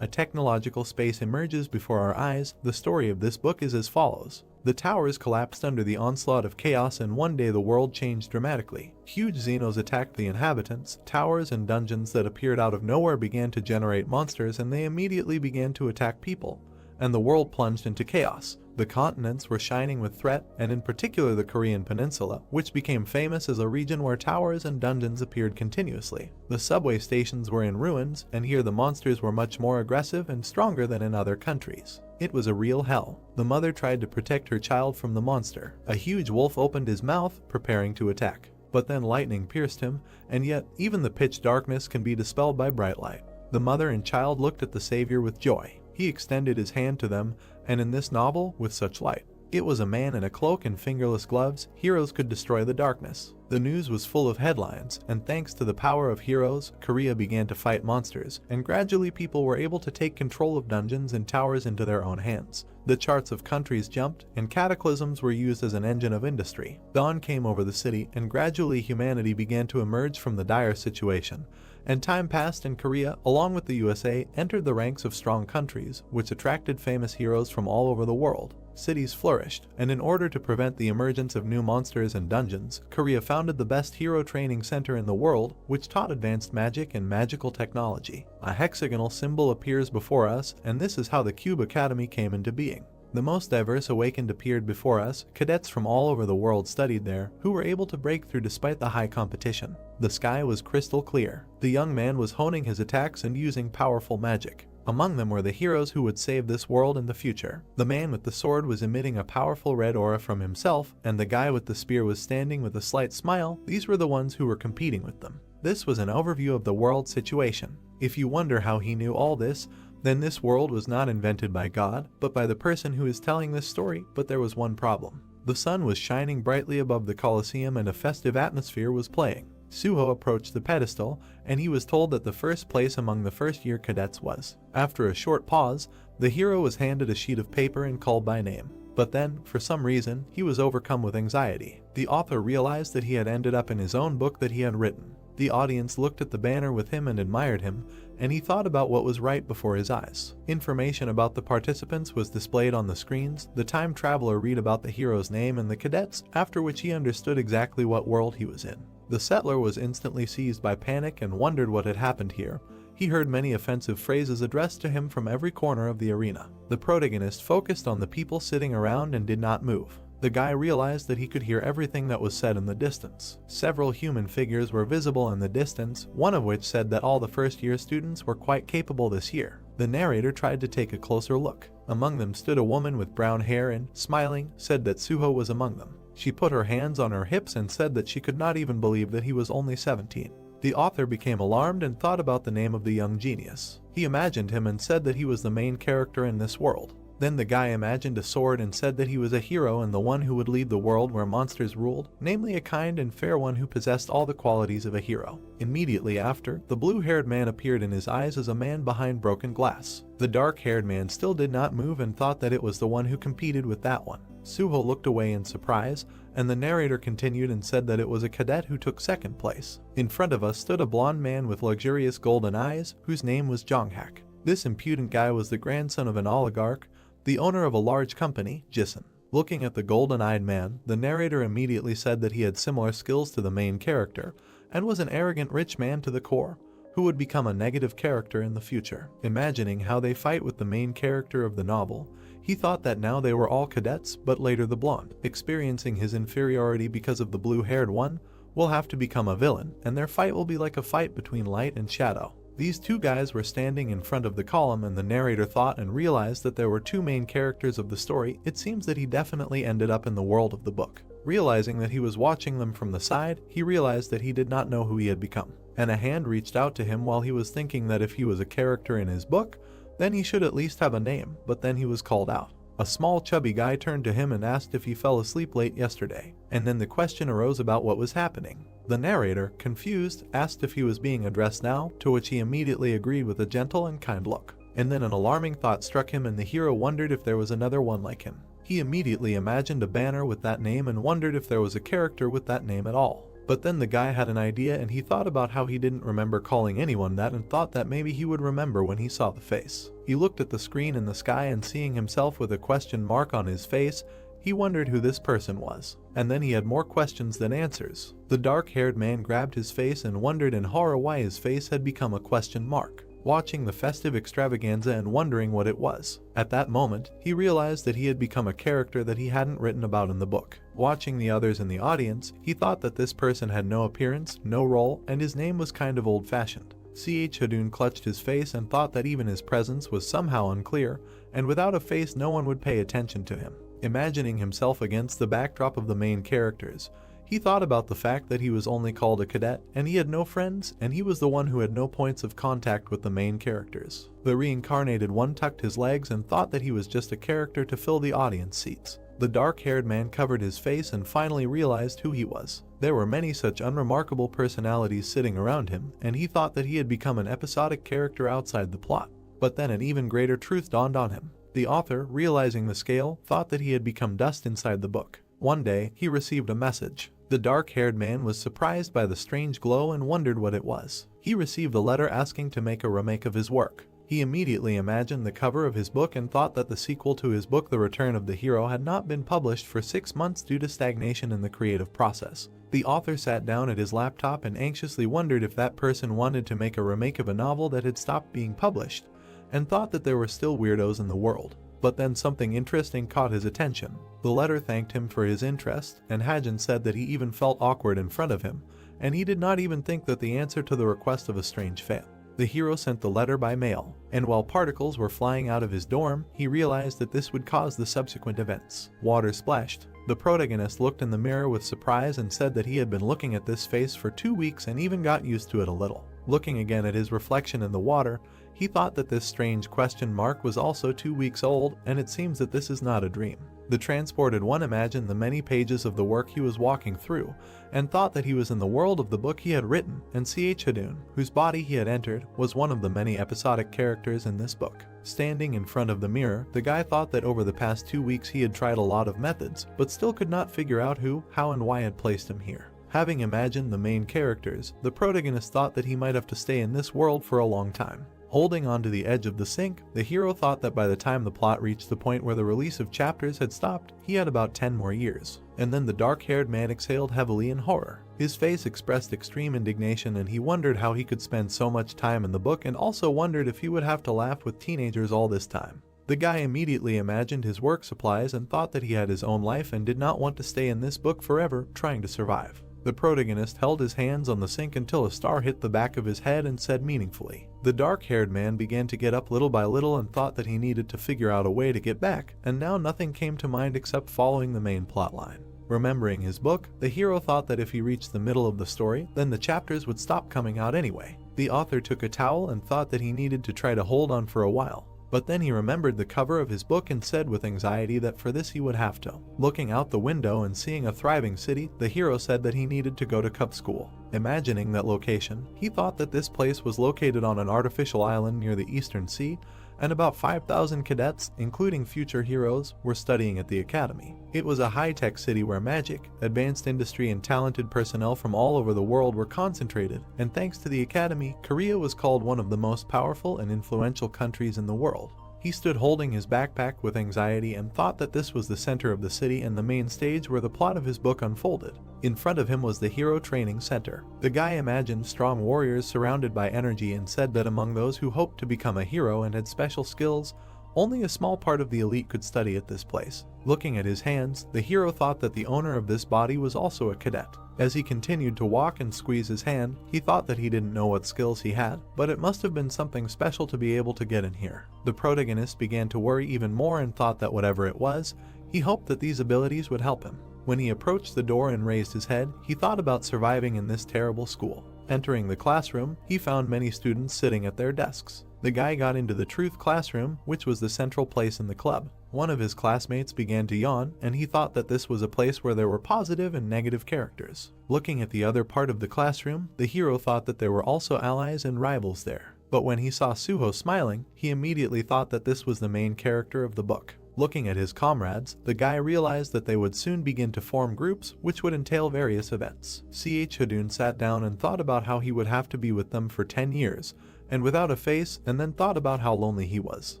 A technological space emerges before our eyes. The story of this book is as follows. The towers collapsed under the onslaught of chaos, and one day the world changed dramatically. Huge Xenos attacked the inhabitants. Towers and dungeons that appeared out of nowhere began to generate monsters, and they immediately began to attack people. And the world plunged into chaos. The continents were shining with threat, and in particular the Korean peninsula, which became famous as a region where towers and dungeons appeared continuously. The subway stations were in ruins, and here the monsters were much more aggressive and stronger than in other countries. It was a real hell. The mother tried to protect her child from the monster. A huge wolf opened his mouth, preparing to attack. But then lightning pierced him, and yet even the pitch darkness can be dispelled by bright light. The mother and child looked at the savior with joy. He extended his hand to them, and in this novel, with such light. It was a man in a cloak and fingerless gloves. Heroes could destroy the darkness. The news was full of headlines, and thanks to the power of heroes, Korea began to fight monsters, and gradually people were able to take control of dungeons and towers into their own hands. The charts of countries jumped, and cataclysms were used as an engine of industry. Dawn came over the city, and gradually humanity began to emerge from the dire situation. And time passed, and Korea, along with the USA, entered the ranks of strong countries, which attracted famous heroes from all over the world. Cities flourished, and in order to prevent the emergence of new monsters and dungeons, Korea founded the best hero training center in the world, which taught advanced magic and magical technology. A hexagonal symbol appears before us, and this is how the Cube Academy came into being. The most diverse awakened appeared before us. Cadets from all over the world studied there, who were able to break through despite the high competition. The sky was crystal clear. The young man was honing his attacks and using powerful magic. Among them were the heroes who would save this world in the future. The man with the sword was emitting a powerful red aura from himself, and the guy with the spear was standing with a slight smile. These were the ones who were competing with them. This was an overview of the world situation. If you wonder how he knew all this, then this world was not invented by God, but by the person who is telling this story. But there was one problem. The sun was shining brightly above the Colosseum, and a festive atmosphere was playing. Suho approached the pedestal, and he was told that the first place among the first-year cadets was. After a short pause, the hero was handed a sheet of paper and called by name. But then, for some reason, he was overcome with anxiety. The author realized that he had ended up in his own book that he had written. The audience looked at the banner with him and admired him, and he thought about what was right before his eyes. Information about the participants was displayed on the screens. The time traveler read about the hero's name and the cadets, after which he understood exactly what world he was in. The settler was instantly seized by panic and wondered what had happened here. He heard many offensive phrases addressed to him from every corner of the arena. The protagonist focused on the people sitting around and did not move. The guy realized that he could hear everything that was said in the distance. Several human figures were visible in the distance, one of which said that all the first-year students were quite capable this year. The narrator tried to take a closer look. Among them stood a woman with brown hair and, smiling, said that Suho was among them. She put her hands on her hips and said that she could not even believe that he was only 17. The author became alarmed and thought about the name of the young genius. He imagined him and said that he was the main character in this world. Then the guy imagined a sword and said that he was a hero and the one who would lead the world where monsters ruled, namely a kind and fair one who possessed all the qualities of a hero. Immediately after, the blue-haired man appeared in his eyes as a man behind broken glass. The dark-haired man still did not move and thought that it was the one who competed with that one. Suho looked away in surprise, and the narrator continued and said that it was a cadet who took second place. In front of us stood a blonde man with luxurious golden eyes, whose name was Jonghak. This impudent guy was the grandson of an oligarch, the owner of a large company, Jisen. Looking at the golden-eyed man, the narrator immediately said that he had similar skills to the main character, and was an arrogant rich man to the core, who would become a negative character in the future. Imagining how they fight with the main character of the novel, he thought that now they were all cadets, but later the blonde, experiencing his inferiority because of the blue-haired one, will have to become a villain, and their fight will be like a fight between light and shadow. These two guys were standing in front of the column, and the narrator thought and realized that there were two main characters of the story. It seems that he definitely ended up in the world of the book. Realizing that he was watching them from the side, he realized that he did not know who he had become. And a hand reached out to him while he was thinking that if he was a character in his book, then he should at least have a name, but then he was called out. A small chubby guy turned to him and asked if he fell asleep late yesterday, and then the question arose about what was happening. The narrator, confused, asked if he was being addressed now, to which he immediately agreed with a gentle and kind look. And then an alarming thought struck him, and the hero wondered if there was another one like him. He immediately imagined a banner with that name and wondered if there was a character with that name at all. But then the guy had an idea and he thought about how he didn't remember calling anyone that and thought that maybe he would remember when he saw the face. He looked at the screen in the sky and seeing himself with a question mark on his face, he wondered who this person was. And then he had more questions than answers. The dark-haired man grabbed his face and wondered in horror why his face had become a question mark. Watching the festive extravaganza and wondering what it was. At that moment, he realized that he had become a character that he hadn't written about in the book. Watching the others in the audience, he thought that this person had no appearance, no role, and his name was kind of old-fashioned. Hadun clutched his face and thought that even his presence was somehow unclear, and without a face no one would pay attention to him. Imagining himself against the backdrop of the main characters, he thought about the fact that he was only called a cadet, and he had no friends, and he was the one who had no points of contact with the main characters. The reincarnated one tucked his legs and thought that he was just a character to fill the audience seats. The dark-haired man covered his face and finally realized who he was. There were many such unremarkable personalities sitting around him, and he thought that he had become an episodic character outside the plot. But then an even greater truth dawned on him. The author, realizing the scale, thought that he had become dust inside the book. One day, he received a message. The dark-haired man was surprised by the strange glow and wondered what it was. He received a letter asking to make a remake of his work. He immediately imagined the cover of his book and thought that the sequel to his book The Return of the Hero had not been published for 6 months due to stagnation in the creative process. The author sat down at his laptop and anxiously wondered if that person wanted to make a remake of a novel that had stopped being published, and thought that there were still weirdos in the world. But then something interesting caught his attention. The letter thanked him for his interest, and Hadun said that he even felt awkward in front of him, and he did not even think that the answer to the request of a strange fan. The hero sent the letter by mail, and while particles were flying out of his dorm, he realized that this would cause the subsequent events. Water splashed. The protagonist looked in the mirror with surprise and said that he had been looking at this face for 2 weeks and even got used to it a little. Looking again at his reflection in the water, he thought that this strange question mark was also 2 weeks old, and it seems that this is not a dream. The transported one imagined the many pages of the work he was walking through, and thought that he was in the world of the book he had written, and Hadun, whose body he had entered, was one of the many episodic characters in this book. Standing in front of the mirror, the guy thought that over the past 2 weeks he had tried a lot of methods, but still could not figure out who, how, and why had placed him here. Having imagined the main characters, the protagonist thought that he might have to stay in this world for a long time. Holding onto the edge of the sink, the hero thought that by the time the plot reached the point where the release of chapters had stopped, he had about 10 more years. And then the dark-haired man exhaled heavily in horror. His face expressed extreme indignation and he wondered how he could spend so much time in the book and also wondered if he would have to laugh with teenagers all this time. The guy immediately imagined his work supplies and thought that he had his own life and did not want to stay in this book forever, trying to survive. The protagonist held his hands on the sink until a star hit the back of his head and said meaningfully. The dark-haired man began to get up little by little and thought that he needed to figure out a way to get back, and now nothing came to mind except following the main plotline. Remembering his book, the hero thought that if he reached the middle of the story, then the chapters would stop coming out anyway. The author took a towel and thought that he needed to try to hold on for a while. But then he remembered the cover of his book and said with anxiety that for this he would have to. Looking out the window and seeing a thriving city, the hero said that he needed to go to Cup School. Imagining that location, he thought that this place was located on an artificial island near the Eastern Sea, and about 5,000 cadets, including future heroes, were studying at the academy. It was a high-tech city where magic, advanced industry, and talented personnel from all over the world were concentrated, and thanks to the academy, Korea was called one of the most powerful and influential countries in the world. He stood holding his backpack with anxiety and thought that this was the center of the city and the main stage where the plot of his book unfolded. In front of him was the Hero Training Center. The guy imagined strong warriors surrounded by energy and said that among those who hoped to become a hero and had special skills, only a small part of the elite could study at this place. Looking at his hands, the hero thought that the owner of this body was also a cadet. As he continued to walk and squeeze his hand, he thought that he didn't know what skills he had, but it must have been something special to be able to get in here. The protagonist began to worry even more and thought that whatever it was, he hoped that these abilities would help him. When he approached the door and raised his head, he thought about surviving in this terrible school. Entering the classroom, he found many students sitting at their desks. The guy got into the truth classroom, which was the central place in the club. One of his classmates began to yawn, and he thought that this was a place where there were positive and negative characters. Looking at the other part of the classroom, the hero thought that there were also allies and rivals there. But when he saw Suho smiling, he immediately thought that this was the main character of the book. Looking at his comrades, the guy realized that they would soon begin to form groups, which would entail various events. Hadun sat down and thought about how he would have to be with them for 10 years, and without a face, and then thought about how lonely he was.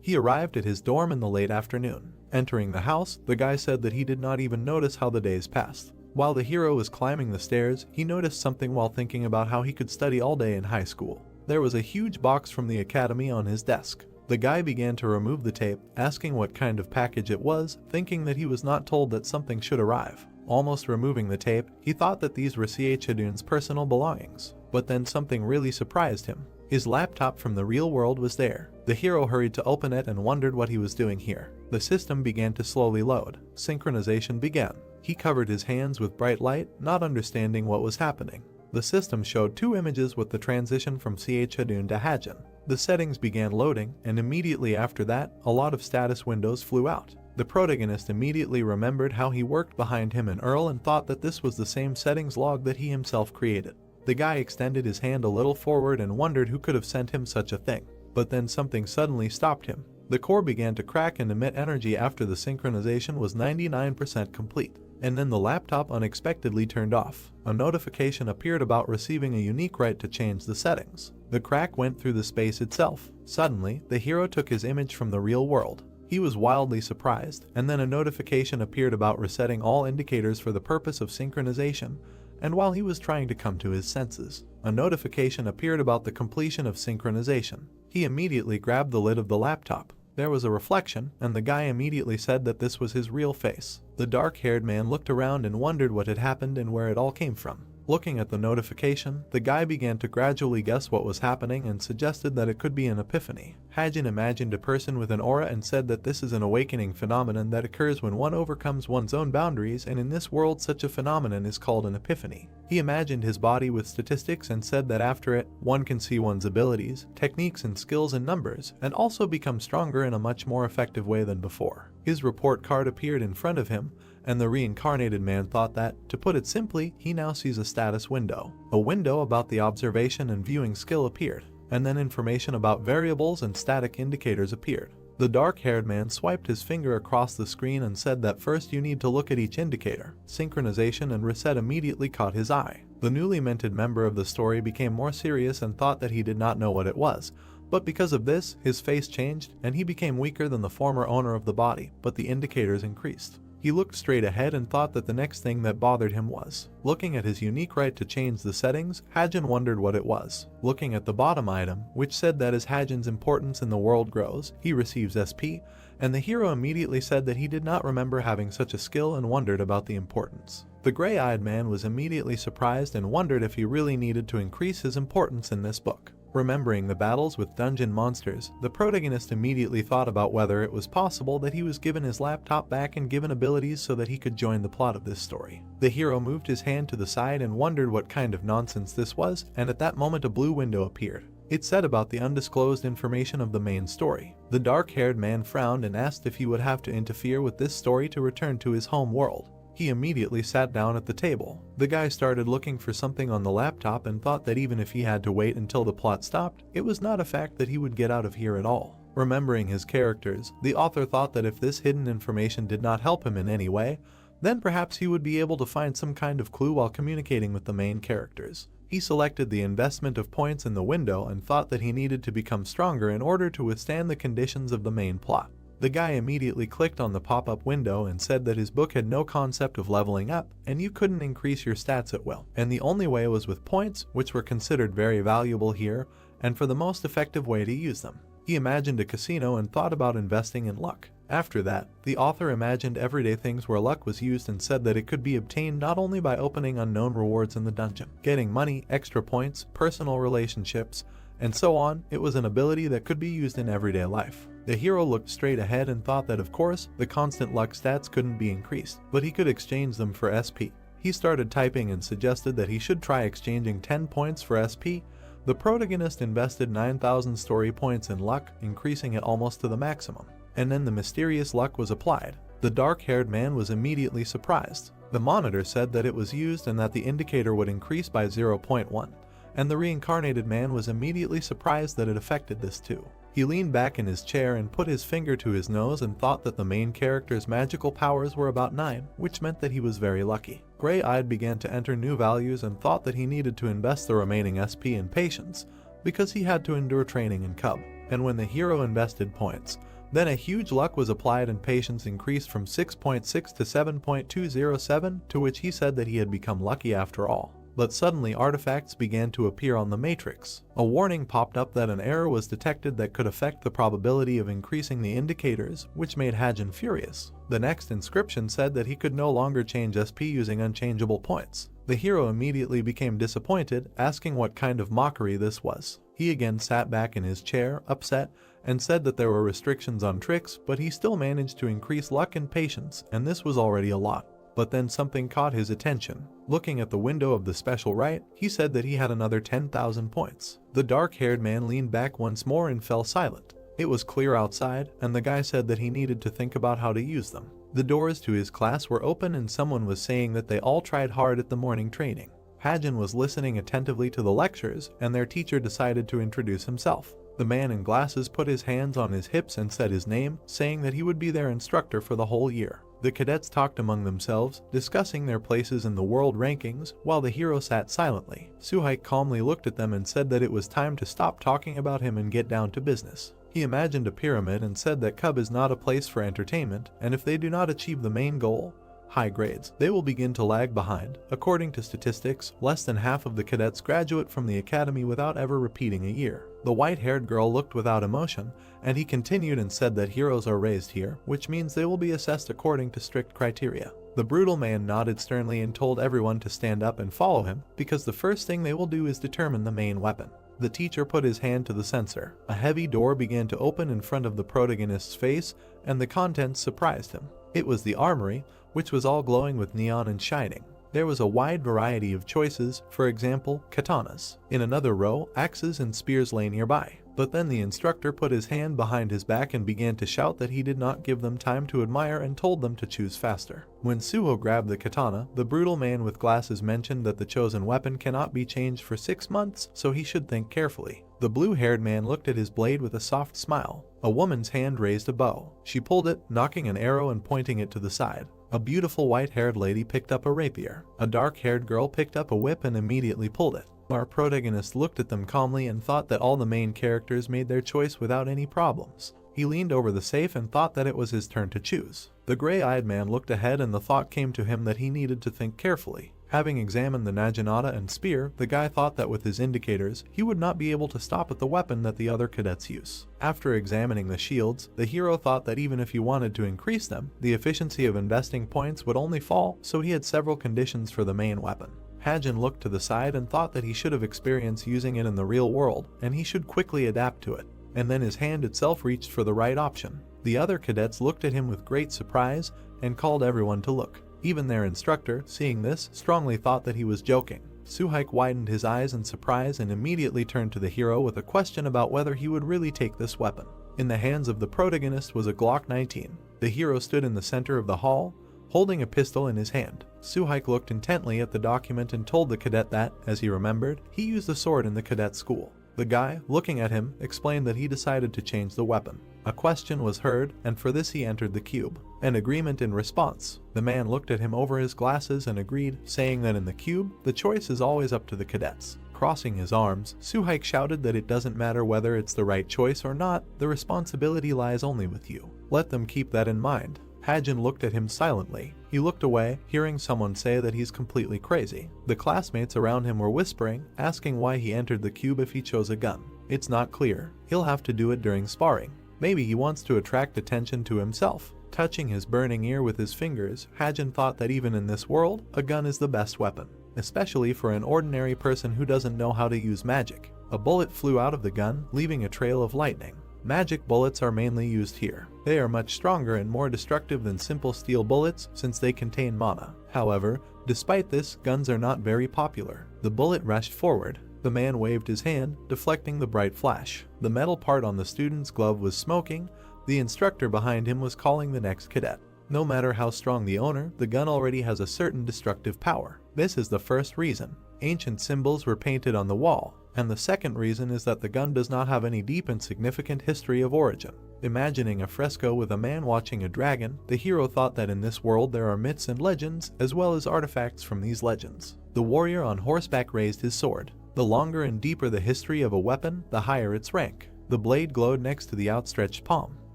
He arrived at his dorm in the late afternoon. Entering the house, the guy said that he did not even notice how the days passed. While the hero was climbing the stairs, he noticed something while thinking about how he could study all day in high school. There was a huge box from the academy on his desk. The guy began to remove the tape, asking what kind of package it was, thinking that he was not told that something should arrive. Almost removing the tape, he thought that these were Hadun's personal belongings. But then something really surprised him. His laptop from the real world was there. The hero hurried to open it and wondered what he was doing here. The system began to slowly load. Synchronization began. He covered his hands with bright light, not understanding what was happening. The system showed 2 images with the transition from Hadun to Hajin. The settings began loading, and immediately after that, a lot of status windows flew out. The protagonist immediately remembered how he worked behind him in Earl and thought that this was the same settings log that he himself created. The guy extended his hand a little forward and wondered who could have sent him such a thing. But then something suddenly stopped him. The core began to crack and emit energy after the synchronization was 99% complete. And then the laptop unexpectedly turned off. A notification appeared about receiving a unique right to change the settings. The crack went through the space itself. Suddenly, the hero took his image from the real world. He was wildly surprised, and then a notification appeared about resetting all indicators for the purpose of synchronization, and while he was trying to come to his senses, a notification appeared about the completion of synchronization. He immediately grabbed the lid of the laptop. There was a reflection, and the guy immediately said that this was his real face. The dark-haired man looked around and wondered what had happened and where it all came from. Looking at the notification, the guy began to gradually guess what was happening and suggested that it could be an epiphany. Hajin imagined a person with an aura and said that this is an awakening phenomenon that occurs when one overcomes one's own boundaries, and in this world such a phenomenon is called an epiphany. He imagined his body with statistics and said that after it, one can see one's abilities, techniques and skills in numbers, and also become stronger in a much more effective way than before. His report card appeared in front of him, and the reincarnated man thought that, to put it simply, he now sees a status window. A window about the observation and viewing skill appeared, and then information about variables and static indicators appeared. The dark-haired man swiped his finger across the screen and said that first you need to look at each indicator. Synchronization and reset immediately caught his eye. The newly minted member of the story became more serious and thought that he did not know what it was. But because of this, his face changed, and he became weaker than the former owner of the body, but the indicators increased. He looked straight ahead and thought that the next thing that bothered him was. Looking at his unique right to change the settings, Hajin wondered what it was. Looking at the bottom item, which said that as Hajin's importance in the world grows, he receives SP, and the hero immediately said that he did not remember having such a skill and wondered about the importance. The gray-eyed man was immediately surprised and wondered if he really needed to increase his importance in this book. Remembering the battles with dungeon monsters, the protagonist immediately thought about whether it was possible that he was given his laptop back and given abilities so that he could join the plot of this story. The hero moved his hand to the side and wondered what kind of nonsense this was, and at that moment a blue window appeared. It said about the undisclosed information of the main story. The dark-haired man frowned and asked if he would have to interfere with this story to return to his home world. He immediately sat down at the table. The guy started looking for something on the laptop and thought that even if he had to wait until the plot stopped, it was not a fact that he would get out of here at all. Remembering his characters, the author thought that if this hidden information did not help him in any way, then perhaps he would be able to find some kind of clue while communicating with the main characters. He selected the investment of points in the window and thought that he needed to become stronger in order to withstand the conditions of the main plot. The guy immediately clicked on the pop-up window and said that his book had no concept of leveling up, and you couldn't increase your stats at will, and the only way was with points, which were considered very valuable here, and for the most effective way to use them. He imagined a casino and thought about investing in luck. After that, the author imagined everyday things where luck was used and said that it could be obtained not only by opening unknown rewards in the dungeon, getting money, extra points, personal relationships, and so on. It was an ability that could be used in everyday life. The hero looked straight ahead and thought that of course, the constant luck stats couldn't be increased, but he could exchange them for SP. He started typing and suggested that he should try exchanging 10 points for SP. The protagonist invested 9,000 story points in luck, increasing it almost to the maximum. And then the mysterious luck was applied. The dark-haired man was immediately surprised. The monitor said that it was used and that the indicator would increase by 0.1. And the reincarnated man was immediately surprised that it affected this too. He leaned back in his chair and put his finger to his nose and thought that the main character's magical powers were about 9, which meant that he was very lucky. Gray-eyed began to enter new values and thought that he needed to invest the remaining SP in patience because he had to endure training in Cub. And when the hero invested points, then a huge luck was applied and patience increased from 6.6 to 7.207, to which he said that he had become lucky after all. But suddenly artifacts began to appear on the matrix. A warning popped up that an error was detected that could affect the probability of increasing the indicators, which made Hajin furious. The next inscription said that he could no longer change SP using unchangeable points. The hero immediately became disappointed, asking what kind of mockery this was. He again sat back in his chair, upset, and said that there were restrictions on tricks, but he still managed to increase luck and patience, and this was already a lot. But then something caught his attention. Looking at the window of the special right, he said that he had another 10,000 points. The dark-haired man leaned back once more and fell silent. It was clear outside, and the guy said that he needed to think about how to use them. The doors to his class were open and someone was saying that they all tried hard at the morning training. Hajin was listening attentively to the lectures, and their teacher decided to introduce himself. The man in glasses put his hands on his hips and said his name, saying that he would be their instructor for the whole year. The cadets talked among themselves, discussing their places in the world rankings, while the hero sat silently. Suhaik calmly looked at them and said that it was time to stop talking about him and get down to business. He imagined a pyramid and said that Cub is not a place for entertainment, and if they do not achieve the main goal, high grades, they will begin to lag behind. According to statistics, less than half of the cadets graduate from the academy without ever repeating a year. The white-haired girl looked without emotion, and he continued and said that heroes are raised here, which means they will be assessed according to strict criteria. The brutal man nodded sternly and told everyone to stand up and follow him, because the first thing they will do is determine the main weapon. The teacher put his hand to the sensor. A heavy door began to open in front of the protagonist's face, and the contents surprised him. It was the armory, which was all glowing with neon and shining. There was a wide variety of choices, for example, katanas. In another row, axes and spears lay nearby. But then the instructor put his hand behind his back and began to shout that he did not give them time to admire and told them to choose faster. When Suho grabbed the katana, the brutal man with glasses mentioned that the chosen weapon cannot be changed for 6 months, so he should think carefully. The blue-haired man looked at his blade with a soft smile. A woman's hand raised a bow. She pulled it, knocking an arrow and pointing it to the side. A beautiful white-haired lady picked up a rapier. A dark-haired girl picked up a whip and immediately pulled it. Our protagonist looked at them calmly and thought that all the main characters made their choice without any problems. He leaned over the safe and thought that it was his turn to choose. The gray-eyed man looked ahead and the thought came to him that he needed to think carefully. Having examined the naginata and spear, the guy thought that with his indicators, he would not be able to stop at the weapon that the other cadets use. After examining the shields, the hero thought that even if he wanted to increase them, the efficiency of investing points would only fall, so he had several conditions for the main weapon. Hajin looked to the side and thought that he should have experience using it in the real world, and he should quickly adapt to it. And then his hand itself reached for the right option. The other cadets looked at him with great surprise and called everyone to look. Even their instructor, seeing this, strongly thought that he was joking. Suhaik widened his eyes in surprise and immediately turned to the hero with a question about whether he would really take this weapon. In the hands of the protagonist was a Glock 19. The hero stood in the center of the hall, holding a pistol in his hand. Suhaik looked intently at the document and told the cadet that, as he remembered, he used a sword in the cadet school. The guy, looking at him, explained that he decided to change the weapon. A question was heard, and for this he entered the cube. An agreement in response. The man looked at him over his glasses and agreed, saying that in the cube, the choice is always up to the cadets. Crossing his arms, Suhaik shouted that it doesn't matter whether it's the right choice or not, the responsibility lies only with you. Let them keep that in mind. Hajin looked at him silently. He looked away, hearing someone say that he's completely crazy. The classmates around him were whispering, asking why he entered the cube if he chose a gun. It's not clear. He'll have to do it during sparring. Maybe he wants to attract attention to himself. Touching his burning ear with his fingers, Hajin thought that even in this world, a gun is the best weapon, especially for an ordinary person who doesn't know how to use magic. A bullet flew out of the gun, leaving a trail of lightning. Magic bullets are mainly used here. They are much stronger and more destructive than simple steel bullets since they contain mana. However, despite this, guns are not very popular. The bullet rushed forward. The man waved his hand, deflecting the bright flash. The metal part on the student's glove was smoking. The instructor behind him was calling the next cadet. No matter how strong the owner, the gun already has a certain destructive power. This is the first reason. Ancient symbols were painted on the wall, And the second reason is that the gun does not have any deep and significant history of origin. Imagining a fresco with a man watching a dragon, the hero thought that in this world there are myths and legends, as well as artifacts from these legends. The warrior on horseback raised his sword. The longer and deeper the history of a weapon, the higher its rank. The blade glowed next to the outstretched palm.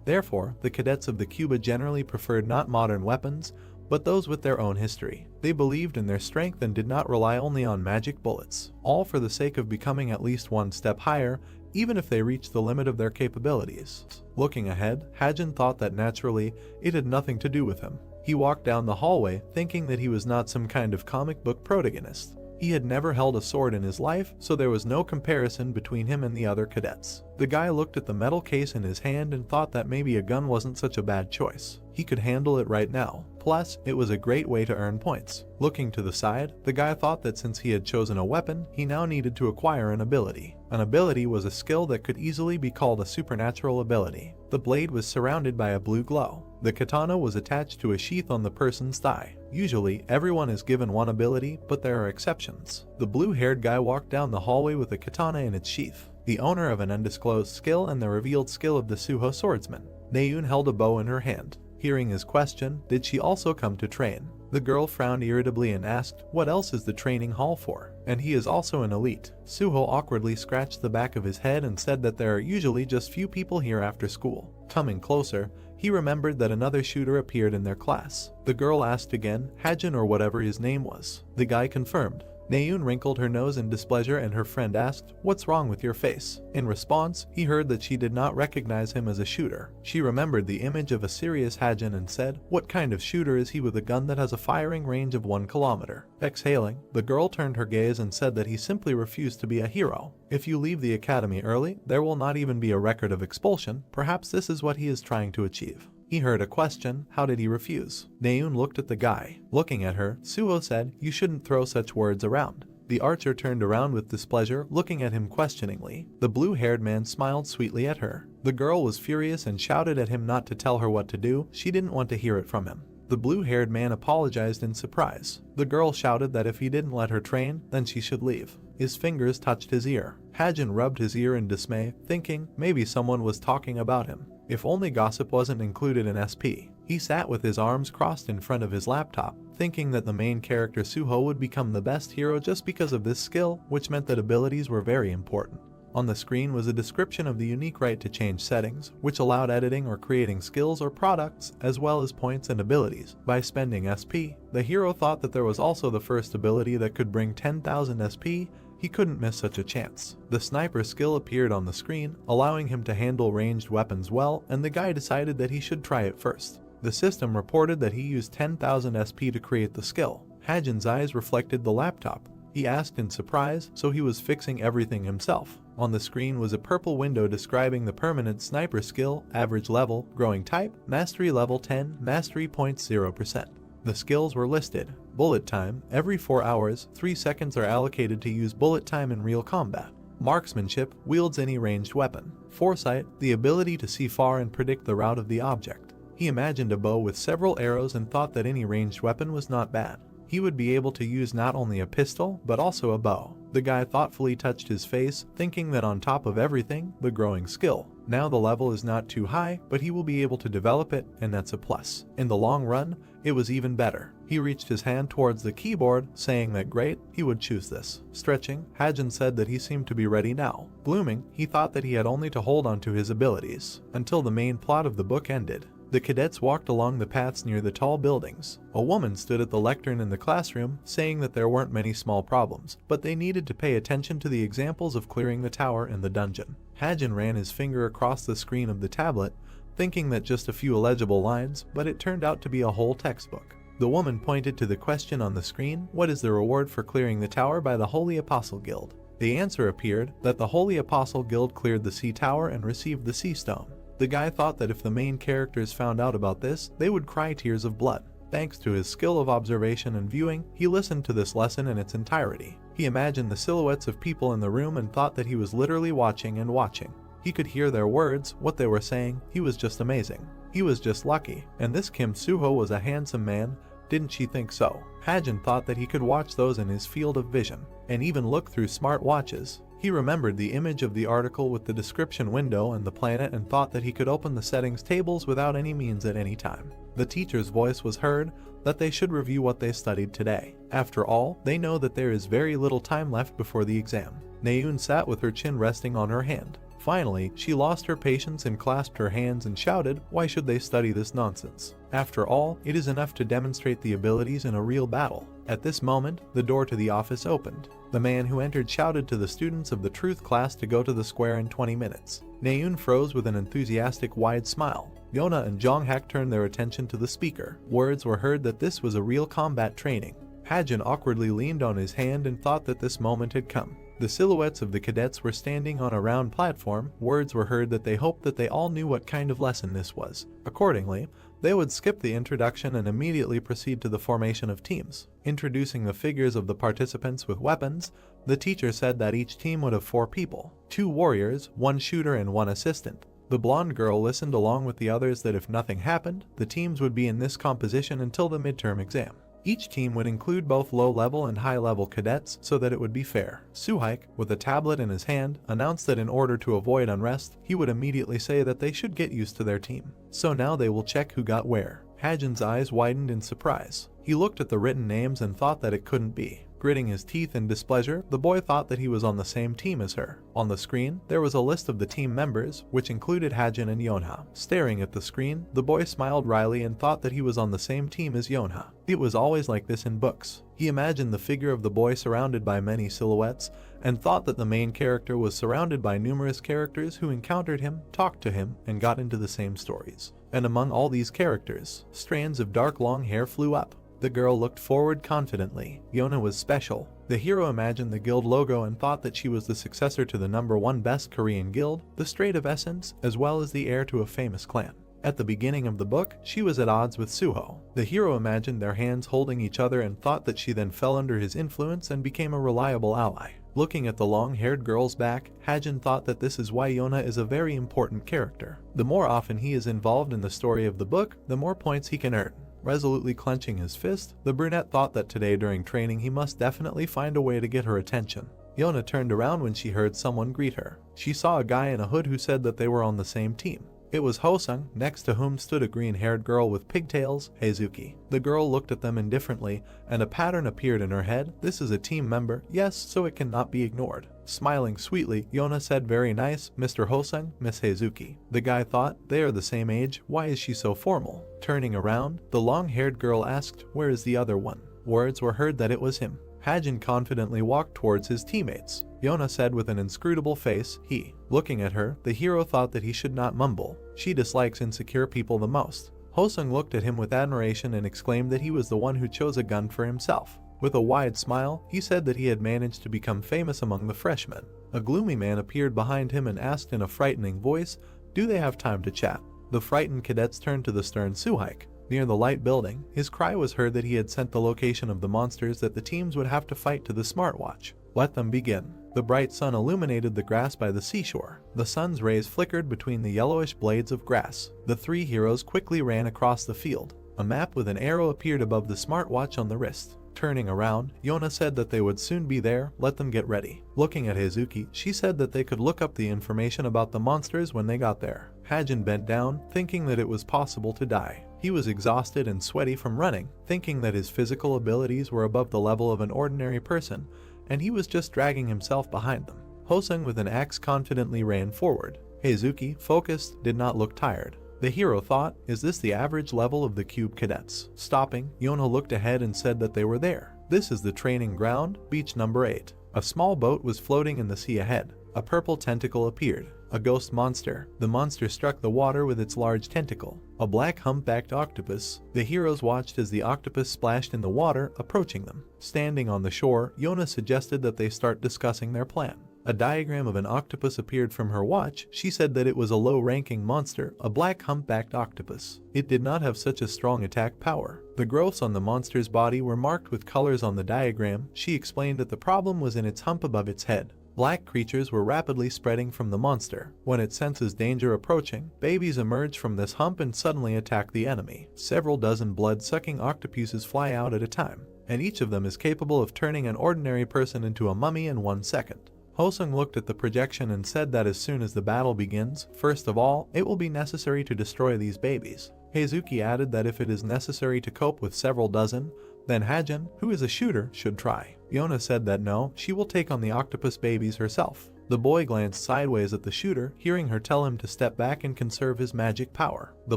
Therefore, the cadets of the Cuba generally preferred not modern weapons, but those with their own history. They believed in their strength and did not rely only on magic bullets, all for the sake of becoming at least one step higher, even if they reached the limit of their capabilities. Looking ahead, Hajin thought that naturally, it had nothing to do with him. He walked down the hallway, thinking that he was not some kind of comic book protagonist. He had never held a sword in his life, so there was no comparison between him and the other cadets. The guy looked at the metal case in his hand and thought that maybe a gun wasn't such a bad choice. He could handle it right now. Plus, it was a great way to earn points. Looking to the side, the guy thought that since he had chosen a weapon, he now needed to acquire an ability. An ability was a skill that could easily be called a supernatural ability. The blade was surrounded by a blue glow. The katana was attached to a sheath on the person's thigh. Usually, everyone is given one ability, but there are exceptions. The blue-haired guy walked down the hallway with a katana in its sheath, the owner of an undisclosed skill and the revealed skill of the Suho swordsman. Naun held a bow in her hand. Hearing his question, did she also come to train? The girl frowned irritably and asked, what else is the training hall for? And he is also an elite. Suho awkwardly scratched the back of his head and said that there are usually just few people here after school. Coming closer, he remembered that another shooter appeared in their class. The girl asked again, Hajin or whatever his name was. The guy confirmed. Naun wrinkled her nose in displeasure and her friend asked, what's wrong with your face? In response, he heard that she did not recognize him as a shooter. She remembered the image of a serious Hajin and said, what kind of shooter is he with a gun that has a firing range of 1 kilometer? Exhaling, the girl turned her gaze and said that he simply refused to be a hero. If you leave the academy early, there will not even be a record of expulsion. Perhaps this is what he is trying to achieve. He heard a question, how did he refuse? Naun looked at the guy. Looking at her, Suho said, you shouldn't throw such words around. The archer turned around with displeasure, looking at him questioningly. The blue-haired man smiled sweetly at her. The girl was furious and shouted at him not to tell her what to do. She didn't want to hear it from him. The blue-haired man apologized in surprise. The girl shouted that if he didn't let her train, then she should leave. His fingers touched his ear. Hajin rubbed his ear in dismay, thinking maybe someone was talking about him. If only gossip wasn't included in SP. He sat with his arms crossed in front of his laptop, thinking that the main character Suho would become the best hero just because of this skill, which meant that abilities were very important. On the screen was a description of the unique right to change settings, which allowed editing or creating skills or products, as well as points and abilities. By spending SP, the hero thought that there was also the first ability that could bring 10,000 SP. He couldn't miss such a chance. The sniper skill appeared on the screen, allowing him to handle ranged weapons well, and the guy decided that he should try it first. The system reported that he used 10,000 SP to create the skill. Hajin's eyes reflected the laptop. He asked in surprise, so he was fixing everything himself. On the screen was a purple window describing the permanent sniper skill, average level, growing type, mastery level 10, mastery points 0%. The skills were listed. Bullet time, every 4 hours, 3 seconds are allocated to use bullet time in real combat. Marksmanship, wields any ranged weapon. Foresight, the ability to see far and predict the route of the object. He imagined a bow with several arrows and thought that any ranged weapon was not bad. He would be able to use not only a pistol, but also a bow. The guy thoughtfully touched his face, thinking that on top of everything, the growing skill. Now the level is not too high, but he will be able to develop it, and that's a plus. In the long run, it was even better. He reached his hand towards the keyboard, saying that great, he would choose this. Stretching, Hajin said that he seemed to be ready now. Blooming, he thought that he had only to hold on to his abilities, until the main plot of the book ended. The cadets walked along the paths near the tall buildings. A woman stood at the lectern in the classroom, saying that there weren't many small problems, but they needed to pay attention to the examples of clearing the tower and the dungeon. Hajin ran his finger across the screen of the tablet, thinking that just a few illegible lines, but it turned out to be a whole textbook. The woman pointed to the question on the screen, what is the reward for clearing the tower by the Holy Apostle Guild? The answer appeared, that the Holy Apostle Guild cleared the sea tower and received the sea stone. The guy thought that if the main characters found out about this, they would cry tears of blood. Thanks to his skill of observation and viewing, he listened to this lesson in its entirety. He imagined the silhouettes of people in the room and thought that he was literally watching and watching. He could hear their words, what they were saying. He was just amazing. He was just lucky. And this Kim Suho was a handsome man, didn't she think so? Hajin thought that he could watch those in his field of vision, and even look through smart watches. He remembered the image of the article with the description window and the planet and thought that he could open the settings tables without any means at any time. The teacher's voice was heard that they should review what they studied today. After all, they know that there is very little time left before the exam. Naun sat with her chin resting on her hand. Finally, she lost her patience and clasped her hands and shouted, "Why should they study this nonsense? After all, it is enough to demonstrate the abilities in a real battle." At this moment, the door to the office opened. The man who entered shouted to the students of the truth class to go to the square in 20 minutes. Naun froze with an enthusiastic wide smile. Yona and Jonghak turned their attention to the speaker. Words were heard that this was a real combat training. Hajin awkwardly leaned on his hand and thought that this moment had come. The silhouettes of the cadets were standing on a round platform. Words were heard that they hoped that they all knew what kind of lesson this was. Accordingly, they would skip the introduction and immediately proceed to the formation of teams. Introducing the figures of the participants with weapons, the teacher said that each team would have 4 people, 2 warriors, 1 shooter and 1 assistant. The blonde girl listened along with the others that if nothing happened, the teams would be in this composition until the midterm exam. Each team would include both low-level and high-level cadets so that it would be fair. Suhaik, with a tablet in his hand, announced that in order to avoid unrest, he would immediately say that they should get used to their team. So now they will check who got where. Hajin's eyes widened in surprise. He looked at the written names and thought that it couldn't be. Gritting his teeth in displeasure, the boy thought that he was on the same team as her. On the screen, there was a list of the team members, which included Hajin and Yona. Staring at the screen, the boy smiled wryly and thought that he was on the same team as Yona. It was always like this in books. He imagined the figure of the boy surrounded by many silhouettes, and thought that the main character was surrounded by numerous characters who encountered him, talked to him, and got into the same stories. And among all these characters, strands of dark long hair flew up. The girl looked forward confidently. Yona was special. The hero imagined the guild logo and thought that she was the successor to the #1 best Korean guild, the Strait of Essence, as well as the heir to a famous clan. At the beginning of the book, she was at odds with Suho. The hero imagined their hands holding each other and thought that she then fell under his influence and became a reliable ally. Looking at the long-haired girl's back, Hajin thought that this is why Yona is a very important character. The more often he is involved in the story of the book, the more points he can earn. Resolutely clenching his fist, the brunette thought that today during training he must definitely find a way to get her attention. Yona turned around when she heard someone greet her. She saw a guy in a hood who said that they were on the same team. It was Hosung, next to whom stood a green-haired girl with pigtails, Heizuki. The girl looked at them indifferently, and a pattern appeared in her head. This is a team member, yes, so it cannot be ignored. Smiling sweetly, Yona said, "Very nice, Mr. Hosung, Miss Heizuki." The guy thought, they are the same age, why is she so formal? Turning around, the long-haired girl asked, "Where is the other one?" Words were heard that it was him. Hajin confidently walked towards his teammates. Yona said with an inscrutable face, "He." Looking at her, the hero thought that he should not mumble. She dislikes insecure people the most. Hosung looked at him with admiration and exclaimed that he was the one who chose a gun for himself. With a wide smile, he said that he had managed to become famous among the freshmen. A gloomy man appeared behind him and asked in a frightening voice, "Do they have time to chat?" The frightened cadets turned to the stern Suhaik. Near the light building, his cry was heard that he had sent the location of the monsters that the teams would have to fight to the smartwatch. Let them begin. The bright sun illuminated the grass by the seashore. The sun's rays flickered between the yellowish blades of grass. The 3 heroes quickly ran across the field. A map with an arrow appeared above the smartwatch on the wrist. Turning around, Yona said that they would soon be there, let them get ready. Looking at Heizuki, she said that they could look up the information about the monsters when they got there. Hajin bent down, thinking that it was possible to die. He was exhausted and sweaty from running, thinking that his physical abilities were above the level of an ordinary person, and he was just dragging himself behind them. Hosung with an axe confidently ran forward. Heizuki, focused, did not look tired. The hero thought, is this the average level of the cube cadets? Stopping, Yona looked ahead and said that they were there. This is the training ground, beach number 8. A small boat was floating in the sea ahead. A purple tentacle appeared. A ghost monster. The monster struck the water with its large tentacle. A black humpbacked octopus. The heroes watched as the octopus splashed in the water, approaching them. Standing on the shore, Yona suggested that they start discussing their plan. A diagram of an octopus appeared from her watch. She said that it was a low-ranking monster, a black humpbacked octopus. It did not have such a strong attack power. The growths on the monster's body were marked with colors on the diagram. She explained that the problem was in its hump above its head. Black creatures were rapidly spreading from the monster. When it senses danger approaching, babies emerge from this hump and suddenly attack the enemy. Several dozen blood-sucking octopuses fly out at a time, and each of them is capable of turning an ordinary person into a mummy in 1 second. Hosung looked at the projection and said that as soon as the battle begins, first of all, it will be necessary to destroy these babies. Heizuki added that if it is necessary to cope with several dozen, then Hajin, who is a shooter, should try. Yona said that no, she will take on the octopus babies herself. The boy glanced sideways at the shooter, hearing her tell him to step back and conserve his magic power. The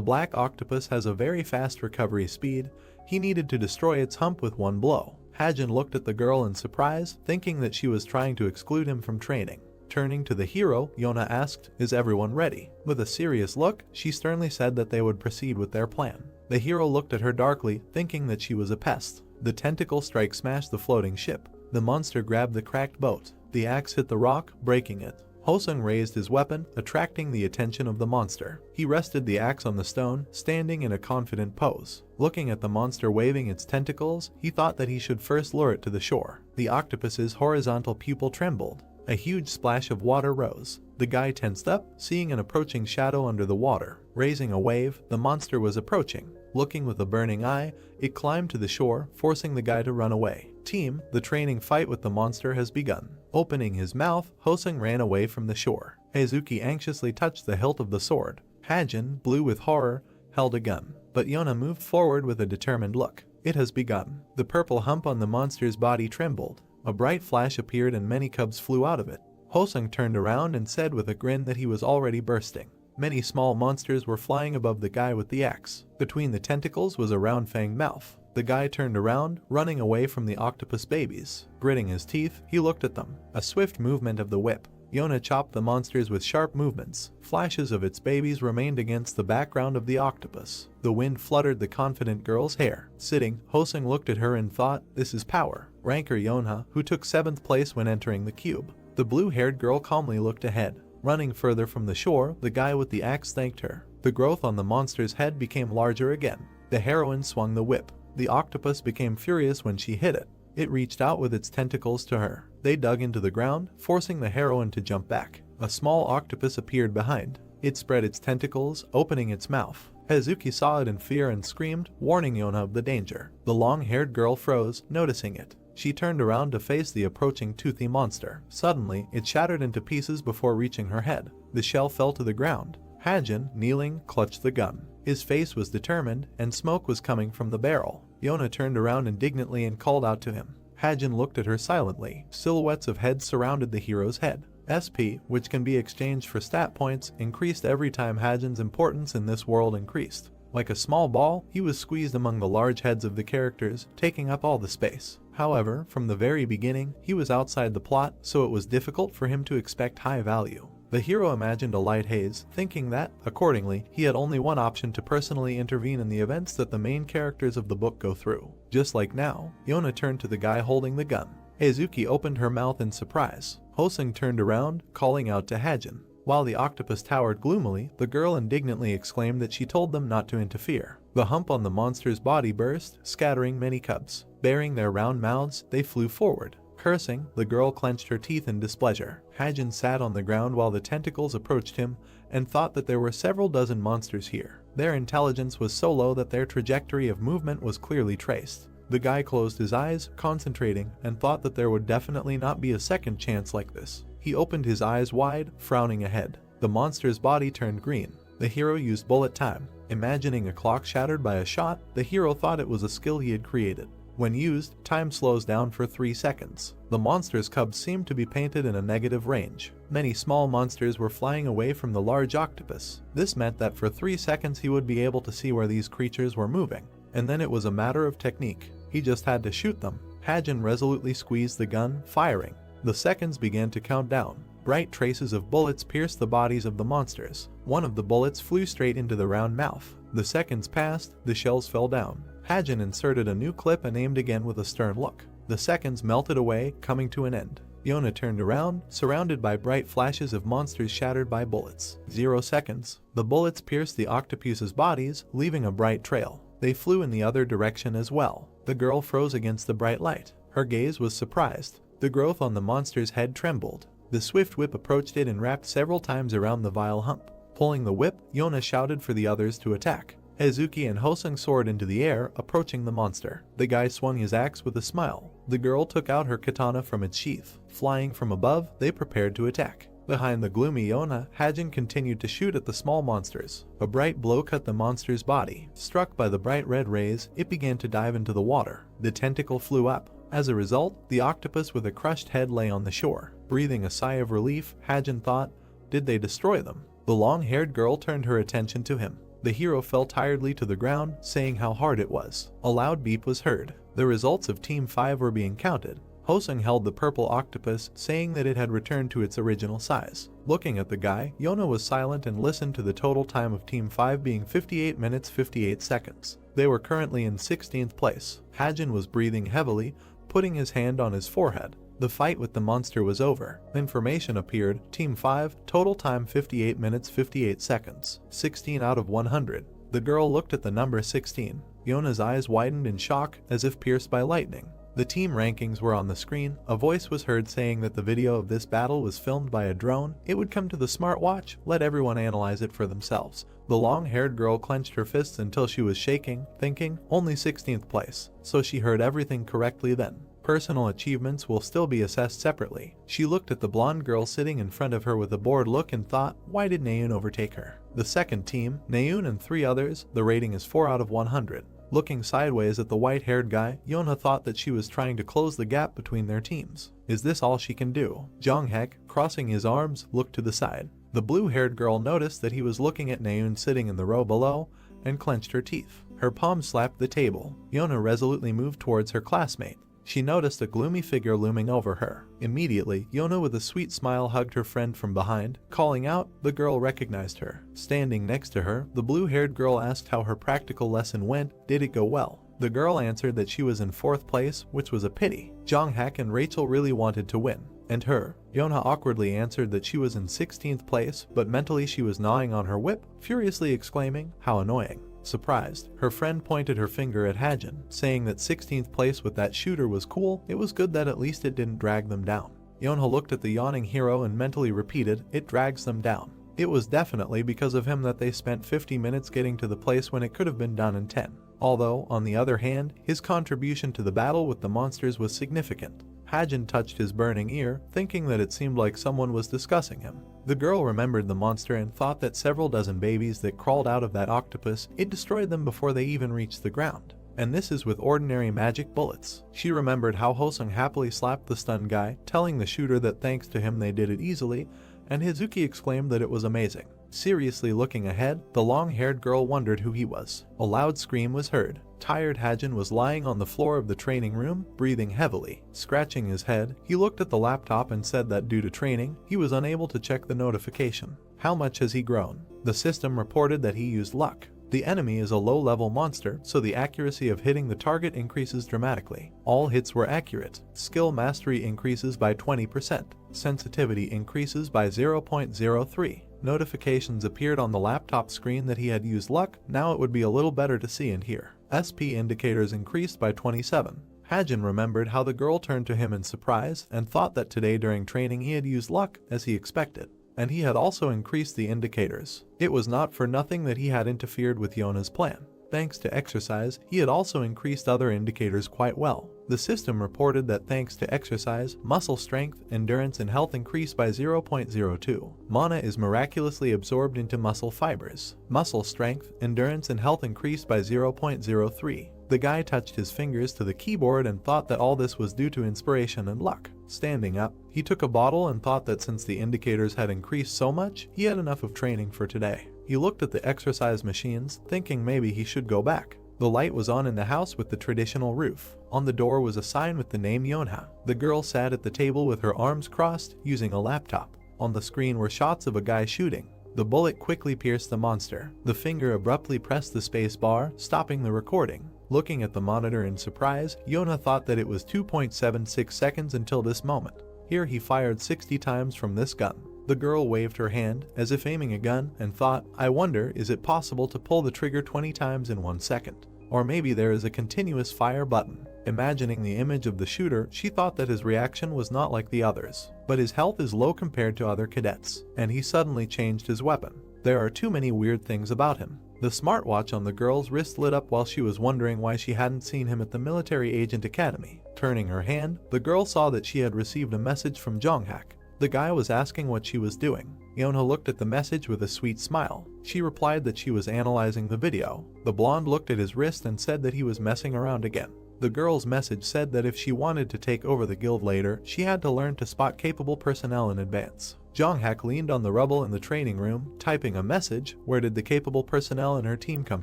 black octopus has a very fast recovery speed. He needed to destroy its hump with one blow. Hajin looked at the girl in surprise, thinking that she was trying to exclude him from training. Turning to the hero, Yona asked, "Is everyone ready?" With a serious look, she sternly said that they would proceed with their plan. The hero looked at her darkly, thinking that she was a pest. The tentacle strike smashed the floating ship. The monster grabbed the cracked boat. The axe hit the rock, breaking it. Hosung raised his weapon, attracting the attention of the monster. He rested the axe on the stone, standing in a confident pose. Looking at the monster waving its tentacles, he thought that he should first lure it to the shore. The octopus's horizontal pupil trembled. A huge splash of water rose. The guy tensed up, seeing an approaching shadow under the water. Raising a wave, the monster was approaching. Looking with a burning eye, it climbed to the shore, forcing the guy to run away. Team, the training fight with the monster has begun. Opening his mouth, Hosung ran away from the shore. Heizuki anxiously touched the hilt of the sword. Hajin, blue with horror, held a gun. But Yona moved forward with a determined look. It has begun. The purple hump on the monster's body trembled. A bright flash appeared and many cubs flew out of it. Hosung turned around and said with a grin that he was already bursting. Many small monsters were flying above the guy with the axe. Between the tentacles was a round-fanged mouth. The guy turned around, running away from the octopus babies. Gritting his teeth, he looked at them. A swift movement of the whip. Yona chopped the monsters with sharp movements. Flashes of its babies remained against the background of the octopus. The wind fluttered the confident girl's hair. Sitting, Hosung looked at her and thought, "This is power." Ranker Yonha, who took 7th place when entering the cube. The blue-haired girl calmly looked ahead. Running further from the shore, the guy with the axe thanked her. The growth on the monster's head became larger again. The heroine swung the whip. The octopus became furious when she hit it. It reached out with its tentacles to her. They dug into the ground, forcing the heroine to jump back. A small octopus appeared behind. It spread its tentacles, opening its mouth. Heizuki saw it in fear and screamed, warning Yona of the danger. The long-haired girl froze, noticing it. She turned around to face the approaching toothy monster. Suddenly, it shattered into pieces before reaching her head. The shell fell to the ground. Hajin, kneeling, clutched the gun. His face was determined, and smoke was coming from the barrel. Yona turned around indignantly and called out to him. Hajin looked at her silently. Silhouettes of heads surrounded the hero's head. SP, which can be exchanged for stat points, increased every time Hajin's importance in this world increased. Like a small ball, he was squeezed among the large heads of the characters, taking up all the space. However, from the very beginning, he was outside the plot, so it was difficult for him to expect high value. The hero imagined a light haze, thinking that, accordingly, he had only one option to personally intervene in the events that the main characters of the book go through. Just like now, Yona turned to the guy holding the gun. Heizuki opened her mouth in surprise. Hosung turned around, calling out to Hajin. While the octopus towered gloomily, the girl indignantly exclaimed that she told them not to interfere. The hump on the monster's body burst, scattering many cubs. Baring their round mouths, they flew forward. Cursing, the girl clenched her teeth in displeasure. Hajin sat on the ground while the tentacles approached him and thought that there were several dozen monsters here. Their intelligence was so low that their trajectory of movement was clearly traced. The guy closed his eyes, concentrating, and thought that there would definitely not be a second chance like this. He opened his eyes wide, frowning ahead. The monster's body turned green. The hero used bullet time. Imagining a clock shattered by a shot, the hero thought it was a skill he had created. When used, time slows down for 3 seconds. The monster's cubs seemed to be painted in a negative range. Many small monsters were flying away from the large octopus. This meant that for 3 seconds he would be able to see where these creatures were moving. And then it was a matter of technique. He just had to shoot them. Hajin resolutely squeezed the gun, firing. The seconds began to count down. Bright traces of bullets pierced the bodies of the monsters. One of the bullets flew straight into the round mouth. The seconds passed, the shells fell down. Hajin inserted a new clip and aimed again with a stern look. The seconds melted away, coming to an end. Yona turned around, surrounded by bright flashes of monsters shattered by bullets. 0 seconds. The bullets pierced the octopus's bodies, leaving a bright trail. They flew in the other direction as well. The girl froze against the bright light. Her gaze was surprised. The growth on the monster's head trembled. The swift whip approached it and wrapped several times around the vile hump. Pulling the whip, Yona shouted for the others to attack. Hazuki and Hosung soared into the air, approaching the monster. The guy swung his axe with a smile. The girl took out her katana from its sheath. Flying from above, they prepared to attack. Behind the gloomy Yona, Hajin continued to shoot at the small monsters. A bright blow cut the monster's body. Struck by the bright red rays, it began to dive into the water. The tentacle flew up. As a result, the octopus with a crushed head lay on the shore. Breathing a sigh of relief, Hajin thought, did they destroy them? The long-haired girl turned her attention to him. The hero fell tiredly to the ground, saying how hard it was. A loud beep was heard. The results of Team 5 were being counted. Hosung held the purple octopus, saying that it had returned to its original size. Looking at the guy, Yona was silent and listened to the total time of Team 5 being 58 minutes 58 seconds. They were currently in 16th place. Hajin was breathing heavily, putting his hand on his forehead. The fight with the monster was over. Information appeared. Team 5, total time 58 minutes 58 seconds. 16 out of 100. The girl looked at the number 16. Yona's eyes widened in shock, as if pierced by lightning. The team rankings were on the screen. A voice was heard saying that the video of this battle was filmed by a drone. It would come to the smartwatch, let everyone analyze it for themselves. The long-haired girl clenched her fists until she was shaking, thinking, only 16th place. So she heard everything correctly then. Personal achievements will still be assessed separately. She looked at the blonde girl sitting in front of her with a bored look and thought, why did Naun overtake her? The second team, Naun and 3 others, the rating is 4 out of 100. Looking sideways at the white-haired guy, Yona thought that she was trying to close the gap between their teams. Is this all she can do? Jonghek, crossing his arms, looked to the side. The blue-haired girl noticed that he was looking at Naun sitting in the row below and clenched her teeth. Her palm slapped the table. Yona resolutely moved towards her classmate. She noticed a gloomy figure looming over her. Immediately, Yona with a sweet smile hugged her friend from behind. Calling out, the girl recognized her. Standing next to her, the blue-haired girl asked how her practical lesson went. Did it go well? The girl answered that she was in 4th place, which was a pity. Jonghak and Rachel really wanted to win. And her. Yona awkwardly answered that she was in 16th place, but mentally she was gnawing on her whip, furiously exclaiming, how annoying. Surprised, her friend pointed her finger at Hajin, saying that 16th place with that shooter was cool. It was good that at least it didn't drag them down. Yona looked at the yawning hero and mentally repeated, it drags them down. It was definitely because of him that they spent 50 minutes getting to the place when it could have been done in 10. Although, on the other hand, his contribution to the battle with the monsters was significant. Hajin touched his burning ear, thinking that it seemed like someone was discussing him. The girl remembered the monster and thought that several dozen babies that crawled out of that octopus, it destroyed them before they even reached the ground. And this is with ordinary magic bullets. She remembered how Hosung happily slapped the stunned guy, telling the shooter that thanks to him they did it easily, and Hazuki exclaimed that it was amazing. Seriously looking ahead, the long-haired girl wondered who he was. A loud scream was heard. Tired Hajin was lying on the floor of the training room, breathing heavily. Scratching his head, he looked at the laptop and said that due to training, he was unable to check the notification. How much has he grown? The system reported that he used luck. The enemy is a low-level monster, so the accuracy of hitting the target increases dramatically. All hits were accurate. Skill mastery increases by 20%. Sensitivity increases by 0.03. Notifications appeared on the laptop screen that he had used luck. Now it would be a little better to see and hear. SP indicators increased by 27. Hajin remembered how the girl turned to him in surprise and thought that today during training he had used luck as he expected. And he had also increased the indicators. It was not for nothing that he had interfered with Yona's plan. Thanks to exercise, he had also increased other indicators quite well. The system reported that thanks to exercise, muscle strength, endurance, and health increased by 0.02. Mana is miraculously absorbed into muscle fibers. Muscle strength, endurance, and health increased by 0.03. The guy touched his fingers to the keyboard and thought that all this was due to inspiration and luck. Standing up, he took a bottle and thought that since the indicators had increased so much, he had enough of training for today. He looked at the exercise machines, thinking maybe he should go back. The light was on in the house with the traditional roof. On the door was a sign with the name Yona. The girl sat at the table with her arms crossed, using a laptop. On the screen were shots of a guy shooting. The bullet quickly pierced the monster. The finger abruptly pressed the space bar, stopping the recording. Looking at the monitor in surprise, Yona thought that it was 2.76 seconds until this moment. Here he fired 60 times from this gun. The girl waved her hand, as if aiming a gun, and thought, I wonder, is it possible to pull the trigger 20 times in 1 second? Or maybe there is a continuous fire button. Imagining the image of the shooter, she thought that his reaction was not like the others. But his health is low compared to other cadets, and he suddenly changed his weapon. There are too many weird things about him. The smartwatch on the girl's wrist lit up while she was wondering why she hadn't seen him at the military agent academy. Turning her hand, the girl saw that she had received a message from Jonghak. The guy was asking what she was doing. Yona looked at the message with a sweet smile. She replied that she was analyzing the video. The blonde looked at his wrist and said that he was messing around again. The girl's message said that if she wanted to take over the guild later, she had to learn to spot capable personnel in advance. Jonghak leaned on the rubble in the training room, typing a message. Where did the capable personnel in her team come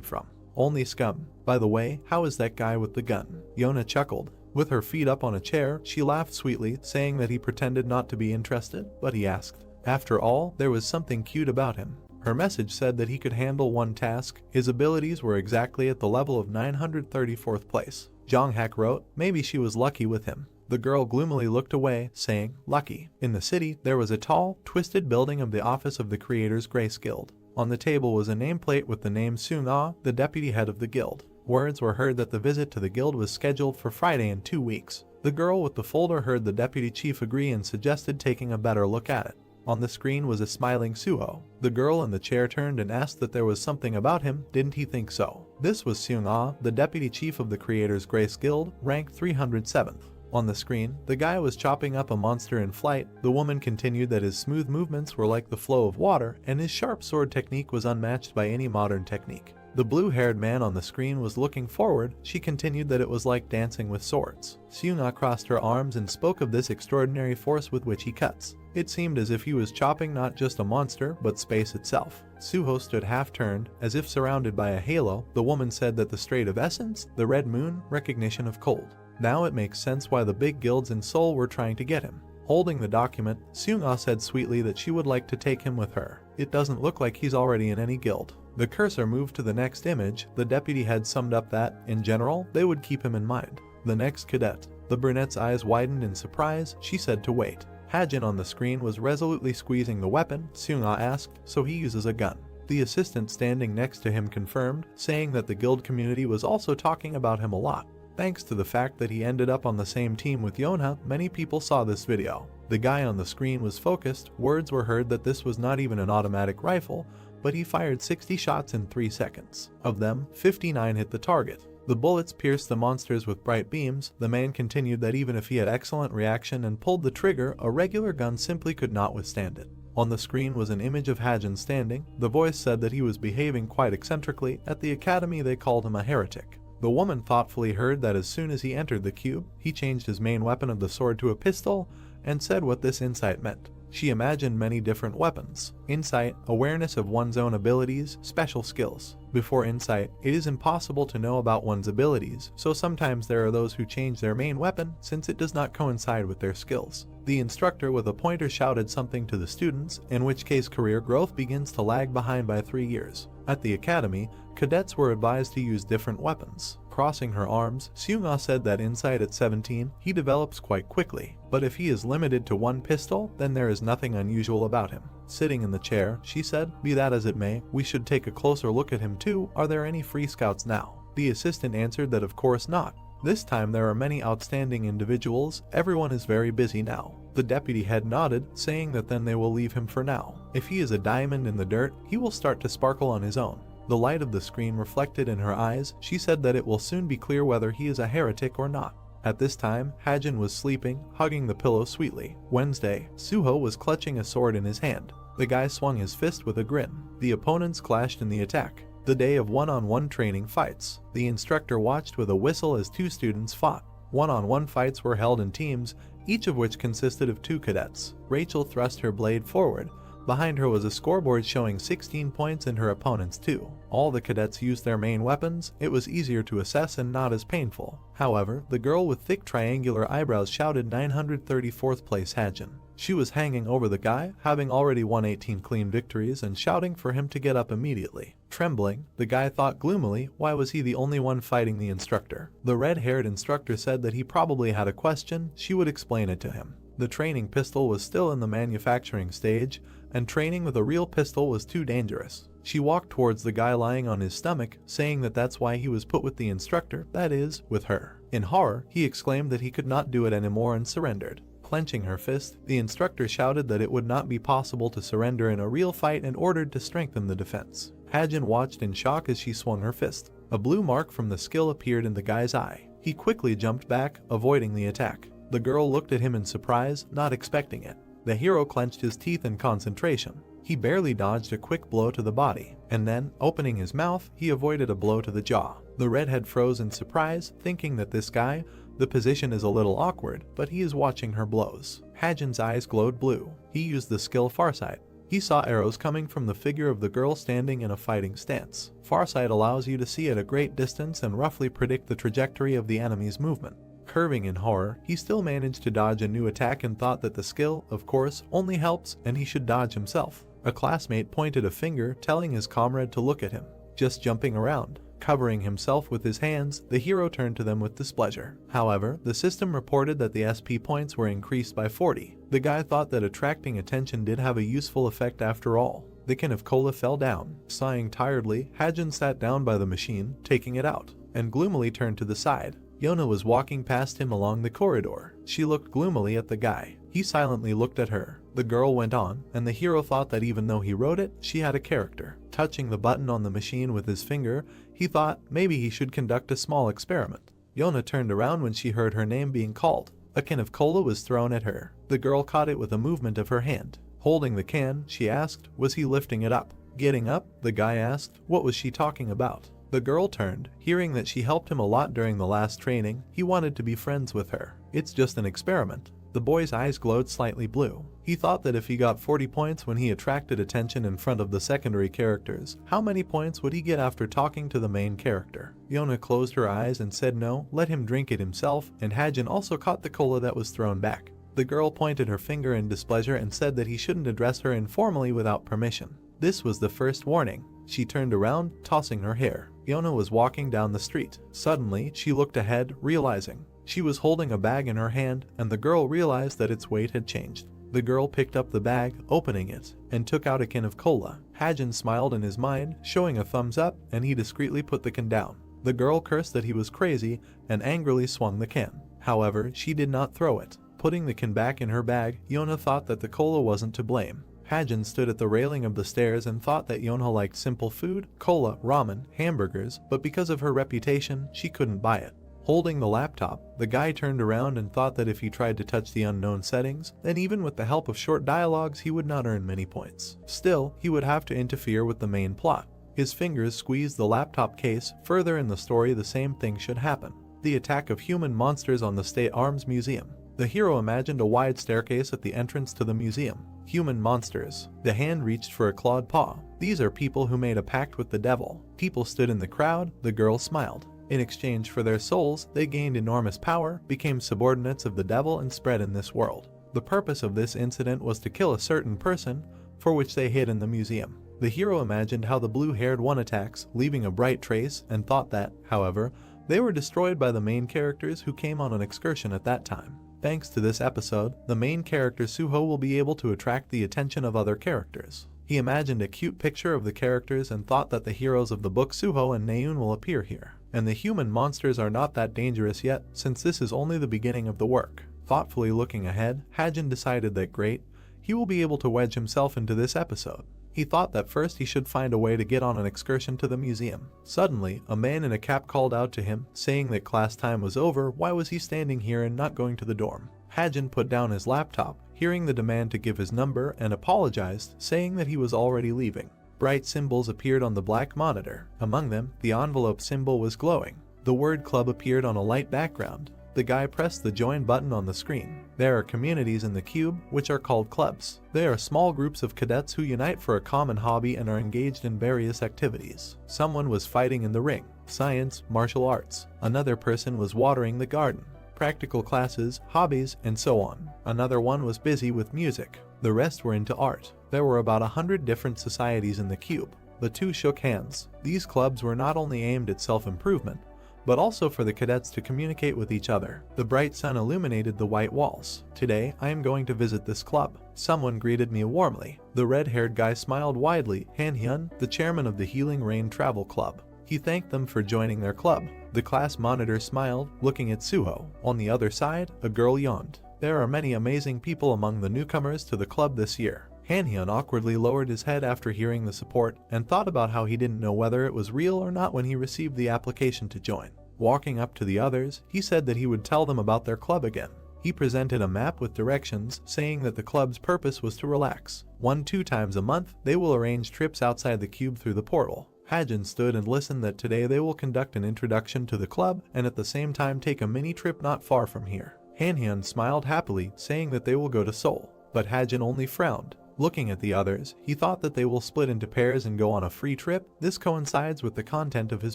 from? Only scum. By the way, how is that guy with the gun? Yona chuckled. With her feet up on a chair, she laughed sweetly, saying that he pretended not to be interested, but he asked. After all, there was something cute about him. Her message said that he could handle one task. His abilities were exactly at the level of 934th place. Jonghak wrote, maybe she was lucky with him. The girl gloomily looked away, saying, lucky. In the city, there was a tall, twisted building of the office of the Creators Grace Guild. On the table was a nameplate with the name Seung-ah, the deputy head of the guild. Words were heard that the visit to the guild was scheduled for Friday in 2 weeks. The girl with the folder heard the deputy chief agree and suggested taking a better look at it. On the screen was a smiling Suho. The girl in the chair turned and asked that there was something about him, didn't he think so? This was Seung-ah, the deputy chief of the Creators Grace Guild, ranked 307th. On the screen, the guy was chopping up a monster in flight. The woman continued that his smooth movements were like the flow of water, and his sharp sword technique was unmatched by any modern technique. The blue-haired man on the screen was looking forward. She continued that it was like dancing with swords. Seung-ah crossed her arms and spoke of this extraordinary force with which he cuts. It seemed as if he was chopping not just a monster, but space itself. Suho stood half-turned, as if surrounded by a halo. The woman said that the Strait of Essence, the Red Moon, recognition of cold. Now it makes sense why the big guilds in Seoul were trying to get him. Holding the document, Seung-ah said sweetly that she would like to take him with her. It doesn't look like he's already in any guild. The cursor moved to the next image. The deputy head summed up that, in general, they would keep him in mind. The next cadet. The brunette's eyes widened in surprise. She said to wait. Hajin on the screen was resolutely squeezing the weapon. Seung-ah asked, so he uses a gun. The assistant standing next to him confirmed, saying that the guild community was also talking about him a lot. Thanks to the fact that he ended up on the same team with Yona, many people saw this video. The guy on the screen was focused. Words were heard that this was not even an automatic rifle, but he fired 60 shots in 3 seconds. Of them, 59 hit the target. The bullets pierced the monsters with bright beams. The man continued that even if he had excellent reaction and pulled the trigger, a regular gun simply could not withstand it. On the screen was an image of Hajin standing. The voice said that he was behaving quite eccentrically. At the academy they called him a heretic. The woman thoughtfully heard that as soon as he entered the cube, he changed his main weapon of the sword to a pistol and said what this insight meant. She imagined many different weapons. Insight, awareness of one's own abilities, special skills. Before insight, it is impossible to know about one's abilities, so sometimes there are those who change their main weapon since it does not coincide with their skills. The instructor with a pointer shouted something to the students, in which case career growth begins to lag behind by 3 years. At the academy, cadets were advised to use different weapons. Crossing her arms, Seung-ah said that inside at 17, he develops quite quickly. But if he is limited to one pistol, then there is nothing unusual about him. Sitting in the chair, she said, be that as it may, we should take a closer look at him too. Are there any free scouts now? The assistant answered that of course not. This time there are many outstanding individuals. Everyone is very busy now. The deputy head nodded, saying that then they will leave him for now. If he is a diamond in the dirt, he will start to sparkle on his own. The light of the screen reflected in her eyes. She said that it will soon be clear whether he is a heretic or not. At this time, Hajin was sleeping, hugging the pillow sweetly. Wednesday, Suho was clutching a sword in his hand. The guy swung his fist with a grin. The opponents clashed in the attack. The day of one-on-one training fights. The instructor watched with a whistle as 2 students fought. One-on-one fights were held in teams, each of which consisted of 2 cadets. Rachel thrust her blade forward. Behind her was a scoreboard showing 16 points and her opponent's 2. All the cadets used their main weapons. It was easier to assess and not as painful. However, the girl with thick triangular eyebrows shouted 934th place Hajin. She was hanging over the guy, having already won 18 clean victories and shouting for him to get up immediately. Trembling, the guy thought gloomily, why was he the only one fighting the instructor? The red-haired instructor said that he probably had a question. She would explain it to him. The training pistol was still in the manufacturing stage, and training with a real pistol was too dangerous. She walked towards the guy lying on his stomach, saying that that's why he was put with the instructor, that is, with her. In horror, he exclaimed that he could not do it anymore and surrendered. Clenching her fist, the instructor shouted that it would not be possible to surrender in a real fight and ordered to strengthen the defense. Hajin watched in shock as she swung her fist. A blue mark from the skill appeared in the guy's eye. He quickly jumped back, avoiding the attack. The girl looked at him in surprise, not expecting it. The hero clenched his teeth in concentration. He barely dodged a quick blow to the body, and then, opening his mouth, he avoided a blow to the jaw. The redhead froze in surprise, thinking that this guy, the position is a little awkward, but he is watching her blows. Hajin's eyes glowed blue. He used the skill Farsight. He saw arrows coming from the figure of the girl standing in a fighting stance. Farsight allows you to see at a great distance and roughly predict the trajectory of the enemy's movement. Curving in horror, he still managed to dodge a new attack and thought that the skill, of course, only helps and he should dodge himself. A classmate pointed a finger, telling his comrade to look at him. Just jumping around. Covering himself with his hands, the hero turned to them with displeasure. However, the system reported that the SP points were increased by 40. The guy thought that attracting attention did have a useful effect after all. The can of cola fell down. Sighing tiredly, Hajin sat down by the machine, taking it out, and gloomily turned to the side. Yona was walking past him along the corridor. She looked gloomily at the guy. He silently looked at her. The girl went on, and the hero thought that even though he wrote it, she had a character. Touching the button on the machine with his finger, he thought maybe he should conduct a small experiment. Yona turned around when she heard her name being called. A can of cola was thrown at her. The girl caught it with a movement of her hand. Holding the can, she asked, was he lifting it up? Getting up, the guy asked, what was she talking about? The girl turned. Hearing that she helped him a lot during the last training, he wanted to be friends with her. It's just an experiment. The boy's eyes glowed slightly blue. He thought that if he got 40 points when he attracted attention in front of the secondary characters, how many points would he get after talking to the main character? Yona closed her eyes and said no, let him drink it himself, and Hajin also caught the cola that was thrown back. The girl pointed her finger in displeasure and said that he shouldn't address her informally without permission. This was the first warning. She turned around, tossing her hair. Yona was walking down the street. Suddenly, she looked ahead, realizing she was holding a bag in her hand, and the girl realized that its weight had changed. The girl picked up the bag, opening it, and took out a can of cola. Hajin smiled in his mind, showing a thumbs up, and he discreetly put the can down. The girl cursed that he was crazy and angrily swung the can. However, she did not throw it. Putting the can back in her bag, Yona thought that the cola wasn't to blame. Hajin stood at the railing of the stairs and thought that Yona liked simple food, cola, ramen, hamburgers, but because of her reputation, she couldn't buy it. Holding the laptop, the guy turned around and thought that if he tried to touch the unknown settings, then even with the help of short dialogues, he would not earn many points. Still, he would have to interfere with the main plot. His fingers squeezed the laptop case. Further in the story, the same thing should happen. The attack of human monsters on the State Arms Museum. The hero imagined a wide staircase at the entrance to the museum. Human monsters. The hand reached for a clawed paw. These are people who made a pact with the devil. People stood in the crowd. The girl smiled. In exchange for their souls, they gained enormous power, became subordinates of the devil, and spread in this world. The purpose of this incident was to kill a certain person, for which they hid in the museum. The hero imagined how the blue-haired one attacks, leaving a bright trace, and thought that, however, they were destroyed by the main characters who came on an excursion at that time. Thanks to this episode, the main character Suho will be able to attract the attention of other characters. He imagined a cute picture of the characters and thought that the heroes of the book Suho and Naun will appear here. And the human monsters are not that dangerous yet, since this is only the beginning of the work. Thoughtfully looking ahead, Hajin decided that great, he will be able to wedge himself into this episode. He thought that first he should find a way to get on an excursion to the museum. Suddenly, a man in a cap called out to him, saying that class time was over. Why was he standing here and not going to the dorm? Hajin put down his laptop, hearing the demand to give his number, and apologized, saying that he was already leaving. Bright symbols appeared on the black monitor. Among them, the envelope symbol was glowing. The word club appeared on a light background. The guy pressed the join button on the screen. There are communities in the cube, which are called clubs. They are small groups of cadets who unite for a common hobby and are engaged in various activities. Someone was fighting in the ring, science, martial arts. Another person was watering the garden, practical classes, hobbies, and so on. Another one was busy with music. The rest were into art. There were about 100 different societies in the cube. The two shook hands. These clubs were not only aimed at self-improvement, but also for the cadets to communicate with each other. The bright sun illuminated the white walls. Today, I am going to visit this club. Someone greeted me warmly. The red-haired guy smiled widely. Han Hyun, the chairman of the Healing Rain Travel Club. He thanked them for joining their club. The class monitor smiled, looking at Suho. On the other side, a girl yawned. There are many amazing people among the newcomers to the club this year. Hanhyun awkwardly lowered his head after hearing the support and thought about how he didn't know whether it was real or not when he received the application to join. Walking up to the others, he said that he would tell them about their club again. He presented a map with directions, saying that the club's purpose was to relax. 1-2 times a month, they will arrange trips outside the cube through the portal. Hajin stood and listened that today they will conduct an introduction to the club and at the same time take a mini trip not far from here. Hanhyun smiled happily, saying that they will go to Seoul, but Hajin only frowned. Looking at the others, he thought that they will split into pairs and go on a free trip. This coincides with the content of his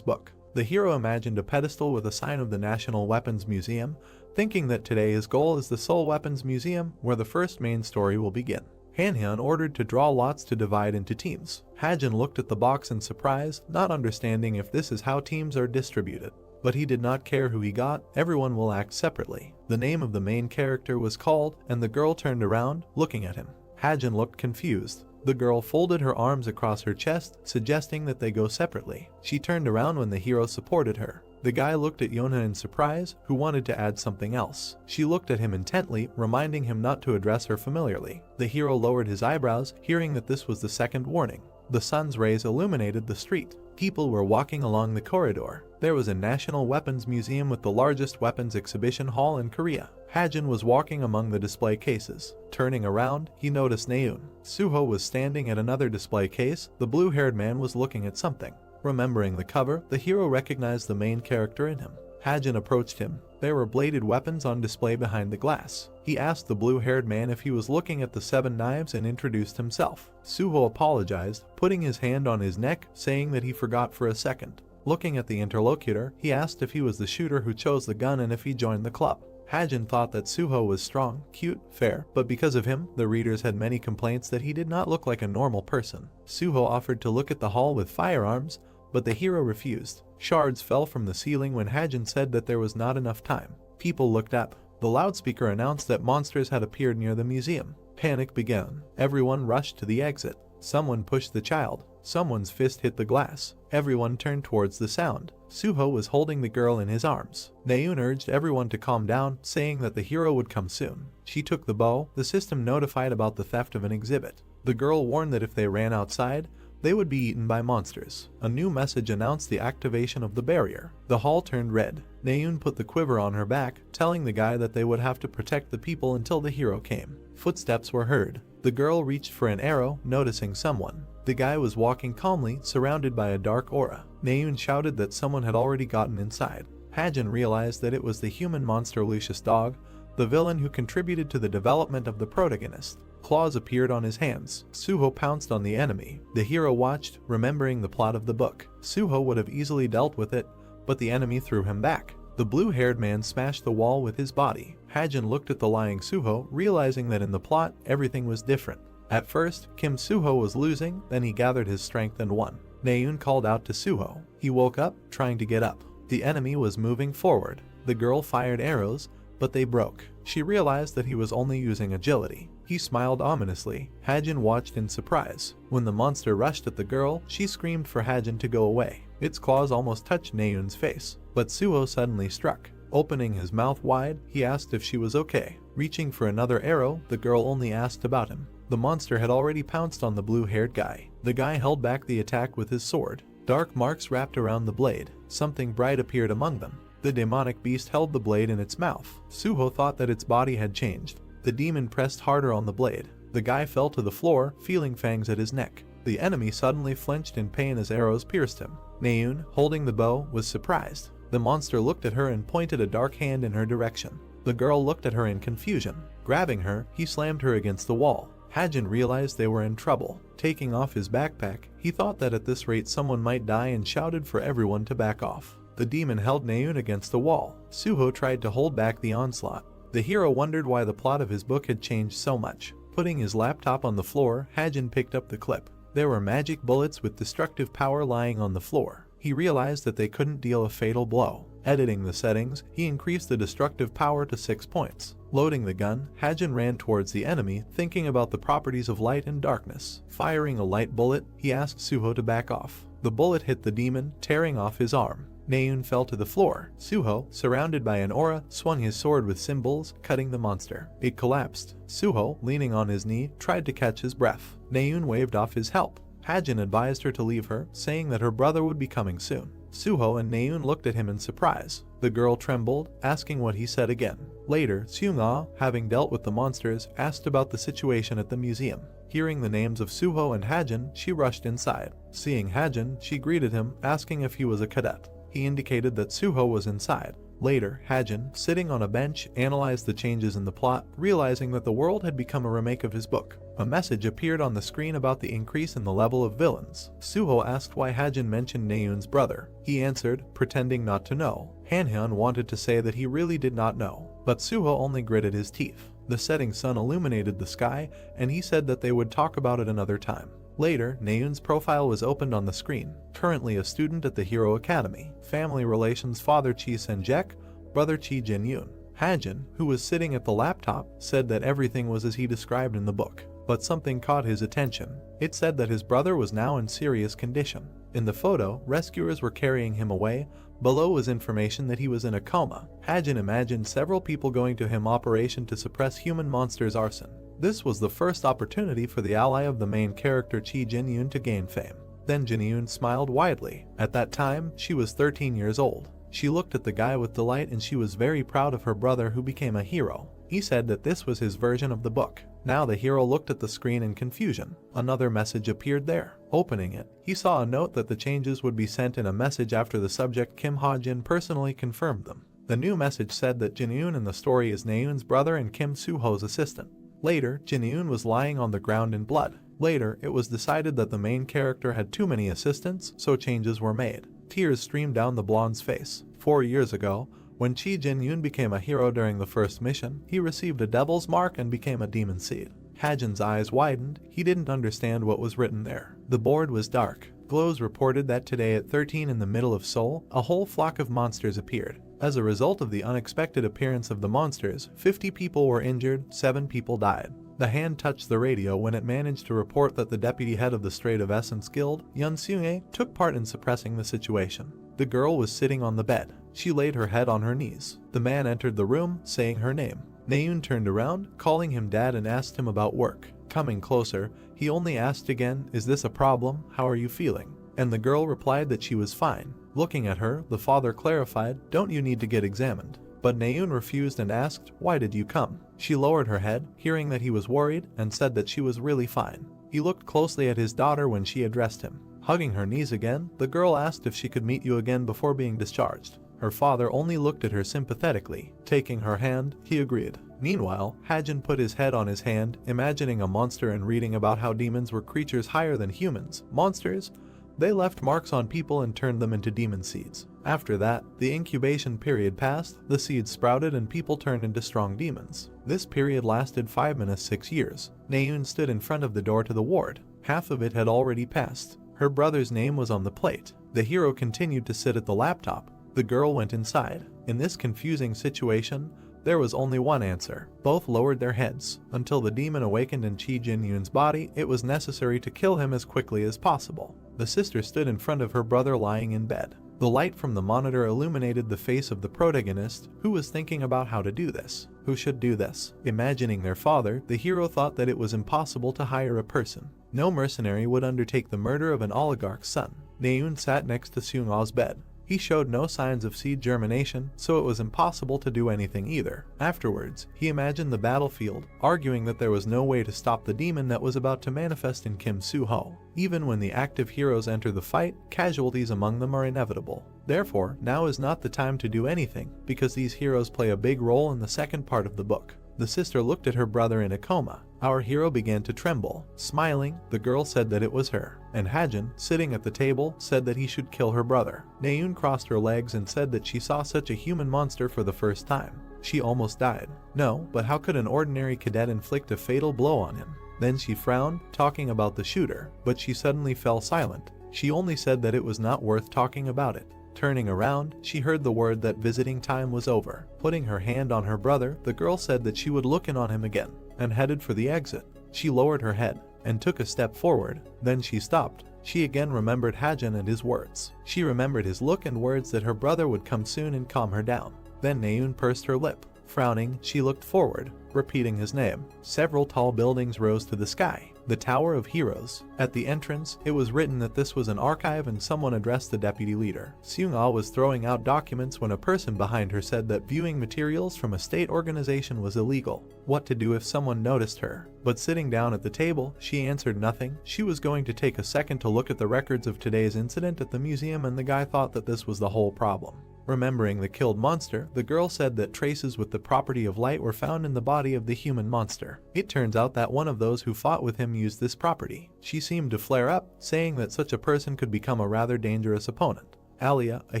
book. The hero imagined a pedestal with a sign of the National Weapons Museum, thinking that today his goal is the Seoul Weapons Museum, where the first main story will begin. Hanhyun ordered to draw lots to divide into teams. Hajin looked at the box in surprise, not understanding if this is how teams are distributed. But he did not care who he got, everyone will act separately. The name of the main character was called, and the girl turned around, looking at him. Hajin looked confused. The girl folded her arms across her chest, suggesting that they go separately. She turned around when the hero supported her. The guy looked at Yona in surprise, who wanted to add something else. She looked at him intently, reminding him not to address her familiarly. The hero lowered his eyebrows, hearing that this was the second warning. The sun's rays illuminated the street. People were walking along the corridor. There was a National Weapons Museum with the largest weapons exhibition hall in Korea. Hajin was walking among the display cases. Turning around, he noticed Naun. Suho was standing at another display case. The blue-haired man was looking at something. Remembering the cover, the hero recognized the main character in him. Hajin approached him. There were bladed weapons on display behind the glass. He asked the blue-haired man if he was looking at the 7 knives and introduced himself. Suho apologized, putting his hand on his neck, saying that he forgot for a second. Looking at the interlocutor, he asked if he was the shooter who chose the gun and if he joined the club. Hajin thought that Suho was strong, cute, fair, but because of him, the readers had many complaints that he did not look like a normal person. Suho offered to look at the hall with firearms, but the hero refused. Shards fell from the ceiling when Hajin said that there was not enough time. People looked up. The loudspeaker announced that monsters had appeared near the museum. Panic began. Everyone rushed to the exit. Someone pushed the child. Someone's fist hit the glass. Everyone turned towards the sound. Suho was holding the girl in his arms. Naun urged everyone to calm down, saying that the hero would come soon. She took the bow. The system notified about the theft of an exhibit. The girl warned that if they ran outside, they would be eaten by monsters. A new message announced the activation of the barrier. The hall turned red. Naun put the quiver on her back, telling the guy that they would have to protect the people until the hero came. Footsteps were heard. The girl reached for an arrow, noticing someone. The guy was walking calmly, surrounded by a dark aura. Naun shouted that someone had already gotten inside. Hajin realized that it was the human monster Lucius Dog, the villain who contributed to the development of the protagonist. Claws appeared on his hands. Suho pounced on the enemy. The hero watched, remembering the plot of the book. Suho would have easily dealt with it, but the enemy threw him back. The blue-haired man smashed the wall with his body. Hajin looked at the lying Suho, realizing that in the plot, everything was different. At first, Kim Suho was losing, then he gathered his strength and won. Naun called out to Suho. He woke up, trying to get up. The enemy was moving forward. The girl fired arrows, but they broke. She realized that he was only using agility. He smiled ominously. Hajin watched in surprise. When the monster rushed at the girl, she screamed for Hajin to go away. Its claws almost touched Naun's face, but Suho suddenly struck. Opening his mouth wide, he asked if she was okay. Reaching for another arrow, the girl only asked about him. The monster had already pounced on the blue-haired guy. The guy held back the attack with his sword. Dark marks wrapped around the blade. Something bright appeared among them. The demonic beast held the blade in its mouth. Suho thought that its body had changed. The demon pressed harder on the blade. The guy fell to the floor, feeling fangs at his neck. The enemy suddenly flinched in pain as arrows pierced him. Naun, holding the bow, was surprised. The monster looked at her and pointed a dark hand in her direction. The girl looked at her in confusion. Grabbing her, he slammed her against the wall. Hajin realized they were in trouble. Taking off his backpack, he thought that at this rate someone might die and shouted for everyone to back off. The demon held Naun against the wall. Suho tried to hold back the onslaught. The hero wondered why the plot of his book had changed so much. Putting his laptop on the floor, Hajin picked up the clip. There were magic bullets with destructive power lying on the floor. He realized that they couldn't deal a fatal blow. Editing the settings, he increased the destructive power to 6 points. Loading the gun, Hajin ran towards the enemy, thinking about the properties of light and darkness. Firing a light bullet, he asked Suho to back off. The bullet hit the demon, tearing off his arm. Naun fell to the floor. Suho, surrounded by an aura, swung his sword with symbols, cutting the monster. It collapsed. Suho, leaning on his knee, tried to catch his breath. Naun waved off his help. Hajin advised her to leave her, saying that her brother would be coming soon. Suho and Naun looked at him in surprise. The girl trembled, asking what he said again. Later, Seung-ah, having dealt with the monsters, asked about the situation at the museum. Hearing the names of Suho and Hajin, she rushed inside. Seeing Hajin, she greeted him, asking if he was a cadet. He indicated that Suho was inside. Later, Hajin, sitting on a bench, analyzed the changes in the plot, realizing that the world had become a remake of his book. A message appeared on the screen about the increase in the level of villains. Suho asked why Hajin mentioned Naun's brother. He answered, pretending not to know. Hanhyun wanted to say that he really did not know, but Suho only gritted his teeth. The setting sun illuminated the sky, and he said that they would talk about it another time. Later, Naun's profile was opened on the screen. Currently a student at the Hero Academy. Family relations: father Chi Senjek, brother Chi Jin-yoon. Hajin, who was sitting at the laptop, said that everything was as he described in the book. But something caught his attention. It said that his brother was now in serious condition. In the photo, rescuers were carrying him away. Below was information that he was in a coma. Hajin imagined several people going to him operation to suppress human monsters' arson. This was the first opportunity for the ally of the main character Chi Jin-yoon to gain fame. Then Jin-yoon smiled widely. At that time, she was 13 years old. She looked at the guy with delight and she was very proud of her brother who became a hero. He said that this was his version of the book. Now the hero looked at the screen in confusion. Another message appeared there. Opening it, he saw a note that the changes would be sent in a message after the subject Kim Ha-jin personally confirmed them. The new message said that Jin-yoon in the story is Naun's brother and Kim Suho's assistant. Later, Jin-yoon was lying on the ground in blood. Later, it was decided that the main character had too many assistants, so changes were made. Tears streamed down the blonde's face. 4 years ago, when Chi Jin-yoon became a hero during the first mission, he received a devil's mark and became a demon seed. Hajin's eyes widened. He didn't understand what was written there. The board was dark. Glows reported that today at 13 in the middle of Seoul, a whole flock of monsters appeared. As a result of the unexpected appearance of the monsters, 50 people were injured, 7 people died. The hand touched the radio when it managed to report that the deputy head of the Strait of Essence Guild, Yun Seung-ae, took part in suppressing the situation. The girl was sitting on the bed. She laid her head on her knees. The man entered the room, saying her name. Naun turned around, calling him dad, and asked him about work. Coming closer, he only asked again, "Is this a problem? How are you feeling?" And the girl replied that she was fine. Looking at her, the father clarified, "Don't you need to get examined?" But Naun refused and asked, "Why did you come?" She lowered her head, hearing that he was worried, and said that she was really fine. He looked closely at his daughter when she addressed him. Hugging her knees again, the girl asked if she could meet you again before being discharged. Her father only looked at her sympathetically. Taking her hand, he agreed. Meanwhile, Hajin put his head on his hand, imagining a monster and reading about how demons were creatures higher than humans. Monsters? They left marks on people and turned them into demon seeds. After that, the incubation period passed, the seeds sprouted and people turned into strong demons. This period lasted 5 minutes 6 years. Naun stood in front of the door to the ward. Half of it had already passed. Her brother's name was on the plate. The hero continued to sit at the laptop. The girl went inside. In this confusing situation, there was only one answer. Both lowered their heads. Until the demon awakened in Chi Jin-yoon's body, it was necessary to kill him as quickly as possible. The sister stood in front of her brother lying in bed. The light from the monitor illuminated the face of the protagonist, who was thinking about how to do this. Who should do this? Imagining their father, the hero thought that it was impossible to hire a person. No mercenary would undertake the murder of an oligarch's son. Naun sat next to Seung-ah's bed. He showed no signs of seed germination, so it was impossible to do anything either. Afterwards, he imagined the battlefield, arguing that there was no way to stop the demon that was about to manifest in Kim Soo-ho. Even when the active heroes enter the fight, casualties among them are inevitable. Therefore, now is not the time to do anything, because these heroes play a big role in the second part of the book. The sister looked at her brother in a coma. Our hero began to tremble. Smiling, the girl said that it was her. And Hajin, sitting at the table, said that he should kill her brother. Naun crossed her legs and said that she saw such a human monster for the first time. She almost died. No, but how could an ordinary cadet inflict a fatal blow on him? Then she frowned, talking about the shooter, but she suddenly fell silent. She only said that it was not worth talking about it. Turning around, she heard the word that visiting time was over. Putting her hand on her brother, the girl said that she would look in on him again, and headed for the exit. She lowered her head, and took a step forward. Then she stopped. She again remembered Hajin and his words. She remembered his look and words that her brother would come soon and calm her down. Then Naun pursed her lip. Frowning, she looked forward, repeating his name. Several tall buildings rose to the sky. The Tower of Heroes. At the entrance, it was written that this was an archive and someone addressed the deputy leader. Seung-ah was throwing out documents when a person behind her said that viewing materials from a state organization was illegal. What to do if someone noticed her? But sitting down at the table, she answered nothing. She was going to take a second to look at the records of today's incident at the museum, and the guy thought that this was the whole problem. Remembering the killed monster, the girl said that traces with the property of light were found in the body of the human monster. It turns out that one of those who fought with him used this property. She seemed to flare up, saying that such a person could become a rather dangerous opponent. Alia, a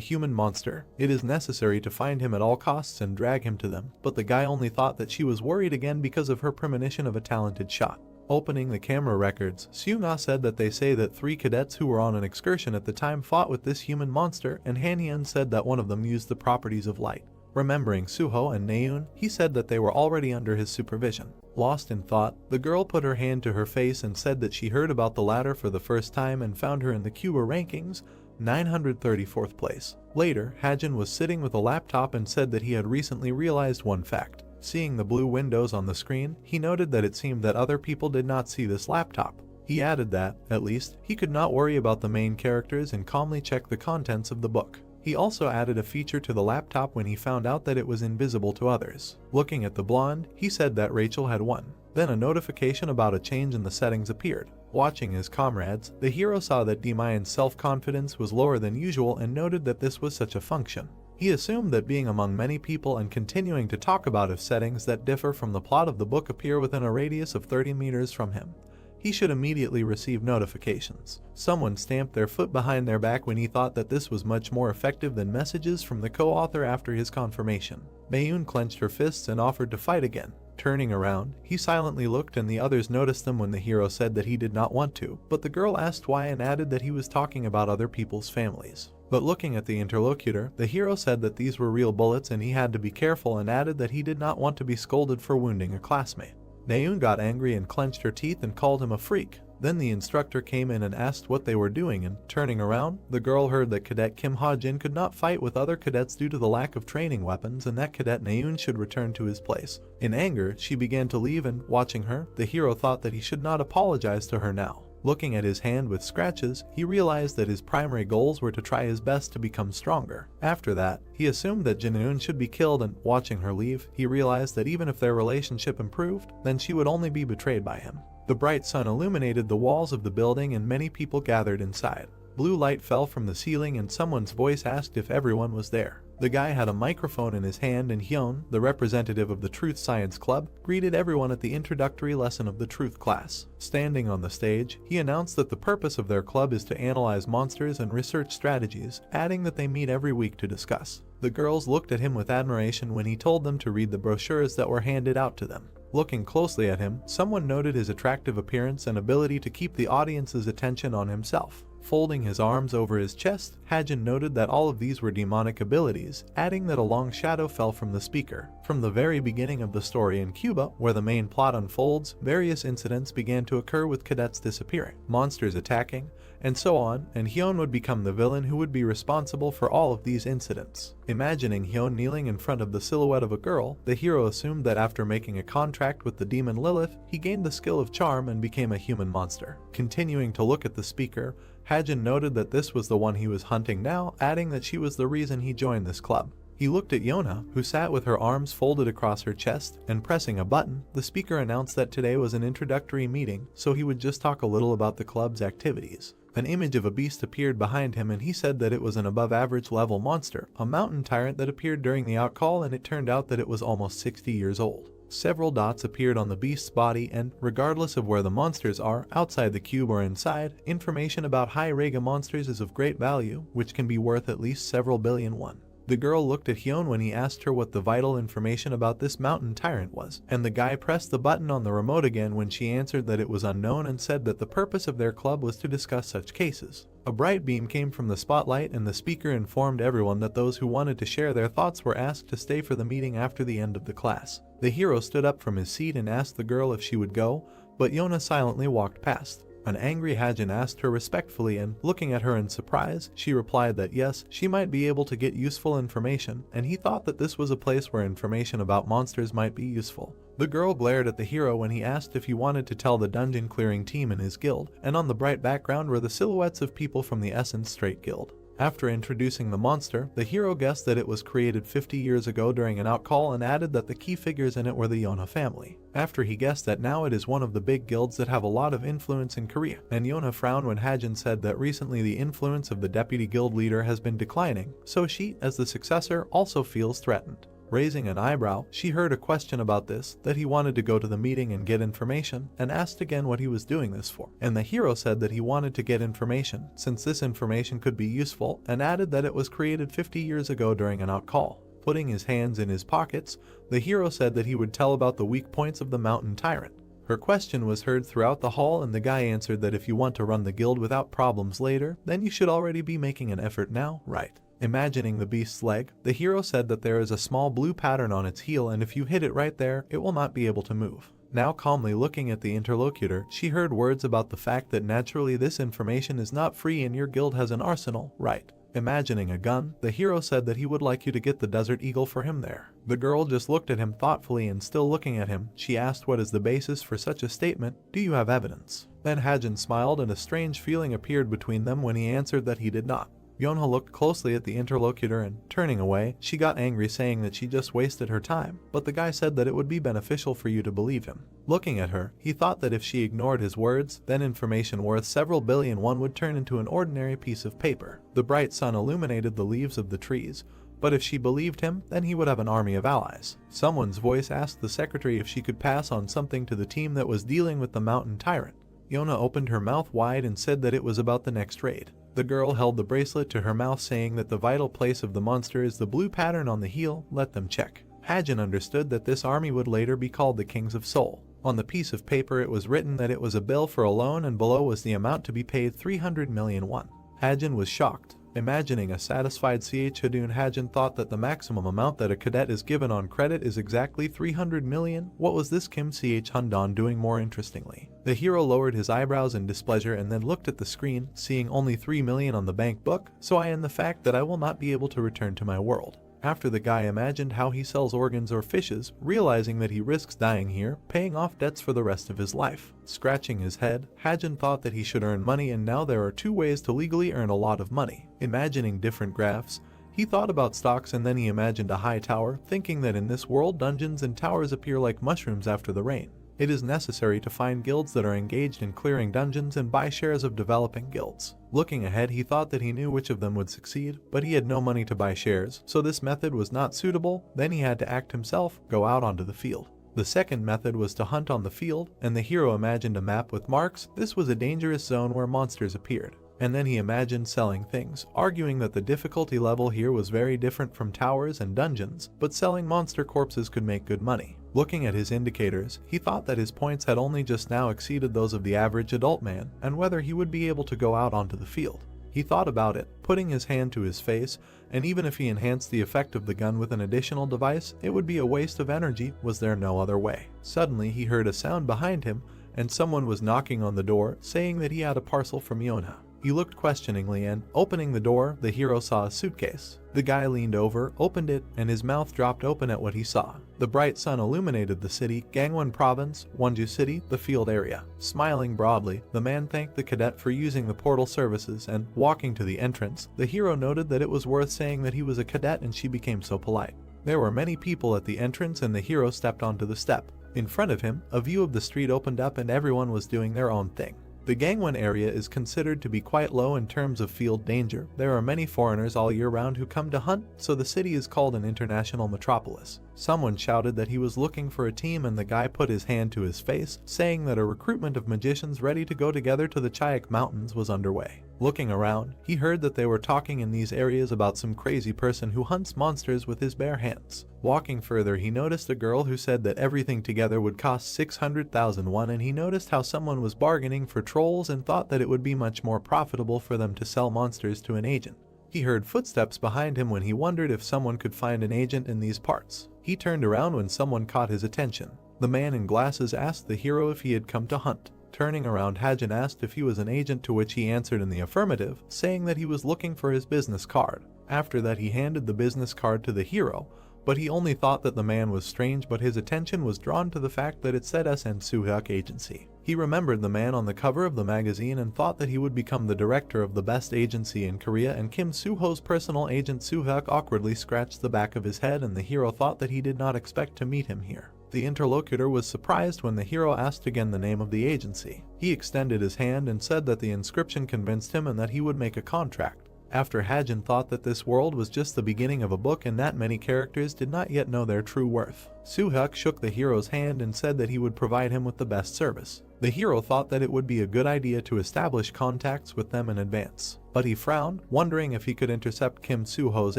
human monster. It is necessary to find him at all costs and drag him to them, but the guy only thought that she was worried again because of her premonition of a talented shot. Opening the camera records, Seung-ah said that they say that 3 cadets who were on an excursion at the time fought with this human monster, and Han-yeon said that one of them used the properties of light. Remembering Suho and Naun, he said that they were already under his supervision. Lost in thought, the girl put her hand to her face and said that she heard about the latter for the first time and found her in the Cuba rankings, 934th place. Later, Hajin was sitting with a laptop and said that he had recently realized one fact. Seeing the blue windows on the screen, he noted that it seemed that other people did not see this laptop. He added that, at least, he could not worry about the main characters and calmly check the contents of the book. He also added a feature to the laptop when he found out that it was invisible to others. Looking at the blonde, he said that Rachel had won. Then a notification about a change in the settings appeared. Watching his comrades, the hero saw that Demayan's self-confidence was lower than usual and noted that this was such a function. He assumed that being among many people and continuing to talk about if settings that differ from the plot of the book appear within a radius of 30 meters from him, he should immediately receive notifications. Someone stamped their foot behind their back when he thought that this was much more effective than messages from the co-author after his confirmation. Mayun clenched her fists and offered to fight again. Turning around, he silently looked and the others noticed them when the hero said that he did not want to, but the girl asked why and added that he was talking about other people's families. But looking at the interlocutor, the hero said that these were real bullets and he had to be careful and added that he did not want to be scolded for wounding a classmate. Naun got angry and clenched her teeth and called him a freak. Then the instructor came in and asked what they were doing, and turning around, the girl heard that Cadet Kim Ha-jin could not fight with other cadets due to the lack of training weapons and that Cadet Naun should return to his place. In anger, she began to leave and, watching her, the hero thought that he should not apologize to her now. Looking at his hand with scratches, he realized that his primary goals were to try his best to become stronger. After that, he assumed that Jin-eun should be killed and, watching her leave, he realized that even if their relationship improved, then she would only be betrayed by him. The bright sun illuminated the walls of the building and many people gathered inside. Blue light fell from the ceiling and someone's voice asked if everyone was there. The guy had a microphone in his hand and Hyun, the representative of the Truth Science Club, greeted everyone at the introductory lesson of the Truth class. Standing on the stage, he announced that the purpose of their club is to analyze monsters and research strategies, adding that they meet every week to discuss. The girls looked at him with admiration when he told them to read the brochures that were handed out to them. Looking closely at him, someone noted his attractive appearance and ability to keep the audience's attention on himself. Folding his arms over his chest, Hajin noted that all of these were demonic abilities, adding that a long shadow fell from the speaker. From the very beginning of the story in Cuba, where the main plot unfolds, various incidents began to occur with cadets disappearing, monsters attacking, and so on, and Hyun would become the villain who would be responsible for all of these incidents. Imagining Hyun kneeling in front of the silhouette of a girl, the hero assumed that after making a contract with the demon Lilith, he gained the skill of charm and became a human monster. Continuing to look at the speaker, Hajin noted that this was the one he was hunting now, adding that she was the reason he joined this club. He looked at Yona, who sat with her arms folded across her chest, and pressing a button, the speaker announced that today was an introductory meeting, so he would just talk a little about the club's activities. An image of a beast appeared behind him and he said that it was an above-average level monster, a mountain tyrant that appeared during the outcall, and it turned out that it was almost 60 years old. Several dots appeared on the beast's body and, regardless of where the monsters are, outside the cube or inside, information about high Rega monsters is of great value, which can be worth at least several billion won. The girl looked at Hyun when he asked her what the vital information about this mountain tyrant was, and the guy pressed the button on the remote again when she answered that it was unknown and said that the purpose of their club was to discuss such cases. A bright beam came from the spotlight and the speaker informed everyone that those who wanted to share their thoughts were asked to stay for the meeting after the end of the class. The hero stood up from his seat and asked the girl if she would go, but Yona silently walked past. An angry Hajin asked her respectfully, and looking at her in surprise, she replied that yes, she might be able to get useful information, and he thought that this was a place where information about monsters might be useful. The girl glared at the hero when he asked if he wanted to tell the dungeon clearing team in his guild, and on the bright background were the silhouettes of people from the Essence Straight Guild. After introducing the monster, the hero guessed that it was created 50 years ago during an outcall and added that the key figures in it were the Yona family. After he guessed that now it is one of the big guilds that have a lot of influence in Korea, and Yona frowned when Hajin said that recently the influence of the deputy guild leader has been declining, so she, as the successor, also feels threatened. Raising an eyebrow, she heard a question about this, that he wanted to go to the meeting and get information, and asked again what he was doing this for. And the hero said that he wanted to get information, since this information could be useful, and added that it was created 50 years ago during an outcall. Putting his hands in his pockets, the hero said that he would tell about the weak points of the mountain tyrant. Her question was heard throughout the hall, and the guy answered that if you want to run the guild without problems later, then you should already be making an effort now, right? Imagining the beast's leg, the hero said that there is a small blue pattern on its heel, and if you hit it right there, it will not be able to move. Now calmly looking at the interlocutor, she heard words about the fact that naturally this information is not free and your guild has an arsenal, right? Imagining a gun, the hero said that he would like you to get the Desert Eagle for him there. The girl just looked at him thoughtfully, and still looking at him, she asked what is the basis for such a statement. Do you have evidence? Then Hajin smiled, and a strange feeling appeared between them when he answered that he did not. Yona looked closely at the interlocutor and, turning away, she got angry, saying that she just wasted her time, but the guy said that it would be beneficial for you to believe him. Looking at her, he thought that if she ignored his words, then information worth several billion won would turn into an ordinary piece of paper. The bright sun illuminated the leaves of the trees, but if she believed him, then he would have an army of allies. Someone's voice asked the secretary if she could pass on something to the team that was dealing with the mountain tyrant. Yona opened her mouth wide and said that it was about the next raid. The girl held the bracelet to her mouth, saying that the vital place of the monster is the blue pattern on the heel. Let them check. Hajin understood that this army would later be called the Kings of Seoul. On the piece of paper it was written that it was a bill for a loan, and below was the amount to be paid, 300 million won. Hajin was shocked. Imagining a satisfied Hadun, Hajin thought that the maximum amount that a cadet is given on credit is exactly 300 million. What was this Kim Hundan doing more interestingly? The hero lowered his eyebrows in displeasure and then looked at the screen, seeing only 3 million on the bank book, so I am the fact that I will not be able to return to my world. After the guy imagined how he sells organs or fishes, realizing that he risks dying here, paying off debts for the rest of his life. Scratching his head, Hajin thought that he should earn money, and now there are 2 ways to legally earn a lot of money. Imagining different graphs, he thought about stocks, and then he imagined a high tower, thinking that in this world dungeons and towers appear like mushrooms after the rain. It is necessary to find guilds that are engaged in clearing dungeons and buy shares of developing guilds. Looking ahead, he thought that he knew which of them would succeed, but he had no money to buy shares, so this method was not suitable. Then he had to act himself, go out onto the field. The second method was to hunt on the field, and the hero imagined a map with marks. This was a dangerous zone where monsters appeared. And then he imagined selling things, arguing that the difficulty level here was very different from towers and dungeons, but selling monster corpses could make good money. Looking at his indicators, he thought that his points had only just now exceeded those of the average adult man, and whether he would be able to go out onto the field. He thought about it, putting his hand to his face, and even if he enhanced the effect of the gun with an additional device, it would be a waste of energy. Was there no other way? Suddenly he heard a sound behind him, and someone was knocking on the door, saying that he had a parcel from Yona. He looked questioningly, and, opening the door, the hero saw a suitcase. The guy leaned over, opened it, and his mouth dropped open at what he saw. The bright sun illuminated the city, Gangwon Province, Wonju City, the field area. Smiling broadly, the man thanked the cadet for using the portal services, and, walking to the entrance, the hero noted that it was worth saying that he was a cadet, and she became so polite. There were many people at the entrance, and the hero stepped onto the step. In front of him, a view of the street opened up, and everyone was doing their own thing. The Gangwon area is considered to be quite low in terms of field danger. There are many foreigners all year round who come to hunt, so the city is called an international metropolis. Someone shouted that he was looking for a team, and the guy put his hand to his face, saying that a recruitment of magicians ready to go together to the Chayak Mountains was underway. Looking around, he heard that they were talking in these areas about some crazy person who hunts monsters with his bare hands. Walking further, he noticed a girl who said that everything together would cost 600,000 won, and he noticed how someone was bargaining for trolls and thought that it would be much more profitable for them to sell monsters to an agent. He heard footsteps behind him when he wondered if someone could find an agent in these parts. He turned around when someone caught his attention. The man in glasses asked the hero if he had come to hunt. Turning around, Hajin asked if he was an agent, to which he answered in the affirmative, saying that he was looking for his business card. After that, he handed the business card to the hero, but he only thought that the man was strange, but his attention was drawn to the fact that it said SN Suhyuk Agency. He remembered the man on the cover of the magazine and thought that he would become the director of the best agency in Korea, and Kim Soo-ho's personal agent Suhyuk awkwardly scratched the back of his head, and the hero thought that he did not expect to meet him here. The interlocutor was surprised when the hero asked again the name of the agency. He extended his hand and said that the inscription convinced him and that he would make a contract. After Hajin thought that this world was just the beginning of a book and that many characters did not yet know their true worth. Suhyuk shook the hero's hand and said that he would provide him with the best service. The hero thought that it would be a good idea to establish contacts with them in advance, but he frowned, wondering if he could intercept Kim Soo-ho's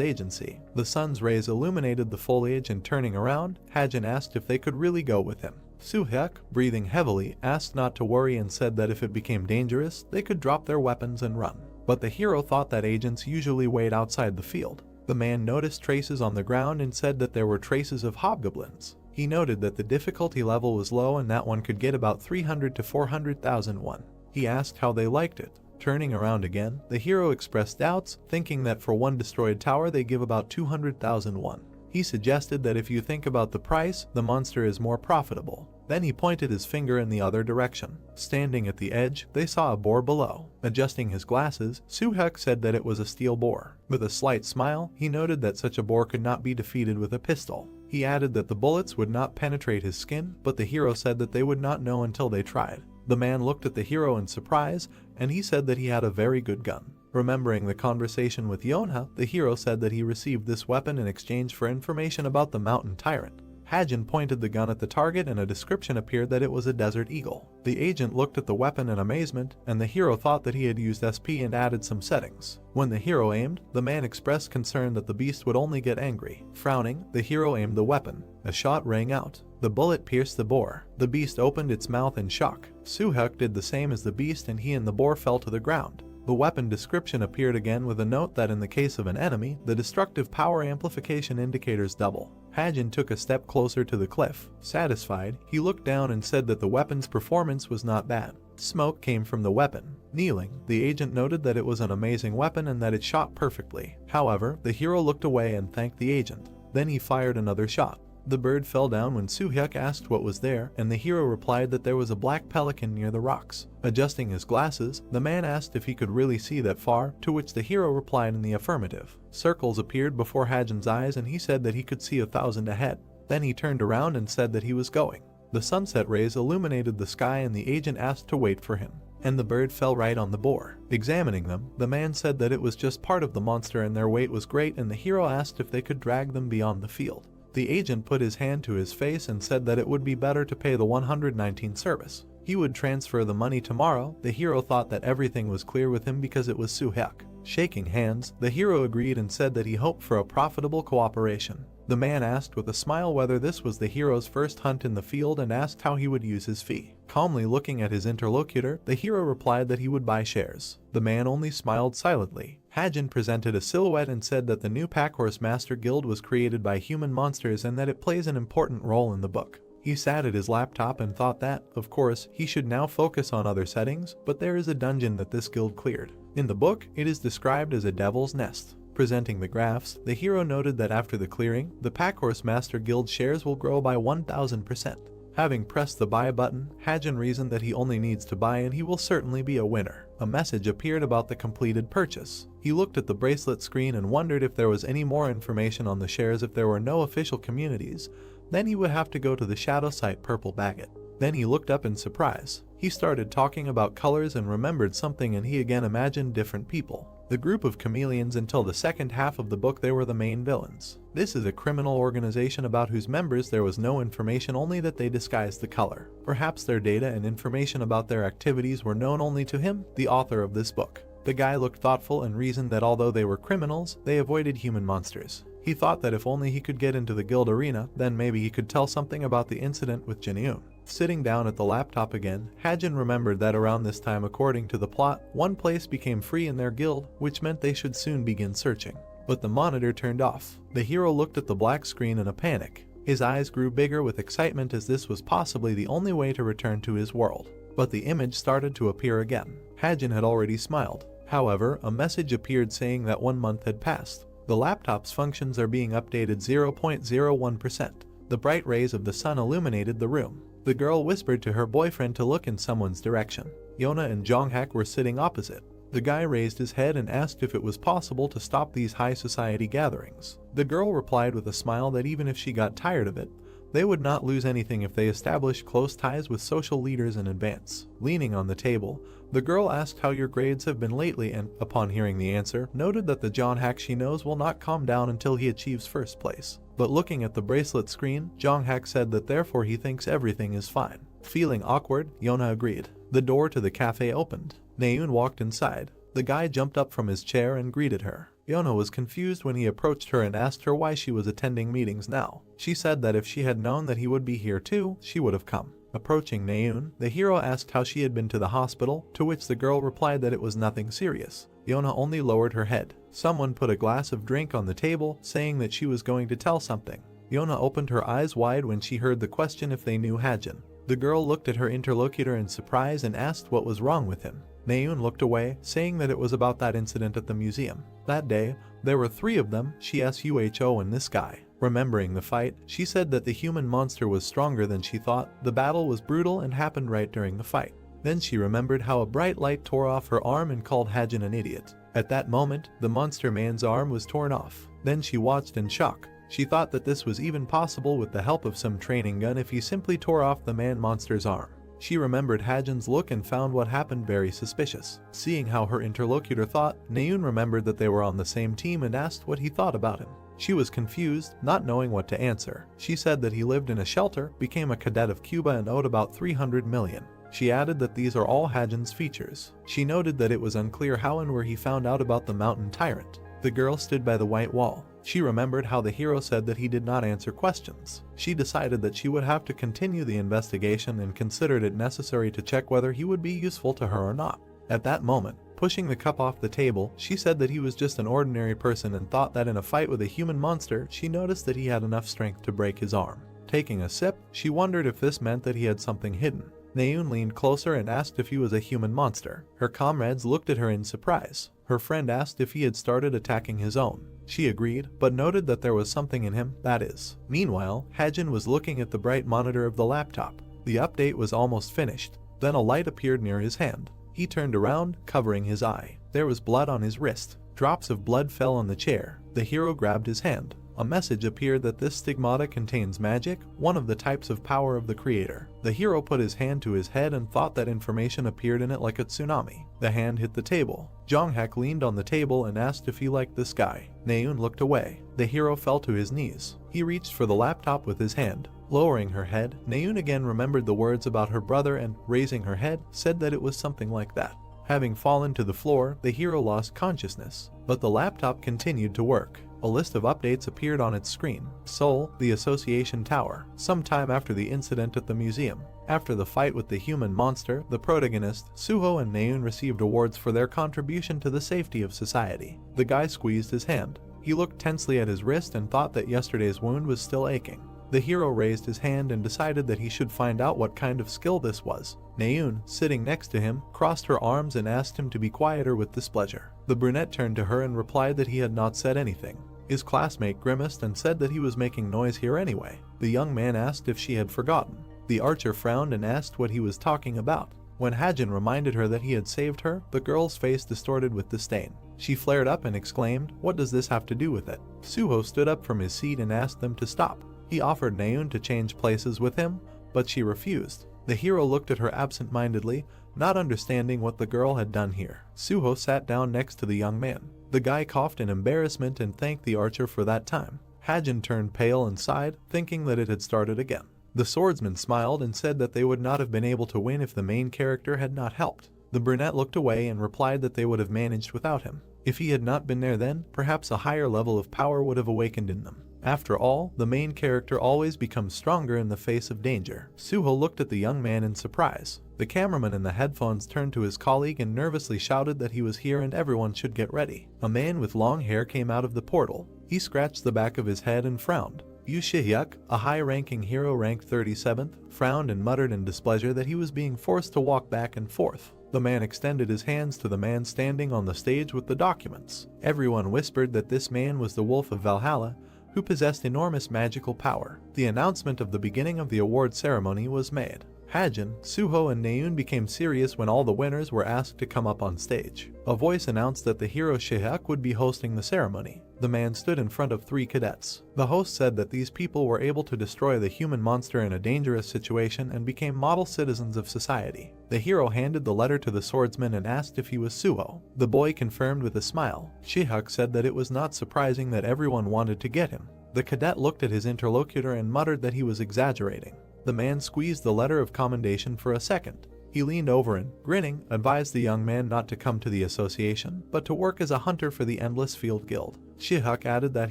agency. The sun's rays illuminated the foliage, and turning around, Hajin asked if they could really go with him. Suhyuk, breathing heavily, asked not to worry and said that if it became dangerous, they could drop their weapons and run. But the hero thought that agents usually wait outside the field. The man noticed traces on the ground and said that there were traces of hobgoblins. He noted that the difficulty level was low and that one could get about 300 to 400,000 won. He asked how they liked it. Turning around again, the hero expressed doubts, thinking that for one destroyed tower they give about 200,000 won. He suggested that if you think about the price, the monster is more profitable. Then he pointed his finger in the other direction. Standing at the edge, they saw a boar below. Adjusting his glasses, Suhyuk said that it was a steel boar. With a slight smile, he noted that such a boar could not be defeated with a pistol. He added that the bullets would not penetrate his skin, but the hero said that they would not know until they tried. The man looked at the hero in surprise, and he said that he had a very good gun. Remembering the conversation with Yona, the hero said that he received this weapon in exchange for information about the mountain tyrant. Hajin pointed the gun at the target and a description appeared that it was a desert eagle. The agent looked at the weapon in amazement, and the hero thought that he had used SP and added some settings. When the hero aimed, the man expressed concern that the beast would only get angry. Frowning, the hero aimed the weapon. A shot rang out. The bullet pierced the boar. The beast opened its mouth in shock. Suhyuk did the same as the beast, and he and the boar fell to the ground. The weapon description appeared again with a note that in the case of an enemy, the destructive power amplification indicators double. Hajin took a step closer to the cliff. Satisfied, he looked down and said that the weapon's performance was not bad. Smoke came from the weapon. Kneeling, the agent noted that it was an amazing weapon and that it shot perfectly. However, the hero looked away and thanked the agent. Then he fired another shot. The bird fell down when Suhyuk asked what was there, and the hero replied that there was a black pelican near the rocks. Adjusting his glasses, the man asked if he could really see that far, to which the hero replied in the affirmative. Circles appeared before Hajin's eyes and he said that he could see 1,000 ahead. Then he turned around and said that he was going. The sunset rays illuminated the sky and the agent asked to wait for him. And the bird fell right on the boar. Examining them, the man said that it was just part of the monster and their weight was great, and the hero asked if they could drag them beyond the field. The agent put his hand to his face and said that it would be better to pay the 119 service. He would transfer the money tomorrow. The hero thought that everything was clear with him because it was Suhyuk. Shaking hands, the hero agreed and said that he hoped for a profitable cooperation. The man asked with a smile whether this was the hero's first hunt in the field and asked how he would use his fee. Calmly looking at his interlocutor, the hero replied that he would buy shares. The man only smiled silently. Hajin presented a silhouette and said that the new Packhorse Master Guild was created by human monsters and that it plays an important role in the book. He sat at his laptop and thought that, of course, he should now focus on other settings, but there is a dungeon that this guild cleared. In the book, it is described as a devil's nest. Presenting the graphs, the hero noted that after the clearing, the Packhorse Master Guild shares will grow by 1,000%. Having pressed the buy button, Hajin reasoned that he only needs to buy and he will certainly be a winner. A message appeared about the completed purchase. He looked at the bracelet screen and wondered if there was any more information on the shares. If there were no official communities, then he would have to go to the shadow site Purple Bagot. Then he looked up in surprise. He started talking about colors and remembered something, and he again imagined different people. The group of chameleons. Until the second half of the book they were the main villains. This is a criminal organization about whose members there was no information, only that they disguised the color. Perhaps their data and information about their activities were known only to him, the author of this book. The guy looked thoughtful and reasoned that although they were criminals, they avoided human monsters. He thought that if only he could get into the guild arena, then maybe he could tell something about the incident with Jinyoon. Sitting down at the laptop again, Hajin remembered that around this time, according to the plot, one place became free in their guild, which meant they should soon begin searching. But the monitor turned off. The hero looked at the black screen in a panic. His eyes grew bigger with excitement, as this was possibly the only way to return to his world. but the image started to appear again. Hajin had already smiled. However, a message appeared saying that 1 month had passed. The laptop's functions are being updated 0.01%. The bright rays of the sun illuminated the room. The girl whispered to her boyfriend to look in someone's direction. Yona and Jonghak were sitting opposite. The guy raised his head and asked if it was possible to stop these high society gatherings. The girl replied with a smile that even if she got tired of it, they would not lose anything if they established close ties with social leaders in advance. Leaning on the table, the girl asked how your grades have been lately and, upon hearing the answer, noted that the Jonghak she knows will not calm down until he achieves first place. But looking at the bracelet screen, Jonghak said that therefore he thinks everything is fine. Feeling awkward, Yona agreed. The door to the cafe opened. Naun walked inside. The guy jumped up from his chair and greeted her. Yona was confused when he approached her and asked her why she was attending meetings now. She said that if she had known that he would be here too, she would have come. Approaching Naun, the hero asked how she had been to the hospital, to which the girl replied that it was nothing serious. Yona only lowered her head. Someone put a glass of drink on the table, saying that she was going to tell something. Yona opened her eyes wide when she heard the question if they knew Hajin. The girl looked at her interlocutor in surprise and asked what was wrong with him. Naun looked away, saying that it was about that incident at the museum. That day, there were 3 of them, she, Suho, and this guy. Remembering the fight, she said that the human monster was stronger than she thought. The battle was brutal and happened right during the fight. Then she remembered how a bright light tore off her arm and called Hajin an idiot. At that moment, the monster man's arm was torn off. Then she watched in shock. She thought that this was even possible with the help of some training gun if he simply tore off the man-monster's arm. She remembered Hajin's look and found what happened very suspicious. Seeing how her interlocutor thought, Naun remembered that they were on the same team and asked what he thought about him. She was confused, not knowing what to answer. She said that he lived in a shelter, became a cadet of Cuba and owed about 300 million. She added that these are all Hajin's features. She noted that it was unclear how and where he found out about the mountain tyrant. The girl stood by the white wall. She remembered how the hero said that he did not answer questions. She decided that she would have to continue the investigation and considered it necessary to check whether he would be useful to her or not. At that moment, pushing the cup off the table, she said that he was just an ordinary person and thought that in a fight with a human monster, she noticed that he had enough strength to break his arm. Taking a sip, she wondered if this meant that he had something hidden. Naun leaned closer and asked if he was a human monster. Her comrades looked at her in surprise. Her friend asked if he had started attacking his own. She agreed, but noted that there was something in him, that is. Meanwhile, Hajin was looking at the bright monitor of the laptop. The update was almost finished. Then a light appeared near his hand. He turned around, covering his eye. There was blood on his wrist. Drops of blood fell on the chair. The hero grabbed his hand. A message appeared that this stigmata contains magic, one of the types of power of the creator. The hero put his hand to his head and thought that information appeared in it like a tsunami. The hand hit the table. Jonghak leaned on the table and asked if he liked this guy. Naun looked away. The hero fell to his knees. He reached for the laptop with his hand. Lowering her head, Naun again remembered the words about her brother and, raising her head, said that it was something like that. Having fallen to the floor, the hero lost consciousness, but the laptop continued to work. A list of updates appeared on its screen. Seoul, the Association Tower, sometime after the incident at the museum. After the fight with the human monster, the protagonist, Suho and Naun received awards for their contribution to the safety of society. The guy squeezed his hand. He looked tensely at his wrist and thought that yesterday's wound was still aching. The hero raised his hand and decided that he should find out what kind of skill this was. Naun, sitting next to him, crossed her arms and asked him to be quieter with displeasure. The brunette turned to her and replied that he had not said anything. His classmate grimaced and said that he was making noise here anyway. The young man asked if she had forgotten. The archer frowned and asked what he was talking about. When Hajin reminded her that he had saved her, the girl's face distorted with disdain. She flared up and exclaimed, "What does this have to do with it?" Suho stood up from his seat and asked them to stop. He offered Naun to change places with him, but she refused. The hero looked at her absent-mindedly, not understanding what the girl had done here. Suho sat down next to the young man. The guy coughed in embarrassment and thanked the archer for that time. Hajin turned pale and sighed, thinking that it had started again. The swordsman smiled and said that they would not have been able to win if the main character had not helped. The brunette looked away and replied that they would have managed without him. If he had not been there then, perhaps a higher level of power would have awakened in them. After all, the main character always becomes stronger in the face of danger. Suho looked at the young man in surprise. The cameraman in the headphones turned to his colleague and nervously shouted that he was here and everyone should get ready. A man with long hair came out of the portal. He scratched the back of his head and frowned. Yu Shihyuk, a high-ranking hero ranked 37th, frowned and muttered in displeasure that he was being forced to walk back and forth. The man extended his hands to the man standing on the stage with the documents. Everyone whispered that this man was the Wolf of Valhalla, who possessed enormous magical power. The announcement of the beginning of the award ceremony was made. Hajin, Suho and Naun became serious when all the winners were asked to come up on stage. A voice announced that the hero Shihyuk would be hosting the ceremony. The man stood in front of 3 cadets. The host said that these people were able to destroy the human monster in a dangerous situation and became model citizens of society. The hero handed the letter to the swordsman and asked if he was Suho. The boy confirmed with a smile. Shihyuk said that it was not surprising that everyone wanted to get him. The cadet looked at his interlocutor and muttered that he was exaggerating. The man squeezed the letter of commendation for a second. He leaned over and, grinning, advised the young man not to come to the association, but to work as a hunter for the Endless Field Guild. Shihyuk added that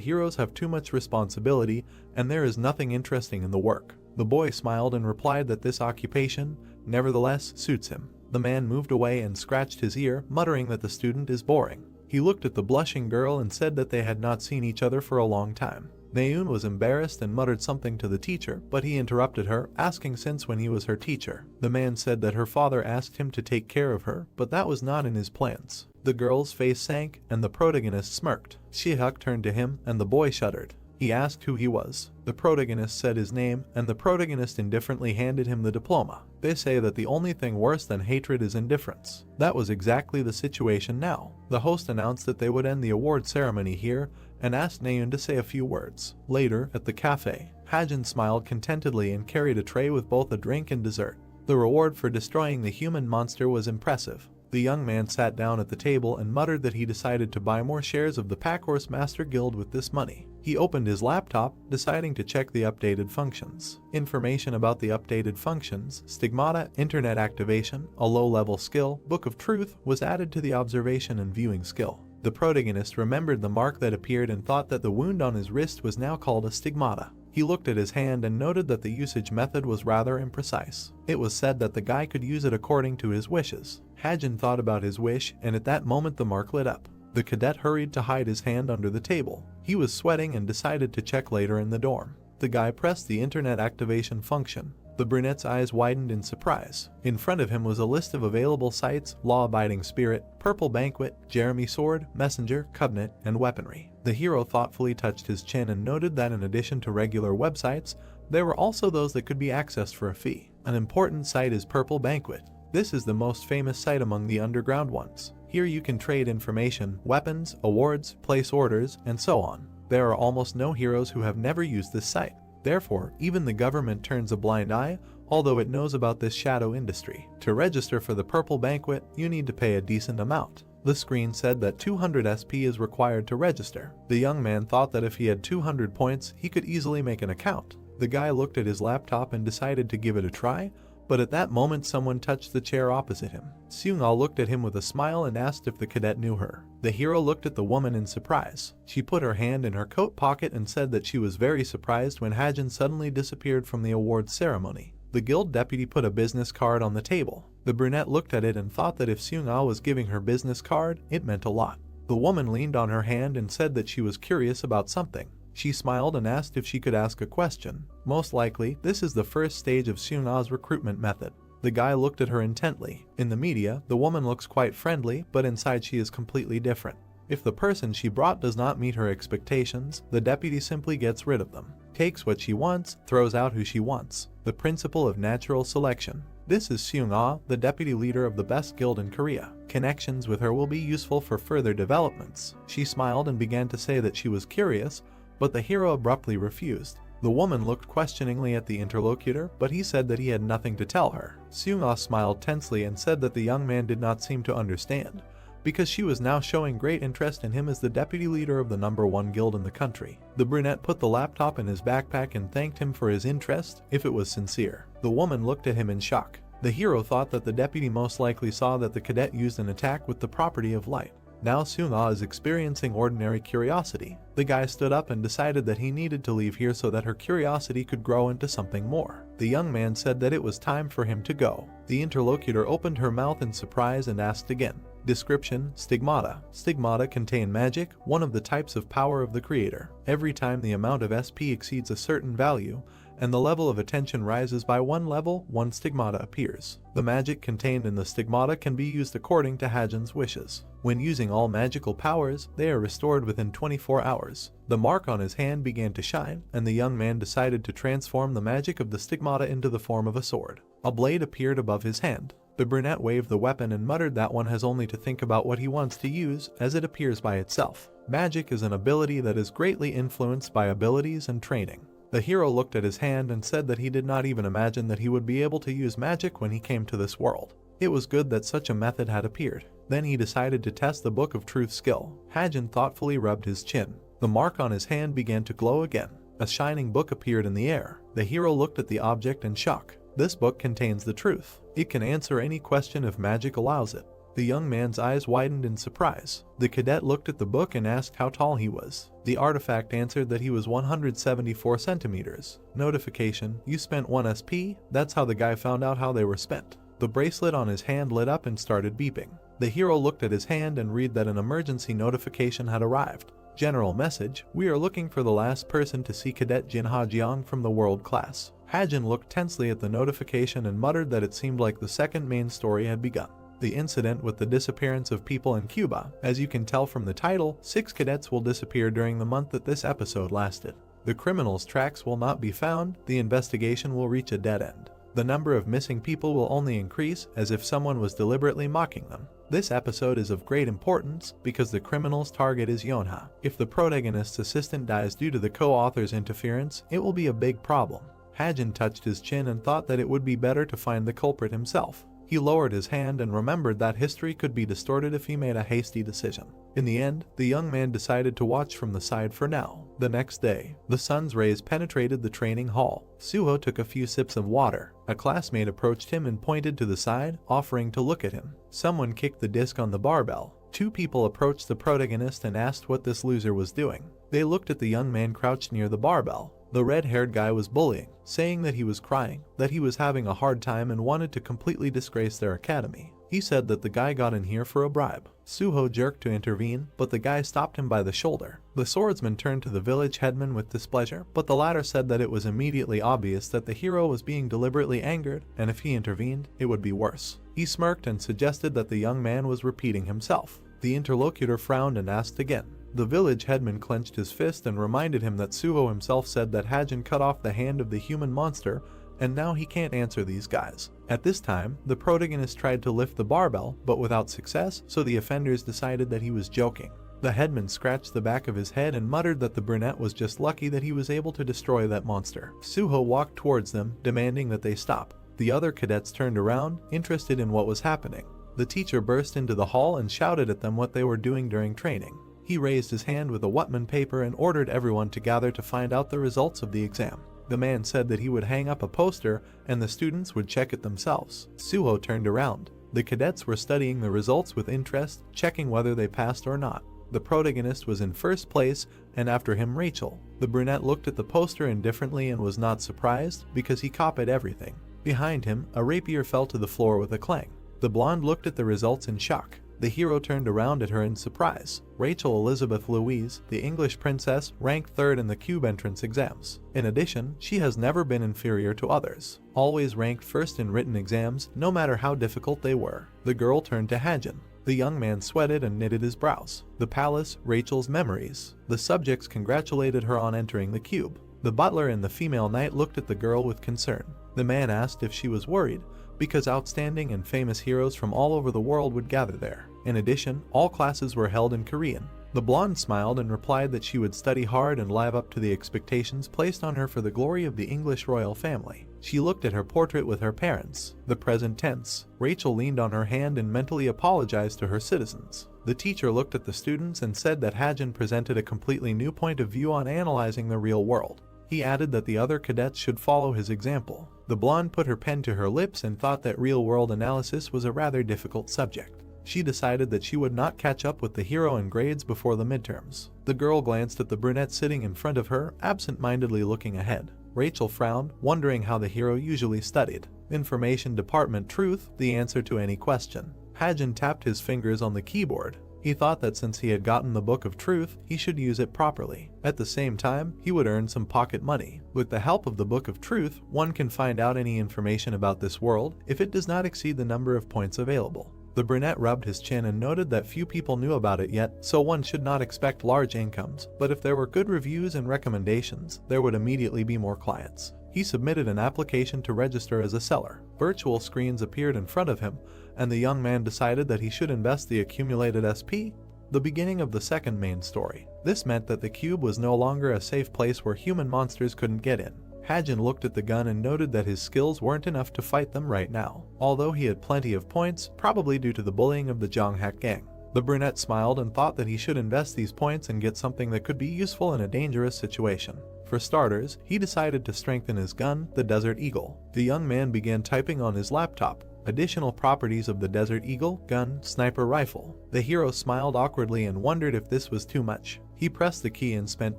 heroes have too much responsibility and there is nothing interesting in the work. The boy smiled and replied that this occupation, nevertheless, suits him. The man moved away and scratched his ear, muttering that the student is boring. He looked at the blushing girl and said that they had not seen each other for a long time. Naun was embarrassed and muttered something to the teacher, but he interrupted her, asking since when he was her teacher. The man said that her father asked him to take care of her, but that was not in his plans. The girl's face sank, and the protagonist smirked. Shihyuk turned to him, and the boy shuddered. He asked who he was. The protagonist said his name, and the protagonist indifferently handed him the diploma. They say that the only thing worse than hatred is indifference. That was exactly the situation now. The host announced that they would end the award ceremony here, and asked Naun to say a few words. Later, at the cafe, Hajin smiled contentedly and carried a tray with both a drink and dessert. The reward for destroying the human monster was impressive. The young man sat down at the table and muttered that he decided to buy more shares of the Packhorse Master Guild with this money. He opened his laptop, deciding to check the updated functions. Information about the updated functions, stigmata, internet activation, a low-level skill, Book of Truth, was added to the observation and viewing skill. The protagonist remembered the mark that appeared and thought that the wound on his wrist was now called a stigmata. He looked at his hand and noted that the usage method was rather imprecise. It was said that the guy could use it according to his wishes. Hajin thought about his wish, and at that moment the mark lit up. The cadet hurried to hide his hand under the table. He was sweating and decided to check later in the dorm. The guy pressed the internet activation function. The brunette's eyes widened in surprise. In front of him was a list of available sites: Law-Abiding Spirit, Purple Banquet, Jeremy Sword, Messenger, Covenant, and Weaponry. The hero thoughtfully touched his chin and noted that in addition to regular websites, there were also those that could be accessed for a fee. An important site is Purple Banquet. This is the most famous site among the underground ones. Here you can trade information, weapons, awards, place orders, and so on. There are almost no heroes who have never used this site. Therefore, even the government turns a blind eye, although it knows about this shadow industry. To register for the Purple Banquet, you need to pay a decent amount. The screen said that 200 SP is required to register. The young man thought that if he had 200 points, he could easily make an account. The guy looked at his laptop and decided to give it a try, but at that moment someone touched the chair opposite him. Seung-ah looked at him with a smile and asked if the cadet knew her. The hero looked at the woman in surprise. She put her hand in her coat pocket and said that she was very surprised when Hajin suddenly disappeared from the awards ceremony. The guild deputy put a business card on the table. The brunette looked at it and thought that if Seung-ah was giving her business card, it meant a lot. The woman leaned on her hand and said that she was curious about something. She smiled and asked if she could ask a question. Most likely, this is the first stage of Seung-ah's recruitment method. The guy looked at her intently. In the media, the woman looks quite friendly, but inside she is completely different. If the person she brought does not meet her expectations, the deputy simply gets rid of them. Takes what she wants, throws out who she wants. The principle of natural selection. This is Seung-ah, the deputy leader of the best guild in Korea. Connections with her will be useful for further developments. She smiled and began to say that she was curious, but the hero abruptly refused. The woman looked questioningly at the interlocutor, but he said that he had nothing to tell her. Seung-ah smiled tensely and said that the young man did not seem to understand, because she was now showing great interest in him as the deputy leader of the #1 guild in the country. The brunette put the laptop in his backpack and thanked him for his interest, if it was sincere. The woman looked at him in shock. The hero thought that the deputy most likely saw that the cadet used an attack with the property of light. Now Seung-ah is experiencing ordinary curiosity. The guy stood up and decided that he needed to leave here so that her curiosity could grow into something more. The young man said that it was time for him to go. The interlocutor opened her mouth in surprise and asked again. Description: Stigmata. Stigmata contain magic, one of the types of power of the creator. Every time the amount of SP exceeds a certain value, and the level of attention rises by one level, one stigmata appears. The magic contained in the stigmata can be used according to Hajin's wishes. When using all magical powers, they are restored within 24 hours. The mark on his hand began to shine, and the young man decided to transform the magic of the stigmata into the form of a sword. A blade appeared above his hand. The brunette waved the weapon and muttered that one has only to think about what he wants to use, as it appears by itself. Magic is an ability that is greatly influenced by abilities and training. The hero looked at his hand and said that he did not even imagine that he would be able to use magic when he came to this world. It was good that such a method had appeared. Then he decided to test the Book of Truth skill. Hajin thoughtfully rubbed his chin. The mark on his hand began to glow again. A shining book appeared in the air. The hero looked at the object in shock. This book contains the truth. It can answer any question if magic allows it. The young man's eyes widened in surprise. The cadet looked at the book and asked how tall he was. The artifact answered that he was 174 centimeters. Notification: you spent 1 SP? That's how the guy found out how they were spent. The bracelet on his hand lit up and started beeping. The hero looked at his hand and read that an emergency notification had arrived. General message: we are looking for the last person to see Cadet Jinha Jiang from the world class. Hajin looked tensely at the notification and muttered that it seemed like the second main story had begun. The incident with the disappearance of people in Cuba. As you can tell from the title, 6 cadets will disappear during the month that this episode lasted. The criminals' tracks will not be found, the investigation will reach a dead end. The number of missing people will only increase, as if someone was deliberately mocking them. This episode is of great importance because the criminal's target is Yona. If the protagonist's assistant dies due to the co-author's interference, it will be a big problem. Hajin touched his chin and thought that it would be better to find the culprit himself. He lowered his hand and remembered that history could be distorted if he made a hasty decision. In the end, the young man decided to watch from the side for now. The next day, the sun's rays penetrated the training hall. Suho took a few sips of water. A classmate approached him and pointed to the side, offering to look at him. Someone kicked the disc on the barbell. 2 people approached the protagonist and asked what this loser was doing. They looked at the young man crouched near the barbell. The red-haired guy was bullying, saying that he was crying, that he was having a hard time and wanted to completely disgrace their academy. He said that the guy got in here for a bribe. Suho jerked to intervene, but the guy stopped him by the shoulder. The swordsman turned to the village headman with displeasure, but the latter said that it was immediately obvious that the hero was being deliberately angered, and if he intervened, it would be worse. He smirked and suggested that the young man was repeating himself. The interlocutor frowned and asked again. The village headman clenched his fist and reminded him that Suho himself said that Hajin cut off the hand of the human monster, and now he can't answer these guys. At this time, the protagonist tried to lift the barbell, but without success, so the offenders decided that he was joking. The headman scratched the back of his head and muttered that the brunette was just lucky that he was able to destroy that monster. Suho walked towards them, demanding that they stop. The other cadets turned around, interested in what was happening. The teacher burst into the hall and shouted at them what they were doing during training. He raised his hand with a Wutman paper and ordered everyone to gather to find out the results of the exam. The man said that he would hang up a poster and the students would check it themselves. Suho turned around. The cadets were studying the results with interest, checking whether they passed or not. The protagonist was in first place, and after him Rachel. The brunette looked at the poster indifferently and was not surprised because he copied everything. Behind him, a rapier fell to the floor with a clang. The blonde looked at the results in shock. The hero turned around at her in surprise. Rachel Elizabeth Louise, the English princess, ranked 3rd in the Cube entrance exams. In addition, she has never been inferior to others. Always ranked 1st in written exams, no matter how difficult they were. The girl turned to Hajin. The young man sweated and knitted his brows. The palace, Rachel's memories. The subjects congratulated her on entering the cube. The butler and the female knight looked at the girl with concern. The man asked if she was worried, because outstanding and famous heroes from all over the world would gather there. In addition, all classes were held in Korean. The blonde smiled and replied that she would study hard and live up to the expectations placed on her for the glory of the English royal family. She looked at her portrait with her parents. The present tense. Rachel leaned on her hand and mentally apologized to her citizens. The teacher looked at the students and said that Hajin presented a completely new point of view on analyzing the real world. He added that the other cadets should follow his example. The blonde put her pen to her lips and thought that real-world analysis was a rather difficult subject. She decided that she would not catch up with the hero in grades before the midterms. The girl glanced at the brunette sitting in front of her, absent-mindedly looking ahead. Rachel frowned, wondering how the hero usually studied. Information Department Truth, the answer to any question. Hajin tapped his fingers on the keyboard. He thought that since he had gotten the Book of Truth, he should use it properly. At the same time, he would earn some pocket money. With the help of the Book of Truth, one can find out any information about this world if it does not exceed the number of points available. The brunette rubbed his chin and noted that few people knew about it yet, so one should not expect large incomes, but if there were good reviews and recommendations, there would immediately be more clients. He submitted an application to register as a seller. Virtual screens appeared in front of him, and the young man decided that he should invest the accumulated SP. The beginning of the second main story. This meant that the cube was no longer a safe place where human monsters couldn't get in. Hajin looked at the gun and noted that his skills weren't enough to fight them right now, although he had plenty of points, probably due to the bullying of the Jonghak gang. The brunette smiled and thought that he should invest these points and get something that could be useful in a dangerous situation. For starters, he decided to strengthen his gun, the Desert Eagle. The young man began typing on his laptop. Additional properties of the Desert Eagle, gun, sniper rifle. The hero smiled awkwardly and wondered if this was too much. He pressed the key and spent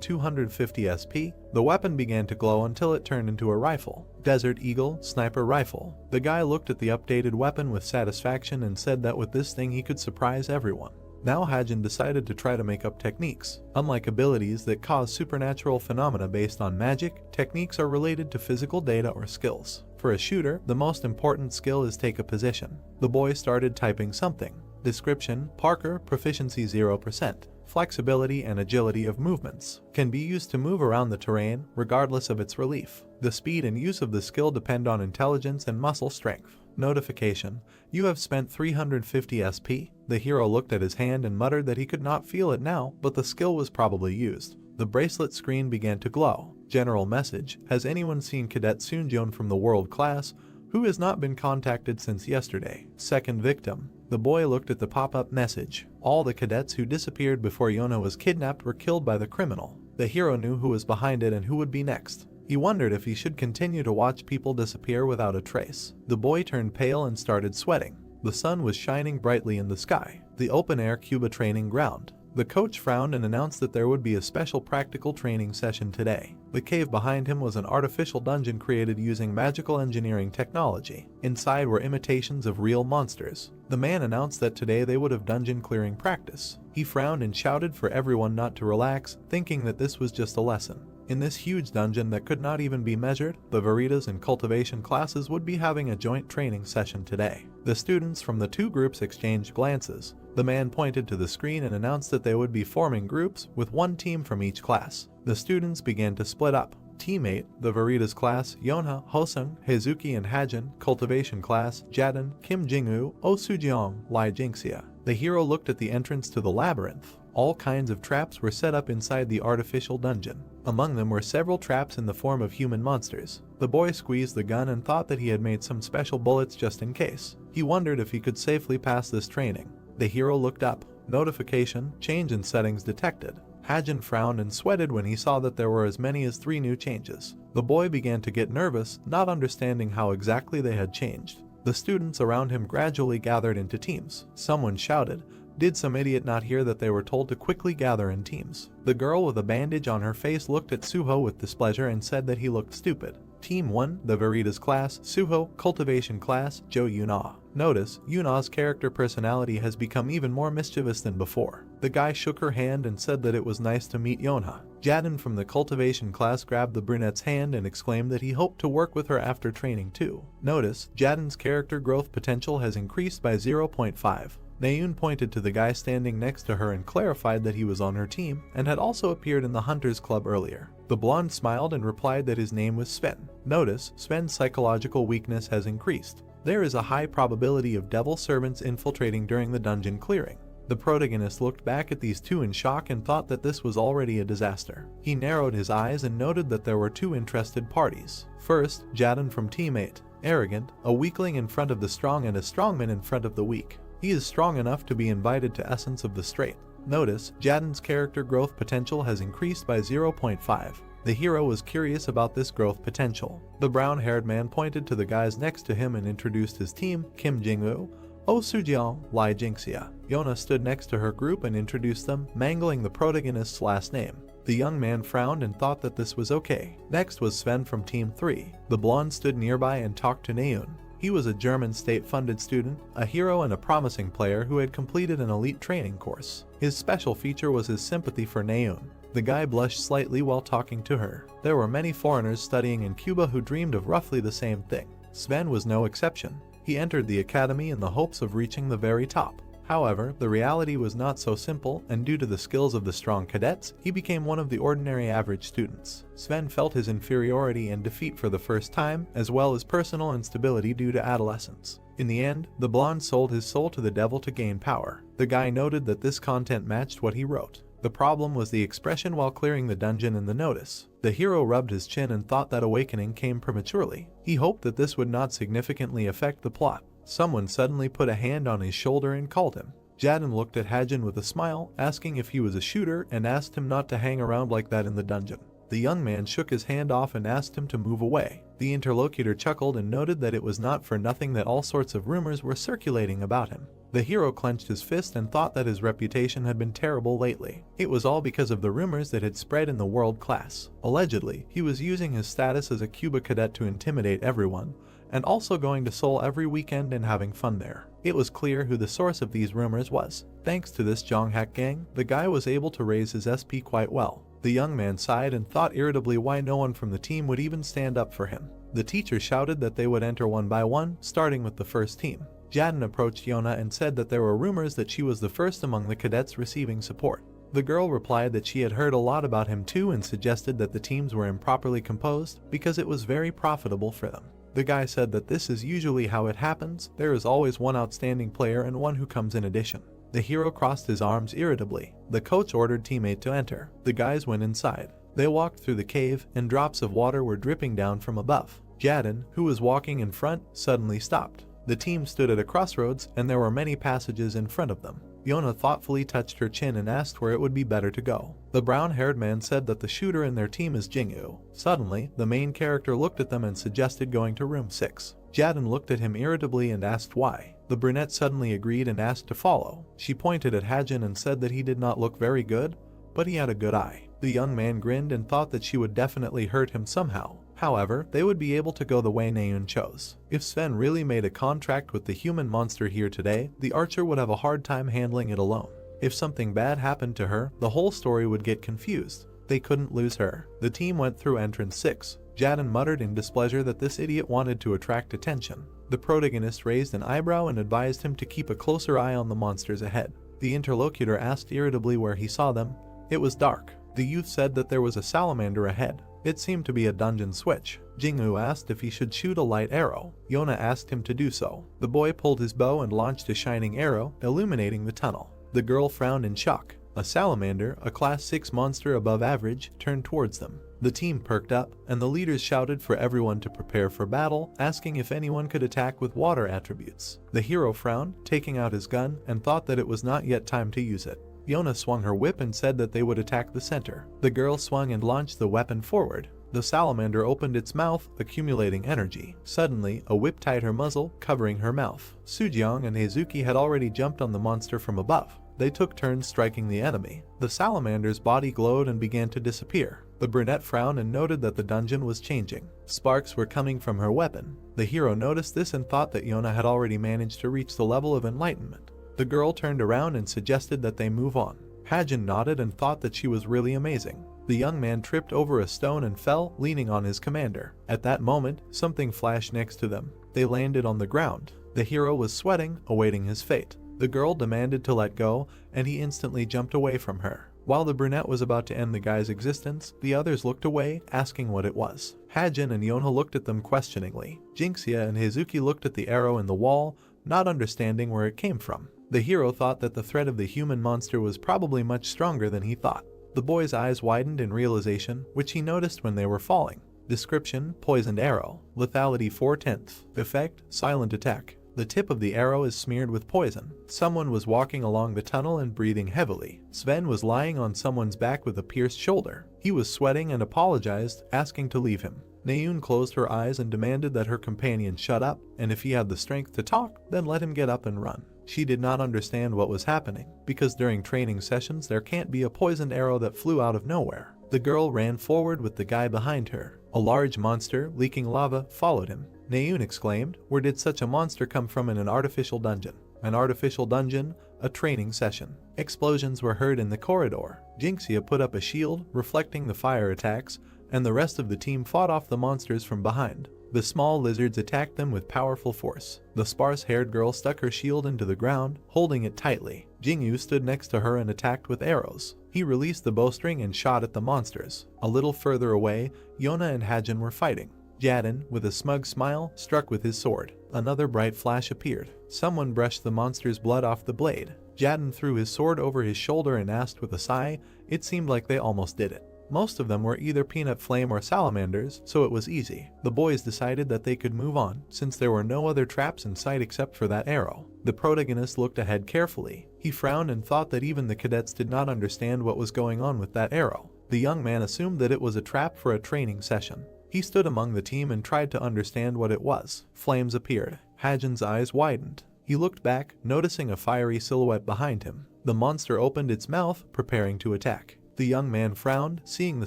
250 SP. The weapon began to glow until it turned into a rifle. Desert Eagle, sniper rifle. The guy looked at the updated weapon with satisfaction and said that with this thing he could surprise everyone. Now Hajin decided to try to make up techniques. Unlike abilities that cause supernatural phenomena based on magic, techniques are related to physical data or skills. For a shooter, the most important skill is take a position. The boy started typing something. Description: Parker, proficiency 0%. Flexibility and agility of movements. Can be used to move around the terrain, regardless of its relief. The speed and use of the skill depend on intelligence and muscle strength. Notification: You have spent 350 SP. The hero looked at his hand and muttered that he could not feel it now, but the skill was probably used. The bracelet screen began to glow. General message: Has anyone seen Cadet Sunjeon from the world class, who has not been contacted since yesterday? Second victim. The boy looked at the pop-up message. All the cadets who disappeared before Yona was kidnapped were killed by the criminal. The hero knew who was behind it and who would be next. He wondered if he should continue to watch people disappear without a trace. The boy turned pale and started sweating. The sun was shining brightly in the sky. The open-air Cuba training ground. The coach frowned and announced that there would be a special practical training session today. The cave behind him was an artificial dungeon created using magical engineering technology. Inside were imitations of real monsters. The man announced that today they would have dungeon clearing practice. He frowned and shouted for everyone not to relax, thinking that this was just a lesson. In this huge dungeon that could not even be measured, the Veritas and cultivation classes would be having a joint training session today. The students from the two groups exchanged glances. The man pointed to the screen and announced that they would be forming groups with one team from each class. The students began to split up. Teammate, the Veritas class, Yona, Hosung, Heizuki and Hajin, cultivation class, Jaden, Kim Jingwoo, Oh Sujeong, Lai Jingxia. The hero looked at the entrance to the labyrinth. All kinds of traps were set up inside the artificial dungeon. Among them were several traps in the form of human monsters. The boy squeezed the gun and thought that he had made some special bullets just in case. He wondered if he could safely pass this training. The hero looked up. Notification: Change in settings detected. Hajin frowned and sweated when he saw that there were as many as 3 new changes. The boy began to get nervous, not understanding how exactly they had changed. The students around him gradually gathered into teams. Someone shouted, "Did some idiot not hear that they were told to quickly gather in teams?" The girl with a bandage on her face looked at Suho with displeasure and said that he looked stupid. Team 1, the Veritas class, Suho, cultivation class, Jo Yuna. Notice, Yuna's character personality has become even more mischievous than before. The guy shook her hand and said that it was nice to meet Yona. Jaden from the cultivation class grabbed the brunette's hand and exclaimed that he hoped to work with her after training too. Notice, Jaden's character growth potential has increased by 0.5. Naun pointed to the guy standing next to her and clarified that he was on her team and had also appeared in the Hunters Club earlier. The blonde smiled and replied that his name was Sven. Notice, Sven's psychological weakness has increased. There is a high probability of devil servants infiltrating during the dungeon clearing. The protagonist looked back at these two in shock and thought that this was already a disaster. He narrowed his eyes and noted that there were 2 interested parties. First, Jaden from Teammate. Arrogant, a weakling in front of the strong and a strongman in front of the weak. He is strong enough to be invited to Essence of the Straight. Notice, Jaden's character growth potential has increased by 0.5. The hero was curious about this growth potential. The brown-haired man pointed to the guys next to him and introduced his team, Kim Jingwoo, Oh Sujeong, Lai Jingxia. Yona stood next to her group and introduced them, mangling the protagonist's last name. The young man frowned and thought that this was okay. Next was Sven from Team 3. The blonde stood nearby and talked to Naun. He was a German state-funded student, a hero and a promising player who had completed an elite training course. His special feature was his sympathy for Naun. The guy blushed slightly while talking to her. There were many foreigners studying in Cuba who dreamed of roughly the same thing. Sven was no exception. He entered the academy in the hopes of reaching the very top. However, the reality was not so simple, and due to the skills of the strong cadets, he became one of the ordinary average students. Sven felt his inferiority and defeat for the first time, as well as personal instability due to adolescence. In the end, the blonde sold his soul to the devil to gain power. The guy noted that this content matched what he wrote. The problem was the expression while clearing the dungeon in the notice. The hero rubbed his chin and thought that awakening came prematurely. He hoped that this would not significantly affect the plot. Someone suddenly put a hand on his shoulder and called him. Jaden looked at Hajin with a smile, asking if he was a shooter, and asked him not to hang around like that in the dungeon. The young man shook his hand off and asked him to move away. The interlocutor chuckled and noted that it was not for nothing that all sorts of rumors were circulating about him. The hero clenched his fist and thought that his reputation had been terrible lately. It was all because of the rumors that had spread in the world class. Allegedly, he was using his status as a Cuba cadet to intimidate everyone, and also going to Seoul every weekend and having fun there. It was clear who the source of these rumors was. Thanks to this Jonghak gang, the guy was able to raise his SP quite well. The young man sighed and thought irritably why no one from the team would even stand up for him. The teacher shouted that they would enter one by one, starting with the first team. Jaden approached Yona and said that there were rumors that she was the first among the cadets receiving support. The girl replied that she had heard a lot about him too and suggested that the teams were improperly composed because it was very profitable for them. The guy said that this is usually how it happens. There is always one outstanding player and one who comes in addition. The hero crossed his arms irritably. The coach ordered teammate to enter. The guys went inside. They walked through the cave, and drops of water were dripping down from above. Jaden, who was walking in front, suddenly stopped. The team stood at a crossroads, and there were many passages in front of them. Yona thoughtfully touched her chin and asked where it would be better to go. The brown-haired man said that the shooter in their team is Jingyu. Suddenly, the main character looked at them and suggested going to room 6. Jaden looked at him irritably and asked why. The brunette suddenly agreed and asked to follow. She pointed at Hajin and said that he did not look very good, but he had a good eye. The young man grinned and thought that she would definitely hurt him somehow. However, they would be able to go the way Naun chose. If Sven really made a contract with the human monster here today, the archer would have a hard time handling it alone. If something bad happened to her, the whole story would get confused. They couldn't lose her. The team went through entrance 6. Jaden muttered in displeasure that this idiot wanted to attract attention. The protagonist raised an eyebrow and advised him to keep a closer eye on the monsters ahead. The interlocutor asked irritably where he saw them. It was dark. The youth said that there was a salamander ahead. It seemed to be a dungeon switch. Jingyu asked if he should shoot a light arrow. Yona asked him to do so. The boy pulled his bow and launched a shining arrow, illuminating the tunnel. The girl frowned in shock. A salamander, a class 6 monster above average, turned towards them. The team perked up, and the leaders shouted for everyone to prepare for battle, asking if anyone could attack with water attributes. The hero frowned, taking out his gun, and thought that it was not yet time to use it. Yona swung her whip and said that they would attack the center. The girl swung and launched the weapon forward. The salamander opened its mouth, accumulating energy. Suddenly, a whip tied her muzzle, covering her mouth. Sujeong and Heizuki had already jumped on the monster from above. They took turns striking the enemy. The salamander's body glowed and began to disappear. The brunette frowned and noted that the dungeon was changing. Sparks were coming from her weapon. The hero noticed this and thought that Yona had already managed to reach the level of enlightenment. The girl turned around and suggested that they move on. Hajin nodded and thought that she was really amazing. The young man tripped over a stone and fell, leaning on his commander. At that moment, something flashed next to them. They landed on the ground. The hero was sweating, awaiting his fate. The girl demanded to let go, and he instantly jumped away from her. While the brunette was about to end the guy's existence, the others looked away, asking what it was. Hajin and Yona looked at them questioningly. Jinxia and Heizuki looked at the arrow in the wall, not understanding where it came from. The hero thought that the threat of the human monster was probably much stronger than he thought. The boy's eyes widened in realization, which he noticed when they were falling. Description: poisoned arrow. Lethality 4/10. Effect: silent attack. The tip of the arrow is smeared with poison. Someone was walking along the tunnel and breathing heavily. Sven was lying on someone's back with a pierced shoulder. He was sweating and apologized, asking to leave him. Naun closed her eyes and demanded that her companion shut up, and if he had the strength to talk, then let him get up and run. She did not understand what was happening, because during training sessions there can't be a poisoned arrow that flew out of nowhere. The girl ran forward with the guy behind her. A large monster, leaking lava, followed him. Naun exclaimed. Where did such a monster come from in an artificial dungeon? An artificial dungeon? A training session. Explosions were heard in the corridor. Jinxia put up a shield, reflecting the fire attacks, and the rest of the team fought off the monsters from behind. The small lizards attacked them with powerful force. The sparse-haired girl stuck her shield into the ground, holding it tightly. Jingyu stood next to her and attacked with arrows. He released the bowstring and shot at the monsters. A little further away, Yona and Hajin were fighting. Jaden, with a smug smile, struck with his sword. Another bright flash appeared. Someone brushed the monster's blood off the blade. Jaden threw his sword over his shoulder and asked with a sigh. It seemed like they almost did it. Most of them were either peanut flame or salamanders, so it was easy. The boys decided that they could move on, since there were no other traps in sight except for that arrow. The protagonist looked ahead carefully. He frowned and thought that even the cadets did not understand what was going on with that arrow. The young man assumed that it was a trap for a training session. He stood among the team and tried to understand what it was. Flames appeared. Hajin's eyes widened. He looked back, noticing a fiery silhouette behind him. The monster opened its mouth, preparing to attack. The young man frowned, seeing the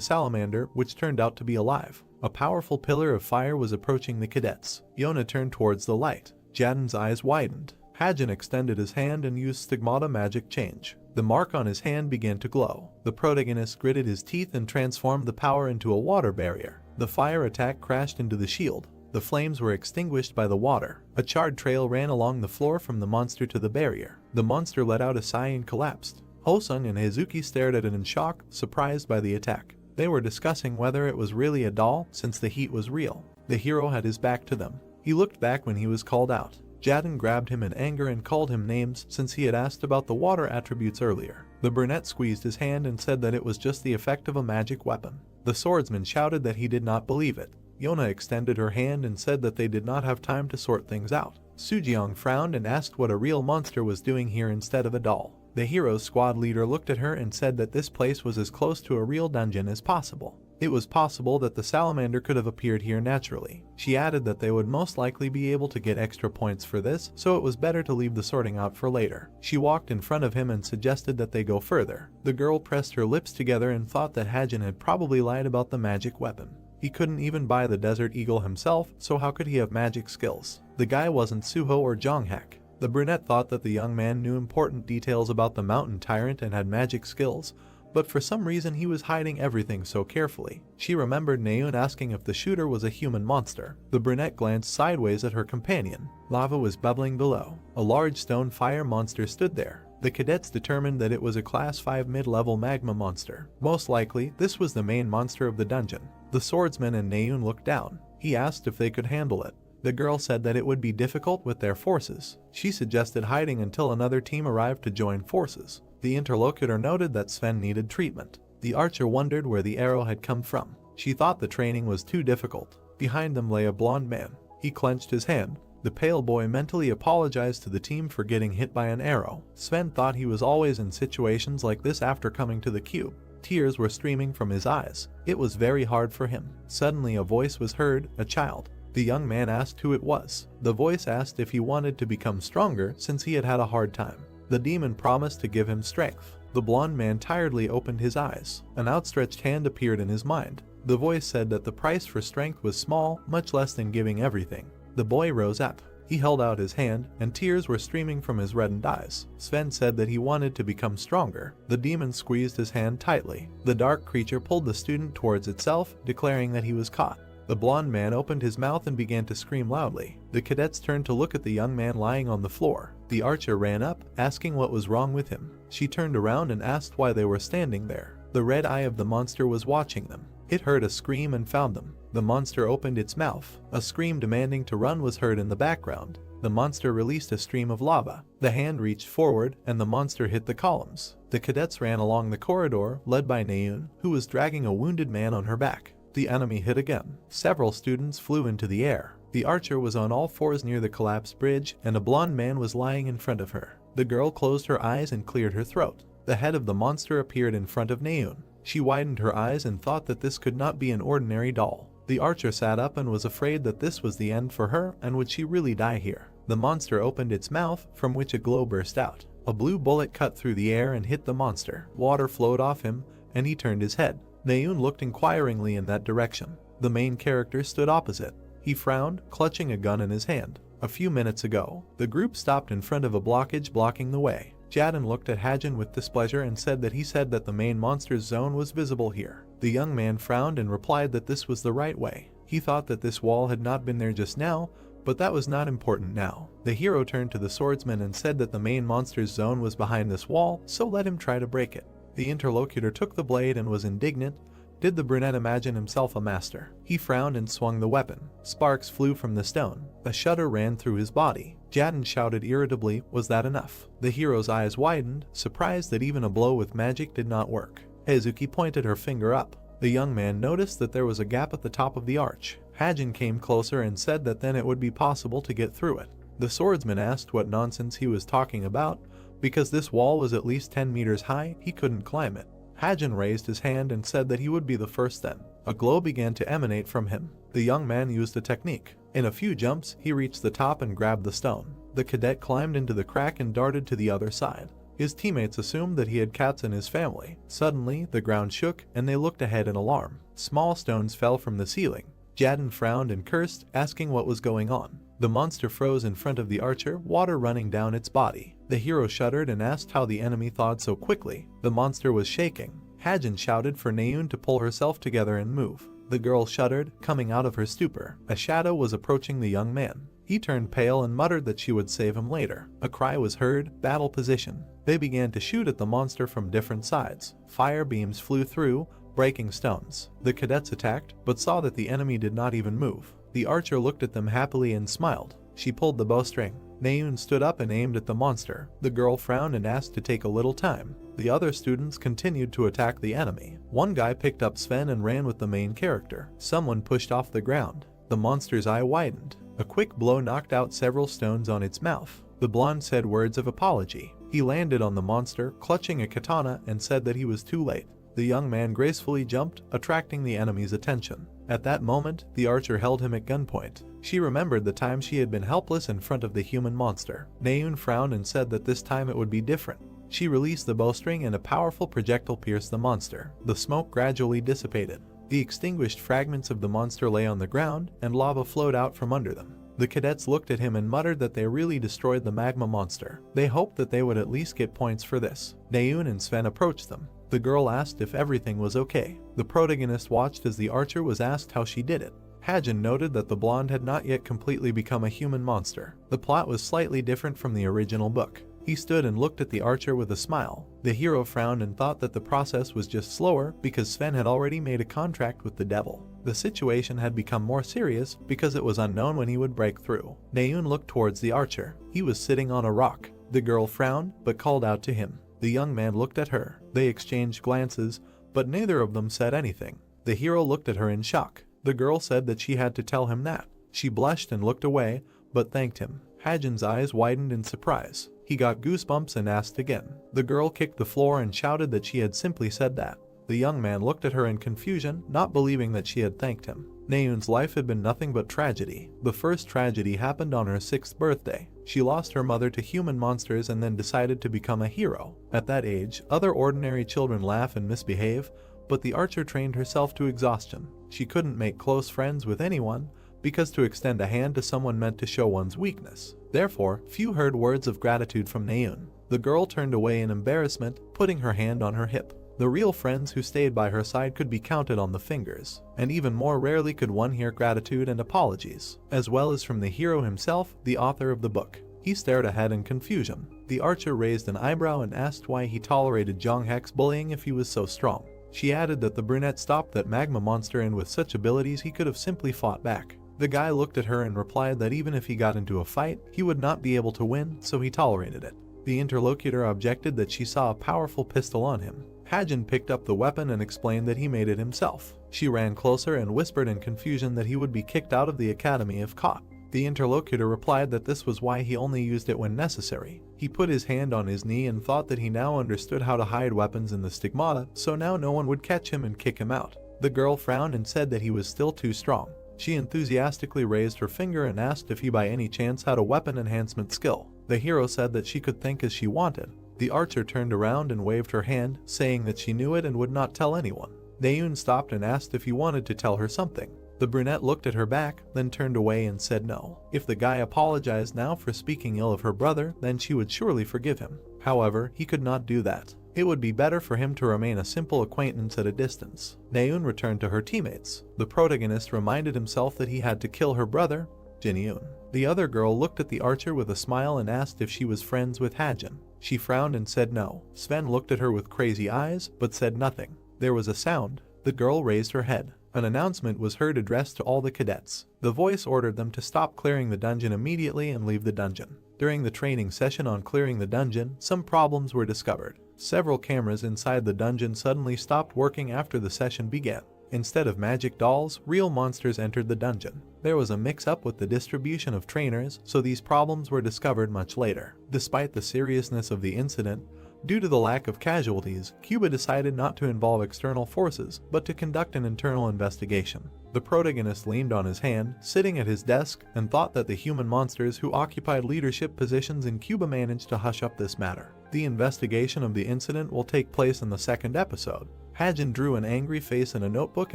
salamander, which turned out to be alive. A powerful pillar of fire was approaching the cadets. Yona turned towards the light. Jaden's eyes widened. Hajin extended his hand and used stigmata magic change. The mark on his hand began to glow. The protagonist gritted his teeth and transformed the power into a water barrier. The fire attack crashed into the shield. The flames were extinguished by the water. A charred trail ran along the floor from the monster to the barrier. The monster let out a sigh and collapsed. Hosung and Heizuki stared at it in shock, surprised by the attack. They were discussing whether it was really a doll, since the heat was real. The hero had his back to them. He looked back when he was called out. Jaden grabbed him in anger and called him names since he had asked about the water attributes earlier. The brunette squeezed his hand and said that it was just the effect of a magic weapon. The swordsman shouted that he did not believe it. Yona extended her hand and said that they did not have time to sort things out. Sujiong frowned and asked what a real monster was doing here instead of a doll. The hero's squad leader looked at her and said that this place was as close to a real dungeon as possible. It was possible that the salamander could have appeared here naturally. She added that they would most likely be able to get extra points for this, so it was better to leave the sorting out for later. She walked in front of him and suggested that they go further. The girl pressed her lips together and thought that Hajin had probably lied about the magic weapon. He couldn't even buy the Desert Eagle himself, so how could he have magic skills? The guy wasn't Suho or Jonghak. The brunette thought that the young man knew important details about the mountain tyrant and had magic skills, but for some reason he was hiding everything so carefully. She remembered Naun asking if the shooter was a human monster. The brunette glanced sideways at her companion. Lava was bubbling below. A large stone fire monster stood there. The cadets determined that it was a class 5 mid-level magma monster. Most likely, this was the main monster of the dungeon. The swordsman and Naun looked down. He asked if they could handle it. The girl said that it would be difficult with their forces. She suggested hiding until another team arrived to join forces. The interlocutor noted that Sven needed treatment. The archer wondered where the arrow had come from. She thought the training was too difficult. Behind them lay a blond man. He clenched his hand. The pale boy mentally apologized to the team for getting hit by an arrow. Sven thought he was always in situations like this after coming to the cube. Tears were streaming from his eyes. It was very hard for him. Suddenly a voice was heard, a child. The young man asked who it was. The voice asked if he wanted to become stronger since he had had a hard time. The demon promised to give him strength. The blond man tiredly opened his eyes. An outstretched hand appeared in his mind. The voice said that the price for strength was small, much less than giving everything. The boy rose up. He held out his hand, and tears were streaming from his reddened eyes. Sven said that he wanted to become stronger. The demon squeezed his hand tightly. The dark creature pulled the student towards itself, declaring that he was caught. The blond man opened his mouth and began to scream loudly. The cadets turned to look at the young man lying on the floor. The archer ran up, asking what was wrong with him. She turned around and asked why they were standing there. The red eye of the monster was watching them. It heard a scream and found them. The monster opened its mouth. A scream demanding to run was heard in the background. The monster released a stream of lava. The hand reached forward, and the monster hit the columns. The cadets ran along the corridor, led by Naun, who was dragging a wounded man on her back. The enemy hit again. Several students flew into the air. The archer was on all fours near the collapsed bridge, and a blond man was lying in front of her. The girl closed her eyes and cleared her throat. The head of the monster appeared in front of Naun. She widened her eyes and thought that this could not be an ordinary doll. The archer sat up and was afraid that this was the end for her, and would she really die here? The monster opened its mouth, from which a glow burst out. A blue bullet cut through the air and hit the monster. Water flowed off him, and he turned his head. Naun looked inquiringly in that direction. The main character stood opposite. He frowned, clutching a gun in his hand. A few minutes ago, the group stopped in front of a blockage blocking the way. Jaden looked at Hajin with displeasure and said that the main monster's zone was visible here. The young man frowned and replied that this was the right way. He thought that this wall had not been there just now, but that was not important now. The hero turned to the swordsman and said that the main monster's zone was behind this wall, so let him try to break it. The interlocutor took the blade and was indignant. Did the brunette imagine himself a master? He frowned and swung the weapon. Sparks flew from the stone. A shudder ran through his body. Jaden shouted irritably, "Was that enough?" The hero's eyes widened, surprised that even a blow with magic did not work. Heizuki pointed her finger up. The young man noticed that there was a gap at the top of the arch. Hajin came closer and said that then it would be possible to get through it. The swordsman asked what nonsense he was talking about. Because this wall was at least 10 meters high, he couldn't climb it. Hajin raised his hand and said that he would be the first then. A glow began to emanate from him. The young man used a technique. In a few jumps, he reached the top and grabbed the stone. The cadet climbed into the crack and darted to the other side. His teammates assumed that he had cats in his family. Suddenly, the ground shook and they looked ahead in alarm. Small stones fell from the ceiling. Jaden frowned and cursed, asking what was going on. The monster froze in front of the archer, water running down its body. The hero shuddered and asked how the enemy thawed so quickly. The monster was shaking. Hajin shouted for Naun to pull herself together and move. The girl shuddered, coming out of her stupor. A shadow was approaching the young man. He turned pale and muttered that she would save him later. A cry was heard, battle position. They began to shoot at the monster from different sides. Fire beams flew through, breaking stones. The cadets attacked, but saw that the enemy did not even move. The archer looked at them happily and smiled. She pulled the bowstring. Naun stood up and aimed at the monster. The girl frowned and asked to take a little time. The other students continued to attack the enemy. One guy picked up Sven and ran with the main character. Someone pushed off the ground. The monster's eye widened. A quick blow knocked out several stones on its mouth. The blonde said words of apology. He landed on the monster, clutching a katana, and said that he was too late. The young man gracefully jumped, attracting the enemy's attention. At that moment, the archer held him at gunpoint. She remembered the time she had been helpless in front of the human monster. Naun frowned and said that this time it would be different. She released the bowstring and a powerful projectile pierced the monster. The smoke gradually dissipated. The extinguished fragments of the monster lay on the ground, and lava flowed out from under them. The cadets looked at him and muttered that they really destroyed the magma monster. They hoped that they would at least get points for this. Naun and Sven approached them. The girl asked if everything was okay. The protagonist watched as the archer was asked how she did it. Hajin noted that the blonde had not yet completely become a human monster. The plot was slightly different from the original book. He stood and looked at the archer with a smile. The hero frowned and thought that the process was just slower because Sven had already made a contract with the devil. The situation had become more serious because it was unknown when he would break through. Naun looked towards the archer. He was sitting on a rock. The girl frowned but called out to him. The young man looked at her. They exchanged glances, but neither of them said anything. The hero looked at her in shock. The girl said that she had to tell him that. She blushed and looked away, but thanked him. Hajin's eyes widened in surprise. He got goosebumps and asked again. The girl kicked the floor and shouted that she had simply said that. The young man looked at her in confusion, not believing that she had thanked him. Naun's life had been nothing but tragedy. The first tragedy happened on her 6th birthday. She lost her mother to human monsters and then decided to become a hero. At that age, other ordinary children laugh and misbehave, but the archer trained herself to exhaustion. She couldn't make close friends with anyone, because to extend a hand to someone meant to show one's weakness. Therefore, few heard words of gratitude from Naun. The girl turned away in embarrassment, putting her hand on her hip. The real friends who stayed by her side could be counted on the fingers, and even more rarely could one hear gratitude and apologies, as well as from the hero himself, the author of the book. He stared ahead in confusion. The archer raised an eyebrow and asked why he tolerated Jonghak's bullying if he was so strong. She added that the brunette stopped that magma monster and with such abilities he could have simply fought back. The guy looked at her and replied that even if he got into a fight, he would not be able to win, so he tolerated it. The interlocutor objected that she saw a powerful pistol on him. Hajin picked up the weapon and explained that he made it himself. She ran closer and whispered in confusion that he would be kicked out of the academy if caught. The interlocutor replied that this was why he only used it when necessary. He put his hand on his knee and thought that he now understood how to hide weapons in the stigmata, so now no one would catch him and kick him out. The girl frowned and said that he was still too strong. She enthusiastically raised her finger and asked if he by any chance had a weapon enhancement skill. The hero said that she could think as she wanted. The archer turned around and waved her hand, saying that she knew it and would not tell anyone. Naun stopped and asked if he wanted to tell her something. The brunette looked at her back, then turned away and said no. If the guy apologized now for speaking ill of her brother, then she would surely forgive him. However, he could not do that. It would be better for him to remain a simple acquaintance at a distance. Naun returned to her teammates. The protagonist reminded himself that he had to kill her brother, Jin-yoon. The other girl looked at the archer with a smile and asked if she was friends with Hajin. She frowned and said no. Sven looked at her with crazy eyes, but said nothing. There was a sound. The girl raised her head. An announcement was heard addressed to all the cadets. The voice ordered them to stop clearing the dungeon immediately and leave the dungeon. During the training session on clearing the dungeon, some problems were discovered. Several cameras inside the dungeon suddenly stopped working after the session began. Instead of magic dolls, real monsters entered the dungeon. There was a mix-up with the distribution of trainers, so these problems were discovered much later. Despite the seriousness of the incident, due to the lack of casualties, Cuba decided not to involve external forces, but to conduct an internal investigation. The protagonist leaned on his hand, sitting at his desk, and thought that the human monsters who occupied leadership positions in Cuba managed to hush up this matter. The investigation of the incident will take place in the second episode. Hajin drew an angry face in a notebook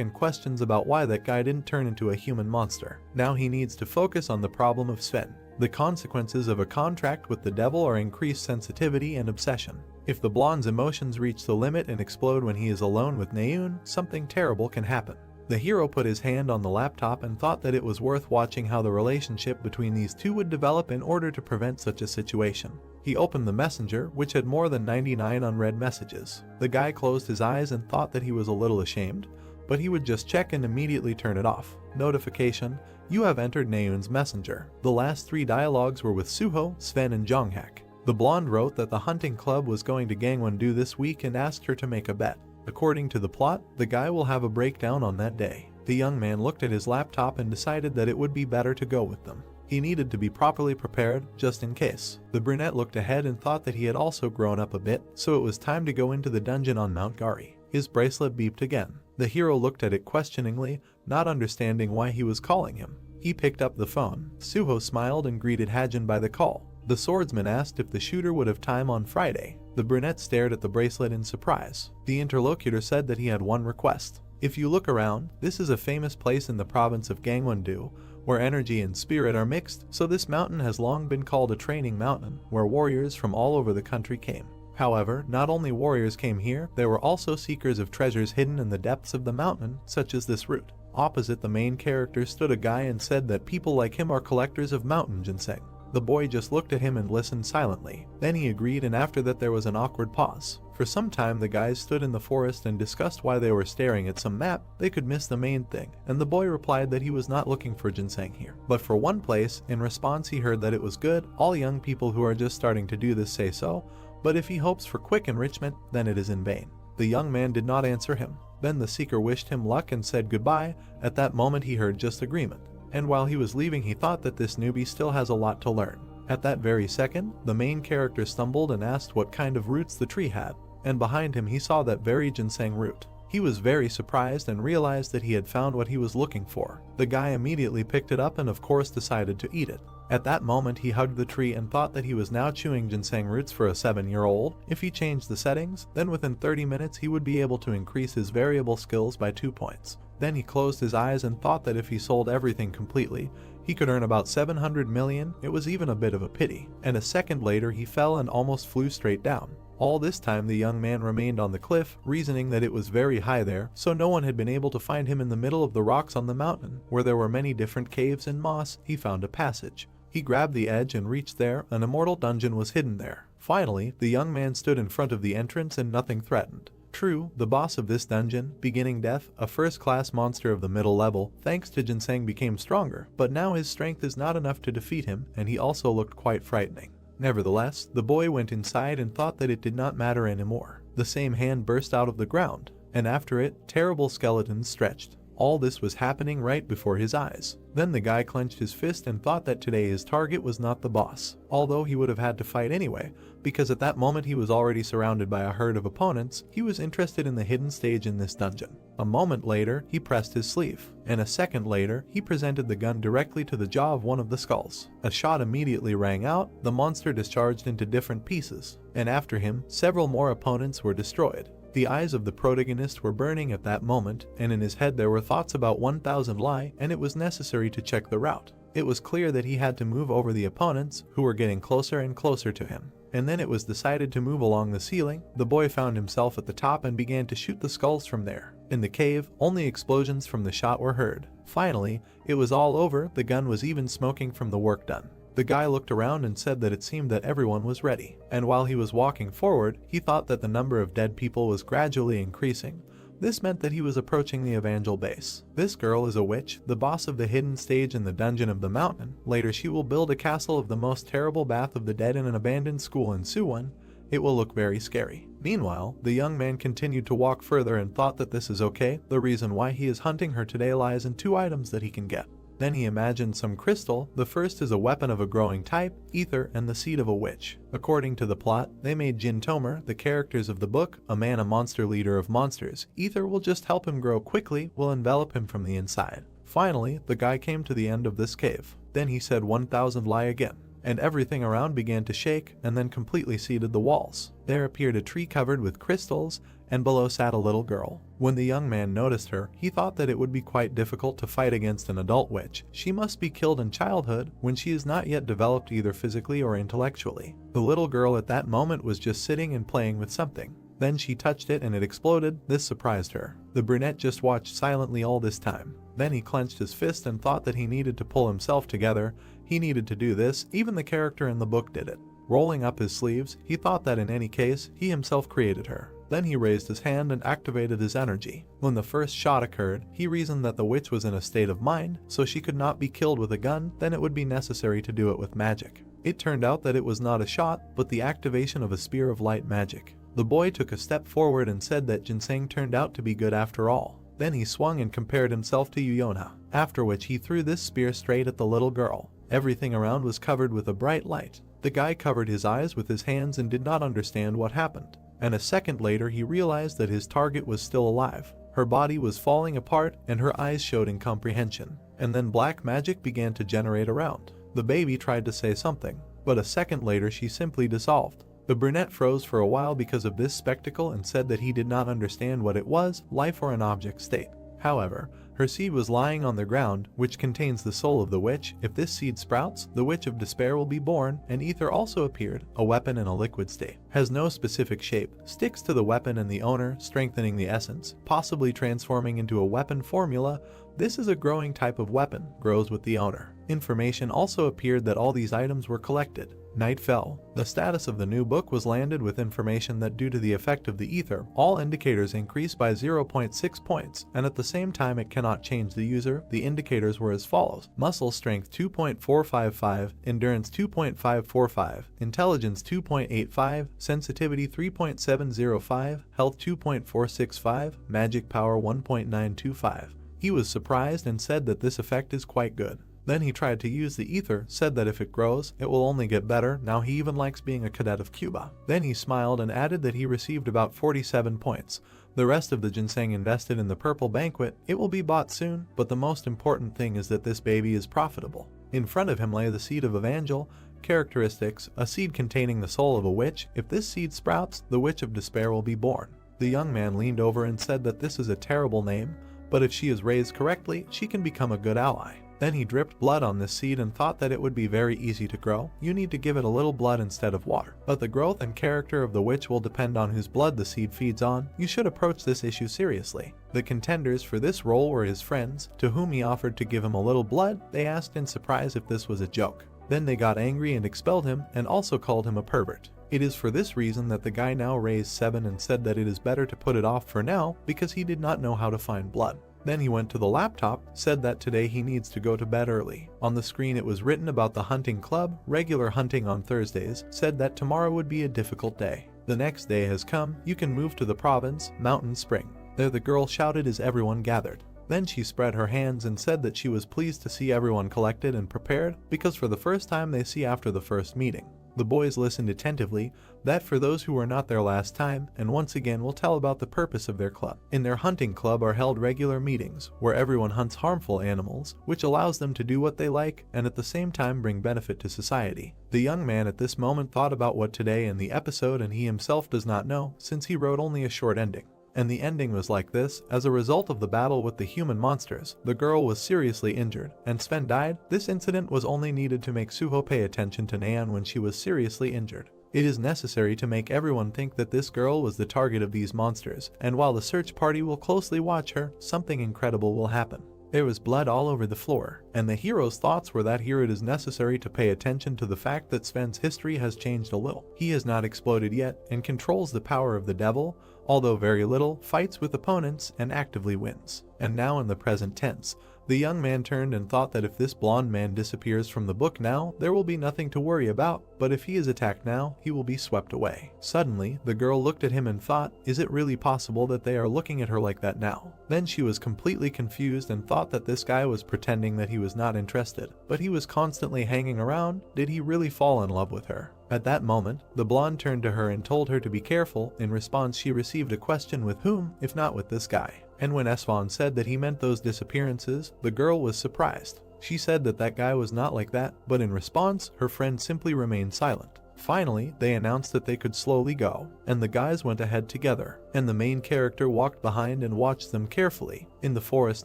and questions about why that guy didn't turn into a human monster. Now he needs to focus on the problem of Sven. The consequences of a contract with the devil are increased sensitivity and obsession. If the blonde's emotions reach the limit and explode when he is alone with Naun, something terrible can happen. The hero put his hand on the laptop and thought that it was worth watching how the relationship between these two would develop in order to prevent such a situation. He opened the messenger, which had more than 99 unread messages. The guy closed his eyes and thought that he was a little ashamed, but he would just check and immediately turn it off. Notification: you have entered Naun's messenger. The last 3 dialogues were with Suho, Sven and Jonghak. The blonde wrote that the hunting club was going to Gangwon-do this week and asked her to make a bet. According to the plot, the guy will have a breakdown on that day. The young man looked at his laptop and decided that it would be better to go with them. He needed to be properly prepared, just in case. The brunette looked ahead and thought that he had also grown up a bit, so it was time to go into the dungeon on Mount Gari. His bracelet beeped again. The hero looked at it questioningly, not understanding why he was calling him. He picked up the phone. Suho smiled and greeted Hajin by the call. The swordsman asked if the shooter would have time on Friday. The brunette stared at the bracelet in surprise. The interlocutor said that he had one request. If you look around, this is a famous place in the province of Gangwon-do, where energy and spirit are mixed, so this mountain has long been called a training mountain, where warriors from all over the country came. However, not only warriors came here, there were also seekers of treasures hidden in the depths of the mountain, such as this root. Opposite the main character stood a guy and said that people like him are collectors of mountain ginseng. The boy just looked at him and listened silently. Then he agreed, and after that there was an awkward pause. For some time the guys stood in the forest and discussed why they were staring at some map they could miss the main thing, and the boy replied that he was not looking for ginseng here, but for one place. In response he heard that it was good. All young people who are just starting to do this say so, but if he hopes for quick enrichment, then it is in vain. The young man did not answer him. Then the seeker wished him luck and said goodbye. At that moment he heard just agreement, and while he was leaving he thought that this newbie still has a lot to learn. At that very second, the main character stumbled and asked what kind of roots the tree had, and behind him he saw that very ginseng root. He was very surprised and realized that he had found what he was looking for. The guy immediately picked it up and of course decided to eat it. At that moment he hugged the tree and thought that he was now chewing ginseng roots for a 7-year-old. If he changed the settings, then within 30 minutes he would be able to increase his variable skills by 2 points. Then he closed his eyes and thought that if he sold everything completely, he could earn about 700 million. It was even a bit of a pity. And a second later he fell and almost flew straight down. All this time the young man remained on the cliff, reasoning that it was very high there, so no one had been able to find him in the middle of the rocks on the mountain, where there were many different caves and moss. He found a passage. He grabbed the edge and reached there. An immortal dungeon was hidden there. Finally, the young man stood in front of the entrance and nothing threatened. True, the boss of this dungeon, Beginning Death, a first-class monster of the middle level, thanks to ginseng became stronger, but now his strength is not enough to defeat him, and he also looked quite frightening. Nevertheless, the boy went inside and thought that it did not matter anymore. The same hand burst out of the ground, and after it, terrible skeletons stretched. All this was happening right before his eyes. Then the guy clenched his fist and thought that today his target was not the boss, although he would have had to fight anyway, because at that moment he was already surrounded by a herd of opponents. He was interested in the hidden stage in this dungeon. A moment later, he pressed his sleeve, and a second later, he presented the gun directly to the jaw of one of the skulls. A shot immediately rang out. The monster discharged into different pieces, and after him, several more opponents were destroyed. The eyes of the protagonist were burning at that moment, and in his head there were thoughts about 1000 lie, and it was necessary to check the route. It was clear that he had to move over the opponents, who were getting closer and closer to him. And then it was decided to move along the ceiling. The boy found himself at the top and began to shoot the skulls from there. In the cave, only explosions from the shot were heard. Finally, it was all over. The gun was even smoking from the work done. The guy looked around and said that it seemed that everyone was ready. And while he was walking forward, he thought that the number of dead people was gradually increasing. This meant that he was approaching the Evangel base. This girl is a witch, the boss of the hidden stage in the dungeon of the mountain. Later she will build a castle of the most terrible bath of the dead in an abandoned school in Suwon. It will look very scary. Meanwhile, the young man continued to walk further and thought that this is okay. The reason why he is hunting her today lies in 2 items that he can get. Then he imagined some crystal. The first is a weapon of a growing type, ether, and the seed of a witch. According to the plot, they made Jin Tomer, the characters of the book, a man, a monster leader of monsters. Ether will just help him grow quickly, will envelop him from the inside. Finally, the guy came to the end of this cave. Then he said 1000 lie again, and everything around began to shake and then completely seeded the walls. There appeared a tree covered with crystals, and below sat a little girl. When the young man noticed her, he thought that it would be quite difficult to fight against an adult witch. She must be killed in childhood when she is not yet developed either physically or intellectually. The little girl at that moment was just sitting and playing with something. Then she touched it and it exploded. This surprised her. The brunette just watched silently all this time. Then he clenched his fist and thought that he needed to pull himself together. He needed to do this. Even the character in the book did it. Rolling up his sleeves, he thought that in any case, he himself created her. Then he raised his hand and activated his energy. When the first shot occurred, he reasoned that the witch was in a state of mind, so she could not be killed with a gun, then it would be necessary to do it with magic. It turned out that it was not a shot, but the activation of a spear of light magic. The boy took a step forward and said that ginseng turned out to be good after all. Then he swung and compared himself to Yona, after which he threw this spear straight at the little girl. Everything around was covered with a bright light. The guy covered his eyes with his hands and did not understand what happened. And a second later he realized that his target was still alive. Her body was falling apart and her eyes showed incomprehension. And then black magic began to generate around. The baby tried to say something, but a second later she simply dissolved. The brunette froze for a while because of this spectacle and said that he did not understand what it was, life or an object state. However, her seed was lying on the ground, which contains the soul of the witch. If this seed sprouts, the witch of despair will be born, and ether also appeared, a weapon in a liquid state. Has no specific shape, sticks to the weapon and the owner, strengthening the essence, possibly transforming into a weapon formula. This is a growing type of weapon, grows with the owner. Information also appeared that all these items were collected. Night fell. The status of the new book was landed with information that due to the effect of the ether, all indicators increased by 0.6 points, and at the same time it cannot change the user. The indicators were as follows: muscle strength 2.455, endurance 2.545, intelligence 2.85, sensitivity 3.705, health 2.465, magic power 1.925. He was surprised and said that this effect is quite good. Then he tried to use the ether, said that if it grows, it will only get better. Now he even likes being a cadet of Cuba. Then he smiled and added that he received about 47 points. The rest of the ginseng invested in the purple banquet. It will be bought soon, but the most important thing is that this baby is profitable. In front of him lay the seed of Evangel. Characteristics: a seed containing the soul of a witch. If this seed sprouts, the witch of despair will be born. The young man leaned over and said that this is a terrible name, but if she is raised correctly, she can become a good ally. Then he dripped blood on this seed and thought that it would be very easy to grow. You need to give it a little blood instead of water. But the growth and character of the witch will depend on whose blood the seed feeds on. You should approach this issue seriously. The contenders for this role were his friends, to whom he offered to give him a little blood. They asked in surprise if this was a joke. Then they got angry and expelled him, and also called him a pervert. It is for this reason that the guy now raised 7 and said that it is better to put it off for now because he did not know how to find blood. Then he went to the laptop, said that today he needs to go to bed early. On the screen it was written about the hunting club, regular hunting on Thursdays, said that tomorrow would be a difficult day. The next day has come, you can move to the province, Mountain Spring. There the girl shouted as everyone gathered. Then she spread her hands and said that she was pleased to see everyone collected and prepared, because for the first time they see after the first meeting. The boys listened attentively, that for those who were not there last time, and once again will tell about the purpose of their club. In their hunting club are held regular meetings, where everyone hunts harmful animals, which allows them to do what they like and at the same time bring benefit to society. The young man at this moment thought about what today in the episode, and he himself does not know, since he wrote only a short ending. And the ending was like this: as a result of the battle with the human monsters, the girl was seriously injured, and Sven died. This incident was only needed to make Suho pay attention to Naun when she was seriously injured. It is necessary to make everyone think that this girl was the target of these monsters, and while the search party will closely watch her, something incredible will happen. There was blood all over the floor, and the hero's thoughts were that here it is necessary to pay attention to the fact that Sven's history has changed a little. He has not exploded yet, and controls the power of the devil, although very little, fights with opponents, and actively wins. And now in the present tense, the young man turned and thought that if this blonde man disappears from the book now, there will be nothing to worry about, but if he is attacked now, he will be swept away. Suddenly, the girl looked at him and thought, is it really possible that they are looking at her like that now? Then she was completely confused and thought that this guy was pretending that he was not interested, but he was constantly hanging around. Did he really fall in love with her? At that moment, the blonde turned to her and told her to be careful. In response, she received a question: with whom, if not with this guy? And when Sven said that he meant those disappearances, the girl was surprised. She said that that guy was not like that, but in response, her friend simply remained silent. Finally, they announced that they could slowly go, and the guys went ahead together, and the main character walked behind and watched them carefully. In the forest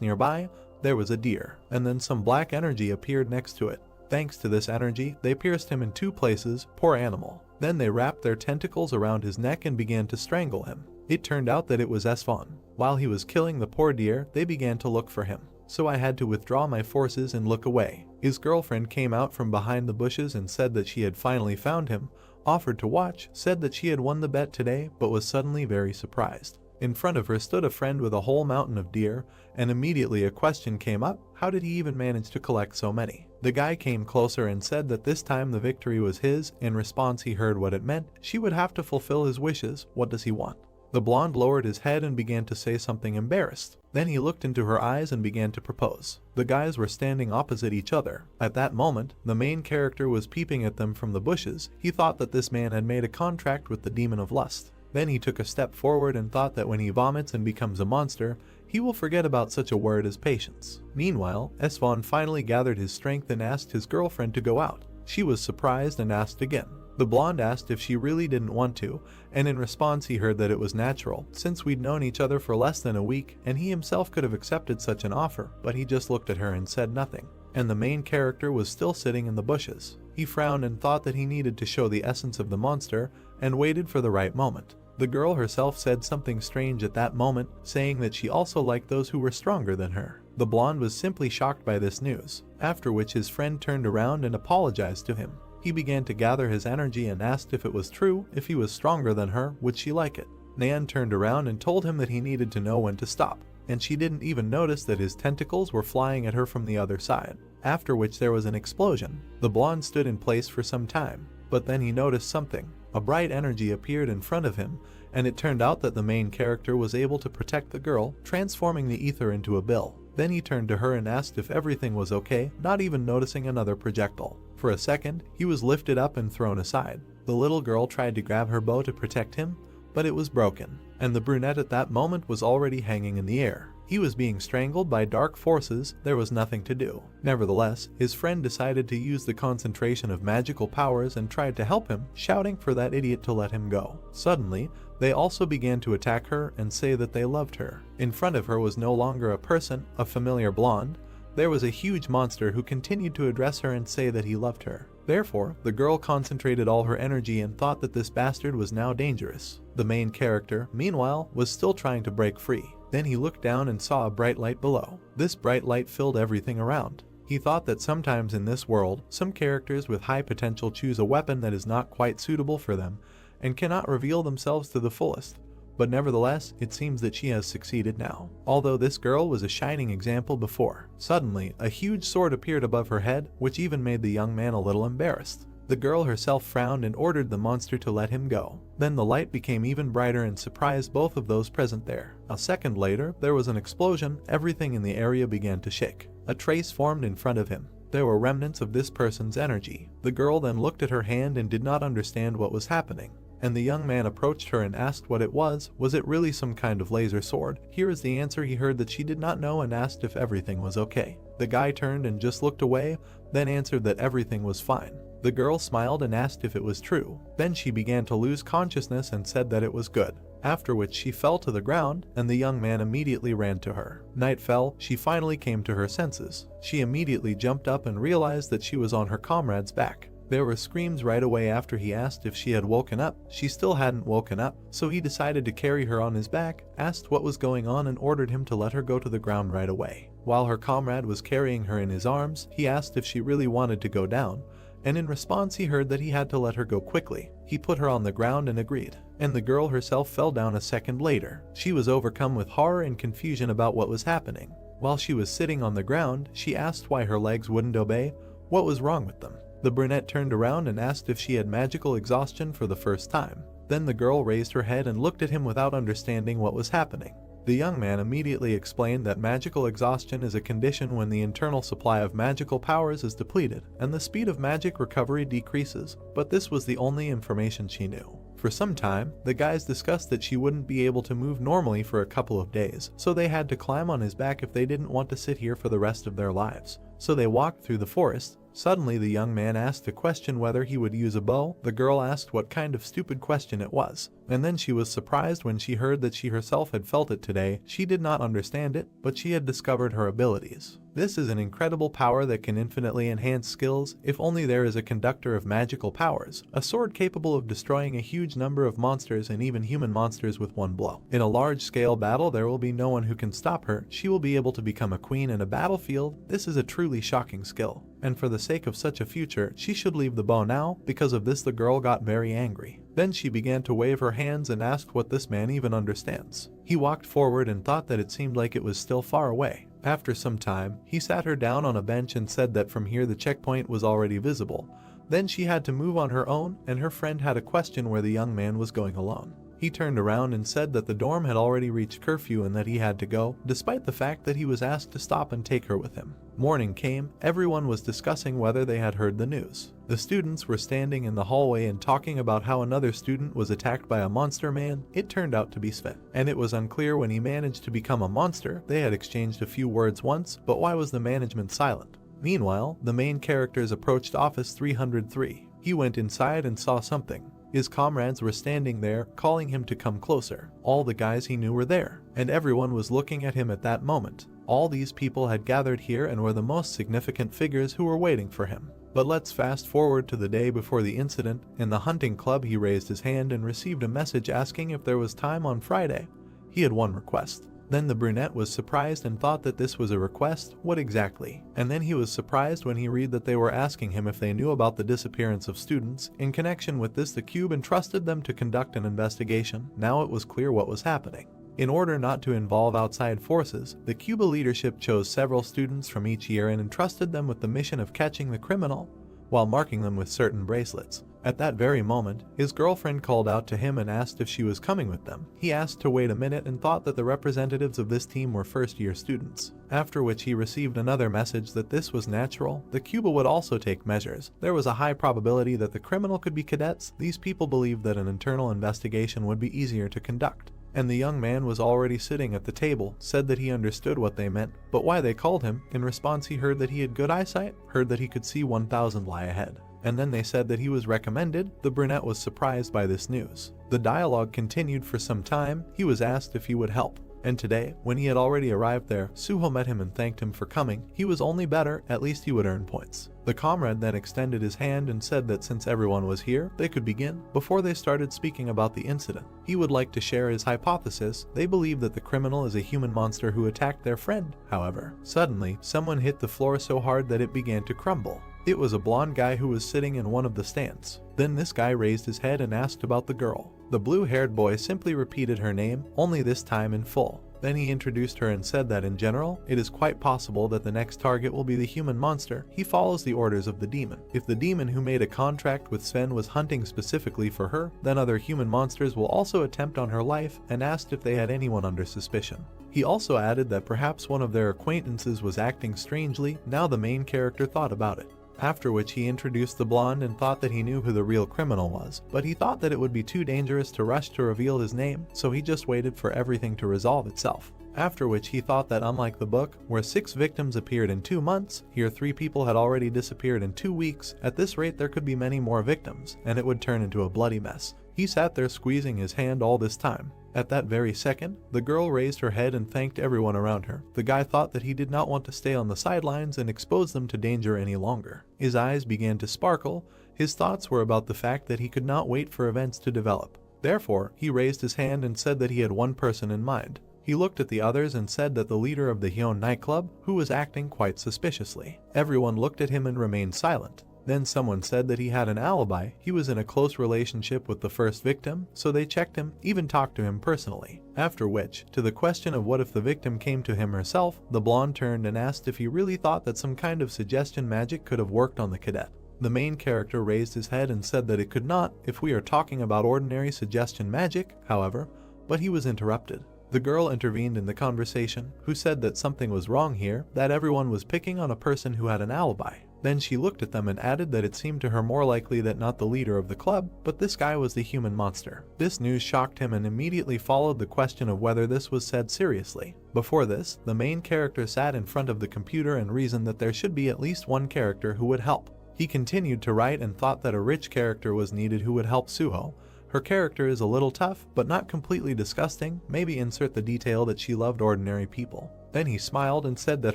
nearby, there was a deer, and then some black energy appeared next to it. Thanks to this energy, they pierced him in 2 places, poor animal. Then they wrapped their tentacles around his neck and began to strangle him. It turned out that it was Sven. While he was killing the poor deer, they began to look for him. So I had to withdraw my forces and look away. His girlfriend came out from behind the bushes and said that she had finally found him, offered to watch, said that she had won the bet today, but was suddenly very surprised. In front of her stood a friend with a whole mountain of deer, and immediately a question came up: how did he even manage to collect so many? The guy came closer and said that this time the victory was his. In response, he heard what it meant. She would have to fulfill his wishes. What does he want? The blonde lowered his head and began to say something embarrassed. Then he looked into her eyes and began to propose. The guys were standing opposite each other. At that moment, the main character was peeping at them from the bushes. He thought that this man had made a contract with the demon of lust. Then he took a step forward and thought that when he vomits and becomes a monster, he will forget about such a word as patience. Meanwhile, Sven finally gathered his strength and asked his girlfriend to go out. She was surprised and asked again. The blonde asked if she really didn't want to, and in response he heard that it was natural, since we'd known each other for less than a week, and he himself could have accepted such an offer, but he just looked at her and said nothing. And the main character was still sitting in the bushes. He frowned and thought that he needed to show the essence of the monster, and waited for the right moment. The girl herself said something strange at that moment, saying that she also liked those who were stronger than her. The blonde was simply shocked by this news, after which his friend turned around and apologized to him. He began to gather his energy and asked if it was true. If he was stronger than her, would she like it? Naun turned around and told him that he needed to know when to stop, and she didn't even notice that his tentacles were flying at her from the other side, after which there was an explosion. The blonde stood in place for some time, but then he noticed something. A bright energy appeared in front of him, and it turned out that the main character was able to protect the girl, transforming the ether into a bill. Then he turned to her and asked if everything was okay, not even noticing another projectile. For a second, he was lifted up and thrown aside. The little girl tried to grab her bow to protect him, but it was broken, and the brunette at that moment was already hanging in the air. He was being strangled by dark forces. There was nothing to do. Nevertheless, his friend decided to use the concentration of magical powers and tried to help him, shouting for that idiot to let him go. Suddenly, they also began to attack her and say that they loved her. In front of her was no longer a person, a familiar blonde. There was a huge monster who continued to address her and say that he loved her. Therefore, the girl concentrated all her energy and thought that this bastard was now dangerous. The main character, meanwhile, was still trying to break free. Then he looked down and saw a bright light below. This bright light filled everything around. He thought that sometimes in this world, some characters with high potential choose a weapon that is not quite suitable for them and cannot reveal themselves to the fullest. But nevertheless, it seems that she has succeeded now. Although this girl was a shining example before. Suddenly, a huge sword appeared above her head, which even made the young man a little embarrassed. The girl herself frowned and ordered the monster to let him go. Then the light became even brighter and surprised both of those present there. A second later, there was an explosion. Everything in the area began to shake. A trace formed in front of him. There were remnants of this person's energy. The girl then looked at her hand and did not understand what was happening. And the young man approached her and asked what it was. Was it really some kind of laser sword? Here is the answer. He heard that she did not know and asked if everything was okay. The guy turned and just looked away, then answered that everything was fine. The girl smiled and asked if it was true. Then she began to lose consciousness and said that it was good. After which she fell to the ground, and the young man immediately ran to her. Night fell, she finally came to her senses. She immediately jumped up and realized that she was on her comrade's back. There were screams right away after he asked if she had woken up. She still hadn't woken up, so he decided to carry her on his back, asked what was going on and ordered him to let her go to the ground right away. While her comrade was carrying her in his arms, he asked if she really wanted to go down, and in response he heard that he had to let her go quickly. He put her on the ground and agreed, and the girl herself fell down a second later. She was overcome with horror and confusion about what was happening. While she was sitting on the ground, she asked why her legs wouldn't obey, what was wrong with them. The brunette turned around and asked if she had magical exhaustion for the first time. Then the girl raised her head and looked at him without understanding what was happening. The young man immediately explained that magical exhaustion is a condition when the internal supply of magical powers is depleted, and the speed of magic recovery decreases, but this was the only information she knew. For some time, the guys discussed that she wouldn't be able to move normally for a couple of days, so they had to climb on his back if they didn't want to sit here for the rest of their lives. So they walked through the forest. Suddenly the young man asked a question whether he would use a bow. The girl asked what kind of stupid question it was, and then she was surprised when she heard that she herself had felt it today. She did not understand it, but she had discovered her abilities. This is an incredible power that can infinitely enhance skills. If only there is a conductor of magical powers, a sword capable of destroying a huge number of monsters and even human monsters with one blow. In a large-scale battle, there will be no one who can stop her. She will be able to become a queen in a battlefield. This is a truly shocking skill. And for the sake of such a future, she should leave the bow now. Because of this, the girl got very angry. Then she began to wave her hands and asked what this man even understands. He walked forward and thought that it seemed like it was still far away. After some time, he sat her down on a bench and said that from here the checkpoint was already visible. Then she had to move on her own, and her friend had a question where the young man was going alone. He turned around and said that the dorm had already reached curfew and that he had to go, despite the fact that he was asked to stop and take her with him. Morning came, everyone was discussing whether they had heard the news. The students were standing in the hallway and talking about how another student was attacked by a monster man. It turned out to be Sven, and it was unclear when he managed to become a monster. They had exchanged a few words once, but why was the management silent? Meanwhile, the main characters approached office 303. He went inside and saw something. His comrades were standing there, calling him to come closer. All the guys he knew were there, and everyone was looking at him at that moment. All these people had gathered here and were the most significant figures who were waiting for him. But let's fast forward to the day before the incident. In the hunting club, he raised his hand and received a message asking if there was time on Friday. He had one request. Then the brunette was surprised and thought that this was a request. What exactly? And then he was surprised when he read that they were asking him if they knew about the disappearance of students. In connection with this, the cube entrusted them to conduct an investigation. Now it was clear what was happening. In order not to involve outside forces, the Cuba leadership chose several students from each year and entrusted them with the mission of catching the criminal while marking them with certain bracelets. At that very moment, his girlfriend called out to him and asked if she was coming with them. He asked to wait a minute and thought that the representatives of this team were first-year students. After which he received another message that this was natural. The Cuba would also take measures. There was a high probability that the criminal could be cadets. These people believed that an internal investigation would be easier to conduct. And the young man was already sitting at the table, said that he understood what they meant, but why they called him. In response, he heard that he had good eyesight, heard that he could see 1,000 lie ahead. And then they said that he was recommended. The brunette was surprised by this news. The dialogue continued for some time. He was asked if he would help. And today, when he had already arrived there, Suho met him and thanked him for coming. He was only better, at least he would earn points. The comrade then extended his hand and said that since everyone was here, they could begin. Before they started speaking about the incident, he would like to share his hypothesis. They believe that the criminal is a human monster who attacked their friend. However, suddenly, someone hit the floor so hard that it began to crumble. It was a blonde guy who was sitting in one of the stands. Then this guy raised his head and asked about the girl. The blue-haired boy simply repeated her name, only this time in full. Then he introduced her and said that in general, it is quite possible that the next target will be the human monster. He follows the orders of the demon. If the demon who made a contract with Sven was hunting specifically for her, then other human monsters will also attempt on her life, and asked if they had anyone under suspicion. He also added that perhaps one of their acquaintances was acting strangely. Now the main character thought about it. After which he introduced the blonde and thought that he knew who the real criminal was, but he thought that it would be too dangerous to rush to reveal his name, so he just waited for everything to resolve itself. After which he thought that unlike the book, where 6 victims appeared in 2 months, here 3 people had already disappeared in 2 weeks. At this rate there could be many more victims, and it would turn into a bloody mess. He sat there squeezing his hand all this time. At that very second, the girl raised her head and thanked everyone around her. The guy thought that he did not want to stay on the sidelines and expose them to danger any longer. His eyes began to sparkle. His thoughts were about the fact that he could not wait for events to develop. Therefore, he raised his hand and said that he had one person in mind. He looked at the others and said that the leader of the Hyun nightclub, who was acting quite suspiciously. Everyone looked at him and remained silent. Then someone said that he had an alibi. He was in a close relationship with the first victim, so they checked him, even talked to him personally. After which, to the question of what if the victim came to him herself, the blonde turned and asked if he really thought that some kind of suggestion magic could have worked on the cadet. The main character raised his head and said that it could not if we are talking about ordinary suggestion magic, however, but he was interrupted. The girl intervened in the conversation, who said that something was wrong here, that everyone was picking on a person who had an alibi. Then she looked at them and added that it seemed to her more likely that not the leader of the club, but this guy was the human monster. This news shocked him and immediately followed the question of whether this was said seriously. Before this, the main character sat in front of the computer and reasoned that there should be at least one character who would help. He continued to write and thought that a rich character was needed who would help Suho. Her character is a little tough, but not completely disgusting. Maybe insert the detail that she loved ordinary people. Then he smiled and said that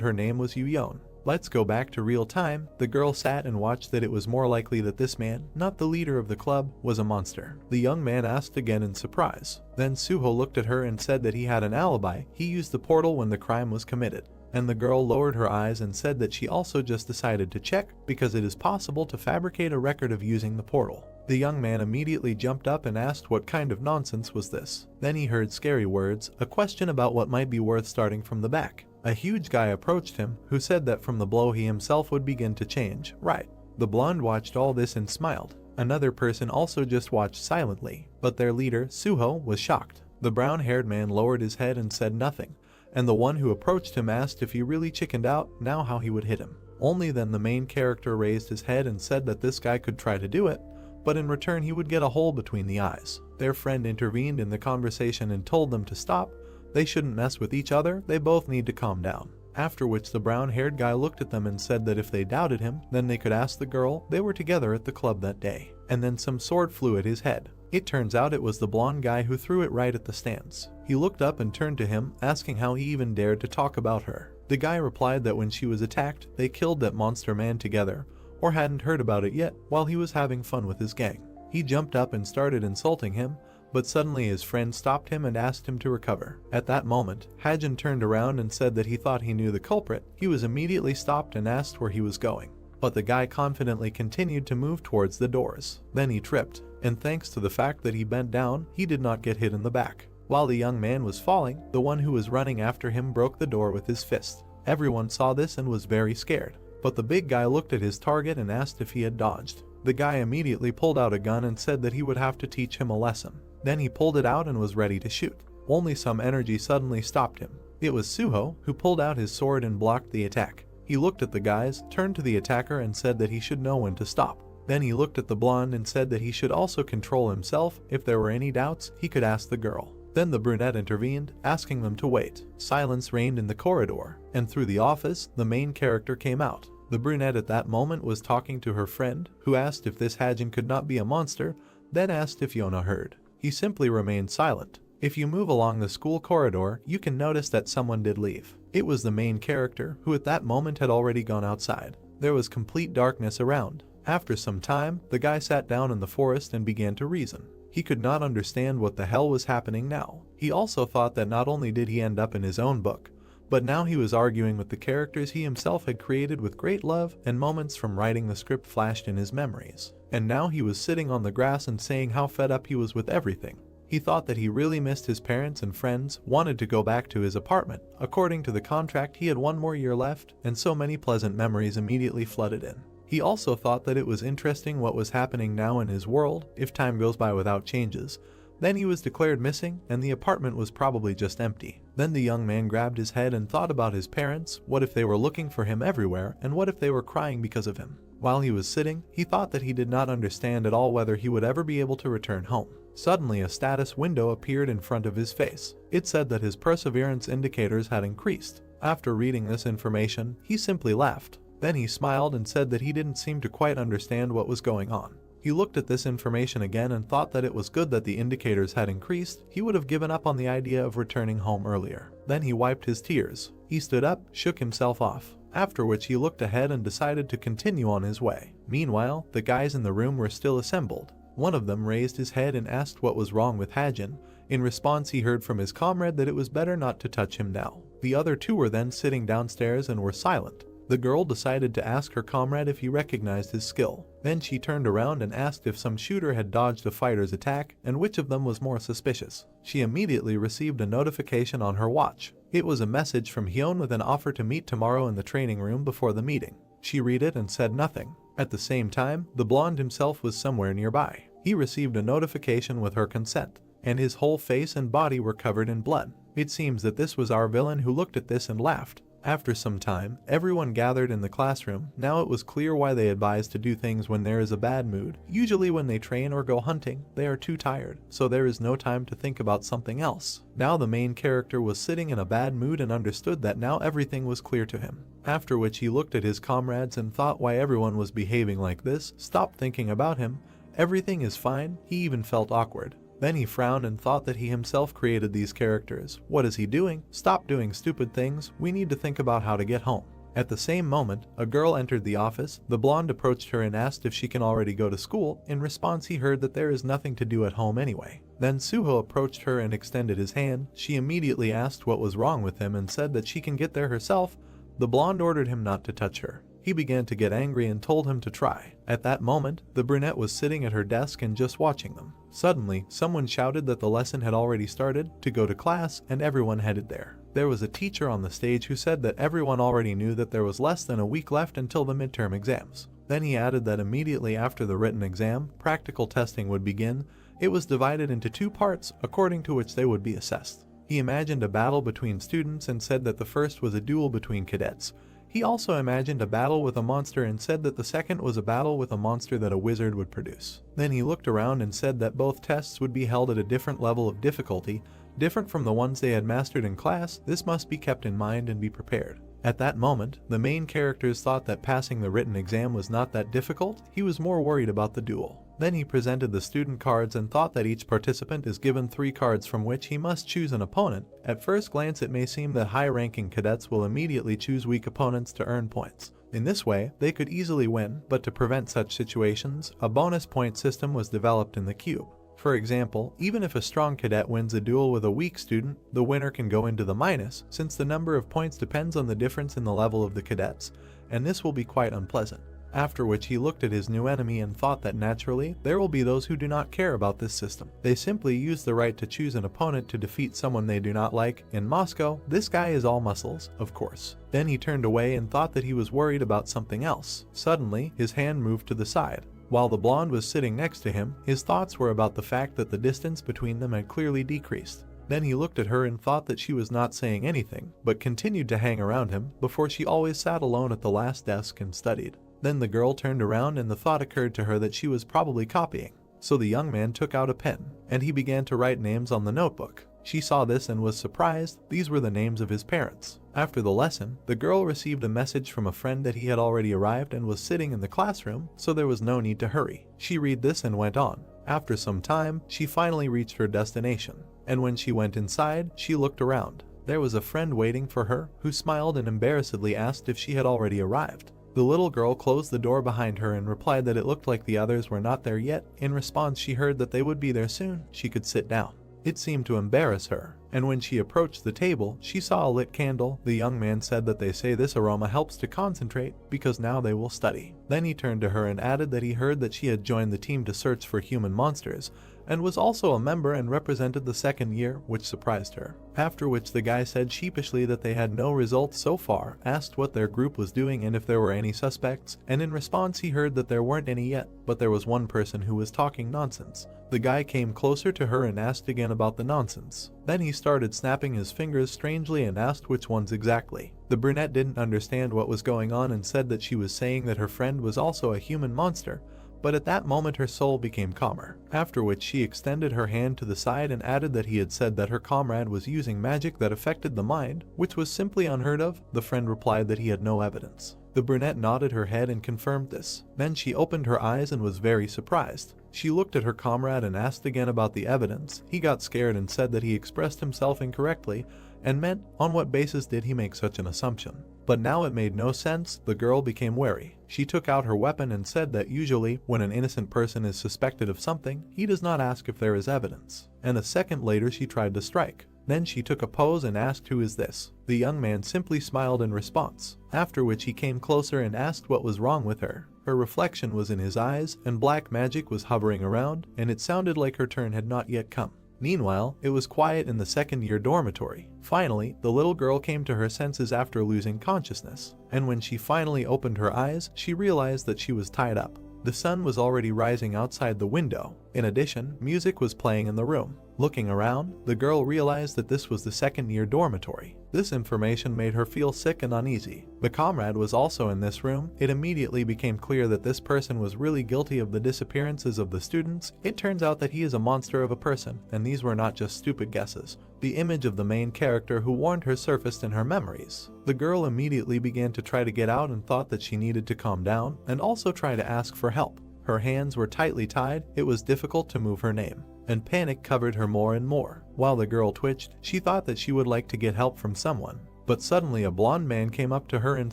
her name was Yona. Let's go back to real time. The girl sat and watched that it was more likely that this man, not the leader of the club, was a monster. The young man asked again in surprise. Then Suho looked at her and said that he had an alibi. He used the portal when the crime was committed. And the girl lowered her eyes and said that she also just decided to check because it is possible to fabricate a record of using the portal. The young man immediately jumped up and asked what kind of nonsense was this. Then he heard scary words, a question about what might be worth starting from the back. A huge guy approached him, who said that from the blow he himself would begin to change. Right. The blonde watched all this and smiled. Another person also just watched silently, but their leader, Suho, was shocked. The brown-haired man lowered his head and said nothing, and the one who approached him asked if he really chickened out, now how he would hit him. Only then the main character raised his head and said that this guy could try to do it, but in return he would get a hole between the eyes. Their friend intervened in the conversation and told them to stop. They shouldn't mess with each other, they both need to calm down. After which the brown-haired guy looked at them and said that if they doubted him, then they could ask the girl. They were together at the club that day. And then some sword flew at his head. It turns out it was the blonde guy who threw it right at the stance. He looked up and turned to him, asking how he even dared to talk about her. The guy replied that when she was attacked, they killed that monster man together, or hadn't heard about it yet, while he was having fun with his gang. He jumped up and started insulting him, but suddenly his friend stopped him and asked him to recover. At that moment, Hajin turned around and said that he thought he knew the culprit. He was immediately stopped and asked where he was going. But the guy confidently continued to move towards the doors. Then he tripped, and thanks to the fact that he bent down, he did not get hit in the back. While the young man was falling, the one who was running after him broke the door with his fist. Everyone saw this and was very scared. But the big guy looked at his target and asked if he had dodged. The guy immediately pulled out a gun and said that he would have to teach him a lesson. Then he pulled it out and was ready to shoot. Only some energy suddenly stopped him. It was Suho, who pulled out his sword and blocked the attack. He looked at the guys, turned to the attacker and said that he should know when to stop. Then he looked at the blonde and said that he should also control himself. If there were any doubts, he could ask the girl. Then the brunette intervened, asking them to wait. Silence reigned in the corridor, and through the office, the main character came out. The brunette at that moment was talking to her friend, who asked if this Hajin could not be a monster, then asked if Yona heard. He simply remained silent. If you move along the school corridor, you can notice that someone did leave. It was the main character, who at that moment had already gone outside. There was complete darkness around. After some time, the guy sat down in the forest and began to reason. He could not understand what the hell was happening now. He also thought that not only did he end up in his own book, but now he was arguing with the characters he himself had created with great love, and moments from writing the script flashed in his memories. And now he was sitting on the grass and saying how fed up he was with everything. He thought that he really missed his parents and friends, wanted to go back to his apartment. According to the contract, he had 1 more year left, and so many pleasant memories immediately flooded in. He also thought that it was interesting what was happening now in his world, if time goes by without changes. Then he was declared missing, and the apartment was probably just empty. Then the young man grabbed his head and thought about his parents. What if they were looking for him everywhere, and what if they were crying because of him? While he was sitting, he thought that he did not understand at all whether he would ever be able to return home. Suddenly a status window appeared in front of his face. It said that his perseverance indicators had increased. After reading this information, he simply laughed. Then he smiled and said that he didn't seem to quite understand what was going on. He looked at this information again and thought that it was good that the indicators had increased. He would have given up on the idea of returning home earlier. Then he wiped his tears. He stood up, shook himself off. After which he looked ahead and decided to continue on his way. Meanwhile, the guys in the room were still assembled. One of them raised his head and asked what was wrong with Hajin. In response, he heard from his comrade that it was better not to touch him now. The other 2 were then sitting downstairs and were silent. The girl decided to ask her comrade if he recognized his skill. Then she turned around and asked if some shooter had dodged a fighter's attack and which of them was more suspicious. She immediately received a notification on her watch. It was a message from Hyun with an offer to meet tomorrow in the training room before the meeting. She read it and said nothing. At the same time, the blonde himself was somewhere nearby. He received a notification with her consent, and his whole face and body were covered in blood. It seems that this was our villain who looked at this and laughed. After some time, everyone gathered in the classroom. Now it was clear why they advise to do things when there is a bad mood. Usually when they train or go hunting, they are too tired, so there is no time to think about something else. Now the main character was sitting in a bad mood and understood that now everything was clear to him. After which he looked at his comrades and thought why everyone was behaving like this. Stop thinking about him. Everything is fine. He even felt awkward. Then he frowned and thought that he himself created these characters. What is he doing? Stop doing stupid things. We need to think about how to get home. At the same moment, a girl entered the office. The blonde approached her and asked if she can already go to school. In response, he heard that there is nothing to do at home anyway. Then Suho approached her and extended his hand. She immediately asked what was wrong with him and said that she can get there herself. The blonde ordered him not to touch her. He began to get angry and told him to try. At that moment, the brunette was sitting at her desk and just watching them. Suddenly, someone shouted that the lesson had already started, to go to class, and everyone headed there. There was a teacher on the stage who said that everyone already knew that there was less than a week left until the midterm exams. Then he added that immediately after the written exam, practical testing would begin. It was divided into 2 parts, according to which they would be assessed. He imagined a battle between students and said that the first was a duel between cadets. He also imagined a battle with a monster and said that the second was a battle with a monster that a wizard would produce. Then he looked around and said that both tests would be held at a different level of difficulty, different from the ones they had mastered in class. This must be kept in mind and be prepared. At that moment, the main characters thought that passing the written exam was not that difficult. He was more worried about the duel. Then he presented the student cards and thought that each participant is given 3 cards from which he must choose an opponent. At first glance it may seem that high-ranking cadets will immediately choose weak opponents to earn points. In this way, they could easily win, but to prevent such situations, a bonus point system was developed in the cube. For example, even if a strong cadet wins a duel with a weak student, the winner can go into the minus, since the number of points depends on the difference in the level of the cadets, and this will be quite unpleasant. After which he looked at his new enemy and thought that naturally, there will be those who do not care about this system. They simply use the right to choose an opponent to defeat someone they do not like. In Moscow, this guy is all muscles, of course. Then he turned away and thought that he was worried about something else. Suddenly, his hand moved to the side. While the blonde was sitting next to him, his thoughts were about the fact that the distance between them had clearly decreased. Then he looked at her and thought that she was not saying anything, but continued to hang around him, before she always sat alone at the last desk and studied. Then the girl turned around and the thought occurred to her that she was probably copying. So the young man took out a pen, and he began to write names on the notebook. She saw this and was surprised. These were the names of his parents. After the lesson, the girl received a message from a friend that he had already arrived and was sitting in the classroom, so there was no need to hurry. She read this and went on. After some time, she finally reached her destination, and when she went inside, she looked around. There was a friend waiting for her, who smiled and embarrassedly asked if she had already arrived. The little girl closed the door behind her and replied that it looked like the others were not there yet. In response, she heard that they would be there soon. She could sit down. It seemed to embarrass her. and when she approached the table, she saw a lit candle. The young man said that they say this aroma helps to concentrate because now they will study. Then he turned to her and added that he heard that she had joined the team to search for human monsters and was also a member and represented the second year, which surprised her. After which the guy said sheepishly that they had no results so far, asked what their group was doing and if there were any suspects, and in response he heard that there weren't any yet, but there was one person who was talking nonsense. The guy came closer to her and asked again about the nonsense. Then he started snapping his fingers strangely and asked which ones exactly. The brunette didn't understand what was going on and said that she was saying that her friend was also a human monster, but at that moment her soul became calmer, after which she extended her hand to the side and added that he had said that her comrade was using magic that affected the mind, which was simply unheard of. The friend replied that he had no evidence. The brunette nodded her head and confirmed this. Then she opened her eyes and was very surprised. She looked at her comrade and asked again about the evidence. He got scared and said that he expressed himself incorrectly and meant, on what basis did he make such an assumption? But now it made no sense. The girl became wary. She took out her weapon and said that usually, when an innocent person is suspected of something, he does not ask if there is evidence. And a second later she tried to strike. Then she took a pose and asked, "Who is this?" The young man simply smiled in response, after which he came closer and asked what was wrong with her. Her reflection was in his eyes, and black magic was hovering around, and it sounded like her turn had not yet come. Meanwhile, it was quiet in the second-year dormitory. Finally, the little girl came to her senses after losing consciousness, and when she finally opened her eyes, she realized that she was tied up. The sun was already rising outside the window. In addition, music was playing in the room. Looking around, the girl realized that this was the second-year dormitory. This information made her feel sick and uneasy. The comrade was also in this room. It immediately became clear that this person was really guilty of the disappearances of the students. It turns out that he is a monster of a person, and these were not just stupid guesses. The image of the main character who warned her surfaced in her memories. The girl immediately began to try to get out and thought that she needed to calm down and also try to ask for help. Her hands were tightly tied. It was difficult to move her name, and panic covered her more and more. While the girl twitched, she thought that she would like to get help from someone. But suddenly a blonde man came up to her and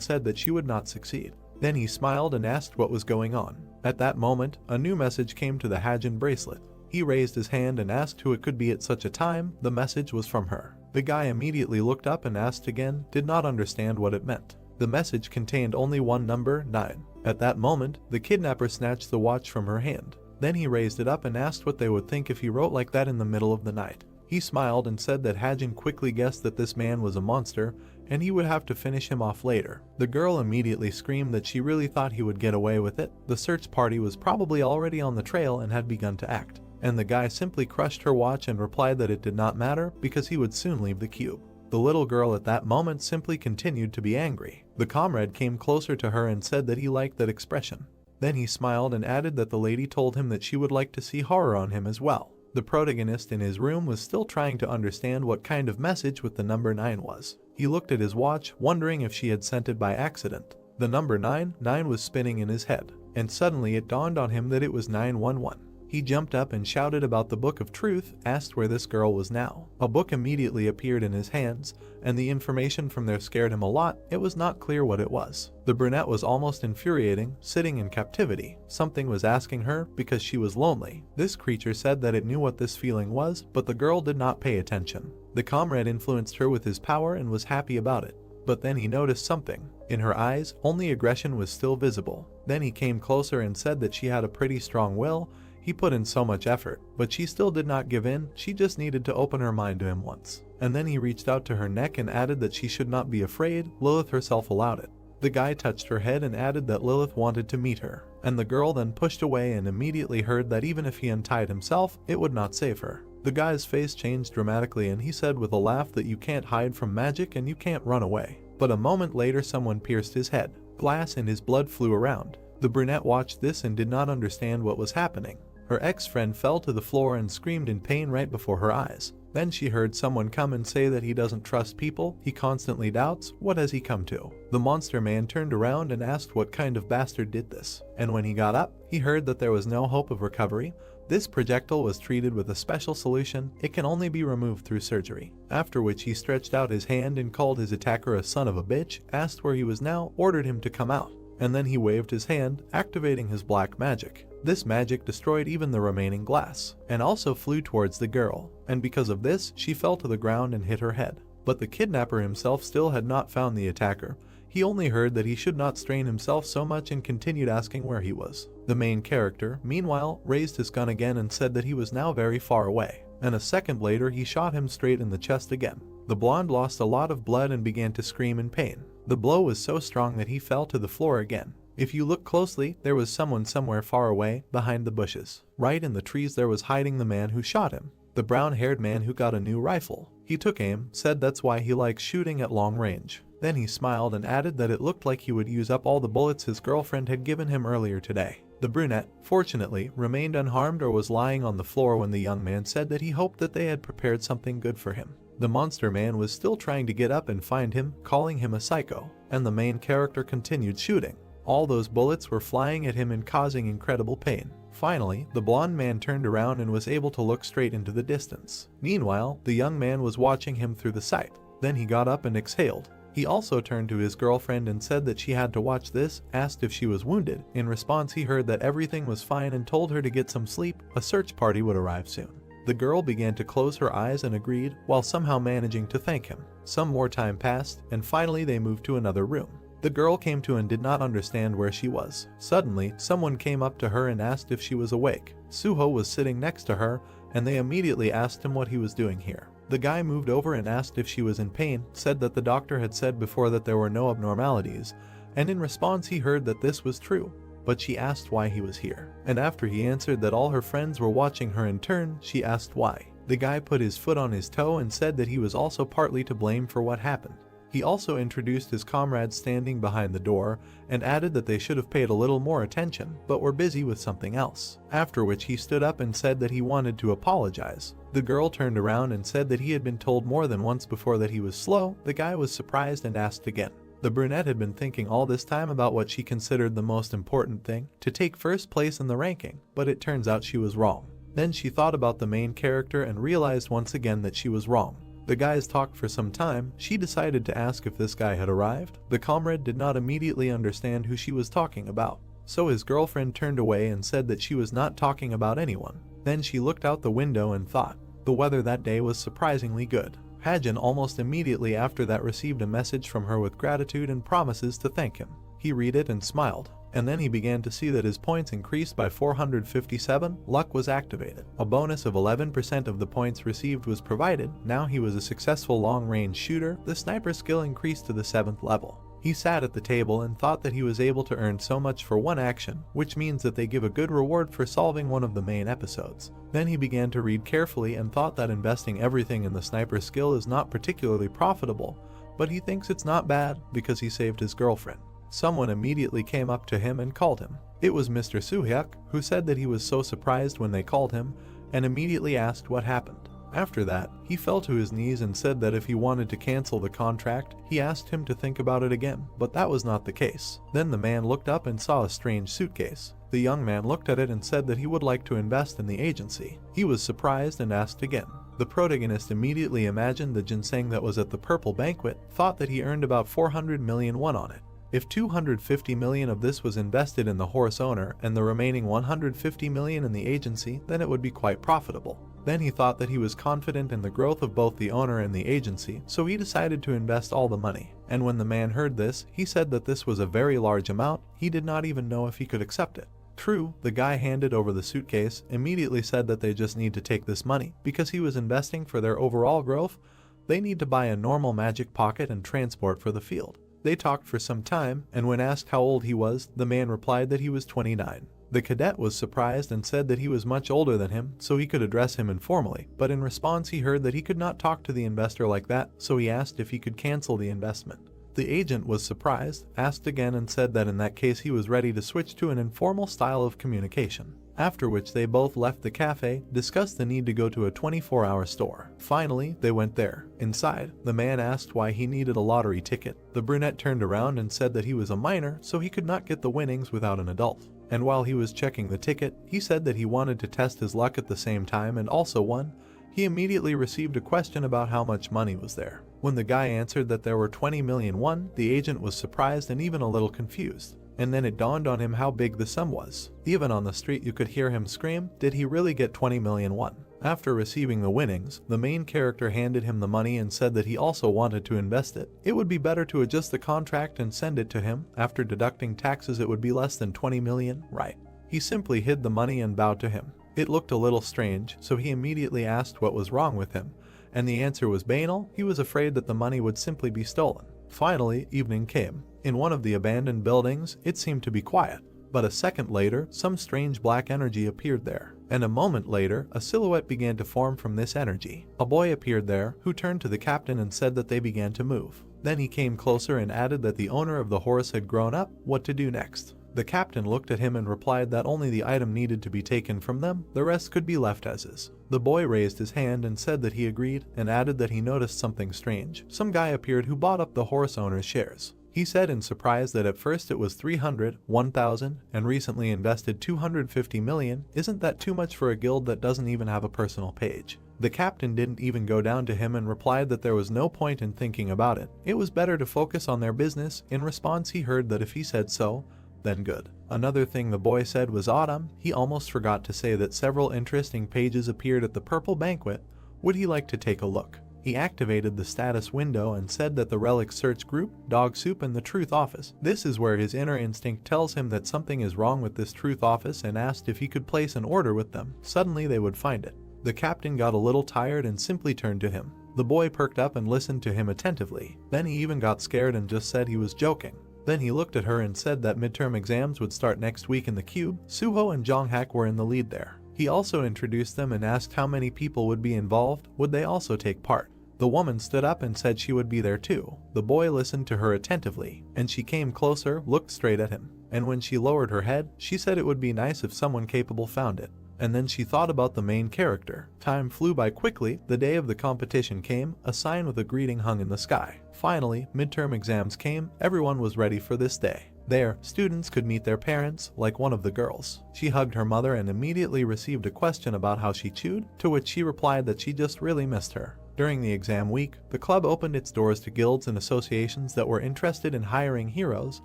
said that she would not succeed. Then he smiled and asked what was going on. At that moment, a new message came to the Hajin bracelet. He raised his hand and asked who it could be at such a time. The message was from her. The guy immediately looked up and asked again, did not understand what it meant. The message contained only one number, 9. At that moment, the kidnapper snatched the watch from her hand. Then he raised it up and asked what they would think if he wrote like that in the middle of the night. He smiled and said that Hajin quickly guessed that this man was a monster and he would have to finish him off later. The girl immediately screamed that she really thought he would get away with it. The search party was probably already on the trail and had begun to act. And the guy simply crushed her watch and replied that it did not matter because he would soon leave the cube. The little girl at that moment simply continued to be angry. The comrade came closer to her and said that he liked that expression. Then he smiled and added that the lady told him that she would like to see horror on him as well. The protagonist in his room was still trying to understand what kind of message with the number 9 was. He looked at his watch, wondering if she had sent it by accident. The number 9 was spinning in his head, and suddenly it dawned on him that it was 911. He jumped up and shouted about the Book of Truth, asked where this girl was now. A book immediately appeared in his hands, and the information from there scared him a lot. It was not clear what it was. The brunette was almost infuriating, sitting in captivity. Something was asking her because she was lonely. This creature said that it knew what this feeling was, but the girl did not pay attention. The comrade influenced her with his power and was happy about it. But then he noticed something. In her eyes, only aggression was still visible. Then he came closer and said that she had a pretty strong will. He put in so much effort, but she still did not give in. She just needed to open her mind to him once. And then he reached out to her neck and added that she should not be afraid. Lilith herself allowed it. The guy touched her head and added that Lilith wanted to meet her. And the girl then pushed away and immediately heard that even if he untied himself, it would not save her. The guy's face changed dramatically and he said with a laugh that you can't hide from magic and you can't run away. But a moment later someone pierced his head. Glass and his blood flew around. The brunette watched this and did not understand what was happening. Her ex-friend fell to the floor and screamed in pain right before her eyes. Then she heard someone come and say that he doesn't trust people, he constantly doubts. What has he come to? The monster man turned around and asked what kind of bastard did this. And when he got up, he heard that there was no hope of recovery. This projectile was treated with a special solution. It can only be removed through surgery. After which he stretched out his hand and called his attacker a son of a bitch, asked where he was now, ordered him to come out. and then he waved his hand, activating his black magic. This magic destroyed even the remaining glass, and also flew towards the girl, and because of this, she fell to the ground and hit her head. But the kidnapper himself still had not found the attacker. He only heard that he should not strain himself so much and continued asking where he was. The main character, meanwhile, raised his gun again and said that he was now very far away, and a second later he shot him straight in the chest again. The blonde lost a lot of blood and began to scream in pain. The blow was so strong that he fell to the floor again. If you look closely, there was someone somewhere far away, behind the bushes. Right in the trees there was hiding the man who shot him, the brown-haired man who got a new rifle. He took aim, said that's why he likes shooting at long range. Then he smiled and added that it looked like he would use up all the bullets his girlfriend had given him earlier today. The brunette, fortunately, remained unharmed or was lying on the floor when the young man said that he hoped that they had prepared something good for him. The monster man was still trying to get up and find him, calling him a psycho, and the main character continued shooting. All those bullets were flying at him and causing incredible pain. Finally, the blonde man turned around and was able to look straight into the distance. Meanwhile, the young man was watching him through the sight. Then he got up and exhaled. He also turned to his girlfriend and said that she had to watch this, asked if she was wounded. In response, he heard that everything was fine and told her to get some sleep. A search party would arrive soon. The girl began to close her eyes and agreed, while somehow managing to thank him. Some more time passed, and finally they moved to another room. The girl came to and did not understand where she was. Suddenly, someone came up to her and asked if she was awake. Suho was sitting next to her, and they immediately asked him what he was doing here. The guy moved over and asked if she was in pain, said that the doctor had said before that there were no abnormalities, and in response he heard that this was true. But she asked why he was here. And after he answered that all her friends were watching her in turn, she asked why. The guy put his foot on his toe and said that he was also partly to blame for what happened. He also introduced his comrades standing behind the door and added that they should have paid a little more attention, but were busy with something else. After which he stood up and said that he wanted to apologize. The girl turned around and said that he had been told more than once before that he was slow. The guy was surprised and asked again. The brunette had been thinking all this time about what she considered the most important thing, to take first place in the ranking, but it turns out she was wrong. Then she thought about the main character and realized once again that she was wrong. The guys talked for some time. She decided to ask if this guy had arrived. The comrade did not immediately understand who she was talking about, so his girlfriend turned away and said that she was not talking about anyone. Then she looked out the window and thought. The weather that day was surprisingly good. Hajin almost immediately after that received a message from her with gratitude and promises to thank him. He read it and smiled, and then he began to see that his points increased by 457, luck was activated. A bonus of 11% of the points received was provided. Now he was a successful long-range shooter. The sniper skill increased to the 7th level. He sat at the table and thought that he was able to earn so much for one action, which means that they give a good reward for solving one of the main episodes. Then he began to read carefully and thought that investing everything in the sniper skill is not particularly profitable, but he thinks it's not bad because he saved his girlfriend. Someone immediately came up to him and called him. It was Mr. Suhyuk, who said that he was so surprised when they called him and immediately asked what happened. After that, he fell to his knees and said that if he wanted to cancel the contract, he asked him to think about it again, but that was not the case. Then the man looked up and saw a strange suitcase. The young man looked at it and said that he would like to invest in the agency. He was surprised and asked again. The protagonist immediately imagined the ginseng that was at the purple banquet, thought that he earned about 400 million won on it. If 250 million of this was invested in the horse owner and the remaining 150 million in the agency, then it would be quite profitable. Then he thought that he was confident in the growth of both the owner and the agency, so he decided to invest all the money. And when the man heard this, he said that this was a very large amount. He did not even know if he could accept it. True, the guy handed over the suitcase, immediately said that they just need to take this money because he was investing for their overall growth. They need to buy a normal magic pocket and transport for the field. They talked for some time, and when asked how old he was, the man replied that he was 29. The cadet was surprised and said that he was much older than him, so he could address him informally, but in response he heard that he could not talk to the investor like that, so he asked if he could cancel the investment. The agent was surprised, asked again and said that in that case he was ready to switch to an informal style of communication. After which they both left the cafe, discussed the need to go to a 24-hour store. Finally, they went there. Inside, the man asked why he needed a lottery ticket. The brunette turned around and said that he was a minor, so he could not get the winnings without an adult. And while he was checking the ticket, he said that he wanted to test his luck at the same time and also won. He immediately received a question about how much money was there. When the guy answered that there were 20 million won, the agent was surprised and even a little confused. and then it dawned on him how big the sum was. Even on the street you could hear him scream, did he really get 20 million won? After receiving the winnings, the main character handed him the money and said that he also wanted to invest it. It would be better to adjust the contract and send it to him. After deducting taxes it would be less than 20 million, right? He simply hid the money and bowed to him. It looked a little strange, so he immediately asked what was wrong with him, and the answer was banal. He was afraid that the money would simply be stolen. Finally, evening came. In one of the abandoned buildings, it seemed to be quiet, but a second later, some strange black energy appeared there, and a moment later, a silhouette began to form from this energy. A boy appeared there, who turned to the captain and said that they began to move. Then he came closer and added that the owner of the horse had grown up. What to do next? The captain looked at him and replied that only the item needed to be taken from them, the rest could be left as is. The boy raised his hand and said that he agreed, and added that he noticed something strange. Some guy appeared who bought up the horse owner's shares. He said in surprise that at first it was 300, 1,000, and recently invested 250 million. Isn't that too much for a guild that doesn't even have a personal page? The captain didn't even go down to him and replied that there was no point in thinking about it. It was better to focus on their business. In response he heard that if he said so, then good. Another thing the boy said was autumn. He almost forgot to say that several interesting pages appeared at the purple banquet. Would he like to take a look? He activated the status window and said that the relic search group, dog soup, and the truth office. This is where his inner instinct tells him that something is wrong with this truth office and asked if he could place an order with them. Suddenly they would find it. The captain got a little tired and simply turned to him. The boy perked up and listened to him attentively. Then he even got scared and just said he was joking. Then he looked at her and said that midterm exams would start next week in the cube. Suho and Jonghak were in the lead there. He also introduced them and asked how many people would be involved. Would they also take part? The woman stood up and said she would be there too. The boy listened to her attentively, and she came closer, looked straight at him, and when she lowered her head, she said it would be nice if someone capable found it. And then she thought about the main character. Time flew by quickly. The day of the competition came. A sign with a greeting hung in the sky. Finally, midterm exams came. Everyone was ready for this day. There, students could meet their parents, like one of the girls. She hugged her mother and immediately received a question about how she chewed, to which she replied that she just really missed her. During the exam week, the club opened its doors to guilds and associations that were interested in hiring heroes,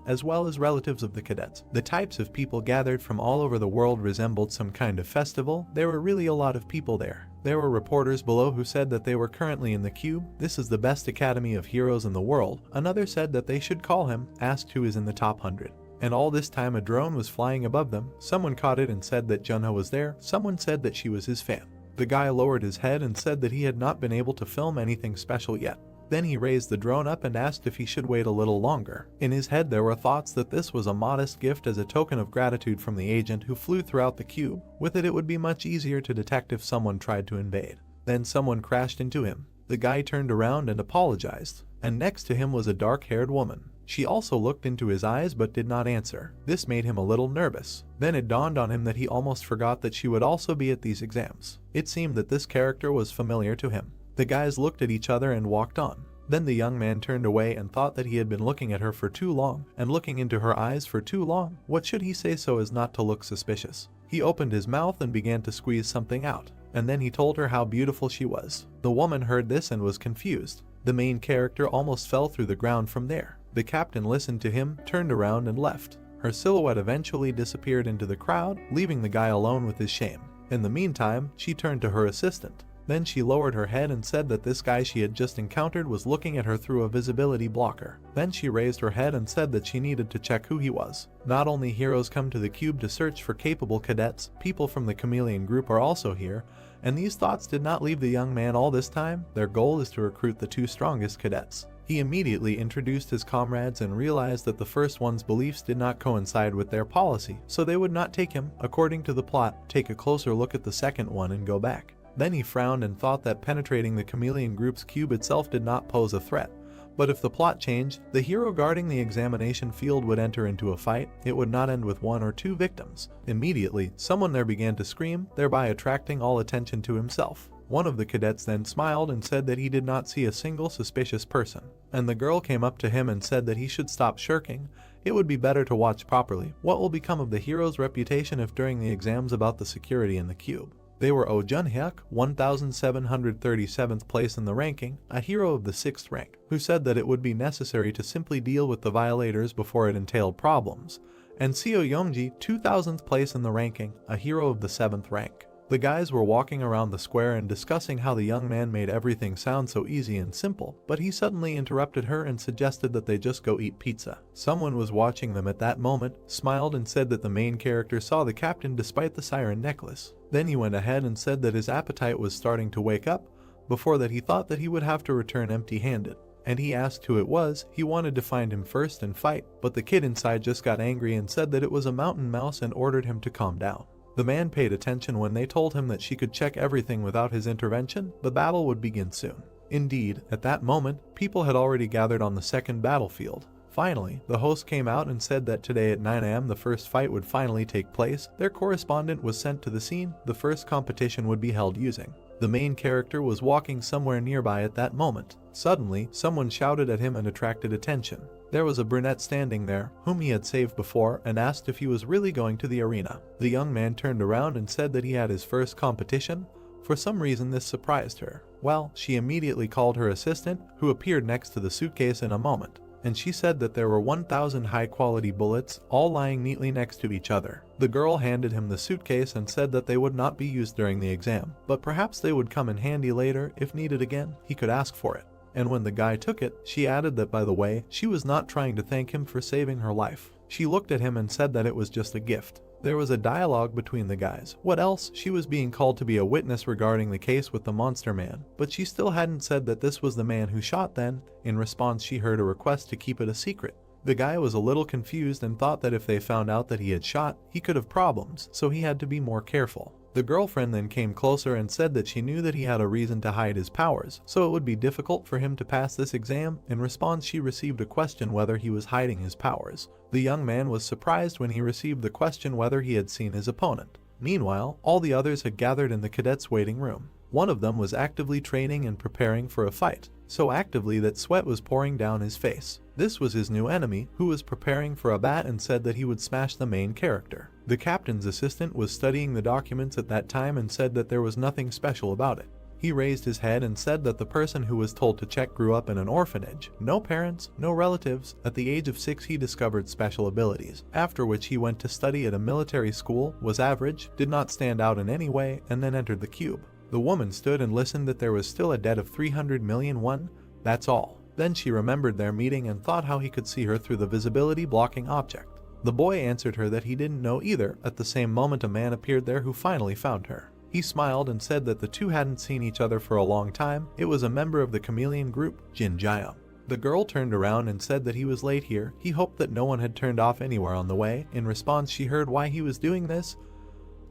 as well as relatives of the cadets. The types of people gathered from all over the world resembled some kind of festival. There were really a lot of people there. There were reporters below who said that they were currently in the cube. This is the best academy of heroes in the world. Another said that they should call him, asked who is in the top 100. And all this time a drone was flying above them. Someone caught it and said that Junho was there. Someone said that she was his fan. The guy lowered his head and said that he had not been able to film anything special yet. Then he raised the drone up and asked if he should wait a little longer. In his head there were thoughts that this was a modest gift as a token of gratitude from the agent who flew throughout the cube. With it would be much easier to detect if someone tried to invade. Then someone crashed into him. The guy turned around and apologized. And next to him was a dark-haired woman. She also looked into his eyes but did not answer. This made him a little nervous. Then it dawned on him that he almost forgot that she would also be at these exams. It seemed that this character was familiar to him. The guys looked at each other and walked on. Then the young man turned away and thought that he had been looking at her for too long, and looking into her eyes for too long. What should he say so as not to look suspicious? He opened his mouth and began to squeeze something out, and then he told her how beautiful she was. The woman heard this and was confused. The main character almost fell through the ground from there. The captain listened to him, turned around and left. Her silhouette eventually disappeared into the crowd, leaving the guy alone with his shame. In the meantime, she turned to her assistant. Then she lowered her head and said that this guy she had just encountered was looking at her through a visibility blocker. Then she raised her head and said that she needed to check who he was. Not only heroes come to the cube to search for capable cadets, people from the chameleon group are also here, and these thoughts did not leave the young man all this time. Their goal is to recruit the 2 strongest cadets. He immediately introduced his comrades and realized that the first one's beliefs did not coincide with their policy, so they would not take him. According to the plot, take a closer look at the second one and go back. Then he frowned and thought that penetrating the chameleon group's cube itself did not pose a threat. But if the plot changed, the hero guarding the examination field would enter into a fight. It would not end with 1 or 2 victims. Immediately, someone there began to scream, thereby attracting all attention to himself. One of the cadets then smiled and said that he did not see a single suspicious person. And the girl came up to him and said that he should stop shirking. It would be better to watch properly. What will become of the hero's reputation if during the exams about the security in the cube? They were Oh Junhyuk, 1737th place in the ranking, a hero of the 6th rank, who said that it would be necessary to simply deal with the violators before it entailed problems, and Seo Yongji 2000th place in the ranking, a hero of the 7th rank. The guys were walking around the square and discussing how the young man made everything sound so easy and simple, but he suddenly interrupted her and suggested that they just go eat pizza. Someone was watching them at that moment, smiled and said that the main character saw the captain despite the siren necklace. Then he went ahead and said that his appetite was starting to wake up. Before that he thought that he would have to return empty-handed, and he asked who it was. He wanted to find him first and fight, but the kid inside just got angry and said that it was a mountain mouse and ordered him to calm down. The man paid attention when they told him that she could check everything without his intervention. The battle would begin soon. Indeed, at that moment, people had already gathered on the second battlefield. Finally, the host came out and said that today at 9 AM the first fight would finally take place. Their correspondent was sent to the scene. The first competition would be held using. The main character was walking somewhere nearby at that moment. Suddenly, someone shouted at him and attracted attention. There was a brunette standing there, whom he had saved before, and asked if he was really going to the arena. The young man turned around and said that he had his first competition. For some reason this surprised her. Well, she immediately called her assistant, who appeared next to the suitcase in a moment, and she said that there were 1,000 high-quality bullets, all lying neatly next to each other. The girl handed him the suitcase and said that they would not be used during the exam, but perhaps they would come in handy later if needed again. He could ask for it. And when the guy took it, she added that, by the way, she was not trying to thank him for saving her life. She looked at him and said that it was just a gift. There was a dialogue between the guys. What else? She was being called to be a witness regarding the case with the monster man, but she still hadn't said that this was the man who shot then. In response, she heard a request to keep it a secret. The guy was a little confused and thought that if they found out that he had shot, he could have problems, so he had to be more careful. The girlfriend then came closer and said that she knew that he had a reason to hide his powers, so it would be difficult for him to pass this exam. In response, she received a question whether he was hiding his powers. The young man was surprised when he received the question whether he had seen his opponent. Meanwhile, all the others had gathered in the cadets' waiting room. One of them was actively training and preparing for a fight, so actively that sweat was pouring down his face. This was his new enemy, who was preparing for a bat and said that he would smash the main character. The captain's assistant was studying the documents at that time and said that there was nothing special about it. He raised his head and said that the person who was told to check grew up in an orphanage. No parents, no relatives. At the age of 6 he discovered special abilities, after which he went to study at a military school, was average, did not stand out in any way, and then entered the cube. The woman stood and listened that there was still a debt of 300 million won. That's all. Then she remembered their meeting and thought how he could see her through the visibility blocking object. The boy answered her that he didn't know either. At the same moment a man appeared there who finally found her. He smiled and said that the two hadn't seen each other for a long time. It was a member of the chameleon group, Jin Jaya. The girl turned around and said that he was late here. He hoped that no one had turned off anywhere on the way. In response, she heard why he was doing this.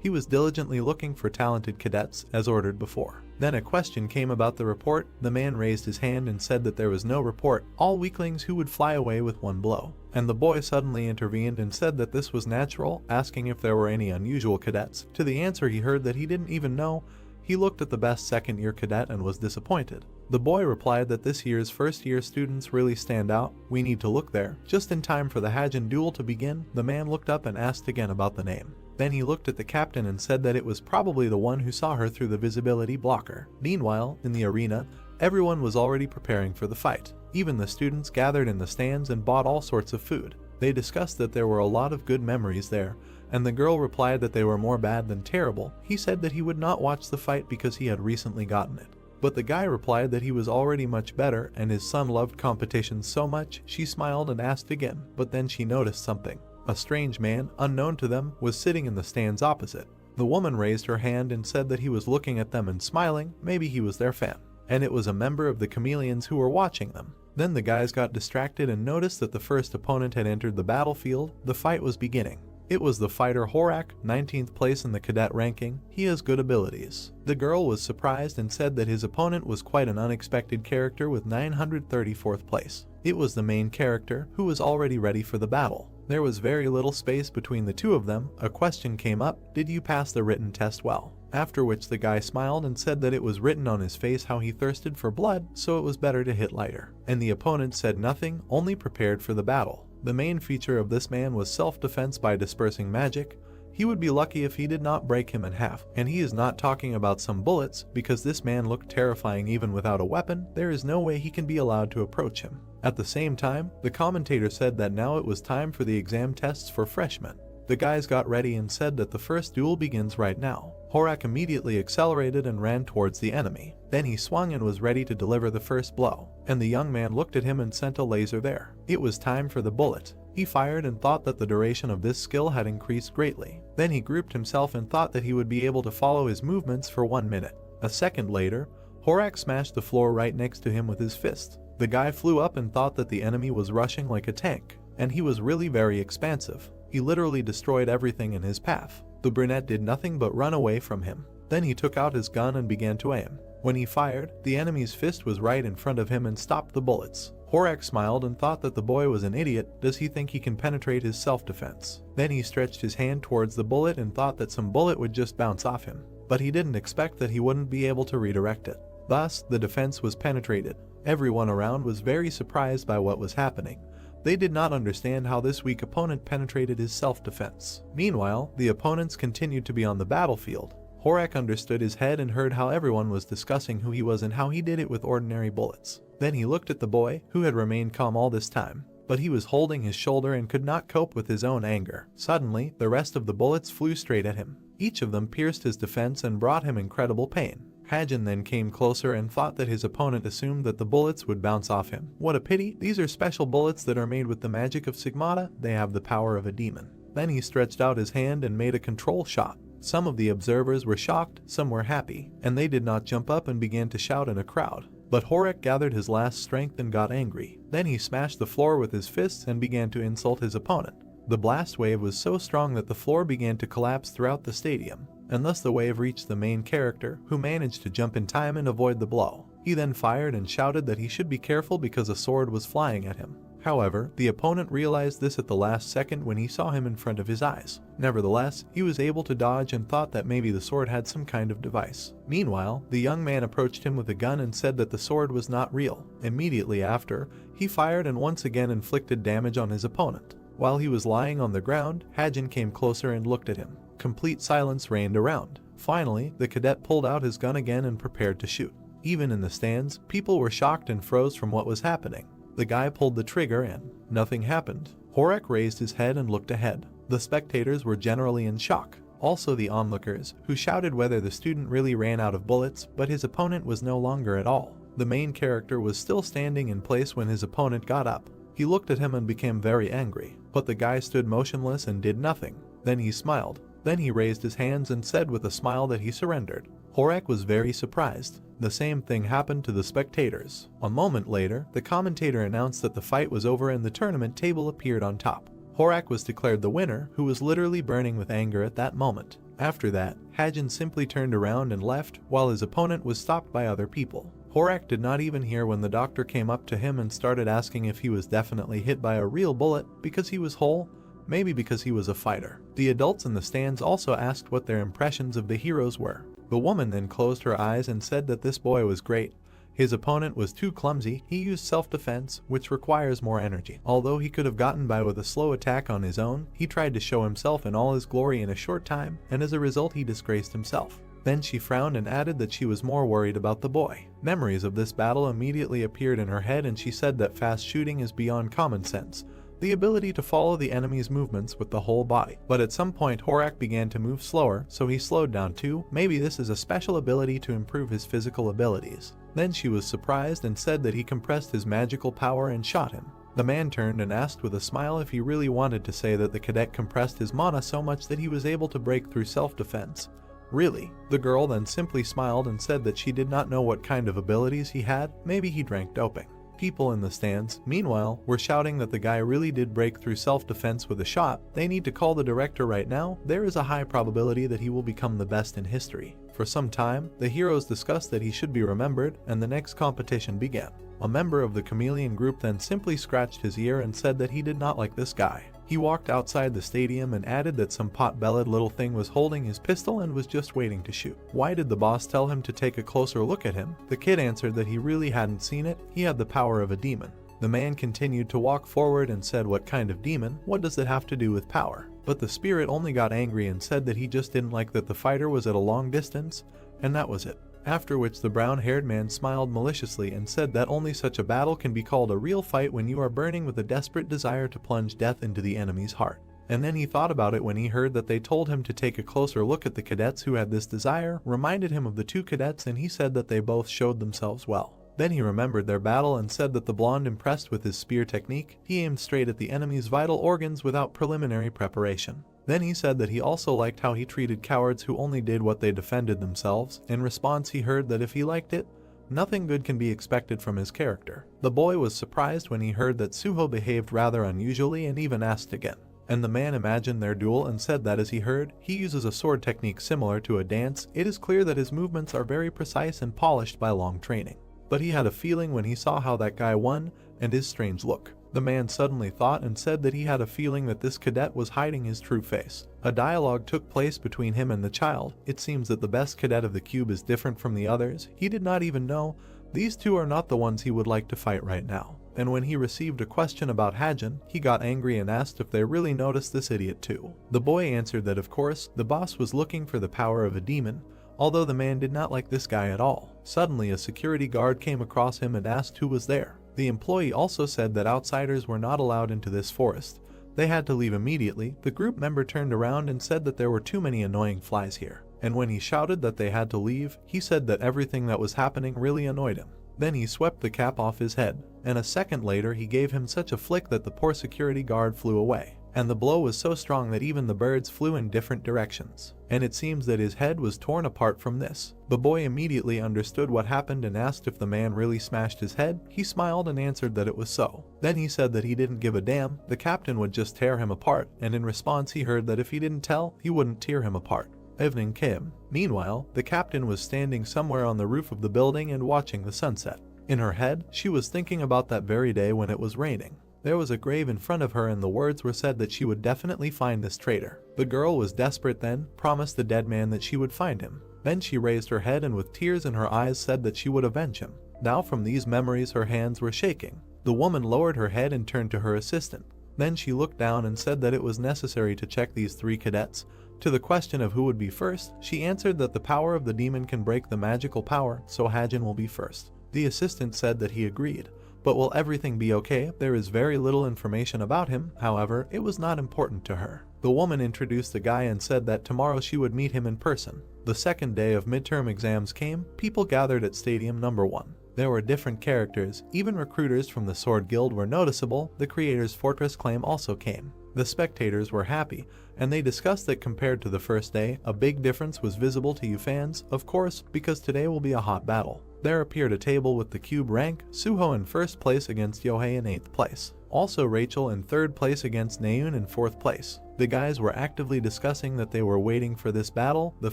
He was diligently looking for talented cadets, as ordered before. Then a question came about the report. The man raised his hand and said that there was no report, all weaklings who would fly away with one blow. And the boy suddenly intervened and said that this was natural, asking if there were any unusual cadets. To the answer he heard that he didn't even know. He looked at the best second-year cadet and was disappointed. The boy replied that this year's first-year students really stand out. We need to look there. Just in time for the Hajin duel to begin, the man looked up and asked again about the name. Then he looked at the captain and said that it was probably the one who saw her through the visibility blocker. Meanwhile, in the arena, everyone was already preparing for the fight. Even the students gathered in the stands and bought all sorts of food. They discussed that there were a lot of good memories there, and the girl replied that they were more bad than terrible. He said that he would not watch the fight because he had recently gotten it. But the guy replied that he was already much better and his son loved competitions so much. She smiled and asked again, but then she noticed something. A strange man, unknown to them, was sitting in the stands opposite. The woman raised her hand and said that he was looking at them and smiling. Maybe he was their fan. And it was a member of the chameleons who were watching them. Then the guys got distracted and noticed that the first opponent had entered the battlefield. The fight was beginning. It was the fighter Horak, 19th place in the cadet ranking. He has good abilities. The girl was surprised and said that his opponent was quite an unexpected character with 934th place. It was the main character, who was already ready for the battle. There was very little space between the two of them. A question came up: did you pass the written test well? After which the guy smiled and said that it was written on his face how he thirsted for blood, so it was better to hit lighter. And the opponent said nothing, only prepared for the battle. The main feature of this man was self-defense by dispersing magic. He would be lucky if he did not break him in half, and he is not talking about some bullets, because this man looked terrifying even without a weapon. There is no way he can be allowed to approach him. At the same time, the commentator said that now it was time for the exam tests for freshmen. The guys got ready and said that the first duel begins right now. Horak immediately accelerated and ran towards the enemy. Then he swung and was ready to deliver the first blow, and the young man looked at him and sent a laser there. It was time for the bullet. He fired and thought that the duration of this skill had increased greatly. Then he grouped himself and thought that he would be able to follow his movements for 1 minute. A second later, Horak smashed the floor right next to him with his fist. The guy flew up and thought that the enemy was rushing like a tank, and he was really very expansive. He literally destroyed everything in his path. The brunette did nothing but run away from him. Then he took out his gun and began to aim. When he fired, the enemy's fist was right in front of him and stopped the bullets. Horak smiled and thought that the boy was an idiot. Does he think he can penetrate his self-defense? Then he stretched his hand towards the bullet and thought that some bullet would just bounce off him. But he didn't expect that he wouldn't be able to redirect it. Thus, the defense was penetrated. Everyone around was very surprised by what was happening. They did not understand how this weak opponent penetrated his self-defense. Meanwhile, the opponents continued to be on the battlefield. Horak understood his head and heard how everyone was discussing who he was and how he did it with ordinary bullets. Then he looked at the boy, who had remained calm all this time, but he was holding his shoulder and could not cope with his own anger. Suddenly, the rest of the bullets flew straight at him. Each of them pierced his defense and brought him incredible pain. Hajin then came closer and thought that his opponent assumed that the bullets would bounce off him. What a pity, these are special bullets that are made with the magic of Sigmata. They have the power of a demon. Then he stretched out his hand and made a control shot. Some of the observers were shocked, some were happy, and they did not jump up and began to shout in a crowd. But Horak gathered his last strength and got angry. Then he smashed the floor with his fists and began to insult his opponent. The blast wave was so strong that the floor began to collapse throughout the stadium, and thus the wave reached the main character, who managed to jump in time and avoid the blow. He then fired and shouted that he should be careful because a sword was flying at him. However, the opponent realized this at the last second when he saw him in front of his eyes. Nevertheless, he was able to dodge and thought that maybe the sword had some kind of device. Meanwhile, the young man approached him with a gun and said that the sword was not real. Immediately after, he fired and once again inflicted damage on his opponent. While he was lying on the ground, Hajin came closer and looked at him. Complete silence reigned around. Finally, the cadet pulled out his gun again and prepared to shoot. Even in the stands, people were shocked and froze from what was happening. The guy pulled the trigger and nothing happened. Horak raised his head and looked ahead. The spectators were generally in shock. Also the onlookers, who shouted whether the student really ran out of bullets, but his opponent was no longer at all. The main character was still standing in place when his opponent got up. He looked at him and became very angry, but the guy stood motionless and did nothing. Then he smiled. Then he raised his hands and said with a smile that he surrendered. Horak was very surprised. The same thing happened to the spectators. A moment later, the commentator announced that the fight was over and the tournament table appeared on top. Horak was declared the winner, who was literally burning with anger at that moment. After that, Hajin simply turned around and left, while his opponent was stopped by other people. Horak did not even hear when the doctor came up to him and started asking if he was definitely hit by a real bullet because he was whole, maybe because he was a fighter. The adults in the stands also asked what their impressions of the heroes were. The woman then closed her eyes and said that this boy was great. His opponent was too clumsy. He used self-defense, which requires more energy. Although he could have gotten by with a slow attack on his own, he tried to show himself in all his glory in a short time, and as a result he disgraced himself. Then she frowned and added that she was more worried about the boy. Memories of this battle immediately appeared in her head and she said that fast shooting is beyond common sense. The ability to follow the enemy's movements with the whole body. But at some point Horak began to move slower, so he slowed down too. Maybe this is a special ability to improve his physical abilities. Then she was surprised and said that he compressed his magical power and shot him. The man turned and asked with a smile if he really wanted to say that the cadet compressed his mana so much that he was able to break through self-defense. Really? The girl then simply smiled and said that she did not know what kind of abilities he had. Maybe he drank doping. People in the stands, meanwhile, were shouting that the guy really did break through self-defense with a shot. They need to call the director right now. There is a high probability that he will become the best in history. For some time, the heroes discussed that he should be remembered, and the next competition began. A member of the chameleon group then simply scratched his ear and said that he did not like this guy. He walked outside the stadium and added that some pot-bellied little thing was holding his pistol and was just waiting to shoot. Why did the boss tell him to take a closer look at him? The kid answered that he really hadn't seen it. He had the power of a demon. The man continued to walk forward and said, "What kind of demon? What does it have to do with power?" But the spirit only got angry and said that he just didn't like that the fighter was at a long distance, and that was it. After which the brown-haired man smiled maliciously and said that only such a battle can be called a real fight when you are burning with a desperate desire to plunge death into the enemy's heart. And then he thought about it when he heard that they told him to take a closer look at the cadets who had this desire, reminded him of the two cadets, and he said that they both showed themselves well. Then he remembered their battle and said that the blonde, impressed with his spear technique, he aimed straight at the enemy's vital organs without preliminary preparation. Then he said that he also liked how he treated cowards who only did what they defended themselves. In response, he heard that if he liked it, nothing good can be expected from his character. The boy was surprised when he heard that Suho behaved rather unusually and even asked again. And the man imagined their duel and said that as he heard, he uses a sword technique similar to a dance. It is clear that his movements are very precise and polished by long training. But he had a feeling when he saw how that guy won and his strange look. The man suddenly thought and said that he had a feeling that this cadet was hiding his true face. A dialogue took place between him and the child. It seems that the best cadet of the cube is different from the others. He did not even know. These two are not the ones he would like to fight right now. And when he received a question about Hajin, he got angry and asked if they really noticed this idiot too. The boy answered that of course, the boss was looking for the power of a demon, although the man did not like this guy at all. Suddenly a security guard came across him and asked who was there. The employee also said that outsiders were not allowed into this forest. They had to leave immediately. The group member turned around and said that there were too many annoying flies here. And when he shouted that they had to leave, he said that everything that was happening really annoyed him. Then he swept the cap off his head, and a second later he gave him such a flick that the poor security guard flew away. And the blow was so strong that even the birds flew in different directions. And it seems that his head was torn apart from this. The boy immediately understood what happened and asked if the man really smashed his head. He smiled and answered that it was so. Then he said that he didn't give a damn, the captain would just tear him apart, and in response he heard that if he didn't tell, he wouldn't tear him apart. Evening came. Meanwhile, the captain was standing somewhere on the roof of the building and watching the sunset. In her head, she was thinking about that very day when it was raining. There was a grave in front of her and the words were said that she would definitely find this traitor. The girl was desperate then, promised the dead man that she would find him. Then she raised her head and with tears in her eyes said that she would avenge him. Now from these memories her hands were shaking. The woman lowered her head and turned to her assistant. Then she looked down and said that it was necessary to check these three cadets. To the question of who would be first, she answered that the power of the demon can break the magical power, so Hajin will be first. The assistant said that he agreed. But will everything be okay? There is very little information about him, however, it was not important to her. The woman introduced the guy and said that tomorrow she would meet him in person. The second day of midterm exams came, people gathered at Stadium Number 1. There were different characters, even recruiters from the Sword Guild were noticeable, the creator's fortress claim also came. The spectators were happy, and they discussed that compared to the first day, a big difference was visible to you fans, of course, because today will be a hot battle. There appeared a table with the cube rank, Suho in first place against Yohei in 8th place. Also Rachel in 3rd place against Naun in 4th place. The guys were actively discussing that they were waiting for this battle, the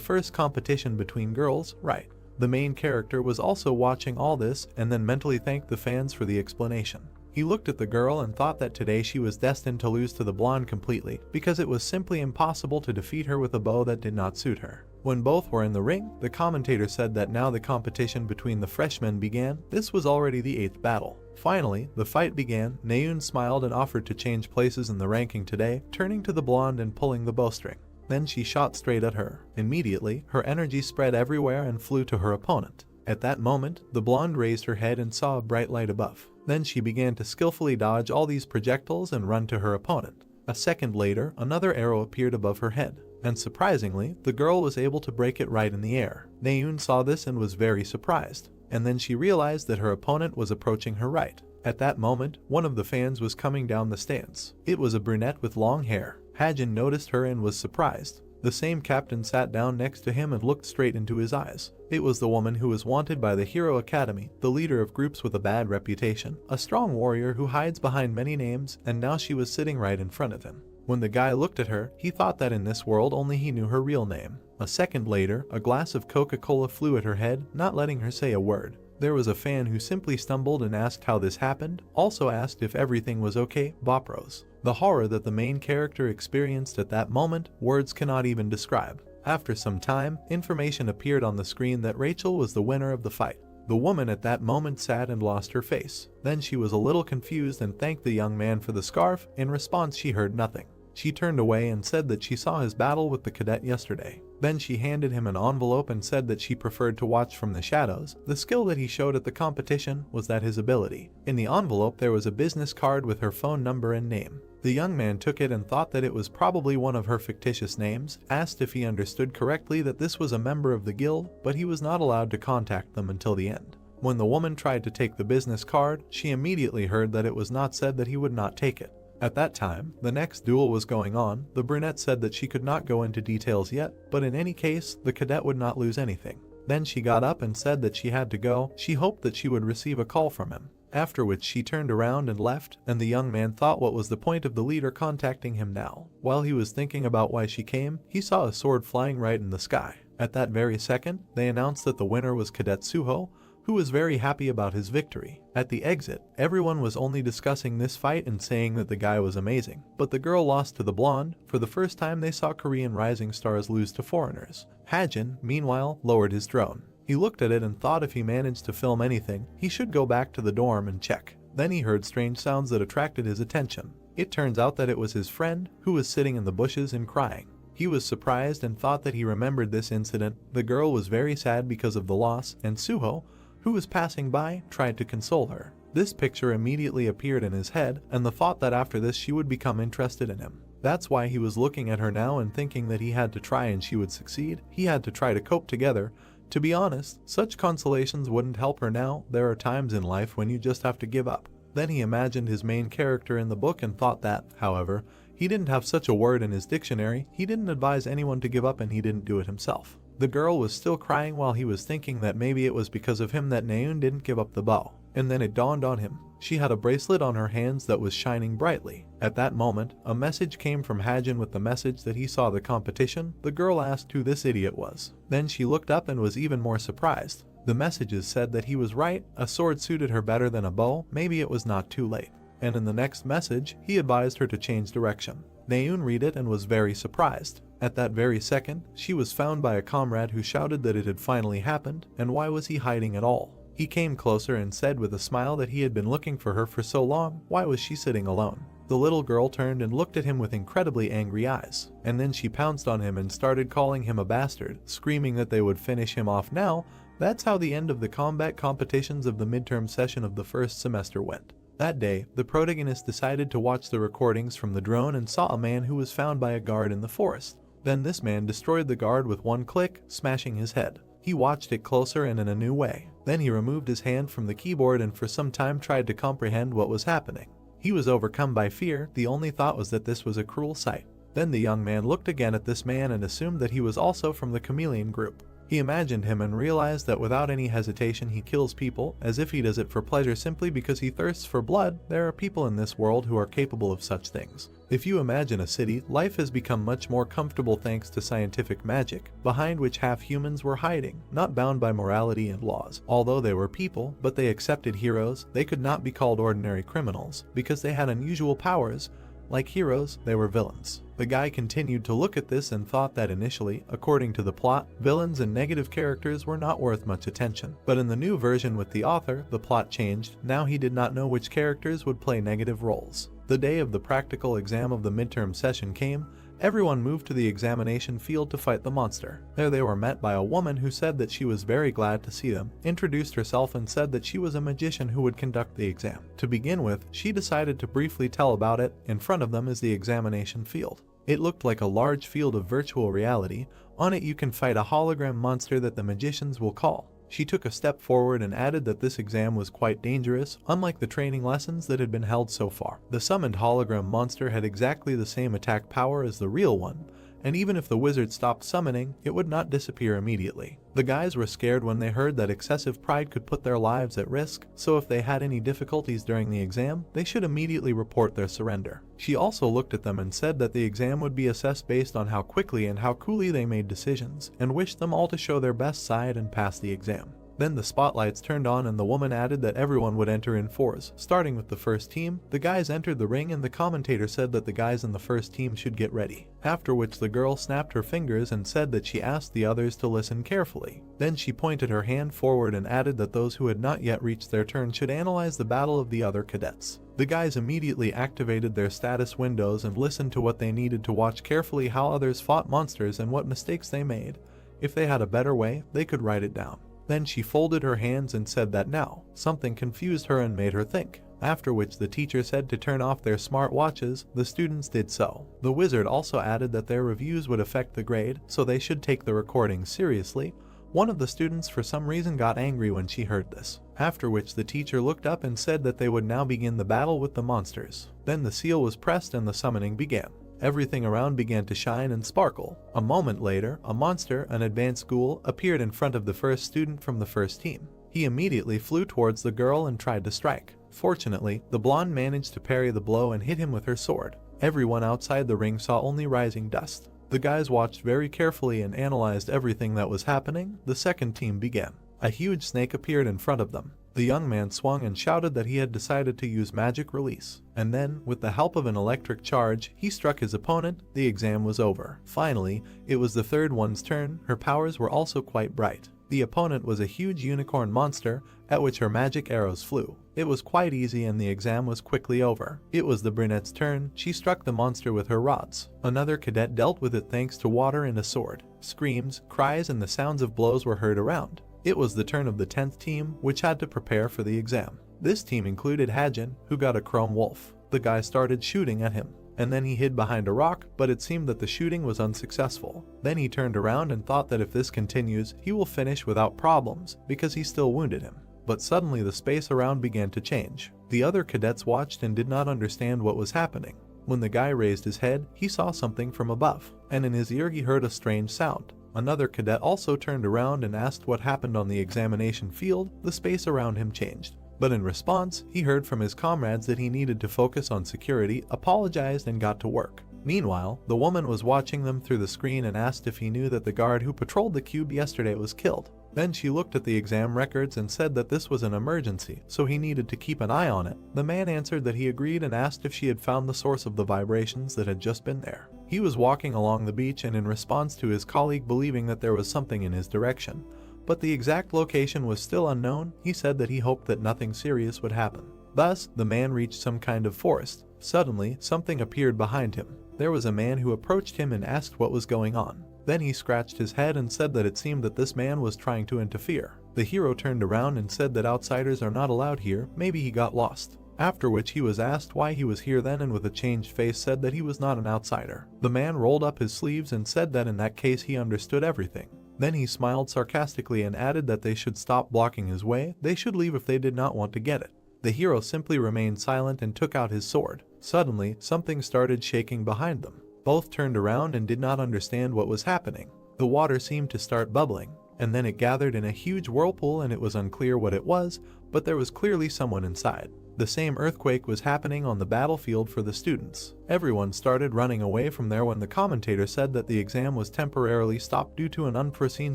first competition between girls, right. The main character was also watching all this and then mentally thanked the fans for the explanation. He looked at the girl and thought that today she was destined to lose to the blonde completely, because it was simply impossible to defeat her with a bow that did not suit her. When both were in the ring, the commentator said that now the competition between the freshmen began. This was already the 8th battle. Finally, the fight began. Naun smiled and offered to change places in the ranking today, turning to the blonde and pulling the bowstring. Then she shot straight at her. Immediately, her energy spread everywhere and flew to her opponent. At that moment, the blonde raised her head and saw a bright light above. Then she began to skillfully dodge all these projectiles and run to her opponent. A second later, another arrow appeared above her head. And surprisingly, the girl was able to break it right in the air. Naun saw this and was very surprised. And then she realized that her opponent was approaching her right. At that moment, one of the fans was coming down the stands. It was a brunette with long hair. Hajin noticed her and was surprised. The same captain sat down next to him and looked straight into his eyes. It was the woman who was wanted by the Hero Academy, the leader of groups with a bad reputation, a strong warrior who hides behind many names, and now she was sitting right in front of him. When the guy looked at her, he thought that in this world only he knew her real name. A second later, a glass of Coca-Cola flew at her head, not letting her say a word. There was a fan who simply stumbled and asked how this happened, also asked if everything was okay, Bopros. The horror that the main character experienced at that moment, words cannot even describe. After some time, information appeared on the screen that Rachel was the winner of the fight. The woman at that moment sat and lost her face. Then she was a little confused and thanked the young man for the scarf. In response, she heard nothing. She turned away and said that she saw his battle with the cadet yesterday. Then she handed him an envelope and said that she preferred to watch from the shadows. The skill that he showed at the competition was that his ability. In the envelope there was a business card with her phone number and name. The young man took it and thought that it was probably one of her fictitious names, asked if he understood correctly that this was a member of the guild, but he was not allowed to contact them until the end. When the woman tried to take the business card, she immediately heard that it was not said that he would not take it. At that time, the next duel was going on. The brunette said that she could not go into details yet, but in any case, the cadet would not lose anything. Then she got up and said that she had to go. She hoped that she would receive a call from him. After which she turned around and left, and the young man thought what was the point of the leader contacting him now. While he was thinking about why she came, he saw a sword flying right in the sky. At that very second, they announced that the winner was Cadet Suho, who was very happy about his victory. At the exit, everyone was only discussing this fight and saying that the guy was amazing. But the girl lost to the blonde. For the first time they saw Korean rising stars lose to foreigners. Hajin, meanwhile, lowered his drone. He looked at it and thought if he managed to film anything, he should go back to the dorm and check. Then he heard strange sounds that attracted his attention. It turns out that it was his friend, who was sitting in the bushes and crying. He was surprised and thought that he remembered this incident. The girl was very sad because of the loss, and Suho, who was passing by, tried to console her. This picture immediately appeared in his head, and the thought that after this she would become interested in him. That's why he was looking at her now and thinking that he had to try and she would succeed. He had to try to cope together. To be honest, such consolations wouldn't help her now. There are times in life when you just have to give up. Then he imagined his main character in the book and thought that, however, he didn't have such a word in his dictionary. He didn't advise anyone to give up and he didn't do it himself. The girl was still crying while he was thinking that maybe it was because of him that Naun didn't give up the bow. And then it dawned on him. She had a bracelet on her hands that was shining brightly. At that moment, a message came from Hajin with the message that he saw the competition. The girl asked who this idiot was. Then she looked up and was even more surprised. The messages said that he was right. A sword suited her better than a bow. Maybe it was not too late. And in the next message, he advised her to change direction. Naun read it and was very surprised. At that very second, she was found by a comrade who shouted that it had finally happened, and why was he hiding at all? He came closer and said with a smile that he had been looking for her for so long. Why was she sitting alone? The little girl turned and looked at him with incredibly angry eyes, and then she pounced on him and started calling him a bastard, screaming that they would finish him off now. That's how the end of the combat competitions of the midterm session of the first semester went. That day, the protagonist decided to watch the recordings from the drone and saw a man who was found by a guard in the forest. Then this man destroyed the guard with one click, smashing his head. He watched it closer and in a new way. Then he removed his hand from the keyboard and for some time tried to comprehend what was happening. He was overcome by fear. The only thought was that this was a cruel sight. Then the young man looked again at this man and assumed that he was also from the chameleon group. He imagined him and realized that without any hesitation he kills people, as if he does it for pleasure simply because he thirsts for blood. There are people in this world who are capable of such things. If you imagine a city, life has become much more comfortable thanks to scientific magic, behind which half humans were hiding, not bound by morality and laws. Although they were people, but they accepted heroes, they could not be called ordinary criminals, because they had unusual powers. Like heroes, they were villains. The guy continued to look at this and thought that initially, according to the plot, villains and negative characters were not worth much attention. But in the new version with the author, the plot changed. Now he did not know which characters would play negative roles. The day of the practical exam of the midterm session came. Everyone moved to the examination field to fight the monster. There they were met by a woman who said that she was very glad to see them, introduced herself and said that she was a magician who would conduct the exam. To begin with, she decided to briefly tell about it. In front of them is the examination field. It looked like a large field of virtual reality. On it you can fight a hologram monster that the magicians will call. She took a step forward and added that this exam was quite dangerous, unlike the training lessons that had been held so far. The summoned hologram monster had exactly the same attack power as the real one, and even if the wizard stopped summoning, it would not disappear immediately. The guys were scared when they heard that excessive pride could put their lives at risk, so if they had any difficulties during the exam, they should immediately report their surrender. She also looked at them and said that the exam would be assessed based on how quickly and how coolly they made decisions, and wished them all to show their best side and pass the exam. Then the spotlights turned on and the woman added that everyone would enter in fours, starting with the first team. The guys entered the ring and the commentator said that the guys in the first team should get ready. After which the girl snapped her fingers and said that she asked the others to listen carefully. Then she pointed her hand forward and added that those who had not yet reached their turn should analyze the battle of the other cadets. The guys immediately activated their status windows and listened to what they needed to watch carefully how others fought monsters and what mistakes they made. If they had a better way, they could write it down. Then she folded her hands and said that now, something confused her and made her think. After which the teacher said to turn off their smart watches. The students did so. The wizard also added that their reviews would affect the grade, so they should take the recording seriously. One of the students for some reason got angry when she heard this. After which the teacher looked up and said that they would now begin the battle with the monsters. Then the seal was pressed and the summoning began. Everything around began to shine and sparkle. A moment later, a monster, an advanced ghoul, appeared in front of the first student from the first team. He immediately flew towards the girl and tried to strike. Fortunately, the blonde managed to parry the blow and hit him with her sword. Everyone outside the ring saw only rising dust. The guys watched very carefully and analyzed everything that was happening. The second team began. A huge snake appeared in front of them. The young man swung and shouted that he had decided to use magic release. And then, with the help of an electric charge, he struck his opponent. The exam was over. Finally, it was the third one's turn. Her powers were also quite bright. The opponent was a huge unicorn monster, at which her magic arrows flew. It was quite easy and the exam was quickly over. It was the brunette's turn. She struck the monster with her rods. Another cadet dealt with it thanks to water and a sword. Screams, cries, and the sounds of blows were heard around. It was the turn of the 10th team, which had to prepare for the exam. This team included Hajin, who got a chrome wolf. The guy started shooting at him, and then he hid behind a rock, but it seemed that the shooting was unsuccessful. Then he turned around and thought that if this continues, he will finish without problems, because he still wounded him. But suddenly the space around began to change. The other cadets watched and did not understand what was happening. When the guy raised his head, he saw something from above, and in his ear he heard a strange sound. Another cadet also turned around and asked what happened on the examination field. The space around him changed. But in response, he heard from his comrades that he needed to focus on security, apologized, and got to work. Meanwhile, the woman was watching them through the screen and asked if he knew that the guard who patrolled the cube yesterday was killed. Then she looked at the exam records and said that this was an emergency, so he needed to keep an eye on it. The man answered that he agreed and asked if she had found the source of the vibrations that had just been there. He was walking along the beach and in response to his colleague believing that there was something in his direction, but the exact location was still unknown, he said that he hoped that nothing serious would happen. Thus, the man reached some kind of forest. Suddenly, something appeared behind him. There was a man who approached him and asked what was going on. Then he scratched his head and said that it seemed that this man was trying to interfere. The hero turned around and said that outsiders are not allowed here, maybe he got lost. After which he was asked why he was here then and with a changed face said that he was not an outsider. The man rolled up his sleeves and said that in that case he understood everything. Then he smiled sarcastically and added that they should stop blocking his way, they should leave if they did not want to get it. The hero simply remained silent and took out his sword. Suddenly, something started shaking behind them. Both turned around and did not understand what was happening. The water seemed to start bubbling, and then it gathered in a huge whirlpool and it was unclear what it was, but there was clearly someone inside. The same earthquake was happening on the battlefield for the students. Everyone started running away from there when the commentator said that the exam was temporarily stopped due to an unforeseen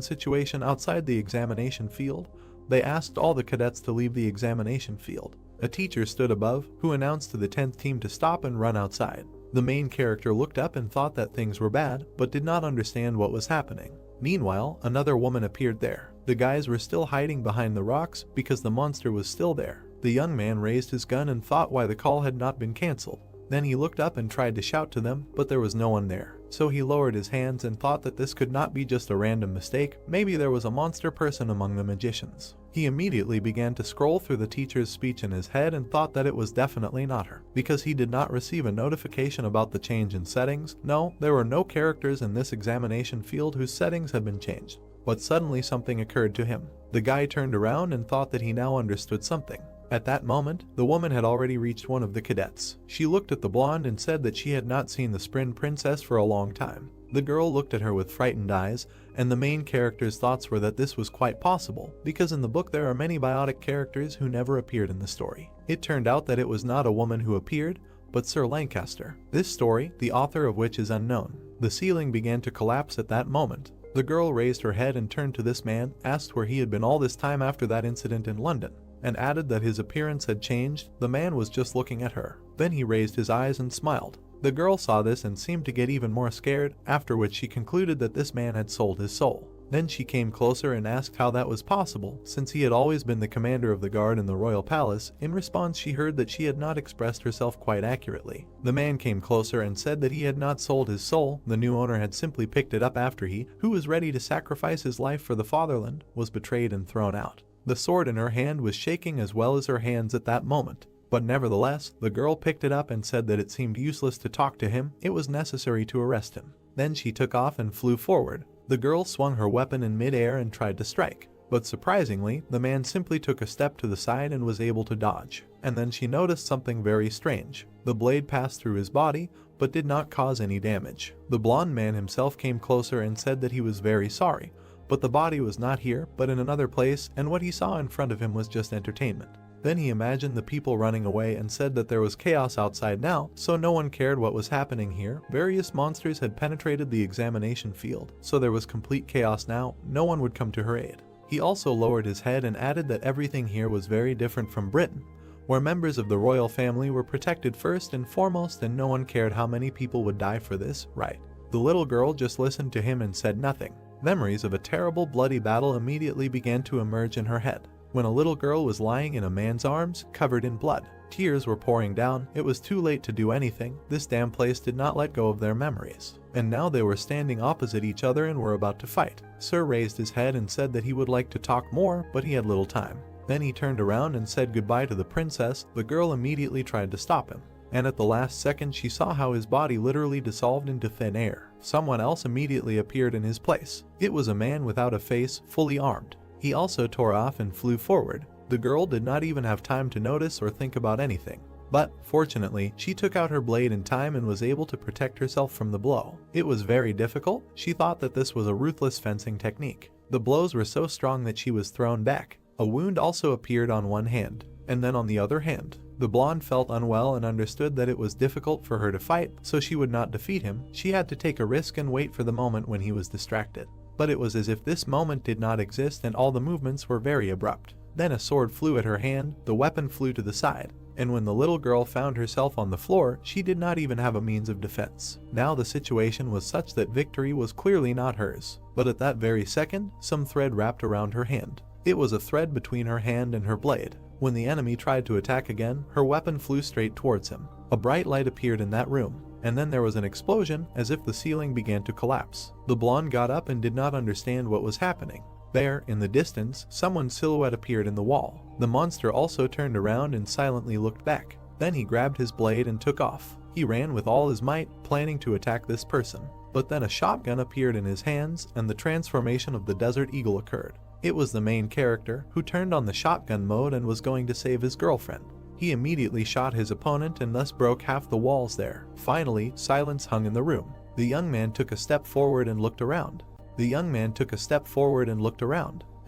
situation outside the examination field. They asked all the cadets to leave the examination field. A teacher stood above, who announced to the 10th team to stop and run outside. The main character looked up and thought that things were bad, but did not understand what was happening. Meanwhile, another woman appeared there. The guys were still hiding behind the rocks because the monster was still there. The young man raised his gun and thought why the call had not been cancelled. Then he looked up and tried to shout to them, but there was no one there. So he lowered his hands and thought that this could not be just a random mistake, maybe there was a monster person among the magicians. He immediately began to scroll through the teacher's speech in his head and thought that it was definitely not her, because he did not receive a notification about the change in settings. No, there were no characters in this examination field whose settings had been changed. But suddenly something occurred to him. The guy turned around and thought that he now understood something. At that moment, the woman had already reached one of the cadets. She looked at the blonde and said that she had not seen the Spring Princess for a long time. The girl looked at her with frightened eyes, and the main character's thoughts were that this was quite possible, because in the book there are many biotic characters who never appeared in the story. It turned out that it was not a woman who appeared, but Sir Lancaster. This story, the author of which is unknown. The ceiling began to collapse at that moment. The girl raised her head and turned to this man, asked where he had been all this time after that incident in London, and added that his appearance had changed. The man was just looking at her. Then he raised his eyes and smiled. The girl saw this and seemed to get even more scared, after which she concluded that this man had sold his soul. Then she came closer and asked how that was possible, since he had always been the commander of the guard in the royal palace. In response, she heard that she had not expressed herself quite accurately. The man came closer and said that he had not sold his soul. The new owner had simply picked it up after he, who was ready to sacrifice his life for the fatherland, was betrayed and thrown out. The sword in her hand was shaking as well as her hands at that moment. But nevertheless, the girl picked it up and said that it seemed useless to talk to him. It was necessary to arrest him. Then she took off and flew forward. The girl swung her weapon in mid-air and tried to strike. But surprisingly, the man simply took a step to the side and was able to dodge. And then she noticed something very strange. The blade passed through his body, but did not cause any damage. The blonde man himself came closer and said that he was very sorry, but the body was not here, but in another place, and what he saw in front of him was just entertainment. Then he imagined the people running away and said that there was chaos outside now, so no one cared what was happening here. Various monsters had penetrated the examination field, so there was complete chaos now. No one would come to her aid. He also lowered his head and added that everything here was very different from Britain, where members of the royal family were protected first and foremost, and no one cared how many people would die for this, right? The little girl just listened to him and said nothing. Memories of a terrible bloody battle immediately began to emerge in her head. When a little girl was lying in a man's arms, covered in blood. Tears were pouring down. It was too late to do anything. This damn place did not let go of their memories. And now they were standing opposite each other and were about to fight. Sir raised his head and said that he would like to talk more, but he had little time. Then he turned around and said goodbye to the princess. The girl immediately tried to stop him. And at the last second she saw how his body literally dissolved into thin air. Someone else immediately appeared in his place. It was a man without a face, fully armed. He also tore off and flew forward. The girl did not even have time to notice or think about anything. But, fortunately, she took out her blade in time and was able to protect herself from the blow. It was very difficult. She thought that this was a ruthless fencing technique. The blows were so strong that she was thrown back. A wound also appeared on one hand, and then on the other hand. The blonde felt unwell and understood that it was difficult for her to fight, so she would not defeat him. She had to take a risk and wait for the moment when he was distracted. But it was as if this moment did not exist and all the movements were very abrupt. Then a sword flew at her hand, the weapon flew to the side, and when the little girl found herself on the floor, she did not even have a means of defense. Now the situation was such that victory was clearly not hers. But at that very second, some thread wrapped around her hand. It was a thread between her hand and her blade. When the enemy tried to attack again, her weapon flew straight towards him. A bright light appeared in that room, and then there was an explosion as if the ceiling began to collapse. The blonde got up and did not understand what was happening. There, in the distance, someone's silhouette appeared in the wall. The monster also turned around and silently looked back. Then he grabbed his blade and took off. He ran with all his might, planning to attack this person. But then a shotgun appeared in his hands, and the transformation of the desert eagle occurred. It was the main character, who turned on the shotgun mode and was going to save his girlfriend. He immediately shot his opponent and thus broke half the walls there. Finally, silence hung in the room. The young man took a step forward and looked around.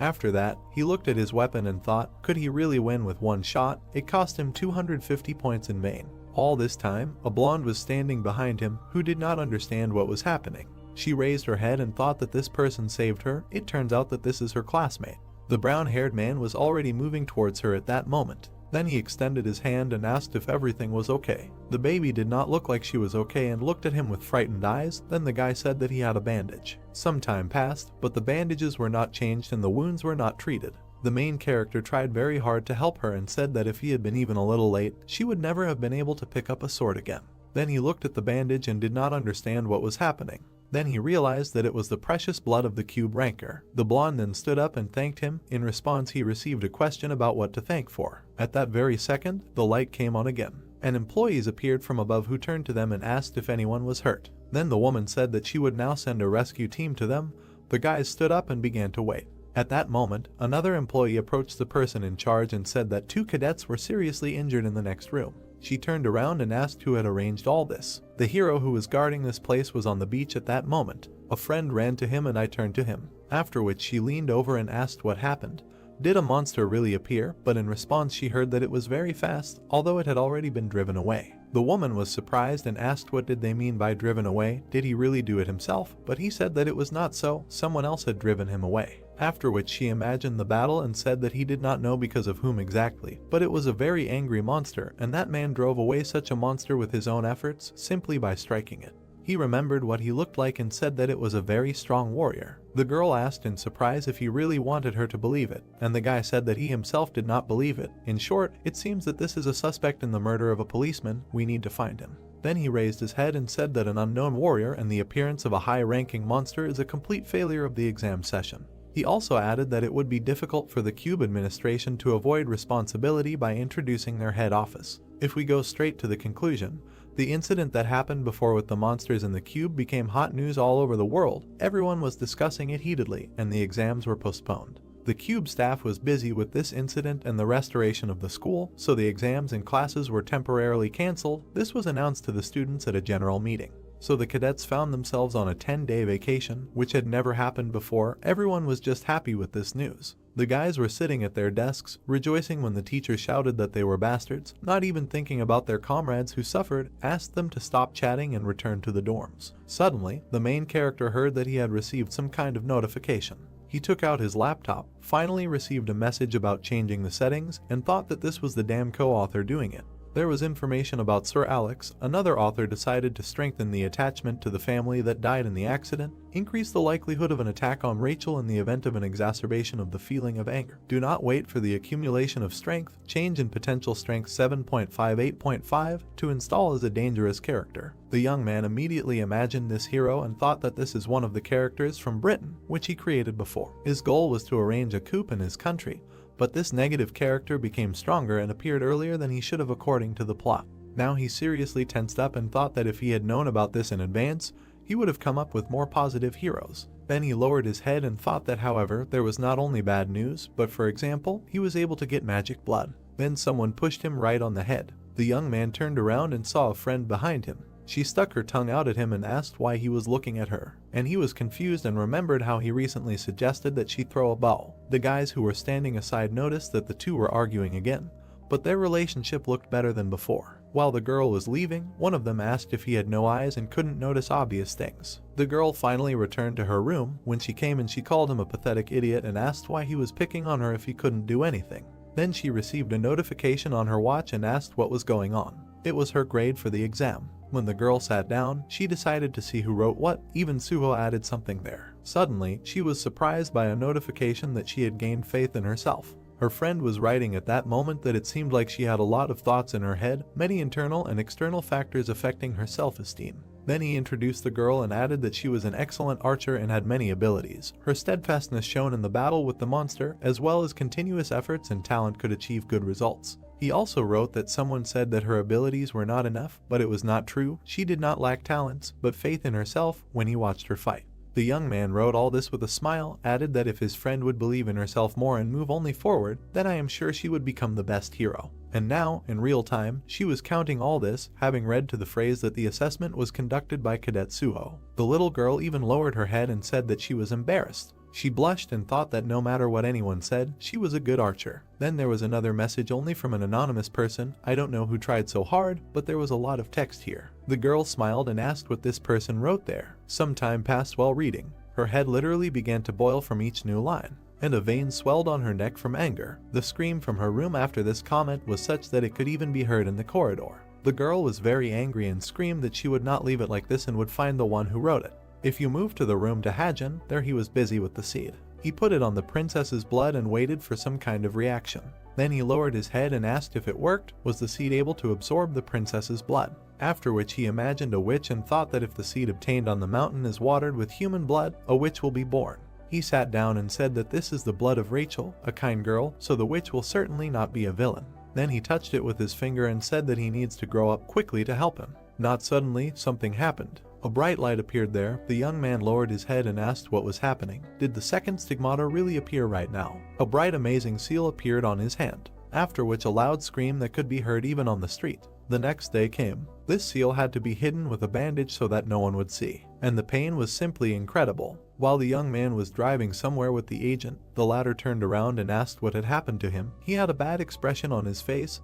After that, he looked at his weapon and thought, could he really win with one shot? It cost him 250 points in vain. All this time, a blonde was standing behind him, who did not understand what was happening. She raised her head and thought that this person saved her. It turns out that this is her classmate. The brown-haired man was already moving towards her at that moment. Then he extended his hand and asked if everything was okay. The baby did not look like she was okay and looked at him with frightened eyes. Then the guy said that he had a bandage. Some time passed, but the bandages were not changed and the wounds were not treated. The main character tried very hard to help her and said that if he had been even a little late, she would never have been able to pick up a sword again. Then he looked at the bandage and did not understand what was happening. Then he realized that it was the precious blood of the cube ranker. The blonde then stood up and thanked him. In response, he received a question about what to thank for. At that very second, the light came on again, and employees appeared from above who turned to them and asked if anyone was hurt. Then the woman said that she would now send a rescue team to them. The guys stood up and began to wait. At that moment, another employee approached the person in charge and said that 2 cadets were seriously injured in the next room. She turned around and asked who had arranged all this. The hero who was guarding this place was on the beach at that moment. A friend ran to him and I turned to him. After which she leaned over and asked what happened. Did a monster really appear? But in response she heard that it was very fast, although it had already been driven away. The woman was surprised and asked what did they mean by driven away, did he really do it himself, but he said that it was not so, someone else had driven him away. After which she imagined the battle and said that he did not know because of whom exactly, but it was a very angry monster, and that man drove away such a monster with his own efforts, simply by striking it. He remembered what he looked like and said that it was a very strong warrior. The girl asked in surprise if he really wanted her to believe it, and the guy said that he himself did not believe it. In short, it seems that this is a suspect in the murder of a policeman, we need to find him. Then he raised his head and said that an unknown warrior and the appearance of a high-ranking monster is a complete failure of the exam session. He also added that it would be difficult for the Cube administration to avoid responsibility by introducing their head office. If we go straight to the conclusion, the incident that happened before with the monsters in the Cube became hot news all over the world. Everyone was discussing it heatedly, and the exams were postponed. The Cube staff was busy with this incident and the restoration of the school, so the exams and classes were temporarily cancelled. This was announced to the students at a general meeting. So the cadets found themselves on a 10-day vacation, which had never happened before. Everyone was just happy with this news. The guys were sitting at their desks, rejoicing when the teacher shouted that they were bastards, not even thinking about their comrades who suffered, asked them to stop chatting and return to the dorms. Suddenly, the main character heard that he had received some kind of notification. He took out his laptop, finally received a message about changing the settings, and thought that this was the damn co-author doing it. There was information about Sir Alex. Another author decided to strengthen the attachment to the family that died in the accident, increase the likelihood of an attack on Rachel in the event of an exacerbation of the feeling of anger. Do not wait for the accumulation of strength, change in potential strength 7.58.5 to install as a dangerous character. The young man immediately imagined this hero and thought that this is one of the characters from Britain, which he created before. His goal was to arrange a coup in his country, but this negative character became stronger and appeared earlier than he should have according to the plot. Now he seriously tensed up and thought that if he had known about this in advance, he would have come up with more positive heroes. Then he lowered his head and thought that however, there was not only bad news, but for example, he was able to get magic blood. Then someone pushed him right on the head. The young man turned around and saw a friend behind him. She stuck her tongue out at him and asked why he was looking at her, and he was confused and remembered how he recently suggested that she throw a bow. The guys who were standing aside noticed that the two were arguing again, but their relationship looked better than before. While the girl was leaving, one of them asked if he had no eyes and couldn't notice obvious things. The girl finally returned to her room. When she came in, she called him a pathetic idiot and asked why he was picking on her if he couldn't do anything. Then she received a notification on her watch and asked what was going on. It was her grade for the exam. When the girl sat down, she decided to see who wrote what. Even Suho added something there. Suddenly, she was surprised by a notification that she had gained faith in herself. Her friend was writing at that moment that it seemed like she had a lot of thoughts in her head, many internal and external factors affecting her self-esteem. Then he introduced the girl and added that she was an excellent archer and had many abilities. Her steadfastness shown in the battle with the monster, as well as continuous efforts and talent, could achieve good results. He also wrote that someone said that her abilities were not enough, but it was not true. She did not lack talents, but faith in herself when he watched her fight. The young man wrote all this with a smile, added that if his friend would believe in herself more and move only forward, then I am sure she would become the best hero. And now, in real time, she was counting all this, having read to the phrase that the assessment was conducted by Cadet Suho. The little girl even lowered her head and said that she was embarrassed. She blushed and thought that no matter what anyone said, she was a good archer. Then there was another message only from an anonymous person. I don't know who tried so hard, but there was a lot of text here. The girl smiled and asked what this person wrote there. Some time passed while reading. Her head literally began to boil from each new line, and a vein swelled on her neck from anger. The scream from her room after this comment was such that it could even be heard in the corridor. The girl was very angry and screamed that she would not leave it like this and would find the one who wrote it. If you move to the room to Hajin, there he was busy with the seed. He put it on the princess's blood and waited for some kind of reaction. Then he lowered his head and asked if it worked. Was the seed able to absorb the princess's blood? After which he imagined a witch and thought that if the seed obtained on the mountain is watered with human blood, a witch will be born. He sat down and said that this is the blood of Rachel, a kind girl, so the witch will certainly not be a villain. Then he touched it with his finger and said that he needs to grow up quickly to help him. Not suddenly, something happened. A bright light appeared there. The young man lowered his head and asked what was happening. Did the second stigmata really appear right now? A bright amazing seal appeared on his hand, after which a loud scream that could be heard even on the street. The next day came. This seal had to be hidden with a bandage so that no one would see, and the pain was simply incredible. While the young man was driving somewhere with the agent, the latter turned around and asked what had happened to him. He had a bad expression on his face.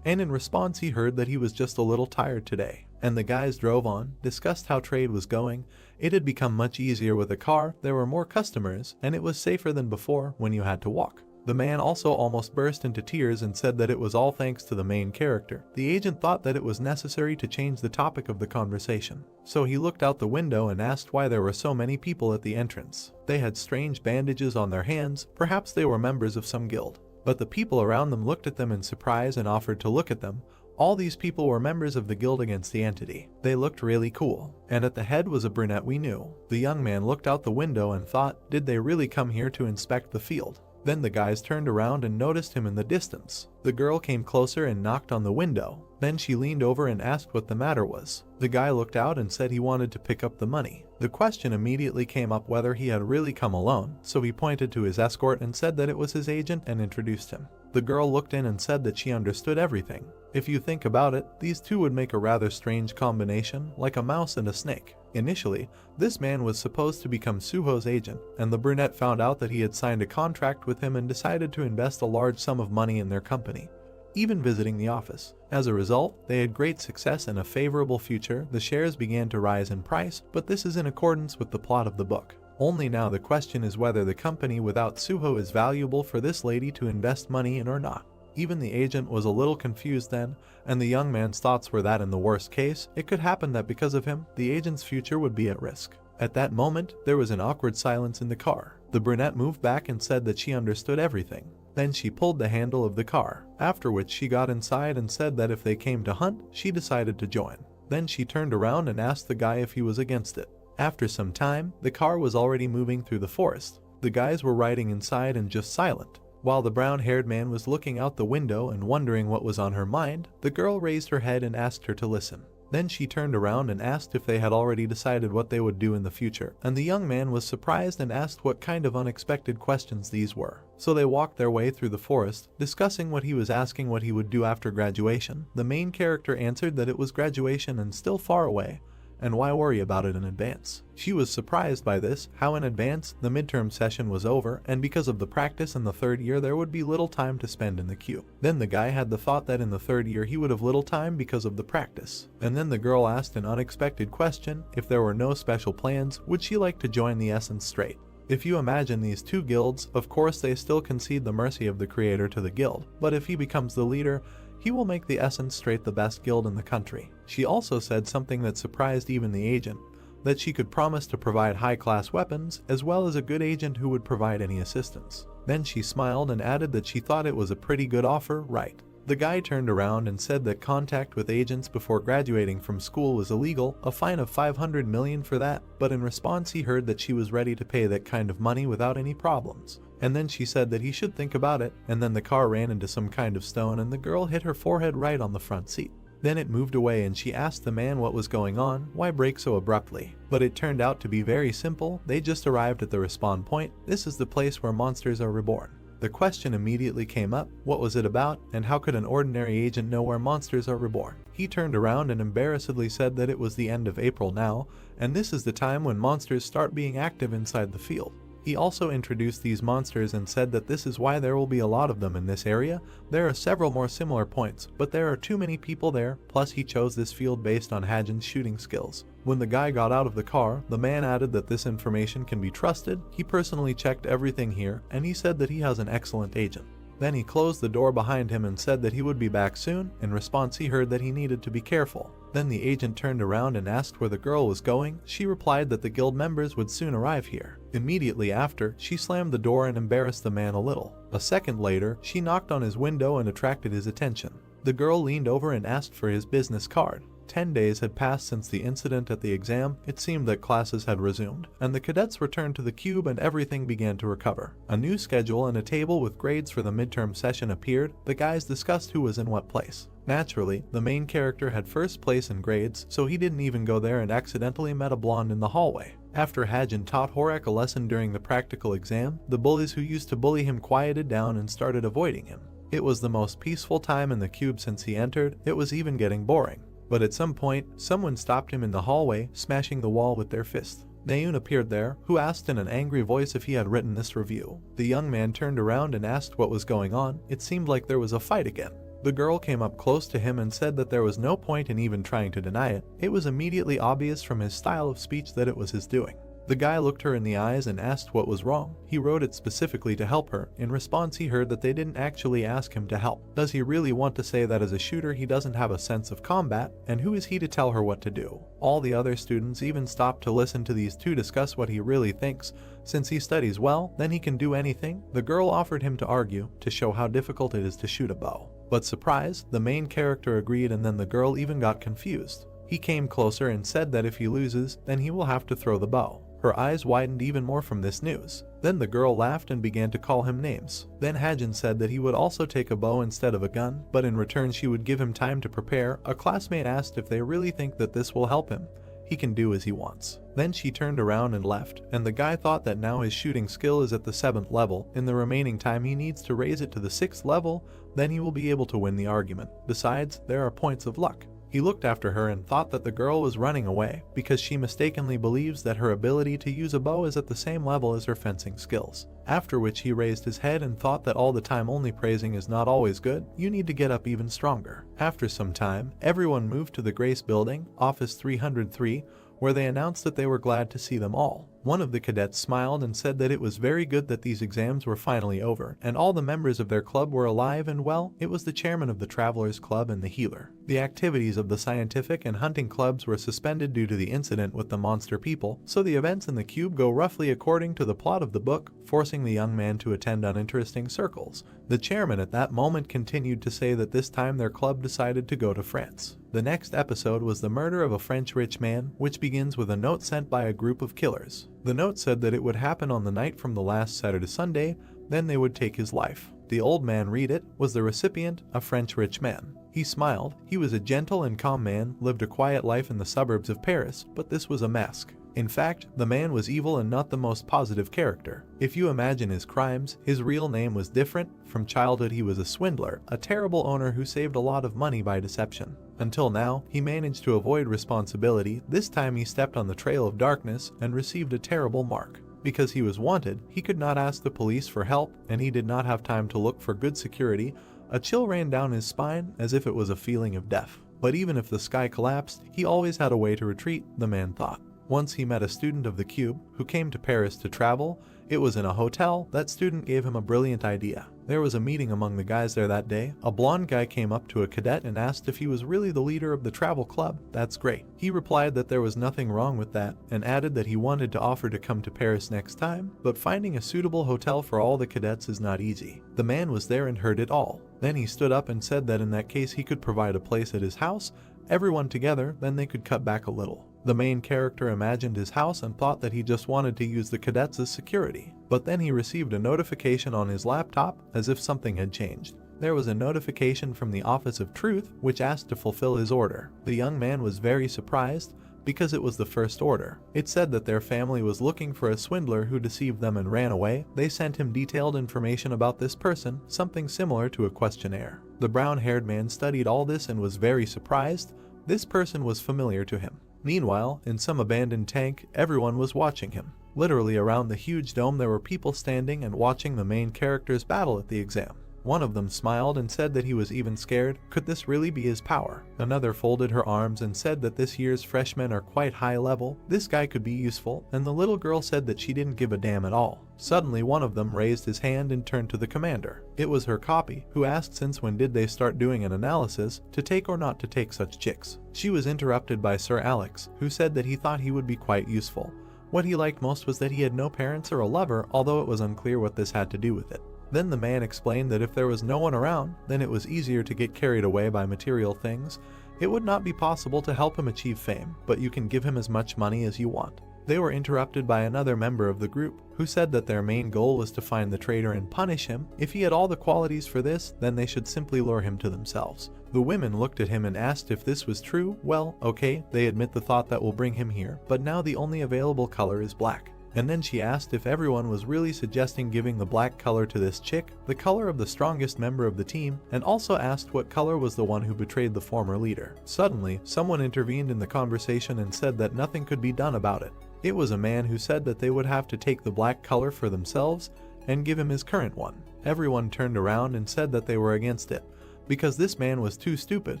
and in response he heard that he was just a little tired today. And the guys drove on, discussed how trade was going. It had become much easier with a car, there were more customers, and it was safer than before when you had to walk. The man also almost burst into tears and said that it was all thanks to the main character. The agent thought that it was necessary to change the topic of the conversation. So he looked out the window and asked why there were so many people at the entrance. They had strange bandages on their hands, perhaps they were members of some guild. But the people around them looked at them in surprise and offered to look at them. All these people were members of the guild against the entity. They looked really cool. And at the head was a brunette we knew. The young man looked out the window and thought, did they really come here to inspect the field? Then the guys turned around and noticed him in the distance. The girl came closer and knocked on the window. Then she leaned over and asked what the matter was. The guy looked out and said he wanted to pick up the money. The question immediately came up whether he had really come alone, so he pointed to his escort and said that it was his agent and introduced him. The girl looked in and said that she understood everything. If you think about it, these two would make a rather strange combination, like a mouse and a snake. Initially, this man was supposed to become Suho's agent, and the brunette found out that he had signed a contract with him and decided to invest a large sum of money in their company, even visiting the office. As a result, they had great success and a favorable future. The shares began to rise in price, but this is in accordance with the plot of the book. Only now the question is whether the company without Suho is valuable for this lady to invest money in or not. Even the agent was a little confused then, and the young man's thoughts were that in the worst case, it could happen that because of him, the agent's future would be at risk. At that moment, there was an awkward silence in the car. The brunette moved back and said that she understood everything. Then she pulled the handle of the car, after which she got inside and said that if they came to hunt, she decided to join. Then she turned around and asked the guy if he was against it. After some time, the car was already moving through the forest. The guys were riding inside and just silent. While the brown-haired man was looking out the window and wondering what was on her mind, the girl raised her head and asked her to listen. Then she turned around and asked if they had already decided what they would do in the future, and the young man was surprised and asked what kind of unexpected questions these were. So they walked their way through the forest, discussing what he was asking what he would do after graduation. The main character answered that it was graduation and still far away, and why worry about it in advance? She was surprised by this, how in advance the midterm session was over, and because of the practice in the third year there would be little time to spend in the queue. Then the guy had the thought that in the third year he would have little time because of the practice. And then the girl asked an unexpected question, if there were no special plans, would she like to join the Essence Straight? If you imagine these two guilds, of course they still concede the mercy of the creator to the guild, but if he becomes the leader, he will make the Essence Straight the best guild in the country. She also said something that surprised even the agent, that she could promise to provide high-class weapons, as well as a good agent who would provide any assistance. Then she smiled and added that she thought it was a pretty good offer, right? The guy turned around and said that contact with agents before graduating from school was illegal, a fine of 500 million for that, but in response he heard that she was ready to pay that kind of money without any problems. And then she said that he should think about it, and then the car ran into some kind of stone and the girl hit her forehead right on the front seat. Then it moved away and she asked the man what was going on, why brake so abruptly. But it turned out to be very simple, they just arrived at the respawn point. This is the place where monsters are reborn. The question immediately came up, what was it about, and how could an ordinary agent know where monsters are reborn? He turned around and embarrassedly said that it was the end of April now, and this is the time when monsters start being active inside the field. He also introduced these monsters and said that this is why there will be a lot of them in this area. There are several more similar points, but there are too many people there, plus he chose this field based on Hajin's shooting skills. When the guy got out of the car, the man added that this information can be trusted. He personally checked everything here, and he said that he has an excellent agent. Then he closed the door behind him and said that he would be back soon. In response he heard that he needed to be careful. Then the agent turned around and asked where the girl was going. She replied that the guild members would soon arrive here. Immediately after, she slammed the door and embarrassed the man a little. A second later, she knocked on his window and attracted his attention. The girl leaned over and asked for his business card. 10 days had passed since the incident at the exam. It seemed that classes had resumed, and the cadets returned to the cube and everything began to recover. A new schedule and a table with grades for the midterm session appeared. The guys discussed who was in what place. Naturally, the main character had first place in grades, so he didn't even go there and accidentally met a blonde in the hallway. After Hajin taught Horak a lesson during the practical exam, the bullies who used to bully him quieted down and started avoiding him. It was the most peaceful time in the cube since he entered. It was even getting boring. But at some point, someone stopped him in the hallway, smashing the wall with their fist. Naun appeared there, who asked in an angry voice if he had written this review. The young man turned around and asked what was going on. It seemed like there was a fight again. The girl came up close to him and said that there was no point in even trying to deny it. It was immediately obvious from his style of speech that it was his doing. The guy looked her in the eyes and asked what was wrong. He wrote it specifically to help her. In response, he heard that they didn't actually ask him to help. Does he really want to say that as a shooter he doesn't have a sense of combat? And who is he to tell her what to do? All the other students even stopped to listen to these two discuss what he really thinks. Since he studies well, then he can do anything. The girl offered him to argue, to show how difficult it is to shoot a bow. But surprise, the main character agreed, and then the girl even got confused. He came closer and said that if he loses, then he will have to throw the bow. Her eyes widened even more from this news. Then the girl laughed and began to call him names. Then Hajin said that he would also take a bow instead of a gun, but in return she would give him time to prepare. A classmate asked if they really think that this will help him. He can do as he wants. Then she turned around and left, and the guy thought that now his shooting skill is at the 7th level. In the remaining time he needs to raise it to the 6th level, then he will be able to win the argument. Besides, there are points of luck. He looked after her and thought that the girl was running away because she mistakenly believes that her ability to use a bow is at the same level as her fencing skills. After which he raised his head and thought that all the time only praising is not always good, you need to get up even stronger. After some time, everyone moved to the Grace building, office 303, where they announced that they were glad to see them all. One of the cadets smiled and said that it was very good that these exams were finally over, and all the members of their club were alive and well. It was the chairman of the Travelers Club and the healer. The activities of the scientific and hunting clubs were suspended due to the incident with the monster people, so the events in the cube go roughly according to the plot of the book, forcing the young man to attend uninteresting circles. The chairman at that moment continued to say that this time their club decided to go to France. The next episode was the murder of a French rich man, which begins with a note sent by a group of killers. The note said that it would happen on the night from the last Saturday to Sunday, then they would take his life. The old man read it, was the recipient, a French rich man. He smiled. He was a gentle and calm man, lived a quiet life in the suburbs of Paris, but this was a mask. In fact, the man was evil and not the most positive character. If you imagine his crimes, his real name was different. From childhood he was a swindler, a terrible owner who saved a lot of money by deception. Until now, he managed to avoid responsibility. This time he stepped on the trail of darkness and received a terrible mark. Because he was wanted, he could not ask the police for help, and he did not have time to look for good security. A chill ran down his spine as if it was a feeling of death. But even if the sky collapsed, he always had a way to retreat, the man thought. Once he met a student of the Cube who came to Paris to travel. It was in a hotel. That student gave him a brilliant idea. There was a meeting among the guys there that day. A blonde guy came up to a cadet and asked if he was really the leader of the travel club. That's great. He replied that there was nothing wrong with that and added that he wanted to offer to come to Paris next time, but finding a suitable hotel for all the cadets is not easy. The man was there and heard it all. Then he stood up and said that in that case he could provide a place at his house, everyone together, then they could cut back a little. The main character imagined his house and thought that he just wanted to use the cadets as security. But then he received a notification on his laptop as if something had changed. There was a notification from the Office of Truth which asked to fulfill his order. The young man was very surprised because it was the first order. It said that their family was looking for a swindler who deceived them and ran away. They sent him detailed information about this person, something similar to a questionnaire. The brown-haired man studied all this and was very surprised. This person was familiar to him. Meanwhile, in some abandoned tank, everyone was watching him. Literally around the huge dome there were people standing and watching the main characters battle at the exam. One of them smiled and said that he was even scared. Could this really be his power? Another folded her arms and said that this year's freshmen are quite high level. This guy could be useful, and the little girl said that she didn't give a damn at all. Suddenly one of them raised his hand and turned to the commander. It was her copy, who asked since when did they start doing an analysis, to take or not to take such chicks. She was interrupted by Sir Alex, who said that he thought he would be quite useful. What he liked most was that he had no parents or a lover, although it was unclear what this had to do with it. Then the man explained that if there was no one around, then it was easier to get carried away by material things. It would not be possible to help him achieve fame, but you can give him as much money as you want. They were interrupted by another member of the group, who said that their main goal was to find the traitor and punish him. If he had all the qualities for this, then they should simply lure him to themselves. The women looked at him and asked if this was true. Well, okay, they admit the thought that will bring him here, but now the only available color is black. And then she asked if everyone was really suggesting giving the black color to this chick, the color of the strongest member of the team, and also asked what color was the one who betrayed the former leader. Suddenly, someone intervened in the conversation and said that nothing could be done about it. It was a man who said that they would have to take the black color for themselves and give him his current one. Everyone turned around and said that they were against it. because this man was too stupid.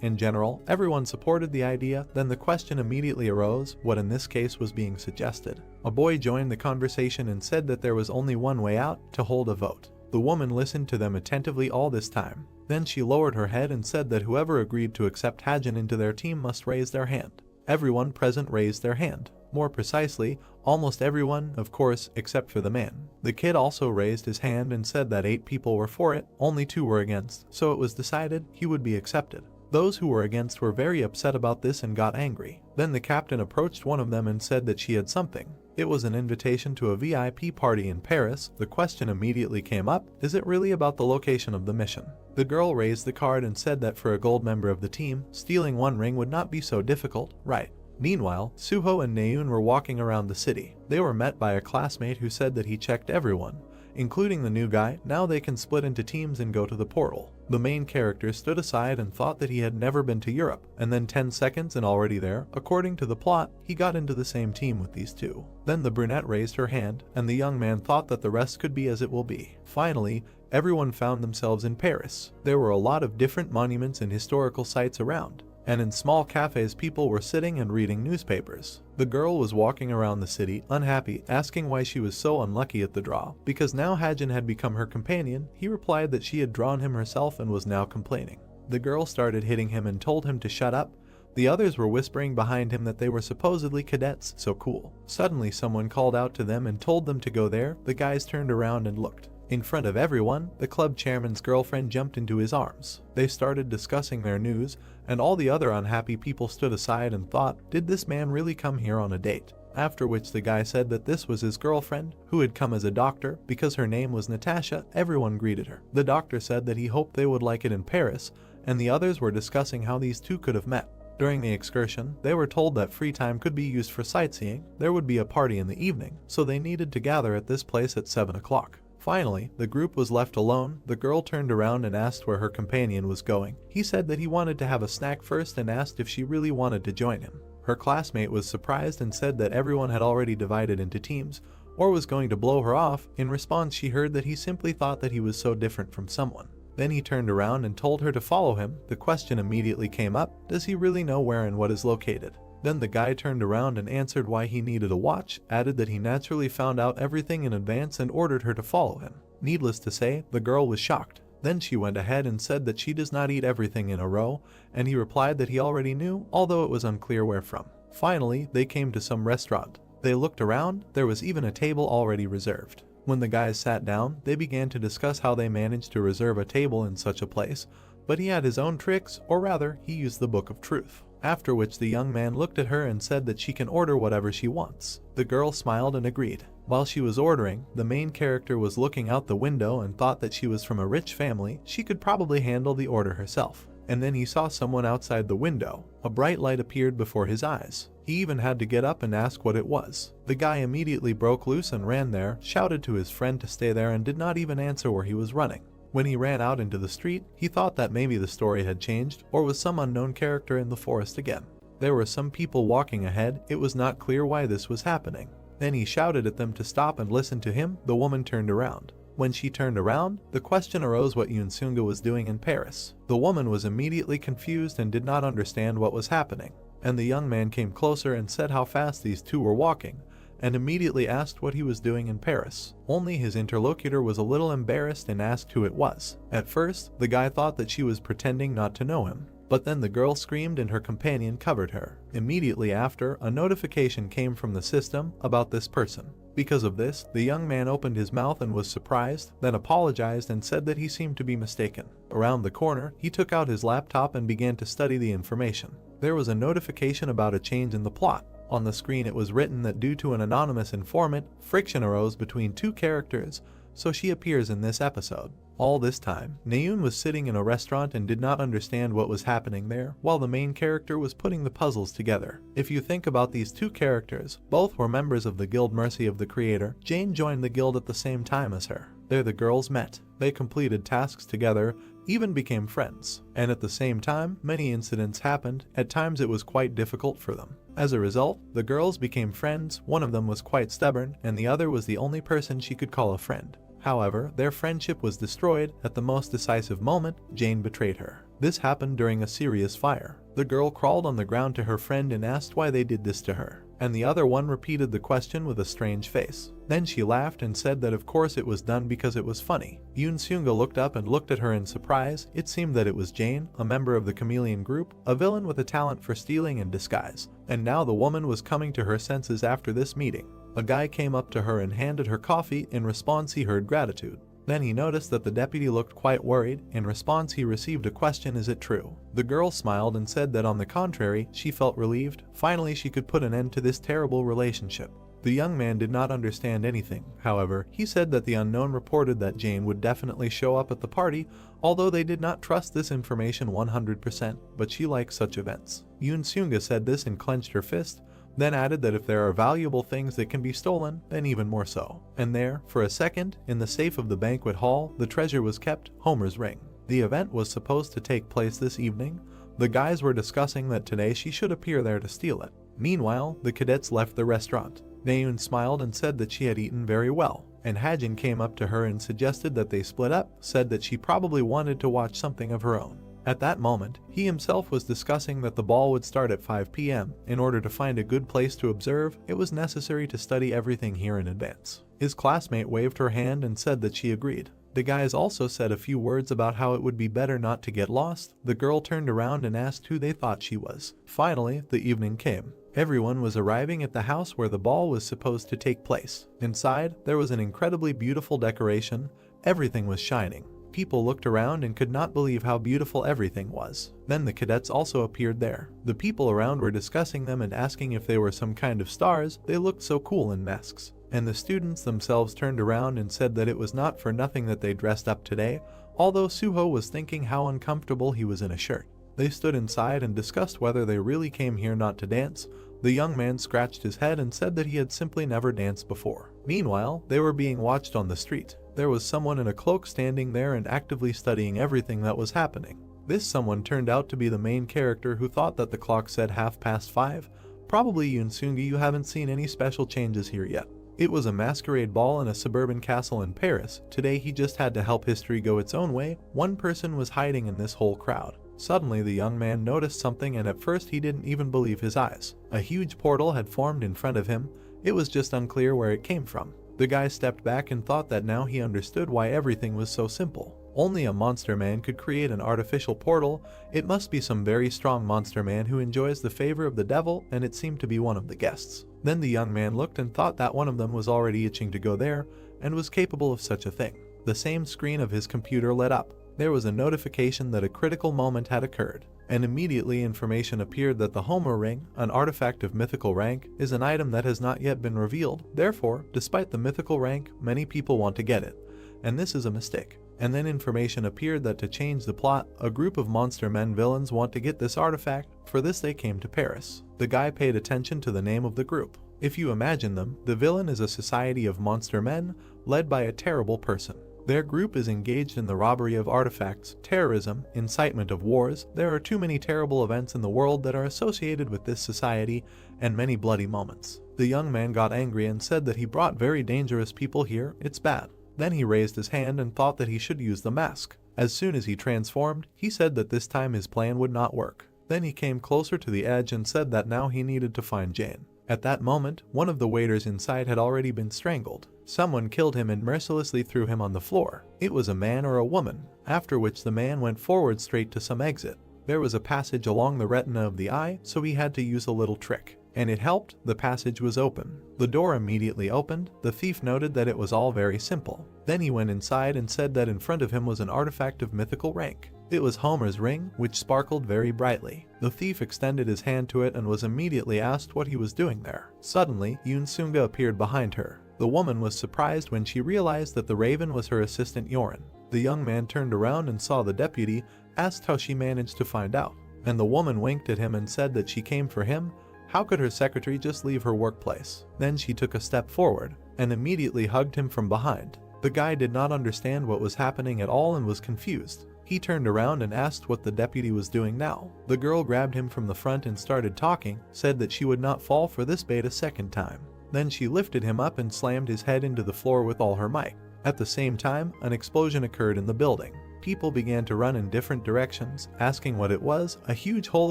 In general, everyone supported the idea. Then the question immediately arose, what in this case was being suggested. A boy joined the conversation and said that there was only one way out, to hold a vote. The woman listened to them attentively all this time. Then she lowered her head and said that whoever agreed to accept Hajin into their team must raise their hand. Everyone present raised their hand. More precisely, almost everyone, of course, except for the man. The kid also raised his hand and said that 8 people were for it, only 2 were against, so it was decided he would be accepted. Those who were against were very upset about this and got angry. Then the captain approached one of them and said that she had something. It was an invitation to a VIP party in Paris. The question immediately came up, is it really about the location of the mission? The girl raised the card and said that for a gold member of the team, stealing 1 ring would not be so difficult, right? Meanwhile, Suho and Naun were walking around the city. They were met by a classmate who said that he checked everyone, including the new guy. Now they can split into teams and go to the portal. The main character stood aside and thought that he had never been to Europe, and then 10 seconds and already there, according to the plot, he got into the same team with these 2. Then the brunette raised her hand, and the young man thought that the rest could be as it will be. Finally, everyone found themselves in Paris. There were a lot of different monuments and historical sites around, and in small cafes people were sitting and reading newspapers. The girl was walking around the city, unhappy, asking why she was so unlucky at the draw. Because now Hajin had become her companion, he replied that she had drawn him herself and was now complaining. The girl started hitting him and told him to shut up. The others were whispering behind him that they were supposedly cadets, so cool. Suddenly someone called out to them and told them to go there. The guys turned around and looked. In front of everyone, the club chairman's girlfriend jumped into his arms. They started discussing their news, and all the other unhappy people stood aside and thought, did this man really come here on a date? After which the guy said that this was his girlfriend, who had come as a doctor. Because her name was Natasha, everyone greeted her. The doctor said that he hoped they would like it in Paris, and the others were discussing how these 2 could have met. During the excursion, they were told that free time could be used for sightseeing. There would be a party in the evening, so they needed to gather at this place at 7 o'clock. Finally, the group was left alone. The girl turned around and asked where her companion was going. He said that he wanted to have a snack first and asked if she really wanted to join him. Her classmate was surprised and said that everyone had already divided into teams, or was going to blow her off. In response, she heard that he simply thought that he was so different from someone. Then he turned around and told her to follow him. The question immediately came up, does he really know where and what is located? Then the guy turned around and answered why he needed a watch, added that he naturally found out everything in advance and ordered her to follow him. Needless to say, the girl was shocked. Then she went ahead and said that she does not eat everything in a row, and he replied that he already knew, although it was unclear where from. Finally, they came to some restaurant. They looked around, there was even a table already reserved. When the guys sat down, they began to discuss how they managed to reserve a table in such a place, but he had his own tricks, or rather, he used the Book of Truth. After which the young man looked at her and said that she can order whatever she wants. The girl smiled and agreed. While she was ordering, the main character was looking out the window and thought that she was from a rich family. She could probably handle the order herself. And then he saw someone outside the window. A bright light appeared before his eyes. He even had to get up and ask what it was. The guy immediately broke loose and ran there, shouted to his friend to stay there, and did not even answer where he was running. When he ran out into the street, he thought that maybe the story had changed, or was some unknown character in the forest again. There were some people walking ahead. It was not clear why this was happening. Then he shouted at them to stop and listen to him. The woman turned around. When she turned around, the question arose what Yunsunga was doing in Paris. The woman was immediately confused and did not understand what was happening. And the young man came closer and said how fast these 2 were walking, and immediately asked what he was doing in Paris. Only his interlocutor was a little embarrassed and asked who it was. At first, the guy thought that she was pretending not to know him, but then the girl screamed and her companion covered her. Immediately after, a notification came from the system about this person. Because of this, the young man opened his mouth and was surprised, then apologized and said that he seemed to be mistaken. Around the corner, he took out his laptop and began to study the information. There was a notification about a change in the plot. On the screen it was written that due to an anonymous informant, friction arose between 2 characters, so she appears in this episode. All this time, Naun was sitting in a restaurant and did not understand what was happening there, while the main character was putting the puzzles together. If you think about these 2 characters, both were members of the guild Mercy of the Creator. Jane joined the guild at the same time as her. There the girls met. They completed tasks together, even became friends. And at the same time, many incidents happened. At times it was quite difficult for them. As a result, the girls became friends. One of them was quite stubborn, and the other was the only person she could call a friend. However, their friendship was destroyed at the most decisive moment. Jane betrayed her. This happened during a serious fire. The girl crawled on the ground to her friend and asked why they did this to her, and the other one repeated the question with a strange face. Then she laughed and said that of course it was done because it was funny. Yoon Seung-ga looked up and looked at her in surprise. It seemed that it was Jane, a member of the Chameleon group, a villain with a talent for stealing and disguise. And now the woman was coming to her senses after this meeting. A guy came up to her and handed her coffee. In response, he heard gratitude. Then he noticed that the deputy looked quite worried. In response, he received a question, "Is it true?" The girl smiled and said that on the contrary, she felt relieved. Finally, she could put an end to this terrible relationship. The young man did not understand anything. However, he said that the unknown reported that Jane would definitely show up at the party, although they did not trust this information 100%, but she likes such events. Yoon Seung-ga said this and clenched her fist, then added that if there are valuable things that can be stolen, then even more so. And there, for a second, in the safe of the banquet hall, the treasure was kept, Homer's ring. The event was supposed to take place this evening. The guys were discussing that today she should appear there to steal it. Meanwhile, the cadets left the restaurant. Naun smiled and said that she had eaten very well, and Hajin came up to her and suggested that they split up, said that she probably wanted to watch something of her own. At that moment, he himself was discussing that the ball would start at 5 p.m. In order to find a good place to observe, it was necessary to study everything here in advance. His classmate waved her hand and said that she agreed. The guys also said a few words about how it would be better not to get lost. The girl turned around and asked who they thought she was. Finally, the evening came. Everyone was arriving at the house where the ball was supposed to take place. Inside, there was an incredibly beautiful decoration. Everything was shining. People looked around and could not believe how beautiful everything was. Then the cadets also appeared there. The people around were discussing them and asking if they were some kind of stars. They looked so cool in masks. And the students themselves turned around and said that it was not for nothing that they dressed up today, although Suho was thinking how uncomfortable he was in a shirt. They stood inside and discussed whether they really came here not to dance. The young man scratched his head and said that he had simply never danced before. Meanwhile, they were being watched on the street. There was someone in a cloak standing there and actively studying everything that was happening. This someone turned out to be the main character who thought that the clock said 5:30. Probably Yoon Seung-ga, you haven't seen any special changes here yet. It was a masquerade ball in a suburban castle in Paris. Today he just had to help history go its own way. One person was hiding in this whole crowd. Suddenly the young man noticed something and at first he didn't even believe his eyes. A huge portal had formed in front of him. It was just unclear where it came from. The guy stepped back and thought that now he understood why everything was so simple. Only a monster man could create an artificial portal. It must be some very strong monster man who enjoys the favor of the devil, and it seemed to be one of the guests. Then the young man looked and thought that one of them was already itching to go there and was capable of such a thing. The same screen of his computer lit up. There was a notification that a critical moment had occurred, and immediately information appeared that the Homer ring, an artifact of mythical rank, is an item that has not yet been revealed. Therefore, despite the mythical rank, many people want to get it, and this is a mistake. And then information appeared that to change the plot, a group of monster men villains want to get this artifact. For this they came to Paris. The guy paid attention to the name of the group. If you imagine them, the villain is a society of monster men led by a terrible person. Their group is engaged in the robbery of artifacts, terrorism, incitement of wars. There are too many terrible events in the world that are associated with this society, and many bloody moments. The young man got angry and said that he brought very dangerous people here. It's bad. Then he raised his hand and thought that he should use the mask. As soon as he transformed, he said that this time his plan would not work. Then he came closer to the edge and said that now he needed to find Jane. At that moment, one of the waiters inside had already been strangled. Someone killed him and mercilessly threw him on the floor. It was a man or a woman, after which the man went forward straight to some exit. There was a passage along the retina of the eye, so he had to use a little trick. And it helped. The passage was open. The door immediately opened. The thief noted that it was all very simple. Then he went inside and said that in front of him was an artifact of mythical rank. It was Homer's ring, which sparkled very brightly. The thief extended his hand to it and was immediately asked what he was doing there. Suddenly, Yoon Seung-ga appeared behind her. The woman was surprised when she realized that the raven was her assistant Yoren. The young man turned around and saw the deputy, asked how she managed to find out. And the woman winked at him and said that she came for him. How could her secretary just leave her workplace? Then she took a step forward and immediately hugged him from behind. The guy did not understand what was happening at all and was confused. He turned around and asked what the deputy was doing now. The girl grabbed him from the front and started talking, said that she would not fall for this bait a second time. Then she lifted him up and slammed his head into the floor with all her might. At the same time, an explosion occurred in the building. People began to run in different directions, asking what it was. A huge hole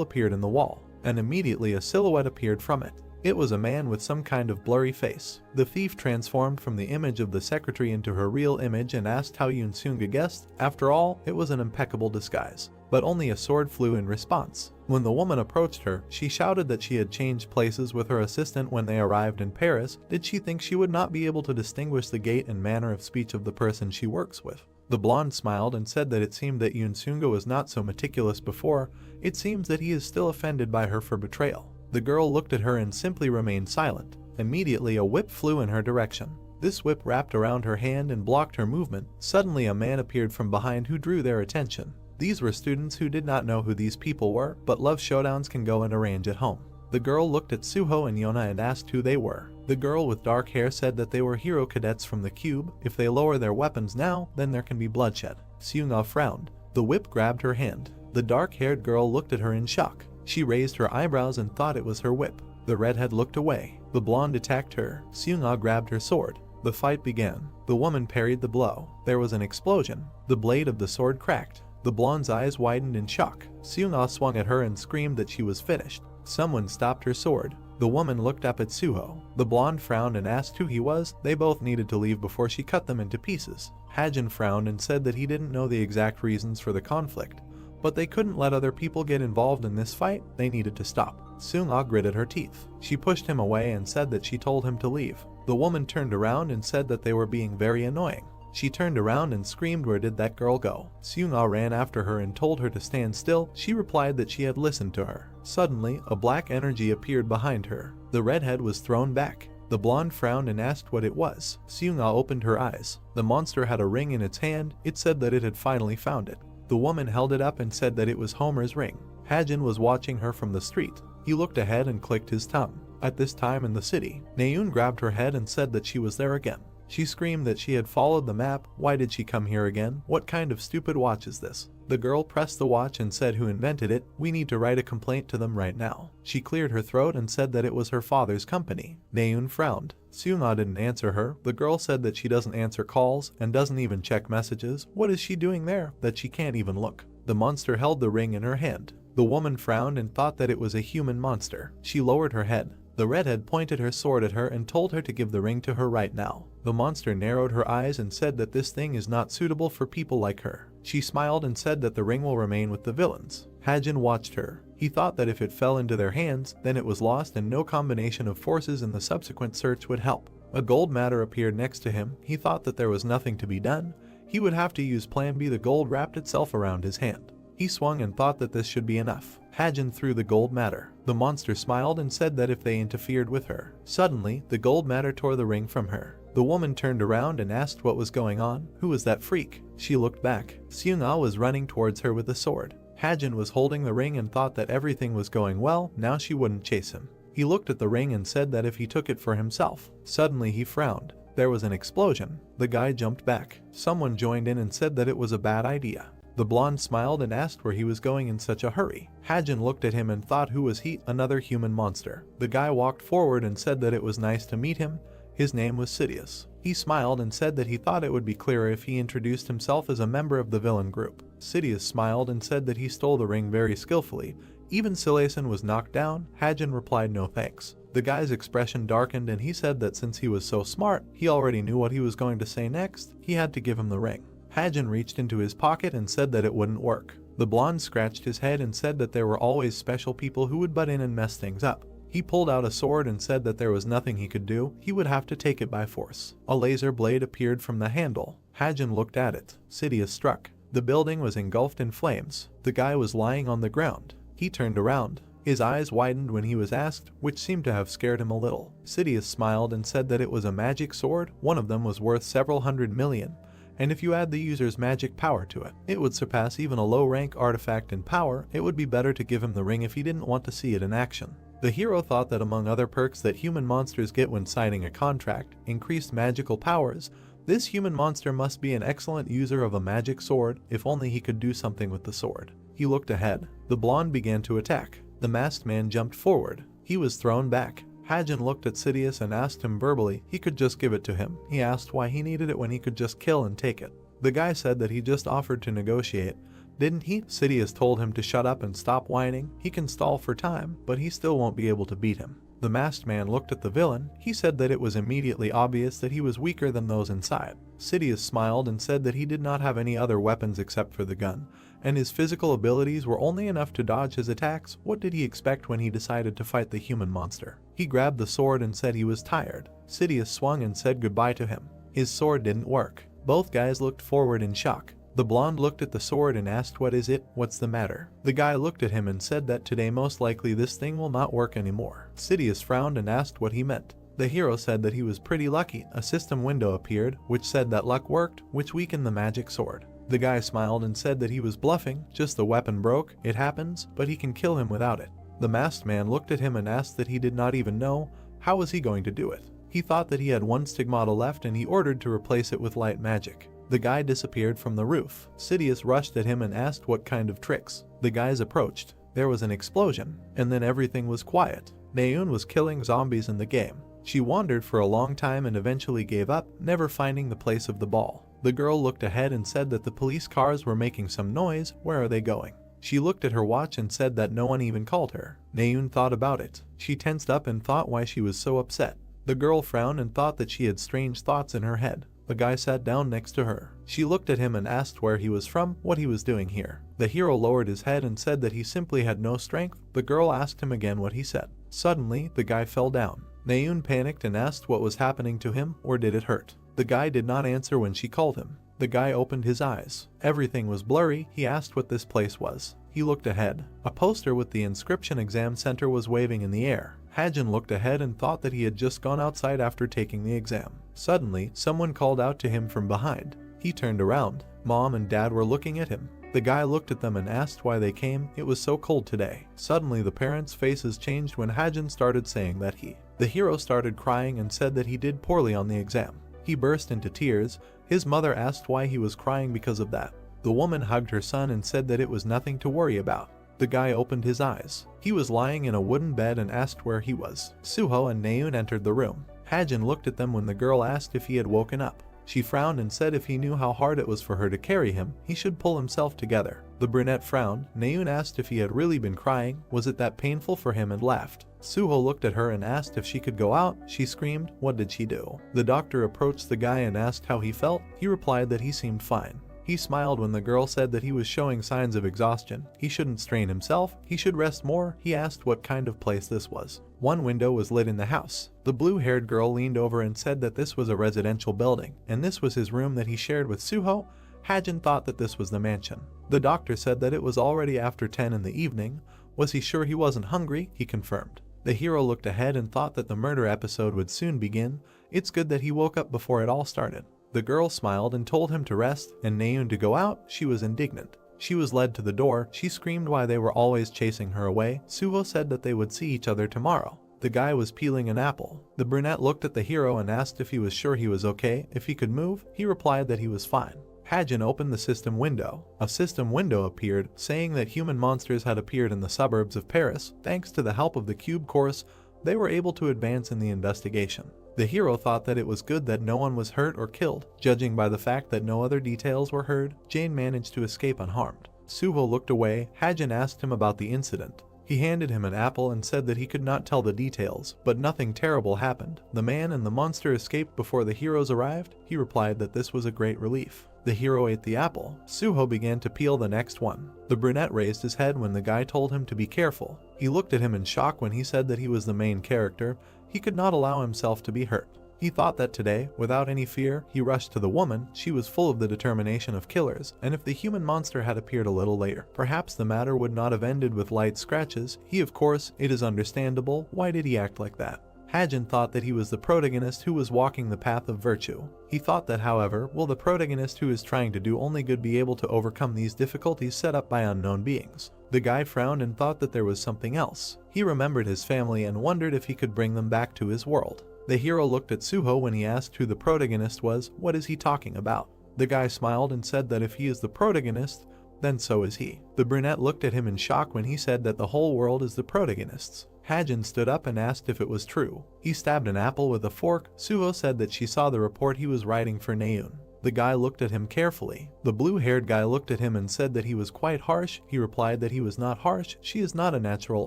appeared in the wall, and immediately a silhouette appeared from it. It was a man with some kind of blurry face. The thief transformed from the image of the secretary into her real image and asked how Yoonsunga guessed. After all, it was an impeccable disguise. But only a sword flew in response. When the woman approached her, she shouted that she had changed places with her assistant when they arrived in Paris. Did she think she would not be able to distinguish the gait and manner of speech of the person she works with? The blonde smiled and said that it seemed that Yoonsunga was not so meticulous before. It seems that he is still offended by her for betrayal. The girl looked at her and simply remained silent. Immediately a whip flew in her direction. This whip wrapped around her hand and blocked her movement. Suddenly a man appeared from behind who drew their attention. These were students who did not know who these people were, but love showdowns can go and arrange at home. The girl looked at Suho and Yona and asked who they were. The girl with dark hair said that they were hero cadets from the cube. If they lower their weapons now, then there can be bloodshed. Seung-ah frowned. The whip grabbed her hand. The dark-haired girl looked at her in shock. She raised her eyebrows and thought it was her whip. The redhead looked away. The blonde attacked her. Seung-ah grabbed her sword. The fight began. The woman parried the blow. There was an explosion. The blade of the sword cracked. The blonde's eyes widened in shock. Seung-ah swung at her and screamed that she was finished. Someone stopped her sword. The woman looked up at Suho. The blonde frowned and asked who he was. They both needed to leave before she cut them into pieces. Hajin frowned and said that he didn't know the exact reasons for the conflict, but they couldn't let other people get involved in this fight. They needed to stop. Seung-ah gritted her teeth. She pushed him away and said that she told him to leave. The woman turned around and said that they were being very annoying. She turned around and screamed, "Where did that girl go?" Seung-ah ran after her and told her to stand still. She replied that she had listened to her. Suddenly, a black energy appeared behind her. The redhead was thrown back. The blonde frowned and asked what it was. Seung-ah opened her eyes. The monster had a ring in its hand. It said that it had finally found it. The woman held it up and said that it was Homer's ring. Hajin was watching her from the street. He looked ahead and clicked his tongue. At this time in the city, Naun grabbed her head and said that she was there again. She screamed that she had followed the map. Why did she come here again? What kind of stupid watch is this? The girl pressed the watch and said who invented it. We need to write a complaint to them right now. She cleared her throat and said that it was her father's company. Naun frowned. Seung-ah didn't answer her. The girl said that she doesn't answer calls and doesn't even check messages. What is she doing there that she can't even look? The monster held the ring in her hand. The woman frowned and thought that it was a human monster. She lowered her head. The redhead pointed her sword at her and told her to give the ring to her right now. The monster narrowed her eyes and said that this thing is not suitable for people like her. She smiled and said that the ring will remain with the villains. Hajin watched her. He thought that if it fell into their hands, then it was lost and no combination of forces in the subsequent search would help. A gold matter appeared next to him. He thought that there was nothing to be done. He would have to use Plan B. The gold wrapped itself around his hand. He swung and thought that this should be enough. Hajin threw the gold matter. The monster smiled and said that if they interfered with her. Suddenly, the gold matter tore the ring from her. The woman turned around and asked what was going on. Who was that freak? She looked back. Seung-ah was running towards her with a sword. Hajin was holding the ring and thought that everything was going well. Now she wouldn't chase him. He looked at the ring and said that if he took it for himself. Suddenly he frowned. There was an explosion. The guy jumped back. Someone joined in and said that it was a bad idea. The blonde smiled and asked where he was going in such a hurry. Hajin looked at him and thought, who was he? Another human monster. The guy walked forward and said that it was nice to meet him. His name was Sidious. He smiled and said that he thought it would be clearer if he introduced himself as a member of the villain group. Sidious smiled and said that he stole the ring very skillfully. Even Escalation was knocked down. Hajin replied no thanks. The guy's expression darkened and he said that since he was so smart, he already knew what he was going to say next. He had to give him the ring. Hajin reached into his pocket and said that it wouldn't work. The blonde scratched his head and said that there were always special people who would butt in and mess things up. He pulled out a sword and said that there was nothing he could do. He would have to take it by force. A laser blade appeared from the handle. Hajin looked at it. Sidious struck. The building was engulfed in flames. The guy was lying on the ground. He turned around. His eyes widened when he was asked, which seemed to have scared him a little. Sidious smiled and said that it was a magic sword. One of them was worth several hundred million. And if you add the user's magic power to it, it would surpass even a low-rank artifact in power. It would be better to give him the ring if he didn't want to see it in action. The hero thought that among other perks that human monsters get when signing a contract, increased magical powers, this human monster must be an excellent user of a magic sword. If only he could do something with the sword. He looked ahead. The blonde began to attack. The masked man jumped forward. He was thrown back. Hajin looked at Sidious and asked him verbally he could just give it to him. He asked why he needed it when he could just kill and take it. The guy said that he just offered to negotiate. Didn't he? Sidious told him to shut up and stop whining. He can stall for time, but he still won't be able to beat him. The masked man looked at the villain. He said that it was immediately obvious that he was weaker than those inside. Sidious smiled and said that he did not have any other weapons except for the gun, and his physical abilities were only enough to dodge his attacks. What did he expect when he decided to fight the human monster? He grabbed the sword and said he was tired. Sidious swung and said goodbye to him. His sword didn't work. Both guys looked forward in shock. The blonde looked at the sword and asked, "What is it? What's the matter?" The guy looked at him and said that today most likely this thing will not work anymore. Sidious frowned and asked what he meant. The hero said that he was pretty lucky. A system window appeared, which said that luck worked, which weakened the magic sword. The guy smiled and said that he was bluffing, just the weapon broke, it happens, but he can kill him without it. The masked man looked at him and asked that he did not even know, how was he going to do it? He thought that he had one stigmata left and he ordered to replace it with light magic. The guy disappeared from the roof. Sidious rushed at him and asked what kind of tricks. The guys approached. There was an explosion, and then everything was quiet. Naun was killing zombies in the game. She wandered for a long time and eventually gave up, never finding the place of the ball. The girl looked ahead and said that the police cars were making some noise. Where are they going? She looked at her watch and said that no one even called her. Naun thought about it. She tensed up and thought why she was so upset. The girl frowned and thought that she had strange thoughts in her head. The guy sat down next to her. She looked at him and asked where he was from, what he was doing here. The hero lowered his head and said that he simply had no strength. The girl asked him again what he said. Suddenly, the guy fell down. Naun panicked and asked what was happening to him, or did it hurt? The guy did not answer when she called him. The guy opened his eyes. Everything was blurry. He asked what this place was. He looked ahead. A poster with the inscription "Exam Center" was waving in the air. Hajin looked ahead and thought that he had just gone outside after taking the exam. Suddenly, someone called out to him from behind. He turned around. Mom and Dad were looking at him. The guy looked at them and asked why they came. It was so cold today. Suddenly, the parents' faces changed when Hajin started saying that the hero started crying and said that he did poorly on the exam. He burst into tears. His mother asked why he was crying because of that. The woman hugged her son and said that it was nothing to worry about. The guy opened his eyes. He was lying in a wooden bed and asked where he was. Suho and Naun entered the room. Hajin looked at them when the girl asked if he had woken up. She frowned and said if he knew how hard it was for her to carry him, he should pull himself together. The brunette frowned. Naun asked if he had really been crying. Was it that painful for him, and laughed. Suho looked at her and asked if she could go out. She screamed. What did she do? The doctor approached the guy and asked how he felt. He replied that he seemed fine. He smiled when the girl said that he was showing signs of exhaustion. He shouldn't strain himself. He should rest more. He asked what kind of place this was. One window was lit in the house. The blue-haired girl leaned over and said that this was a residential building, and this was his room that he shared with Suho. Hajin thought that this was the mansion. The doctor said that it was already after 10 in the evening. Was he sure he wasn't hungry? He confirmed. The hero looked ahead and thought that the murder episode would soon begin. It's good that he woke up before it all started. The girl smiled and told him to rest, and Naun to go out. She was indignant. She was led to the door. She screamed why they were always chasing her away. Suho said that they would see each other tomorrow. The guy was peeling an apple. The brunette looked at the hero and asked if he was sure he was okay, if he could move. He replied that he was fine. Hajin opened the system window. A system window appeared, saying that human monsters had appeared in the suburbs of Paris. Thanks to the help of the cube course, they were able to advance in the investigation. The hero thought that it was good that no one was hurt or killed. Judging by the fact that no other details were heard, Jane managed to escape unharmed. Suho looked away. Hajin asked him about the incident. He handed him an apple and said that he could not tell the details, but nothing terrible happened. The man and the monster escaped before the heroes arrived. He replied that this was a great relief. The hero ate the apple. Suho began to peel the next one. The brunette raised his head when the guy told him to be careful. He looked at him in shock when he said that he was the main character. He could not allow himself to be hurt. He thought that today, without any fear, he rushed to the woman. She was full of the determination of killers, and if the human monster had appeared a little later, perhaps the matter would not have ended with light scratches. Of course, it is understandable. Why did he act like that? Hajin thought that he was the protagonist who was walking the path of virtue. He thought that, however, will the protagonist who is trying to do only good be able to overcome these difficulties set up by unknown beings? The guy frowned and thought that there was something else. He remembered his family and wondered if he could bring them back to his world. The hero looked at Suho when he asked who the protagonist was. What is he talking about? The guy smiled and said that if he is the protagonist, then so is he. The brunette looked at him in shock when he said that the whole world is the protagonist's. Hajin stood up and asked if it was true. He stabbed an apple with a fork. Suho said that she saw the report he was writing for Naun. The guy looked at him carefully. The blue-haired guy looked at him and said that he was quite harsh. He replied that he was not harsh, she is not a natural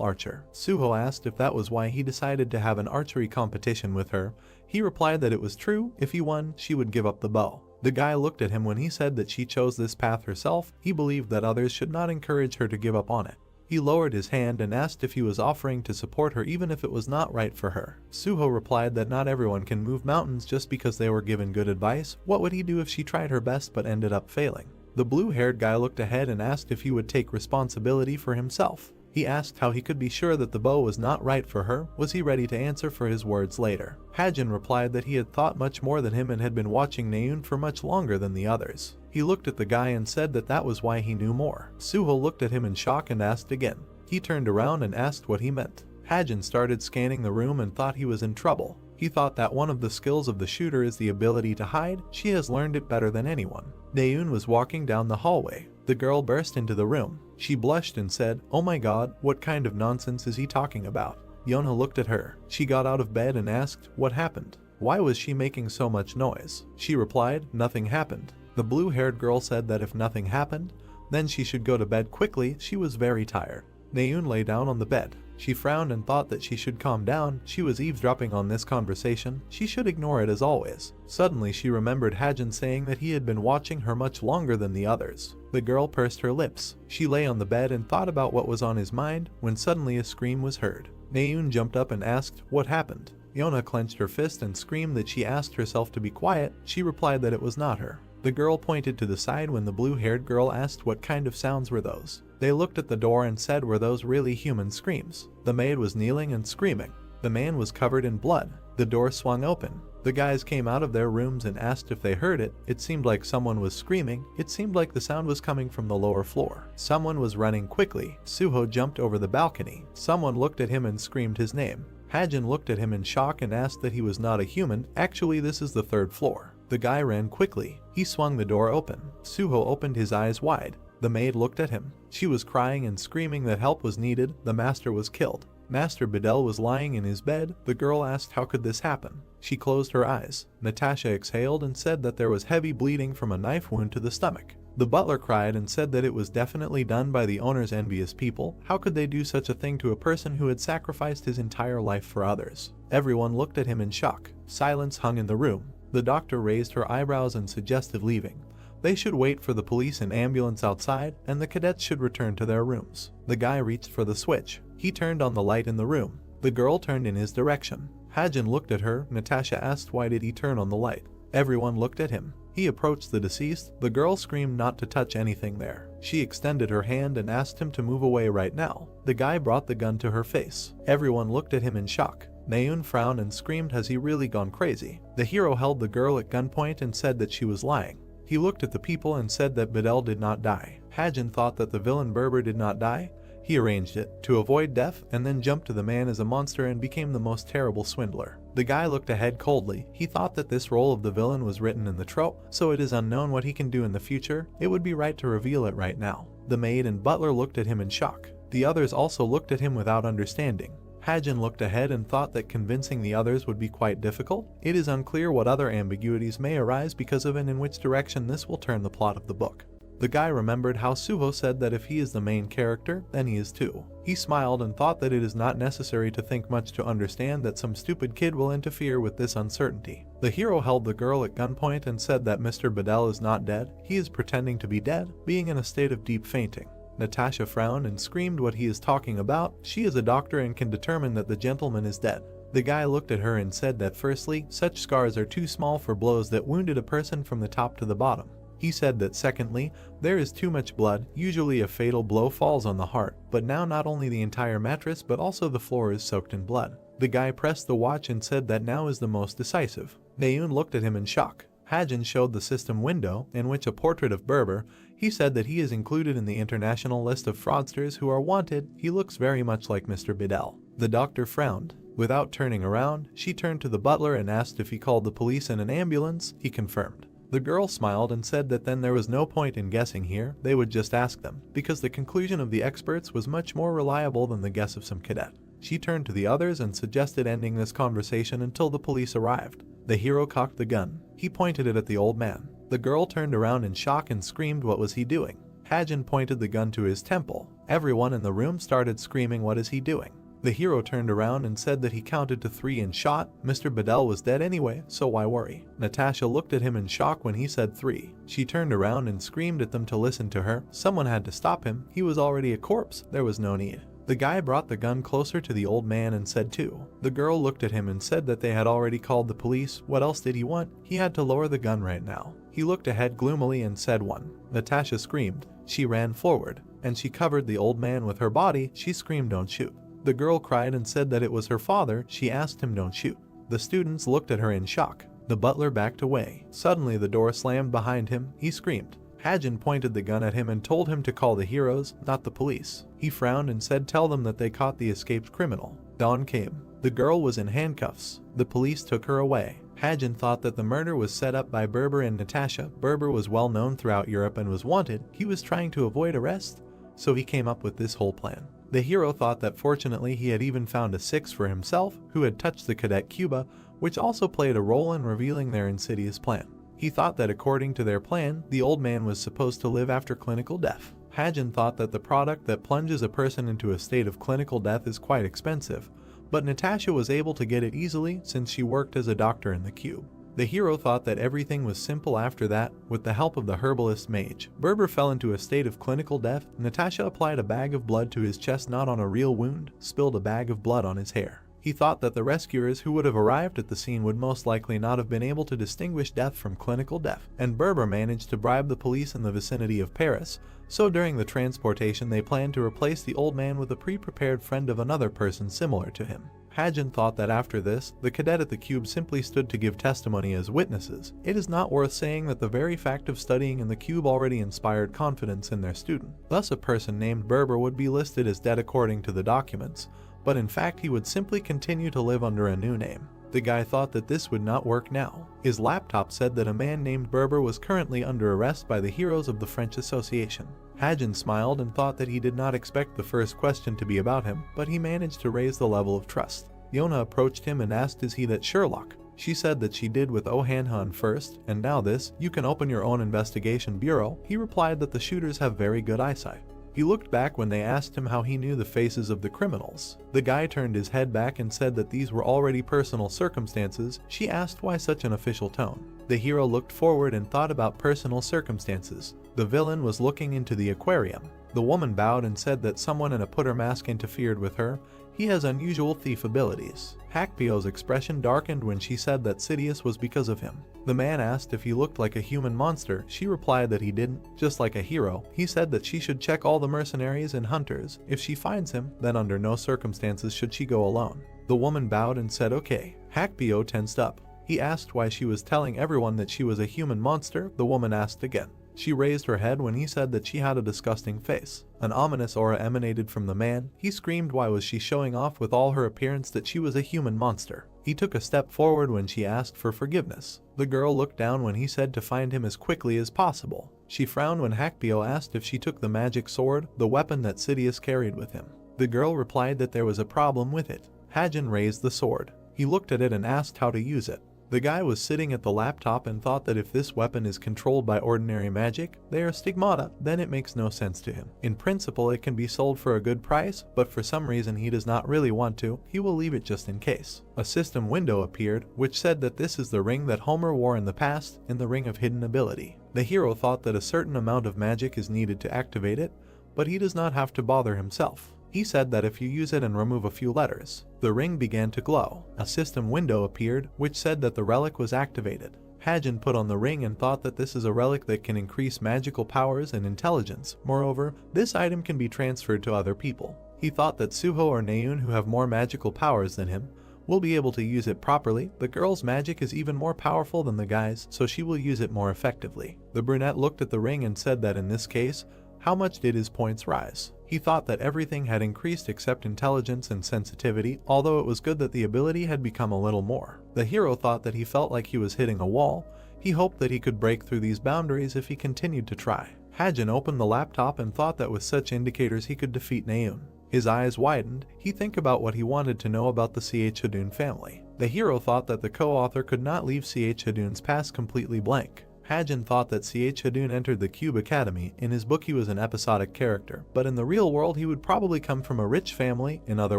archer. Suho asked if that was why he decided to have an archery competition with her. He replied that it was true, if he won, she would give up the bow. The guy looked at him when he said that she chose this path herself. He believed that others should not encourage her to give up on it. He lowered his hand and asked if he was offering to support her even if it was not right for her. Suho replied that not everyone can move mountains just because they were given good advice. What would he do if she tried her best but ended up failing? The blue-haired guy looked ahead and asked if he would take responsibility for himself. He asked how he could be sure that the bow was not right for her. Was he ready to answer for his words later? Hajin replied that he had thought much more than him and had been watching Naun for much longer than the others. He looked at the guy and said that that was why he knew more. Suho looked at him in shock and asked again. He turned around and asked what he meant. Hajin started scanning the room and thought he was in trouble. He thought that one of the skills of the shooter is the ability to hide. She has learned it better than anyone. Naun was walking down the hallway. The girl burst into the room. She blushed and said, "Oh my god, what kind of nonsense is he talking about?" Yona looked at her. She got out of bed and asked, "What happened? Why was she making so much noise?" She replied, "Nothing happened." The blue-haired girl said that if nothing happened, then she should go to bed quickly. She was very tired. Naun lay down on the bed. She frowned and thought that she should calm down. She was eavesdropping on this conversation. She should ignore it as always. Suddenly she remembered Hajin saying that he had been watching her much longer than the others. The girl pursed her lips. She lay on the bed and thought about what was on his mind when suddenly a scream was heard. Naun jumped up and asked, "What happened?" Yona clenched her fist and screamed that she asked herself to be quiet. She replied that it was not her. The girl pointed to the side when the blue-haired girl asked what kind of sounds were those. They looked at the door and said, were those really human screams? The maid was kneeling and screaming. The man was covered in blood. The door swung open. The guys came out of their rooms and asked if they heard it. It seemed like someone was screaming. It seemed like the sound was coming from the lower floor. Someone was running quickly. Suho jumped over the balcony. Someone looked at him and screamed his name. Hajin looked at him in shock and asked that he was not a human. Actually, this is the third floor. The guy ran quickly. He swung the door open. Suho opened his eyes wide. The maid looked at him. She was crying and screaming that help was needed. The master was killed. Master Bedell was lying in his bed. The girl asked how could this happen. She closed her eyes. Natasha exhaled and said that there was heavy bleeding from a knife wound to the stomach. The butler cried and said that it was definitely done by the owner's envious people. How could they do such a thing to a person who had sacrificed his entire life for others? Everyone looked at him in shock. Silence hung in the room. The doctor raised her eyebrows and suggested leaving. They should wait for the police and ambulance outside, and the cadets should return to their rooms. The guy reached for the switch. He turned on the light in the room. The girl turned in his direction. Hajin looked at her. Natasha asked why did he turn on the light. Everyone looked at him. He approached the deceased. The girl screamed not to touch anything there. She extended her hand and asked him to move away right now. The guy brought the gun to her face. Everyone looked at him in shock. Naun frowned and screamed, has he really gone crazy? The hero held the girl at gunpoint and said that she was lying. He looked at the people and said that Bedell did not die. Hajin thought that the villain Berber did not die. He arranged it to avoid death and then jumped to the man as a monster and became the most terrible swindler. The guy looked ahead coldly. He thought that this role of the villain was written in the trope, so it is unknown what he can do in the future. It would be right to reveal it right now. The maid and butler looked at him in shock. The others also looked at him without understanding. Hajin looked ahead and thought that convincing the others would be quite difficult. It is unclear what other ambiguities may arise because of and in which direction this will turn the plot of the book. The guy remembered how Suho said that if he is the main character, then he is too. He smiled and thought that it is not necessary to think much to understand that some stupid kid will interfere with this uncertainty. The hero held the girl at gunpoint and said that Mr. Bedell is not dead. He is pretending to be dead, being in a state of deep fainting. Natasha frowned and screamed what he is talking about. She is a doctor and can determine that the gentleman is dead. The guy looked at her and said that firstly, such scars are too small for blows that wounded a person from the top to the bottom. He said that secondly, there is too much blood, usually a fatal blow falls on the heart, but now not only the entire mattress but also the floor is soaked in blood. The guy pressed the watch and said that now is the most decisive. Naun looked at him in shock. Hajin showed the system window, in which a portrait of Berber. He said that he is included in the international list of fraudsters who are wanted. He looks very much like Mr. Bedell. The doctor frowned. Without turning around, she turned to the butler and asked if he called the police and an ambulance. He confirmed. The girl smiled and said that then there was no point in guessing here, they would just ask them, because the conclusion of the experts was much more reliable than the guess of some cadet. She turned to the others and suggested ending this conversation until the police arrived. The hero cocked the gun. He pointed it at the old man. The girl turned around in shock and screamed, "What was he doing?" Hajin pointed the gun to his temple. Everyone in the room started screaming, "What is he doing?" The hero turned around and said that he counted to 3 and shot. Mr. Bedell was dead anyway, so why worry? Natasha looked at him in shock when he said 3. She turned around and screamed at them to listen to her. Someone had to stop him. He was already a corpse. There was no need. The guy brought the gun closer to the old man and said 2. The girl looked at him and said that they had already called the police. What else did he want? He had to lower the gun right now. He looked ahead gloomily and said 1. Natasha screamed. She ran forward, and she covered the old man with her body. She screamed, "Don't shoot." The girl cried and said that it was her father. She asked him, "Don't shoot." The students looked at her in shock. The butler backed away. Suddenly the door slammed behind him. He screamed. Hajin pointed the gun at him and told him to call the heroes, not the police. He frowned and said, "Tell them that they caught the escaped criminal." Dawn came. The girl was in handcuffs. The police took her away. Hajin thought that the murder was set up by Berber and Natasha. Berber was well known throughout Europe and was wanted. He was trying to avoid arrest, so he came up with this whole plan. The hero thought that fortunately he had even found a 6 for himself, who had touched the cadet Cuba, which also played a role in revealing their insidious plan. He thought that according to their plan, the old man was supposed to live after clinical death. Hajin thought that the product that plunges a person into a state of clinical death is quite expensive, but Natasha was able to get it easily since she worked as a doctor in the cube. The hero thought that everything was simple after that, with the help of the herbalist mage. Berber fell into a state of clinical death. Natasha applied a bag of blood to his chest, not on a real wound, spilled a bag of blood on his hair. He thought that the rescuers who would have arrived at the scene would most likely not have been able to distinguish death from clinical death, and Berber managed to bribe the police in the vicinity of Paris, so during the transportation they planned to replace the old man with a pre-prepared friend of another person similar to him. Hajin thought that after this, the cadet at the cube simply stood to give testimony as witnesses. It is not worth saying that the very fact of studying in the cube already inspired confidence in their student. Thus a person named Berber would be listed as dead according to the documents, but in fact he would simply continue to live under a new name. The guy thought that this would not work now. His laptop said that a man named Berber was currently under arrest by the heroes of the French Association. Hajin smiled and thought that he did not expect the first question to be about him, but he managed to raise the level of trust. Yona approached him and asked, "Is he that Sherlock?" She said that she did with Ohanhan first, and now this, "You can open your own investigation bureau." He replied that the shooters have very good eyesight. He looked back when they asked him how he knew the faces of the criminals. The guy turned his head back and said that these were already personal circumstances. She asked why such an official tone. The hero looked forward and thought about personal circumstances. The villain was looking into the aquarium. The woman bowed and said that someone in a putter mask interfered with her. He has unusual thief abilities. Hakpio's expression darkened when she said that Sidious was because of him. The man asked if he looked like a human monster. She replied that he didn't, just like a hero. He said that she should check all the mercenaries and hunters. If she finds him, then under no circumstances should she go alone. The woman bowed and said okay. Hakpio tensed up. He asked why she was telling everyone that she was a human monster. The woman asked again. She raised her head when he said that she had a disgusting face. An ominous aura emanated from the man. He screamed why was she showing off with all her appearance that she was a human monster. He took a step forward when she asked for forgiveness. The girl looked down when he said to find him as quickly as possible. She frowned when Hakpio asked if she took the magic sword, the weapon that Sidious carried with him. The girl replied that there was a problem with it. Hajin raised the sword. He looked at it and asked how to use it. The guy was sitting at the laptop and thought that if this weapon is controlled by ordinary magic, they are stigmata, then it makes no sense to him. In principle, it can be sold for a good price, but for some reason he does not really want to. He will leave it just in case. A system window appeared, which said that this is the ring that Homer wore in the past, in the Ring of Hidden Ability. The hero thought that a certain amount of magic is needed to activate it, but he does not have to bother himself. He said that if you use it and remove a few letters, the ring began to glow. A system window appeared, which said that the relic was activated. Hajin put on the ring and thought that this is a relic that can increase magical powers and intelligence. Moreover, this item can be transferred to other people. He thought that Suho or Naun, who have more magical powers than him, will be able to use it properly. The girl's magic is even more powerful than the guy's, so she will use it more effectively. The brunette looked at the ring and said that in this case, how much did his points rise? He thought that everything had increased except intelligence and sensitivity, although it was good that the ability had become a little more. The hero thought that he felt like he was hitting a wall. He hoped that he could break through these boundaries if he continued to try. Hajin opened the laptop and thought that with such indicators he could defeat Naun. His eyes widened. He think about what he wanted to know about the CH Hadun family. The hero thought that the co-author could not leave CH Hadun's past completely blank. Hajin thought that CH Hadun entered the Cube Academy. In his book he was an episodic character, but in the real world he would probably come from a rich family. In other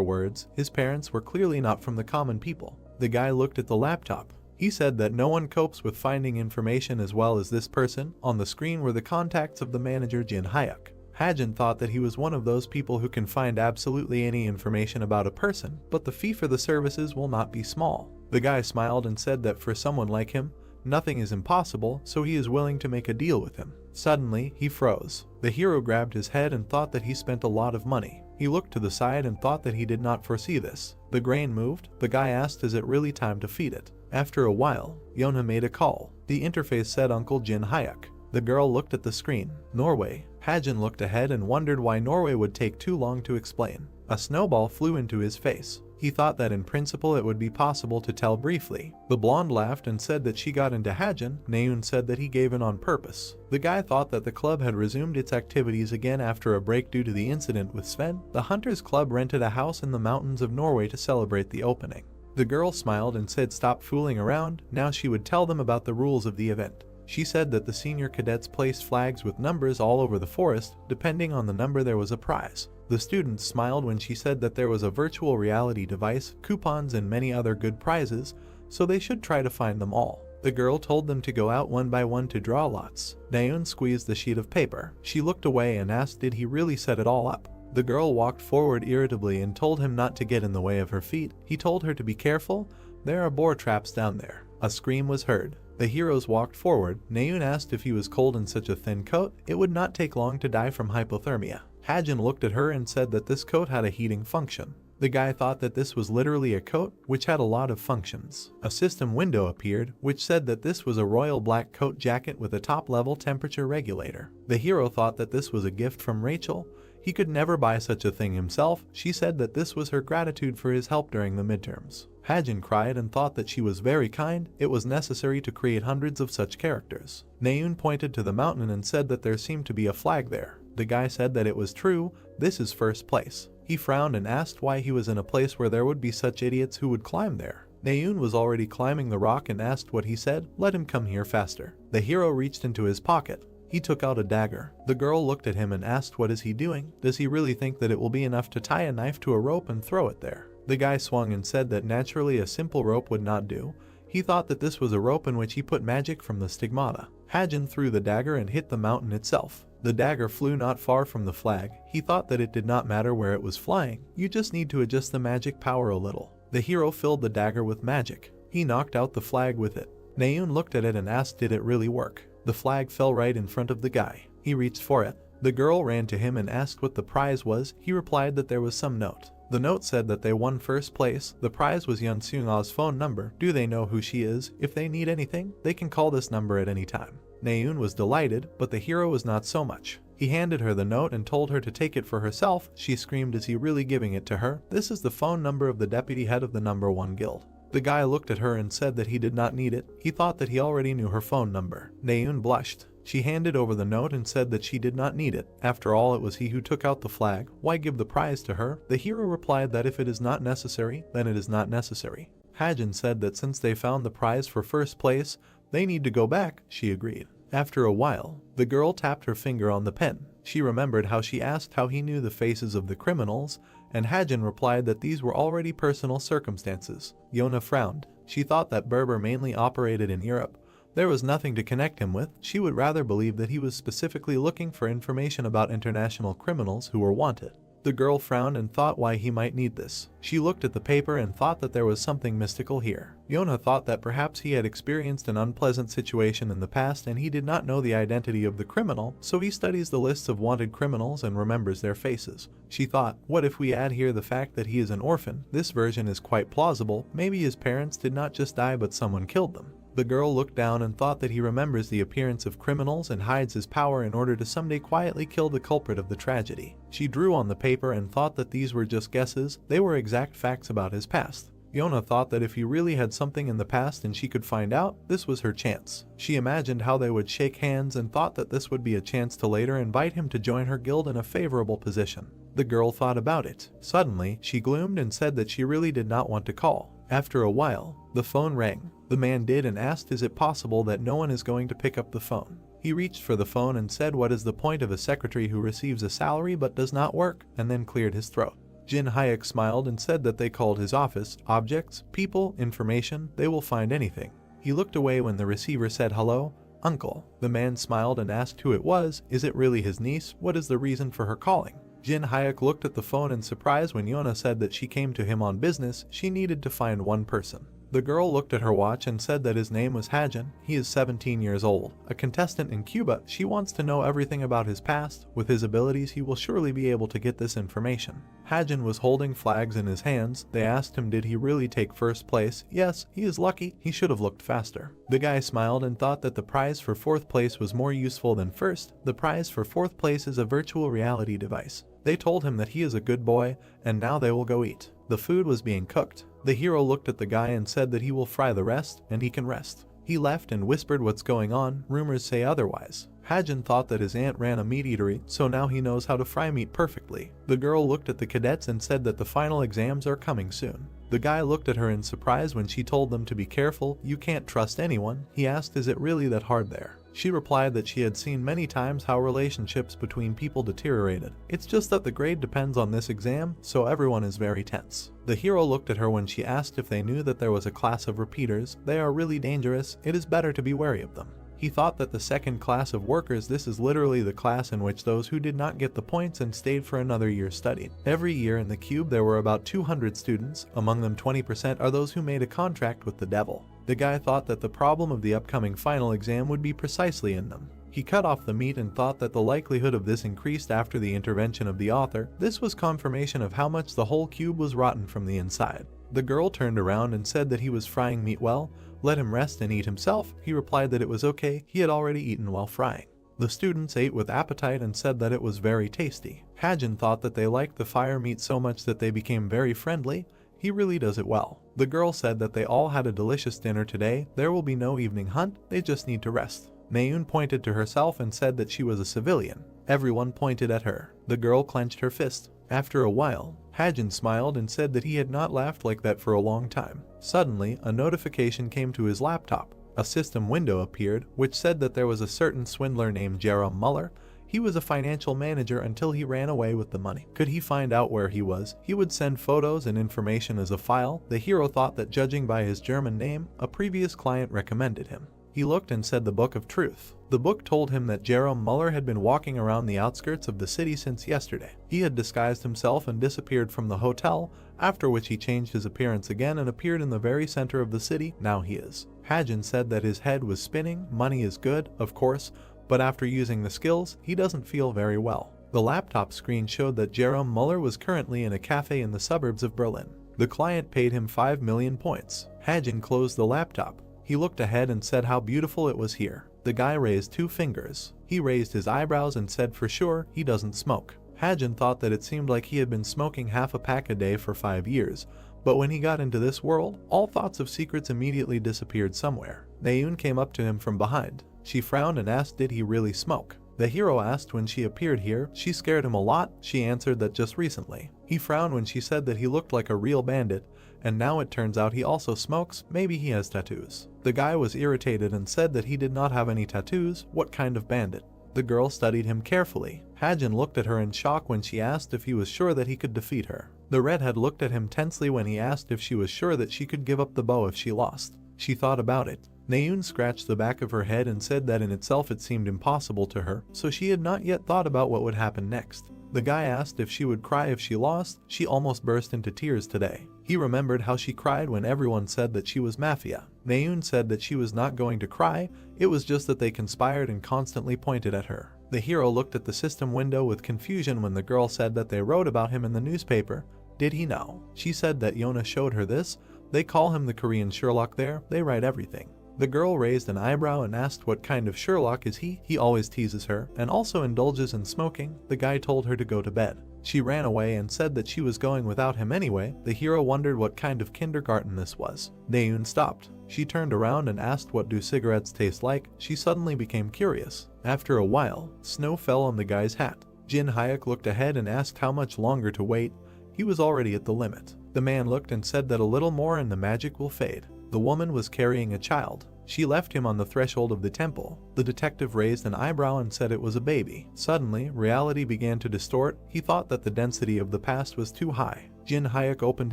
words, his parents were clearly not from the common people. The guy looked at the laptop. He said that no one copes with finding information as well as this person. On the screen were the contacts of the manager Jin Hyuk. Hajin thought that he was one of those people who can find absolutely any information about a person, but the fee for the services will not be small. The guy smiled and said that for someone like him, nothing is impossible, so he is willing to make a deal with him. Suddenly, he froze. The hero grabbed his head and thought that he spent a lot of money. He looked to the side and thought that he did not foresee this. The grain moved. The guy asked, is it really time to feed it? After a while, Yona made a call. The interface said Uncle Jin Hyuk. The girl looked at the screen. Norway. Hajin looked ahead and wondered why Norway would take too long to explain. A snowball flew into his face. He thought that in principle it would be possible to tell briefly. The blonde laughed and said that she got into Hajin. Naun said that he gave in on purpose. The guy thought that the club had resumed its activities again after a break due to the incident with Sven. The Hunters Club rented a house in the mountains of Norway to celebrate the opening. The girl smiled and said stop fooling around. Now she would tell them about the rules of the event. She said that the senior cadets placed flags with numbers all over the forest. Depending on the number there was a prize. The students smiled when she said that there was a virtual reality device, coupons and many other good prizes, so they should try to find them all. The girl told them to go out one by one to draw lots. Naun squeezed the sheet of paper. She looked away and asked did he really set it all up. The girl walked forward irritably and told him not to get in the way of her feet. He told her to be careful. There are boar traps down there. A scream was heard. The heroes walked forward. Naun asked if he was cold in such a thin coat. It would not take long to die from hypothermia. Hajin looked at her and said that this coat had a heating function. The guy thought that this was literally a coat, which had a lot of functions. A system window appeared, which said that this was a royal black coat jacket with a top-level temperature regulator. The hero thought that this was a gift from Rachel. He could never buy such a thing himself. She said that this was her gratitude for his help during the midterms. Hajin cried and thought that she was very kind. It was necessary to create hundreds of such characters. Naun pointed to the mountain and said that there seemed to be a flag there. The guy said that it was true. This is first place. He frowned and asked why he was in a place where there would be such idiots who would climb there. Naun was already climbing the rock and asked what he said. Let him come here faster. The hero reached into his pocket. He took out a dagger. The girl looked at him and asked what is he doing? Does he really think that it will be enough to tie a knife to a rope and throw it there? The guy swung and said that naturally a simple rope would not do. He thought that this was a rope in which he put magic from the stigmata. Hajin threw the dagger and hit the mountain itself. The dagger flew not far from the flag. He thought that it did not matter where it was flying. You just need to adjust the magic power a little. The hero filled the dagger with magic. He knocked out the flag with it. Naun looked at it and asked did it really work. The flag fell right in front of the guy. He reached for it. The girl ran to him and asked what the prize was. He replied that there was some note. The note said that they won first place. The prize was Yun Seung-ah's phone number. Do they know who she is? If they need anything, they can call this number at any time. Naun was delighted, but the hero was not so much. He handed her the note and told her to take it for herself. She screamed, is he really giving it to her? This is the phone number of the deputy head of the number 1 guild. The guy looked at her and said that he did not need it. He thought that he already knew her phone number. Naun blushed. She handed over the note and said that she did not need it. After all, it was he who took out the flag. Why give the prize to her? The hero replied that if it is not necessary, then it is not necessary. Hajin said that since they found the prize for first place, they need to go back. She agreed. After a while, the girl tapped her finger on the pen. She remembered how she asked how he knew the faces of the criminals, and Hajin replied that these were already personal circumstances. Yona frowned. She thought that Berber mainly operated in Europe. There was nothing to connect him with. She would rather believe that he was specifically looking for information about international criminals who were wanted. The girl frowned and thought why he might need this. She looked at the paper and thought that there was something mystical here. Yona thought that perhaps he had experienced an unpleasant situation in the past and he did not know the identity of the criminal, so he studies the lists of wanted criminals and remembers their faces. She thought, what if we add here the fact that he is an orphan? This version is quite plausible. Maybe his parents did not just die but someone killed them. The girl looked down and thought that he remembers the appearance of criminals and hides his power in order to someday quietly kill the culprit of the tragedy. She drew on the paper and thought that these were just guesses. They were exact facts about his past. Yona thought that if he really had something in the past and she could find out, this was her chance. She imagined how they would shake hands and thought that this would be a chance to later invite him to join her guild in a favorable position. The girl thought about it. Suddenly, she gloomed and said that she really did not want to call. After a while, the phone rang. The man did and asked, is it possible that no one is going to pick up the phone? He reached for the phone and said, what is the point of a secretary who receives a salary but does not work, and then cleared his throat. Jin Hayek smiled and said that they called his office, objects, people, information, they will find anything. He looked away when the receiver said hello, uncle. The man smiled and asked who it was, is it really his niece, what is the reason for her calling? Jin Hayek looked at the phone in surprise when Yona said that she came to him on business, she needed to find one person. The girl looked at her watch and said that his name was Hajin, he is 17 years old, a contestant in Cuba, she wants to know everything about his past, with his abilities he will surely be able to get this information. Hajin was holding flags in his hands, they asked him did he really take first place, yes, he is lucky, he should have looked faster. The guy smiled and thought that the prize for fourth place was more useful than first, the prize for fourth place is a virtual reality device. They told him that he is a good boy, and now they will go eat. The food was being cooked. The hero looked at the guy and said that he will fry the rest, and he can rest. He left and whispered what's going on, rumors say otherwise. Hajin thought that his aunt ran a meat eatery, so now he knows how to fry meat perfectly. The girl looked at the cadets and said that the final exams are coming soon. The guy looked at her in surprise when she told them to be careful, you can't trust anyone. He asked, is it really that hard there? She replied that she had seen many times how relationships between people deteriorated. It's just that the grade depends on this exam, so everyone is very tense. The hero looked at her when she asked if they knew that there was a class of repeaters. They are really dangerous, it is better to be wary of them. He thought that the second class of workers, this is literally the class in which those who did not get the points and stayed for another year studied. Every year in the cube there were about 200 students, among them 20% are those who made a contract with the devil. The guy thought that the problem of the upcoming final exam would be precisely in them. He cut off the meat and thought that the likelihood of this increased after the intervention of the author. This was confirmation of how much the whole cube was rotten from the inside. The girl turned around and said that he was frying meat well, let him rest and eat himself. He replied that it was okay, he had already eaten while frying. The students ate with appetite and said that it was very tasty. Hajin thought that they liked the fire meat so much that they became very friendly. He really does it well. The girl said that they all had a delicious dinner today, there will be no evening hunt, they just need to rest. Naun pointed to herself and said that she was a civilian. Everyone pointed at her. The girl clenched her fist. After a while, Hajin smiled and said that he had not laughed like that for a long time. Suddenly, a notification came to his laptop. A system window appeared, which said that there was a certain swindler named Jerome Muller. He was a financial manager until he ran away with the money. Could he find out where he was, he would send photos and information as a file. The hero thought that judging by his German name, a previous client recommended him. He looked and said the Book of Truth. The book told him that Jerome Muller had been walking around the outskirts of the city since yesterday. He had disguised himself and disappeared from the hotel, after which he changed his appearance again and appeared in the very center of the city. Now he is. Hajin said that his head was spinning, money is good, of course, but after using the skills, he doesn't feel very well. The laptop screen showed that Jerome Muller was currently in a cafe in the suburbs of Berlin. The client paid him 5 million points. Hajin closed the laptop. He looked ahead and said how beautiful it was here. The guy raised 2 fingers. He raised his eyebrows and said for sure he doesn't smoke. Hajin thought that it seemed like he had been smoking half a pack a day for 5 years, but when he got into this world, all thoughts of secrets immediately disappeared somewhere. Naun came up to him from behind. She frowned and asked did he really smoke. The hero asked when she appeared here, she scared him a lot. She answered that just recently. He frowned when she said that he looked like a real bandit, and now it turns out he also smokes, maybe he has tattoos. The guy was irritated and said that he did not have any tattoos, what kind of bandit? The girl studied him carefully. Hajin looked at her in shock when she asked if he was sure that he could defeat her. The redhead looked at him tensely when he asked if she was sure that she could give up the bow if she lost. She thought about it. Naun scratched the back of her head and said that in itself it seemed impossible to her, so she had not yet thought about what would happen next. The guy asked if she would cry if she lost. She almost burst into tears today. He remembered how she cried when everyone said that she was mafia. Naun said that she was not going to cry, it was just that they conspired and constantly pointed at her. The hero looked at the system window with confusion when the girl said that they wrote about him in the newspaper. Did he know? She said that Yona showed her this. They call him the Korean Sherlock there, they write everything. The girl raised an eyebrow and asked what kind of Sherlock is he? He always teases her, and also indulges in smoking. The guy told her to go to bed. She ran away and said that she was going without him anyway. The hero wondered what kind of kindergarten this was. Naun stopped. She turned around and asked what do cigarettes taste like. She suddenly became curious. After a while, snow fell on the guy's hat. Jin Hyuk looked ahead and asked how much longer to wait. He was already at the limit. The man looked and said that a little more and the magic will fade. The woman was carrying a child. She left him on the threshold of the temple. The detective raised an eyebrow and said it was a baby. Suddenly, reality began to distort. He thought that the density of the past was too high. Jin Hyuk opened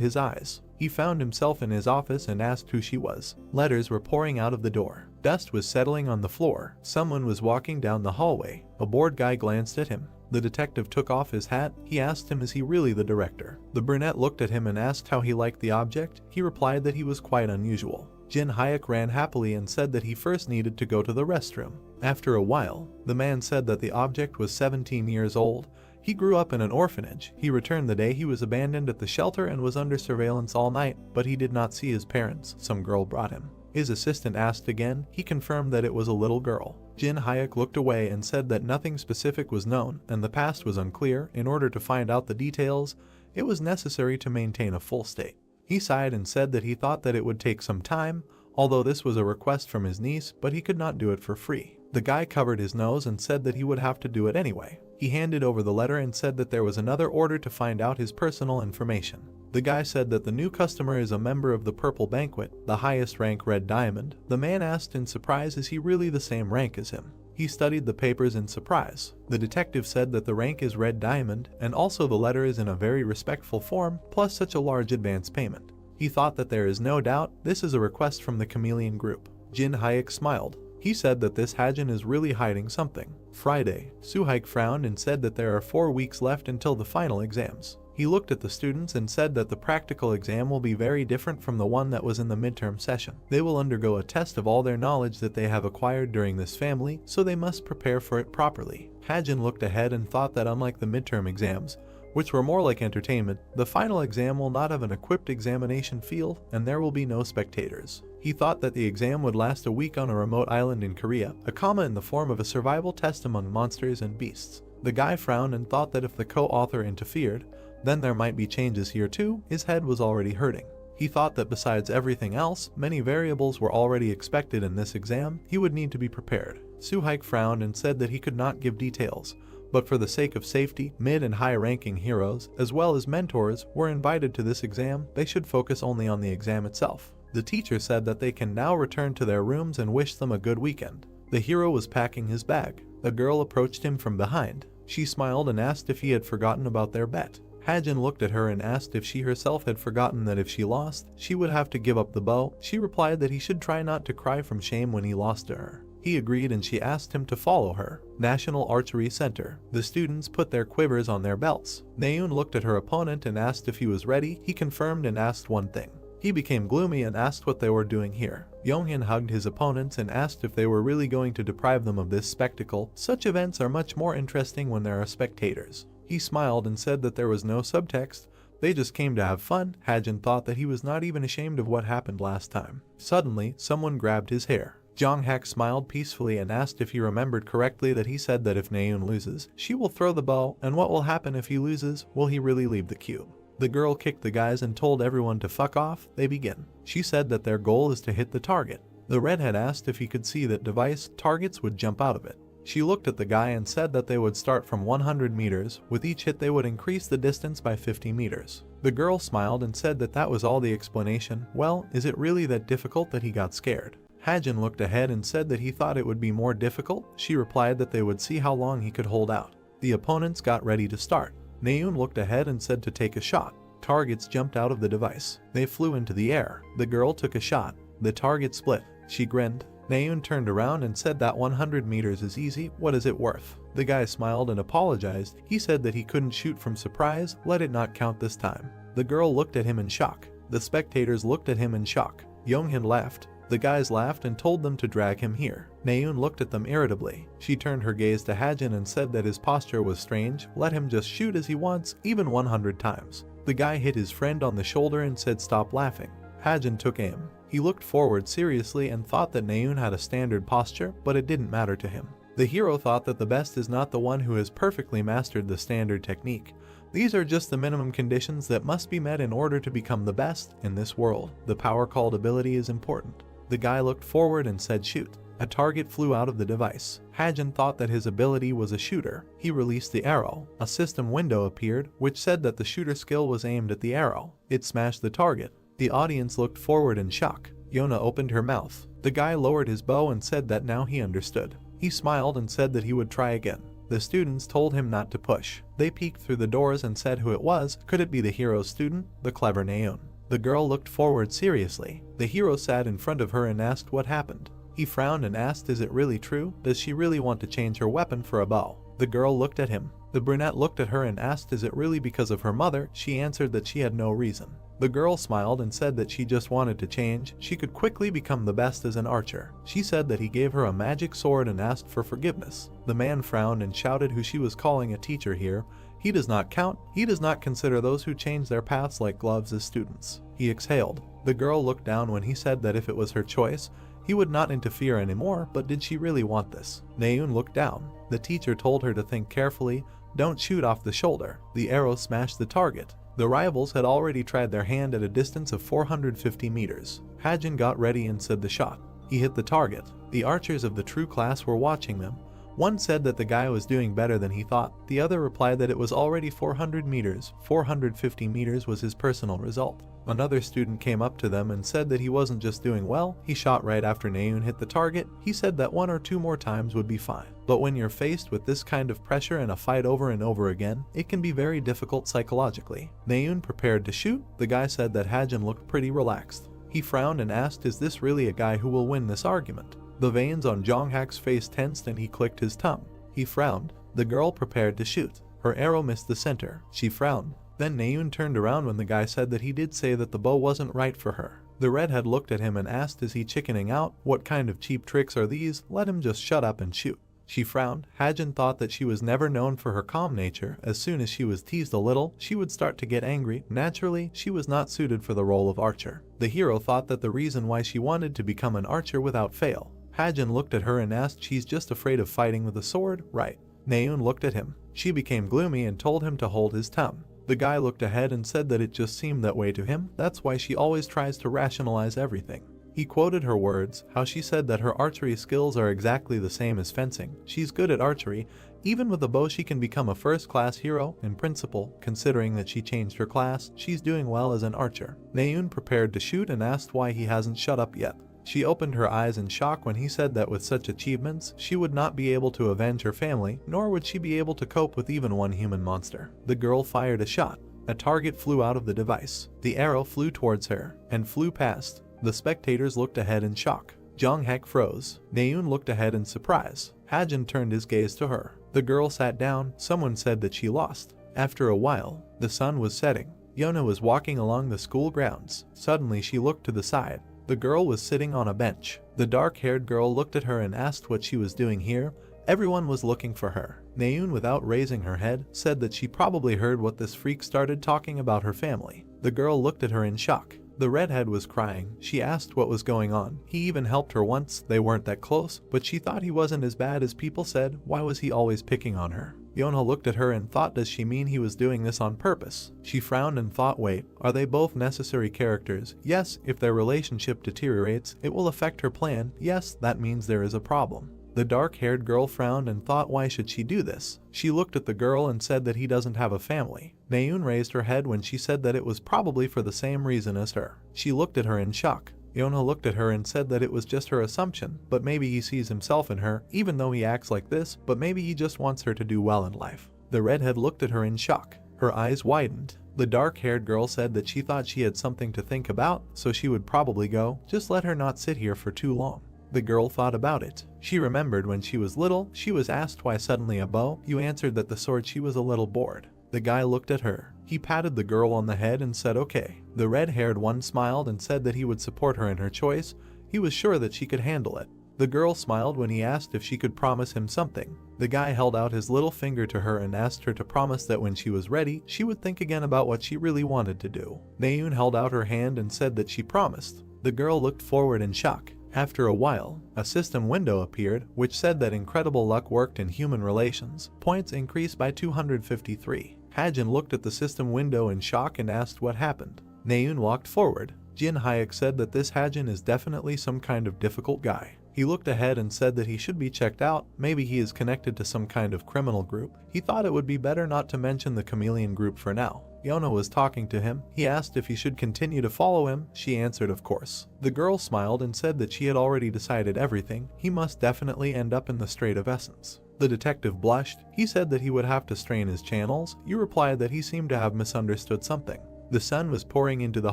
his eyes. He found himself in his office and asked who she was. Letters were pouring out of the door. Dust was settling on the floor. Someone was walking down the hallway. A bored guy glanced at him. The detective took off his hat. He asked him, is he really the director? The brunette looked at him and asked how he liked the object. He replied that he was quite unusual. Jin Hyuk ran happily and said that he first needed to go to the restroom. After a while, the man said that the object was 17 years old. He grew up in an orphanage. He returned the day he was abandoned at the shelter and was under surveillance all night, but he did not see his parents. Some girl brought him. His assistant asked again. He confirmed that it was a little girl. Jin Hyuk looked away and said that nothing specific was known and the past was unclear. In order to find out the details, it was necessary to maintain a full state. He sighed and said that he thought that it would take some time, although this was a request from his niece, but he could not do it for free. The guy covered his nose and said that he would have to do it anyway. He handed over the letter and said that there was another order to find out his personal information. The guy said that the new customer is a member of the Purple Banquet, the highest rank Red Diamond. The man asked in surprise, is he really the same rank as him? He studied the papers in surprise. The detective said that the rank is Red Diamond, and also the letter is in a very respectful form, plus such a large advance payment. He thought that there is no doubt this is a request from the Chameleon Group. Jin Hyuk smiled. He said that this Hajin is really hiding something. Friday, Suhaik frowned and said that there are 4 weeks left until the final exams. He looked at the students and said that the practical exam will be very different from the one that was in the midterm session. They will undergo a test of all their knowledge that they have acquired during this family, so they must prepare for it properly. Hajin looked ahead and thought that unlike the midterm exams, which were more like entertainment, the final exam will not have an equipped examination field and there will be no spectators. He thought that the exam would last a week on a remote island in Korea, a comma in the form of a survival test among monsters and beasts. The guy frowned and thought that if the co-author interfered, then there might be changes here too. His head was already hurting. He thought that besides everything else, many variables were already expected in this exam. He would need to be prepared. Suhaik frowned and said that he could not give details, but for the sake of safety, mid and high-ranking heroes, as well as mentors, were invited to this exam. They should focus only on the exam itself. The teacher said that they can now return to their rooms and wish them a good weekend. The hero was packing his bag. A girl approached him from behind. She smiled and asked if he had forgotten about their bet. Hajin looked at her and asked if she herself had forgotten that if she lost, she would have to give up the bow. She replied that he should try not to cry from shame when he lost to her. He agreed and she asked him to follow her. National Archery Center. The students put their quivers on their belts. Naun looked at her opponent and asked if he was ready. He confirmed and asked one thing. He became gloomy and asked what they were doing here. Yonghyun hugged his opponents and asked if they were really going to deprive them of this spectacle. Such events are much more interesting when there are spectators. He smiled and said that there was no subtext. They just came to have fun. Hajin thought that he was not even ashamed of what happened last time. Suddenly, someone grabbed his hair. Jonghak smiled peacefully and asked if he remembered correctly that he said that if Naun loses, she will throw the bow, and what will happen if he loses? Will he really leave the cube? The girl kicked the guys and told everyone to fuck off. They begin. She said that their goal is to hit the target. The redhead asked if he could see that device. Targets would jump out of it. She looked at the guy and said that they would start from 100 meters. With each hit they would increase the distance by 50 meters. The girl smiled and said that that was all the explanation. Well, is it really that difficult that he got scared? Hajin looked ahead and said that he thought it would be more difficult. She replied that they would see how long he could hold out. The opponents got ready to start. Naun looked ahead and said to take a shot. Targets jumped out of the device. They flew into the air. The girl took a shot. The target split. She grinned. Naun turned around and said that 100 meters is easy. What is it worth? The guy smiled and apologized. He said that he couldn't shoot from surprise. Let it not count this time. The girl looked at him in shock. The spectators looked at him in shock. Yonghyun laughed. The guys laughed and told them to drag him here. Naun looked at them irritably. She turned her gaze to Hajin and said that his posture was strange. Let him just shoot as he wants, even 100 times. The guy hit his friend on the shoulder and said stop laughing. Hajin took aim. He looked forward seriously and thought that Naun had a standard posture, but it didn't matter to him. The hero thought that the best is not the one who has perfectly mastered the standard technique. These are just the minimum conditions that must be met in order to become the best in this world. The power called ability is important. The guy looked forward and said shoot. A target flew out of the device. Hajin thought that his ability was a shooter. He released the arrow. A system window appeared, which said that the shooter skill was aimed at the arrow. It smashed the target. The audience looked forward in shock. Yona opened her mouth. The guy lowered his bow and said that now he understood. He smiled and said that he would try again. The students told him not to push. They peeked through the doors and said who it was. Could it be the hero's student, the clever Naun? The girl looked forward seriously. The hero sat in front of her and asked what happened. He frowned and asked, is it really true? Does she really want to change her weapon for a bow? The girl looked at him. The brunette looked at her and asked, is it really because of her mother? She answered that she had no reason. The girl smiled and said that she just wanted to change. She could quickly become the best as an archer. She said that he gave her a magic sword and asked for forgiveness. The man frowned and shouted who she was calling a teacher here. He does not count. He does not consider those who change their paths like gloves as students. He exhaled. The girl looked down when he said that if it was her choice, he would not interfere anymore, but did she really want this? Naun looked down. The teacher told her to think carefully. Don't shoot off the shoulder. The arrow smashed the target. The rivals had already tried their hand at a distance of 450 meters. Hajin got ready and said the shot. He hit the target. The archers of the true class were watching them. One said that the guy was doing better than he thought. The other replied that it was already 400 meters. 450 meters was his personal result. Another student came up to them and said that he wasn't just doing well, he shot right after Naun hit the target. He said that 1 or 2 more times would be fine. But when you're faced with this kind of pressure and a fight over and over again, it can be very difficult psychologically. Naun prepared to shoot. The guy said that Hajin looked pretty relaxed. He frowned and asked, is this really a guy who will win this argument? The veins on Jonghak's face tensed and he clicked his tongue. He frowned. The girl prepared to shoot. Her arrow missed the center. She frowned. Then Naun turned around when the guy said that he did say that the bow wasn't right for her. The redhead looked at him and asked, is he chickening out? What kind of cheap tricks are these? Let him just shut up and shoot. She frowned. Hajin thought that she was never known for her calm nature. As soon as she was teased a little, she would start to get angry. Naturally, she was not suited for the role of archer. The hero thought that the reason why she wanted to become an archer without fail. Hajin looked at her and asked, she's just afraid of fighting with a sword, right? Naun looked at him. She became gloomy and told him to hold his tongue. The guy looked ahead and said that it just seemed that way to him. That's why she always tries to rationalize everything. He quoted her words, how she said that her archery skills are exactly the same as fencing. She's good at archery. Even with a bow she can become a first-class hero. In principle, considering that she changed her class, she's doing well as an archer. Naun prepared to shoot and asked why he hasn't shut up yet. She opened her eyes in shock when he said that with such achievements, she would not be able to avenge her family, nor would she be able to cope with even one human monster. The girl fired a shot. A target flew out of the device. The arrow flew towards her, and flew past. The spectators looked ahead in shock. Jonghak froze. Naun looked ahead in surprise. Hajin turned his gaze to her. The girl sat down. Someone said that she lost. After a while, the sun was setting. Yona was walking along the school grounds. Suddenly she looked to the side. The girl was sitting on a bench. The dark-haired girl looked at her and asked what she was doing here. Everyone was looking for her. Naun, without raising her head, said that she probably heard what this freak started talking about her family. The girl looked at her in shock. The redhead was crying. She asked what was going on. He even helped her once. They weren't that close, but she thought he wasn't as bad as people said. Why was he always picking on her? Yona looked at her and thought, does she mean he was doing this on purpose? She frowned and thought, wait, are they both necessary characters? Yes, if their relationship deteriorates, it will affect her plan. Yes, that means there is a problem. The dark-haired girl frowned and thought, why should she do this? She looked at the girl and said that he doesn't have a family. Naun raised her head when she said that it was probably for the same reason as her. She looked at her in shock. Yona looked at her and said that it was just her assumption, but maybe he sees himself in her, even though he acts like this, but maybe he just wants her to do well in life. The redhead looked at her in shock. Her eyes widened. The dark-haired girl said that she thought she had something to think about, so she would probably go. Just let her not sit here for too long. The girl thought about it. She remembered when she was little, she was asked why suddenly a bow. You answered that the sword. She was a little bored. The guy looked at her. He patted the girl on the head and said okay. The red-haired one smiled and said that he would support her in her choice. He was sure that she could handle it. The girl smiled when he asked if she could promise him something. The guy held out his little finger to her and asked her to promise that when she was ready, she would think again about what she really wanted to do. Naun held out her hand and said that she promised. The girl looked forward in shock. After a while, a system window appeared, which said that incredible luck worked in human relations. Points increased by 253. Hajin looked at the system window in shock and asked what happened. Naun walked forward. Jin Hayek said that this Hajin is definitely some kind of difficult guy. He looked ahead and said that he should be checked out, maybe he is connected to some kind of criminal group. He thought it would be better not to mention the chameleon group for now. Yona was talking to him. He asked if he should continue to follow him. She answered of course. The girl smiled and said that she had already decided everything. He must definitely end up in the Strait of Essence. The detective blushed. He said that he would have to strain his channels. You replied that he seemed to have misunderstood something. The sun was pouring into the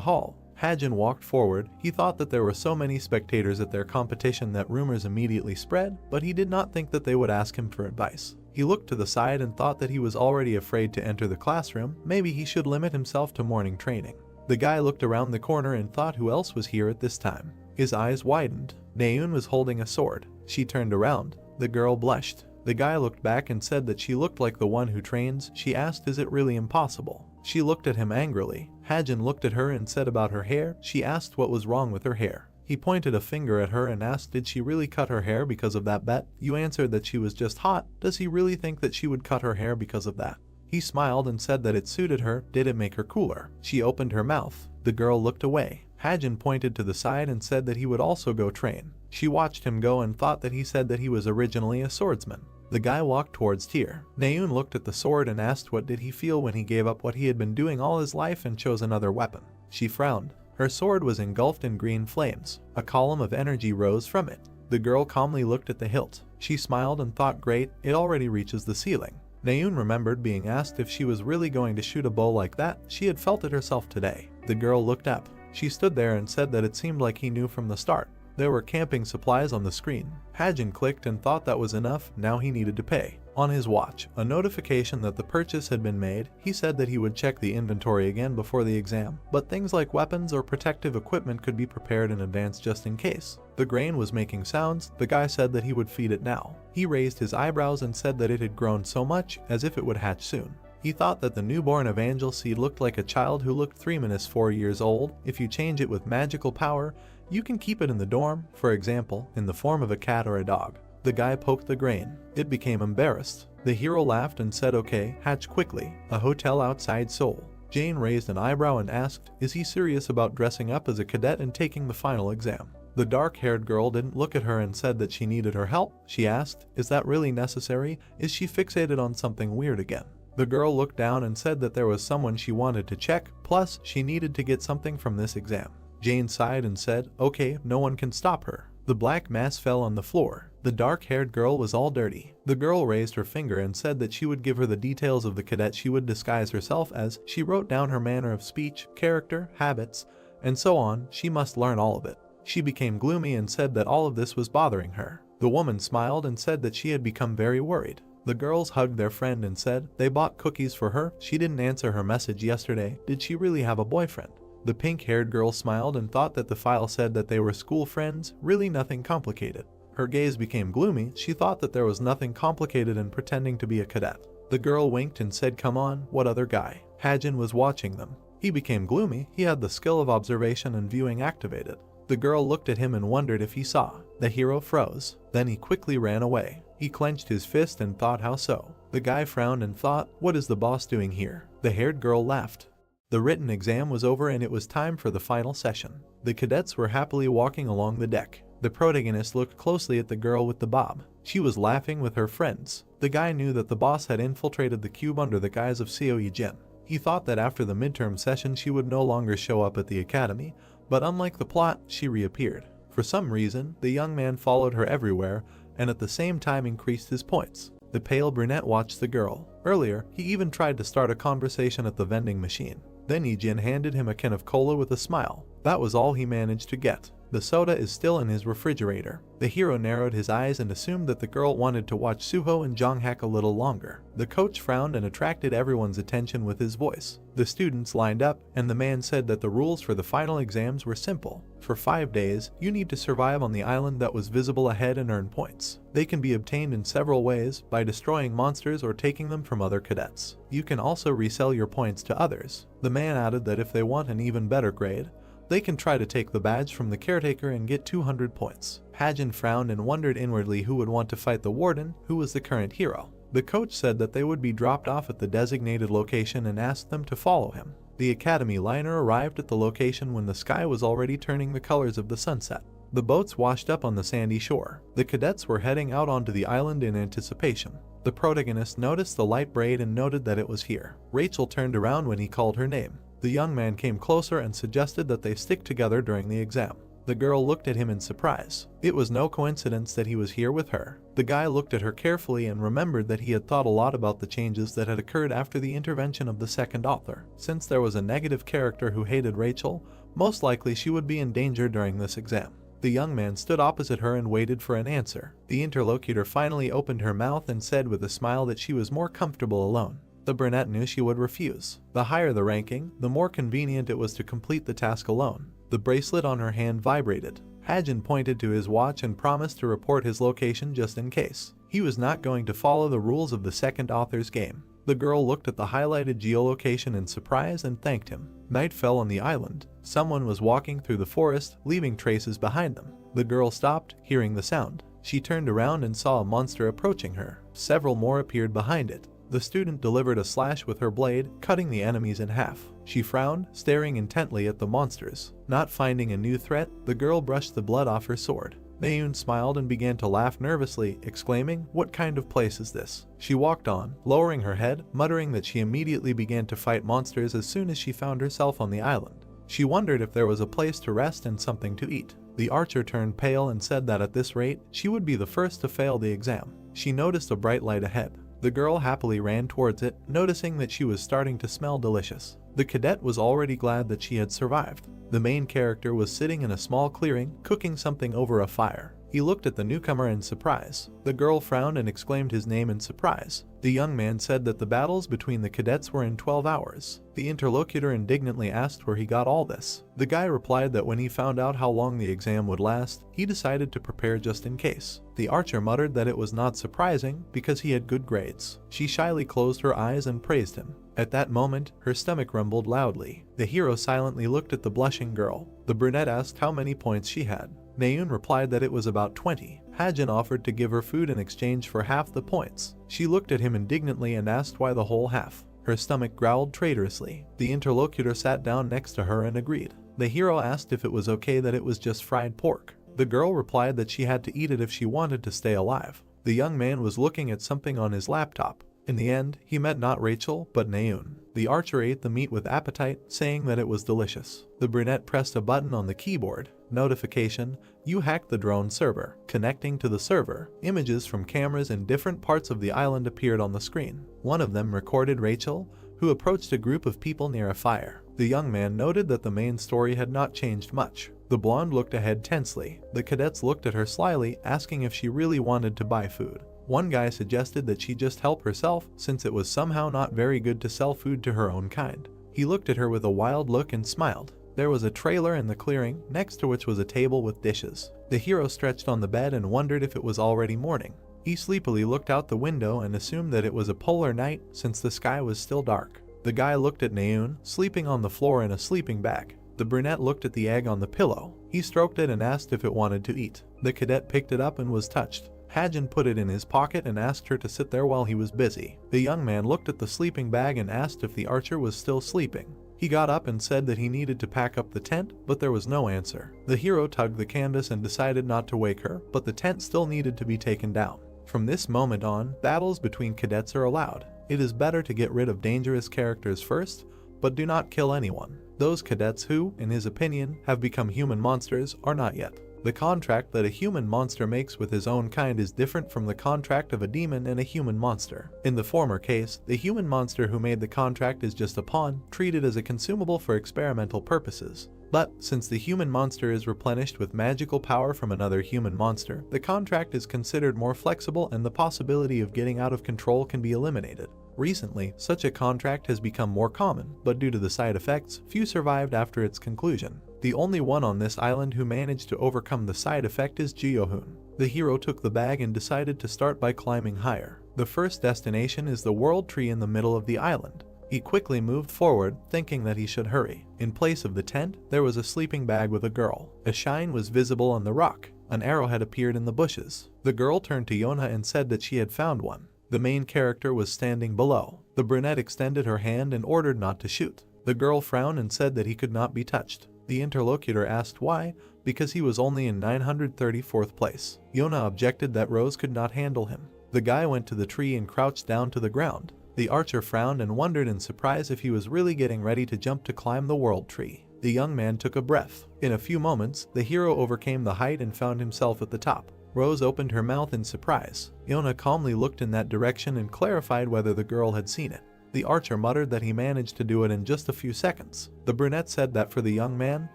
hall. Hajin walked forward. He thought that there were so many spectators at their competition that rumors immediately spread, but he did not think that they would ask him for advice. He looked to the side and thought that he was already afraid to enter the classroom. Maybe he should limit himself to morning training. The guy looked around the corner and thought who else was here at this time. His eyes widened. Naun was holding a sword. She turned around. The girl blushed. The guy looked back and said that she looked like the one who trains. She asked, is it really impossible? She looked at him angrily. Hajin looked at her and said about her hair. She asked what was wrong with her hair. He pointed a finger at her and asked, did she really cut her hair because of that bet? You answered that she was just hot. Does he really think that she would cut her hair because of that? He smiled and said that it suited her. Did it make her cooler? She opened her mouth. The girl looked away. Hajin pointed to the side and said that he would also go train. She watched him go and thought that he said that he was originally a swordsman. The guy walked towards Tyr. Naun looked at the sword and asked what did he feel when he gave up what he had been doing all his life and chose another weapon. She frowned. Her sword was engulfed in green flames. A column of energy rose from it. The girl calmly looked at the hilt. She smiled and thought, great, it already reaches the ceiling. Naun remembered being asked if she was really going to shoot a bow like that. She had felt it herself today. The girl looked up. She stood there and said that it seemed like he knew from the start. There were camping supplies on the screen. Hajin clicked and thought that was enough. Now he needed to pay. On his watch, a notification that the purchase had been made. He said that he would check the inventory again before the exam, but things like weapons or protective equipment could be prepared in advance just in case. The grain was making sounds. The guy said that he would feed it now. He raised his eyebrows and said that it had grown so much, as if it would hatch soon. He thought that the newborn evangel seed looked like a child who looked 4 years old. If you change it with magical power, you can keep it in the dorm, for example, in the form of a cat or a dog. The guy poked the grain. It became embarrassed. The hero laughed and said, okay, hatch quickly. A hotel outside Seoul. Jane raised an eyebrow and asked, is he serious about dressing up as a cadet and taking the final exam? The dark-haired girl didn't look at her and said that she needed her help. She asked, is that really necessary? Is she fixated on something weird again? The girl looked down and said that there was someone she wanted to check, plus she needed to get something from this exam. Jane sighed and said, okay, no one can stop her. The black mass fell on the floor. The dark-haired girl was all dirty. The girl raised her finger and said that she would give her the details of the cadet she would disguise herself as. She wrote down her manner of speech, character, habits, and so on. She must learn all of it. She became gloomy and said that all of this was bothering her. The woman smiled and said that she had become very worried. The girls hugged their friend and said they bought cookies for her. She didn't answer her message yesterday. Did she really have a boyfriend? The pink-haired girl smiled and thought that the file said that they were school friends. Really nothing complicated. Her gaze became gloomy. She thought that there was nothing complicated in pretending to be a cadet. The girl winked and said, come on, what other guy? Hajin was watching them. He became gloomy. He had the skill of observation and viewing activated. The girl looked at him and wondered if he saw. The hero froze. Then he quickly ran away. He clenched his fist and thought, how so? The guy frowned and thought, what is the boss doing here? The haired girl laughed. The written exam was over and it was time for the final session. The cadets were happily walking along the deck. The protagonist looked closely at the girl with the bob. She was laughing with her friends. The guy knew that the boss had infiltrated the cube under the guise of Seoi Jin. He thought that after the midterm session she would no longer show up at the academy, but unlike the plot, she reappeared. For some reason, the young man followed her everywhere and at the same time increased his points. The pale brunette watched the girl. Earlier, he even tried to start a conversation at the vending machine. Then Ijin handed him a can of cola with a smile. That was all he managed to get. The soda is still in his refrigerator. The hero narrowed his eyes and assumed that the girl wanted to watch Suho and Jonghak a little longer. The coach frowned and attracted everyone's attention with his voice. The students lined up, and the man said that the rules for the final exams were simple. For 5 days, you need to survive on the island that was visible ahead and earn points. They can be obtained in several ways, by destroying monsters or taking them from other cadets. You can also resell your points to others. The man added that if they want an even better grade, they can try to take the badge from the caretaker and get 200 points. Hajin frowned and wondered inwardly who would want to fight the warden, who was the current hero. The coach said that they would be dropped off at the designated location and asked them to follow him. The academy liner arrived at the location when the sky was already turning the colors of the sunset. The boats washed up on the sandy shore. The cadets were heading out onto the island in anticipation. The protagonist noticed the light braid and noted that it was here. Rachel turned around when he called her name. The young man came closer and suggested that they stick together during the exam. The girl looked at him in surprise. It was no coincidence that he was here with her. The guy looked at her carefully and remembered that he had thought a lot about the changes that had occurred after the intervention of the second author. Since there was a negative character who hated Rachel, most likely she would be in danger during this exam. The young man stood opposite her and waited for an answer. The interlocutor finally opened her mouth and said with a smile that she was more comfortable alone. The brunette knew she would refuse. The higher the ranking, the more convenient it was to complete the task alone. The bracelet on her hand vibrated. Hajin pointed to his watch and promised to report his location just in case. He was not going to follow the rules of the second author's game. The girl looked at the highlighted geolocation in surprise and thanked him. Night fell on the island. Someone was walking through the forest, leaving traces behind them. The girl stopped, hearing the sound. She turned around and saw a monster approaching her. Several more appeared behind it. The student delivered a slash with her blade, cutting the enemies in half. She frowned, staring intently at the monsters. Not finding a new threat, the girl brushed the blood off her sword. Naun smiled and began to laugh nervously, exclaiming, "What kind of place is this?" She walked on, lowering her head, muttering that she immediately began to fight monsters as soon as she found herself on the island. She wondered if there was a place to rest and something to eat. The archer turned pale and said that at this rate, she would be the first to fail the exam. She noticed a bright light ahead. The girl happily ran towards it, noticing that she was starting to smell delicious. The cadet was already glad that she had survived. The main character was sitting in a small clearing, cooking something over a fire. He looked at the newcomer in surprise. The girl frowned and exclaimed his name in surprise. The young man said that the battles between the cadets were in 12 hours. The interlocutor indignantly asked where he got all this. The guy replied that when he found out how long the exam would last, he decided to prepare just in case. The archer muttered that it was not surprising because he had good grades. She shyly closed her eyes and praised him. At that moment, her stomach rumbled loudly. The hero silently looked at the blushing girl. The brunette asked how many points she had. Naun replied that it was about 20. Hajin offered to give her food in exchange for half the points. She looked at him indignantly and asked why the whole half. Her stomach growled traitorously. The interlocutor sat down next to her and agreed. The hero asked if it was okay that it was just fried pork. The girl replied that she had to eat it if she wanted to stay alive. The young man was looking at something on his laptop. In the end, he met not Rachel, but Naun. The archer ate the meat with appetite, saying that it was delicious. The brunette pressed a button on the keyboard. Notification: you hacked the drone server. Connecting to the server, images from cameras in different parts of the island appeared on the screen. One of them recorded Rachel, who approached a group of people near a fire. The young man noted that the main story had not changed much. The blonde looked ahead tensely. The cadets looked at her slyly, asking if she really wanted to buy food. One guy suggested that she just help herself, since it was somehow not very good to sell food to her own kind. He looked at her with a wild look and smiled. There was a trailer in the clearing, next to which was a table with dishes. The hero stretched on the bed and wondered if it was already morning. He sleepily looked out the window and assumed that it was a polar night since the sky was still dark. The guy looked at Naun, sleeping on the floor in a sleeping bag. The brunette looked at the egg on the pillow. He stroked it and asked if it wanted to eat. The cadet picked it up and was touched. Hajin put it in his pocket and asked her to sit there while he was busy. The young man looked at the sleeping bag and asked if the archer was still sleeping. He got up and said that he needed to pack up the tent, but there was no answer. The hero tugged the canvas and decided not to wake her, but the tent still needed to be taken down. From this moment on, battles between cadets are allowed. It is better to get rid of dangerous characters first, but do not kill anyone. Those cadets who, in his opinion, have become human monsters are not yet. The contract that a human monster makes with his own kind is different from the contract of a demon and a human monster. In the former case, the human monster who made the contract is just a pawn, treated as a consumable for experimental purposes. But, since the human monster is replenished with magical power from another human monster, the contract is considered more flexible and the possibility of getting out of control can be eliminated. Recently, such a contract has become more common, but due to the side effects, few survived after its conclusion. The only one on this island who managed to overcome the side effect is Jiyohun. The hero took the bag and decided to start by climbing higher. The first destination is the world tree in the middle of the island. He quickly moved forward, thinking that he should hurry. In place of the tent, there was a sleeping bag with a girl. A shine was visible on the rock. An arrow had appeared in the bushes. The girl turned to Yona and said that she had found one. The main character was standing below. The brunette extended her hand and ordered not to shoot. The girl frowned and said that he could not be touched. The interlocutor asked why, because he was only in 934th place. Yona objected that Rose could not handle him. The guy went to the tree and crouched down to the ground. The archer frowned and wondered in surprise if he was really getting ready to jump to climb the world tree. The young man took a breath. In a few moments, the hero overcame the height and found himself at the top. Rose opened her mouth in surprise. Yona calmly looked in that direction and clarified whether the girl had seen it. The archer muttered that he managed to do it in just a few seconds. The brunette said that for the young man,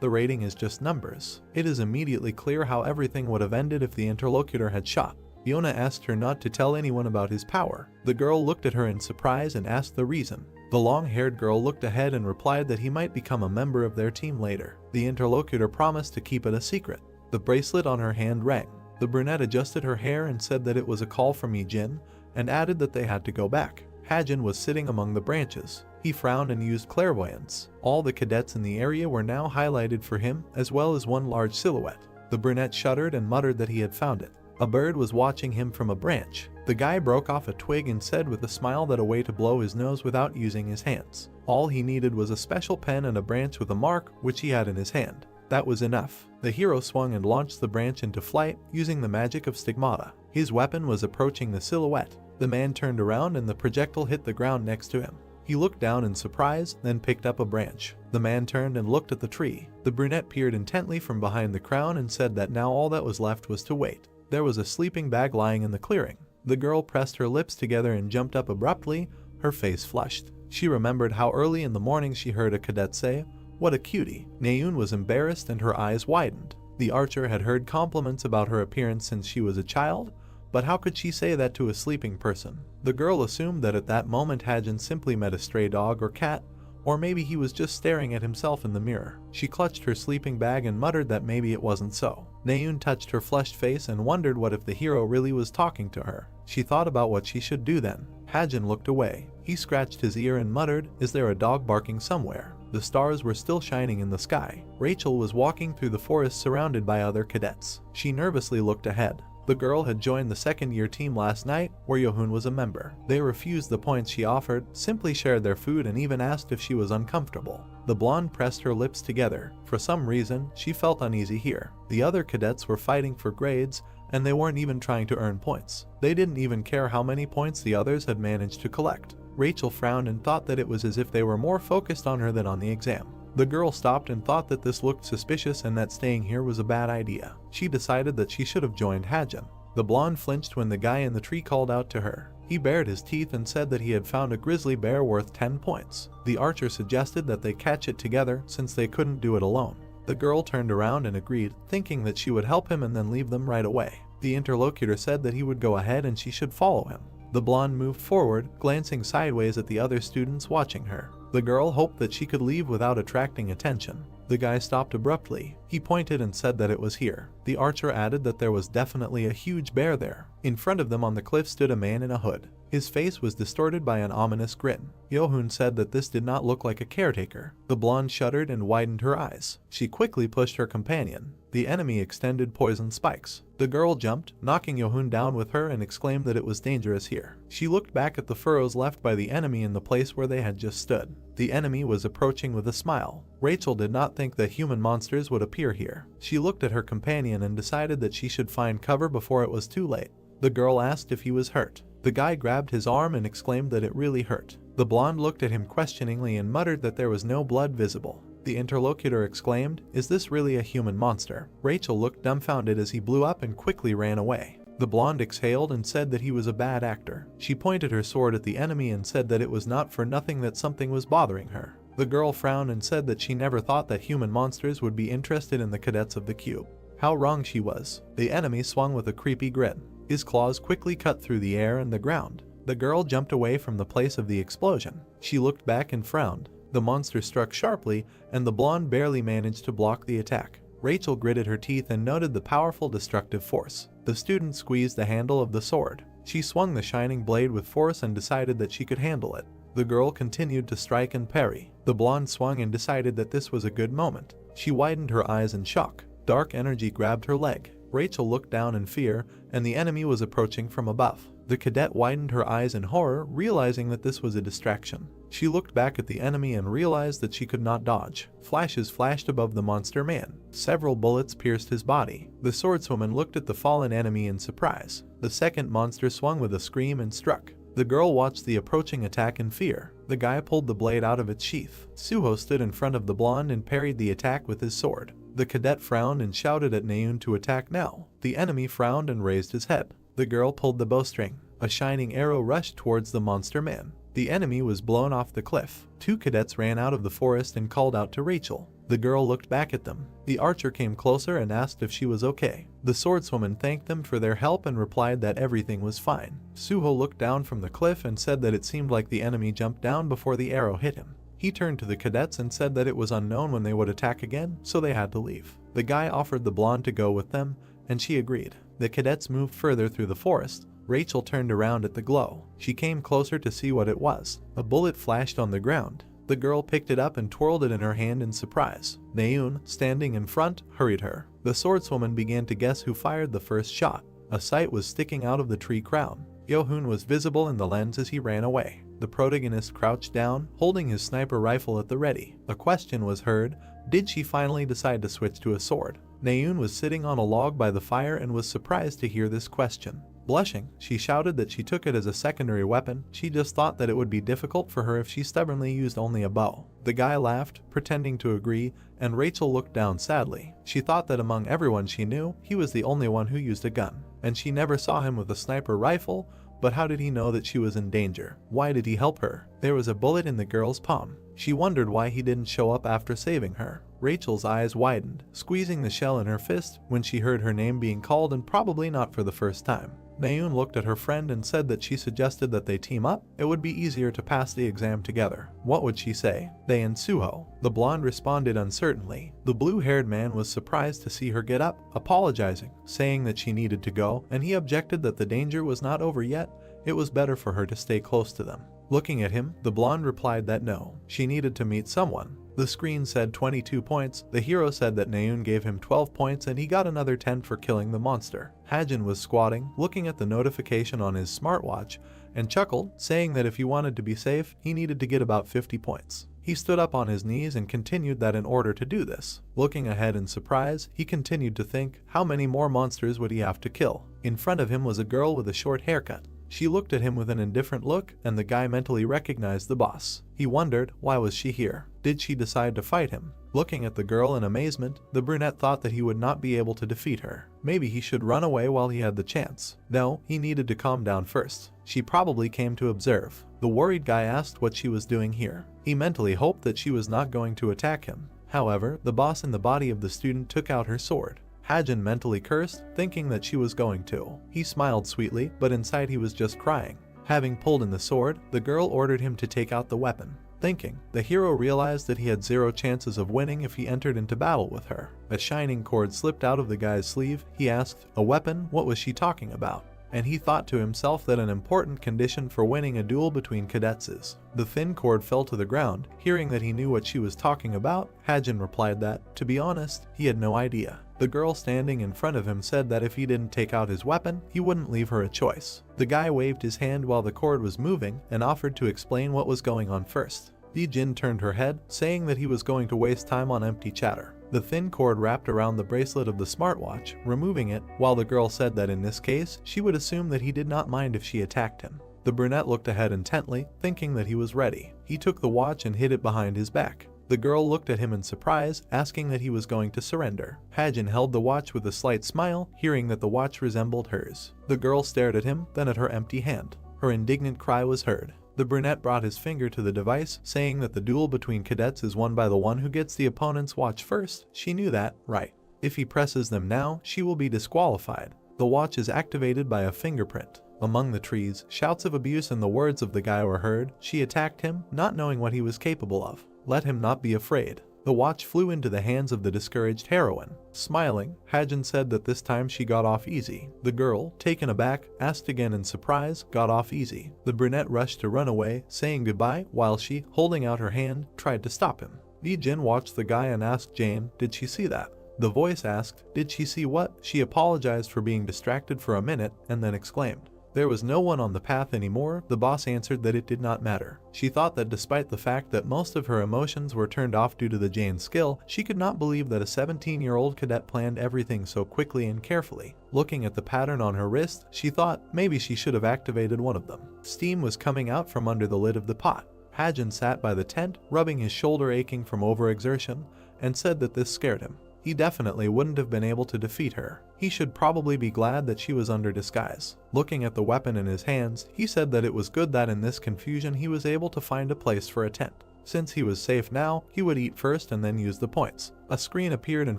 the rating is just numbers. It is immediately clear how everything would have ended if the interlocutor had shot. Yona asked her not to tell anyone about his power. The girl looked at her in surprise and asked the reason. The long-haired girl looked ahead and replied that he might become a member of their team later. The interlocutor promised to keep it a secret. The bracelet on her hand rang. The brunette adjusted her hair and said that it was a call from Yijin, and added that they had to go back. Hajin was sitting among the branches. He frowned and used clairvoyance. All the cadets in the area were now highlighted for him, as well as one large silhouette. The brunette shuddered and muttered that he had found it. A bird was watching him from a branch. The guy broke off a twig and said with a smile that a way to blow his nose without using his hands. All he needed was a special pen and a branch with a mark, which he had in his hand. That was enough. The hero swung and launched the branch into flight using the magic of stigmata. His weapon was approaching the silhouette. The man turned around and the projectile hit the ground next to him. He looked down in surprise, then picked up a branch. The man turned and looked at the tree. The brunette peered intently from behind the crown and said that now all that was left was to wait. There was a sleeping bag lying in the clearing. The girl pressed her lips together and jumped up abruptly, her face flushed. She remembered how early in the morning she heard a cadet say, "What a cutie." Naun was embarrassed and her eyes widened. The archer had heard compliments about her appearance since she was a child, but how could she say that to a sleeping person? The girl assumed that at that moment Hajin simply met a stray dog or cat, or maybe he was just staring at himself in the mirror. She clutched her sleeping bag and muttered that maybe it wasn't so. Naun touched her flushed face and wondered what if the hero really was talking to her. She thought about what she should do then. Hajin looked away. He scratched his ear and muttered, "Is there a dog barking somewhere?" The stars were still shining in the sky. Rachel was walking through the forest surrounded by other cadets. She nervously looked ahead. The girl had joined the second-year team last night, where Yohun was a member. They refused the points she offered, simply shared their food and even asked if she was uncomfortable. The blonde pressed her lips together. For some reason, she felt uneasy here. The other cadets were fighting for grades, and they weren't even trying to earn points. They didn't even care how many points the others had managed to collect. Rachel frowned and thought that it was as if they were more focused on her than on the exam. The girl stopped and thought that this looked suspicious and that staying here was a bad idea. She decided that she should have joined Hajin. The blonde flinched when the guy in the tree called out to her. He bared his teeth and said that he had found a grizzly bear worth 10 points. The archer suggested that they catch it together since they couldn't do it alone. The girl turned around and agreed, thinking that she would help him and then leave them right away. The interlocutor said that he would go ahead and she should follow him. The blonde moved forward, glancing sideways at the other students watching her. The girl hoped that she could leave without attracting attention. The guy stopped abruptly. He pointed and said that it was here. The archer added that there was definitely a huge bear there. In front of them on the cliff stood a man in a hood. His face was distorted by an ominous grin. Yohun said that this did not look like a caretaker. The blonde shuddered and widened her eyes. She quickly pushed her companion. The enemy extended poison spikes. The girl jumped, knocking Yohun down with her and exclaimed that it was dangerous here. She looked back at the furrows left by the enemy in the place where they had just stood. The enemy was approaching with a smile. Rachel did not think that human monsters would appear here. She looked at her companion and decided that she should find cover before it was too late. The girl asked if he was hurt. The guy grabbed his arm and exclaimed that it really hurt. The blonde looked at him questioningly and muttered that there was no blood visible. The interlocutor exclaimed, "Is this really a human monster?" Rachel looked dumbfounded as he blew up and quickly ran away. The blonde exhaled and said that he was a bad actor. She pointed her sword at the enemy and said that it was not for nothing that something was bothering her. The girl frowned and said that she never thought that human monsters would be interested in the cadets of the cube. How wrong she was. The enemy swung with a creepy grin. His claws quickly cut through the air and the ground. The girl jumped away from the place of the explosion. She looked back and frowned. The monster struck sharply, and the blonde barely managed to block the attack. Rachel gritted her teeth and noted the powerful destructive force. The student squeezed the handle of the sword. She swung the shining blade with force and decided that she could handle it. The girl continued to strike and parry. The blonde swung and decided that this was a good moment. She widened her eyes in shock. Dark energy grabbed her leg. Rachel looked down in fear, and the enemy was approaching from above. The cadet widened her eyes in horror, realizing that this was a distraction. She looked back at the enemy and realized that she could not dodge. Flashes flashed above the monster man. Several bullets pierced his body. The swordswoman looked at the fallen enemy in surprise. The second monster swung with a scream and struck. The girl watched the approaching attack in fear. The guy pulled the blade out of its sheath. Suho stood in front of the blonde and parried the attack with his sword. The cadet frowned and shouted at Naun to attack now. The enemy frowned and raised his head. The girl pulled the bowstring. A shining arrow rushed towards the monster man. The enemy was blown off the cliff. Two cadets ran out of the forest and called out to Rachel. The girl looked back at them. The archer came closer and asked if she was okay. The swordswoman thanked them for their help and replied that everything was fine. Suho looked down from the cliff and said that it seemed like the enemy jumped down before the arrow hit him. He turned to the cadets and said that it was unknown when they would attack again, so they had to leave. The guy offered the blonde to go with them, and she agreed. The cadets moved further through the forest. Rachel turned around at the glow. She came closer to see what it was. A bullet flashed on the ground. The girl picked it up and twirled it in her hand in surprise. Naun, standing in front, hurried her. The swordswoman began to guess who fired the first shot. A sight was sticking out of the tree crown. Yohun was visible in the lens as he ran away. The protagonist crouched down, holding his sniper rifle at the ready. A question was heard. Did she finally decide to switch to a sword? Naun was sitting on a log by the fire and was surprised to hear this question. Blushing, she shouted that she took it as a secondary weapon. She just thought that it would be difficult for her if she stubbornly used only a bow. The guy laughed, pretending to agree, and Rachel looked down sadly. She thought that among everyone she knew, he was the only one who used a gun. And she never saw him with a sniper rifle, but how did he know that she was in danger? Why did he help her? There was a bullet in the girl's palm. She wondered why he didn't show up after saving her. Rachel's eyes widened, squeezing the shell in her fist when she heard her name being called, and probably not for the first time. Naun looked at her friend and said that she suggested that they team up. It would be easier to pass the exam together. What would she say? They and Suho. The blonde responded uncertainly. The blue-haired man was surprised to see her get up, apologizing, saying that she needed to go, and he objected that the danger was not over yet. It was better for her to stay close to them. Looking at him, the blonde replied that no, she needed to meet someone. The screen said 22 points. The hero said that Naun gave him 12 points and he got another 10 for killing the monster. Hajin was squatting, looking at the notification on his smartwatch, and chuckled, saying that if he wanted to be safe, he needed to get about 50 points. He stood up on his knees and continued that in order to do this. Looking ahead in surprise, he continued to think, how many more monsters would he have to kill? In front of him was a girl with a short haircut. She looked at him with an indifferent look, and the guy mentally recognized the boss. He wondered, why was she here? Did she decide to fight him? Looking at the girl in amazement, the brunette thought that he would not be able to defeat her. Maybe he should run away while he had the chance. No, he needed to calm down first. She probably came to observe. The worried guy asked what she was doing here. He mentally hoped that she was not going to attack him. However, the boss in the body of the student took out her sword. Hajin mentally cursed, thinking that she was going to. He smiled sweetly, but inside he was just crying. Having pulled in the sword, the girl ordered him to take out the weapon. Thinking, the hero realized that he had 0 chances of winning if he entered into battle with her. A shining cord slipped out of the guy's sleeve. He asked, a weapon? What was she talking about? And he thought to himself that an important condition for winning a duel between cadets is. The thin cord fell to the ground. Hearing that he knew what she was talking about, Hajin replied that, to be honest, he had no idea. The girl standing in front of him said that if he didn't take out his weapon, he wouldn't leave her a choice. The guy waved his hand while the cord was moving and offered to explain what was going on first. Jin turned her head, saying that he was going to waste time on empty chatter. The thin cord wrapped around the bracelet of the smartwatch, removing it, while the girl said that in this case, she would assume that he did not mind if she attacked him. The brunette looked ahead intently, thinking that he was ready. He took the watch and hid it behind his back. The girl looked at him in surprise, asking that he was going to surrender. Hajin held the watch with a slight smile, hearing that the watch resembled hers. The girl stared at him, then at her empty hand. Her indignant cry was heard. The brunette brought his finger to the device, saying that the duel between cadets is won by the one who gets the opponent's watch first. She knew that, right? If he presses them now, she will be disqualified. The watch is activated by a fingerprint. Among the trees, shouts of abuse and the words of the guy were heard. She attacked him, not knowing what he was capable of. Let him not be afraid. The watch flew into the hands of the discouraged heroine. Smiling, Hajin said that this time she got off easy. The girl, taken aback, asked again in surprise, got off easy. The brunette rushed to run away, saying goodbye, while she, holding out her hand, tried to stop him. Jin watched the guy and asked Jane, did she see that? The voice asked, did she see what? She apologized for being distracted for a minute, and then exclaimed, There was no one on the path anymore. The boss answered that it did not matter. She thought that despite the fact that most of her emotions were turned off due to the Jane's skill, she could not believe that a 17-year-old cadet planned everything so quickly and carefully. Looking at the pattern on her wrist, she thought maybe she should have activated one of them. Steam was coming out from under the lid of the pot. Hajin sat by the tent, rubbing his shoulder aching from overexertion, and said that this scared him. He definitely wouldn't have been able to defeat her. He should probably be glad that she was under disguise. Looking at the weapon in his hands, he said that it was good that in this confusion he was able to find a place for a tent. Since he was safe now, he would eat first and then use the points. A screen appeared in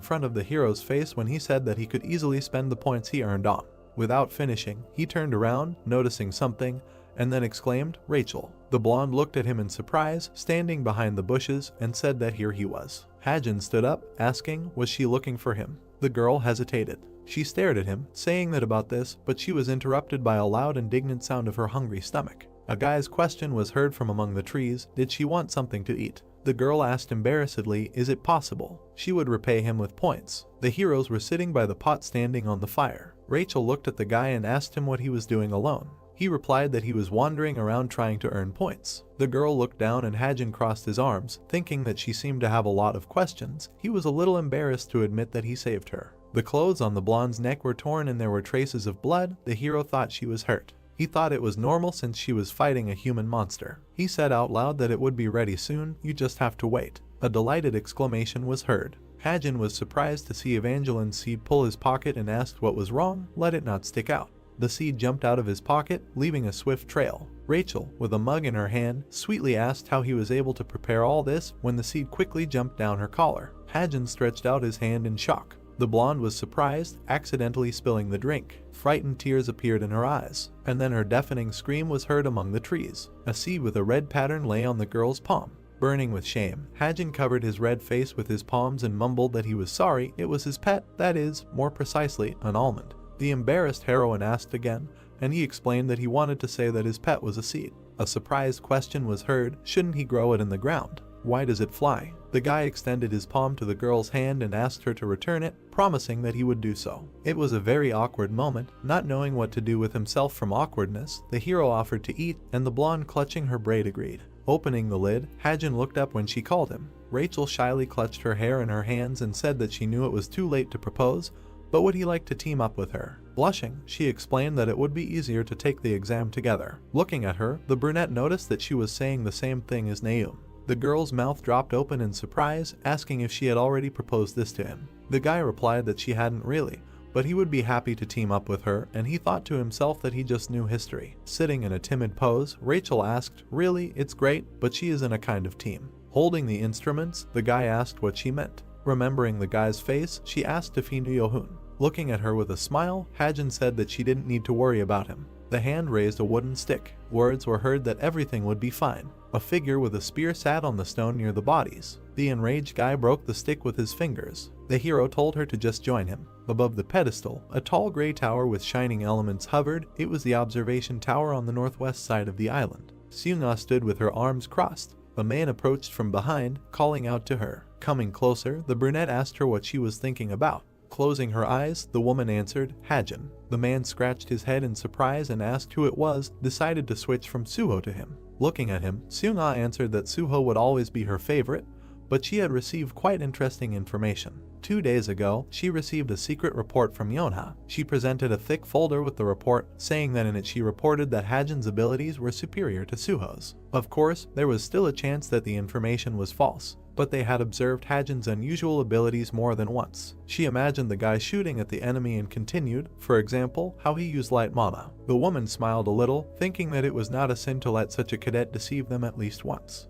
front of the hero's face when he said that he could easily spend the points he earned on. Without finishing, he turned around, noticing something, and then exclaimed, "Rachel." The blonde looked at him in surprise, standing behind the bushes, and said that here he was. Hajin stood up, asking, was she looking for him? The girl hesitated. She stared at him, saying that about this, but she was interrupted by a loud indignant sound of her hungry stomach. A guy's question was heard from among the trees, did she want something to eat? The girl asked embarrassedly, is it possible? She would repay him with points. The heroes were sitting by the pot standing on the fire. Rachel looked at the guy and asked him what he was doing alone. He replied that he was wandering around trying to earn points. The girl looked down and Hajin crossed his arms, thinking that she seemed to have a lot of questions. He was a little embarrassed to admit that he saved her. The clothes on the blonde's neck were torn and there were traces of blood. The hero thought she was hurt. He thought it was normal since she was fighting a human monster. He said out loud that it would be ready soon, you just have to wait. A delighted exclamation was heard. Hajin was surprised to see Evangeline's seed pull his pocket and asked what was wrong, let it not stick out. The seed jumped out of his pocket, leaving a swift trail. Rachel, with a mug in her hand, sweetly asked how he was able to prepare all this when the seed quickly jumped down her collar. Hajin stretched out his hand in shock. The blonde was surprised, accidentally spilling the drink. Frightened tears appeared in her eyes, and then her deafening scream was heard among the trees. A seed with a red pattern lay on the girl's palm. Burning with shame, Hajin covered his red face with his palms and mumbled that he was sorry, it was his pet, that is, more precisely, an almond. The embarrassed heroine asked again, and he explained that he wanted to say that his pet was a seed. A surprised question was heard, shouldn't he grow it in the ground? Why does it fly? The guy extended his palm to the girl's hand and asked her to return it, promising that he would do so. It was a very awkward moment. Not knowing what to do with himself from awkwardness, the hero offered to eat, and the blonde clutching her braid agreed. Opening the lid, Hajin looked up when she called him. Rachel shyly clutched her hair in her hands and said that she knew it was too late to propose, but would he like to team up with her? Blushing, she explained that it would be easier to take the exam together. Looking at her, the brunette noticed that she was saying the same thing as Naun. The girl's mouth dropped open in surprise, asking if she had already proposed this to him. The guy replied that she hadn't really, but he would be happy to team up with her, and he thought to himself that he just knew history. Sitting in a timid pose, Rachel asked, really, it's great, but she is in a kind of team. Holding the instruments, the guy asked what she meant. Remembering the guy's face, she asked if he knew Yohun. Looking at her with a smile, Hajin said that she didn't need to worry about him. The hand raised a wooden stick. Words were heard that everything would be fine. A figure with a spear sat on the stone near the bodies. The enraged guy broke the stick with his fingers. The hero told her to just join him. Above the pedestal, a tall gray tower with shining elements hovered. It was the observation tower on the northwest side of the island. Seung-ah stood with her arms crossed. A man approached from behind, calling out to her. Coming closer, the brunette asked her what she was thinking about. Closing her eyes, the woman answered, Hajin. The man scratched his head in surprise and asked who it was, decided to switch from Suho to him. Looking at him, Seung-ah answered that Suho would always be her favorite, but she had received quite interesting information. 2 days ago, she received a secret report from Yona. She presented a thick folder with the report, saying that in it she reported that Hajin's abilities were superior to Suho's. Of course, there was still a chance that the information was false, but they had observed Hajin's unusual abilities more than once. She imagined the guy shooting at the enemy and continued, for example, how he used light mana. The woman smiled a little, thinking that it was not a sin to let such a cadet deceive them at least once.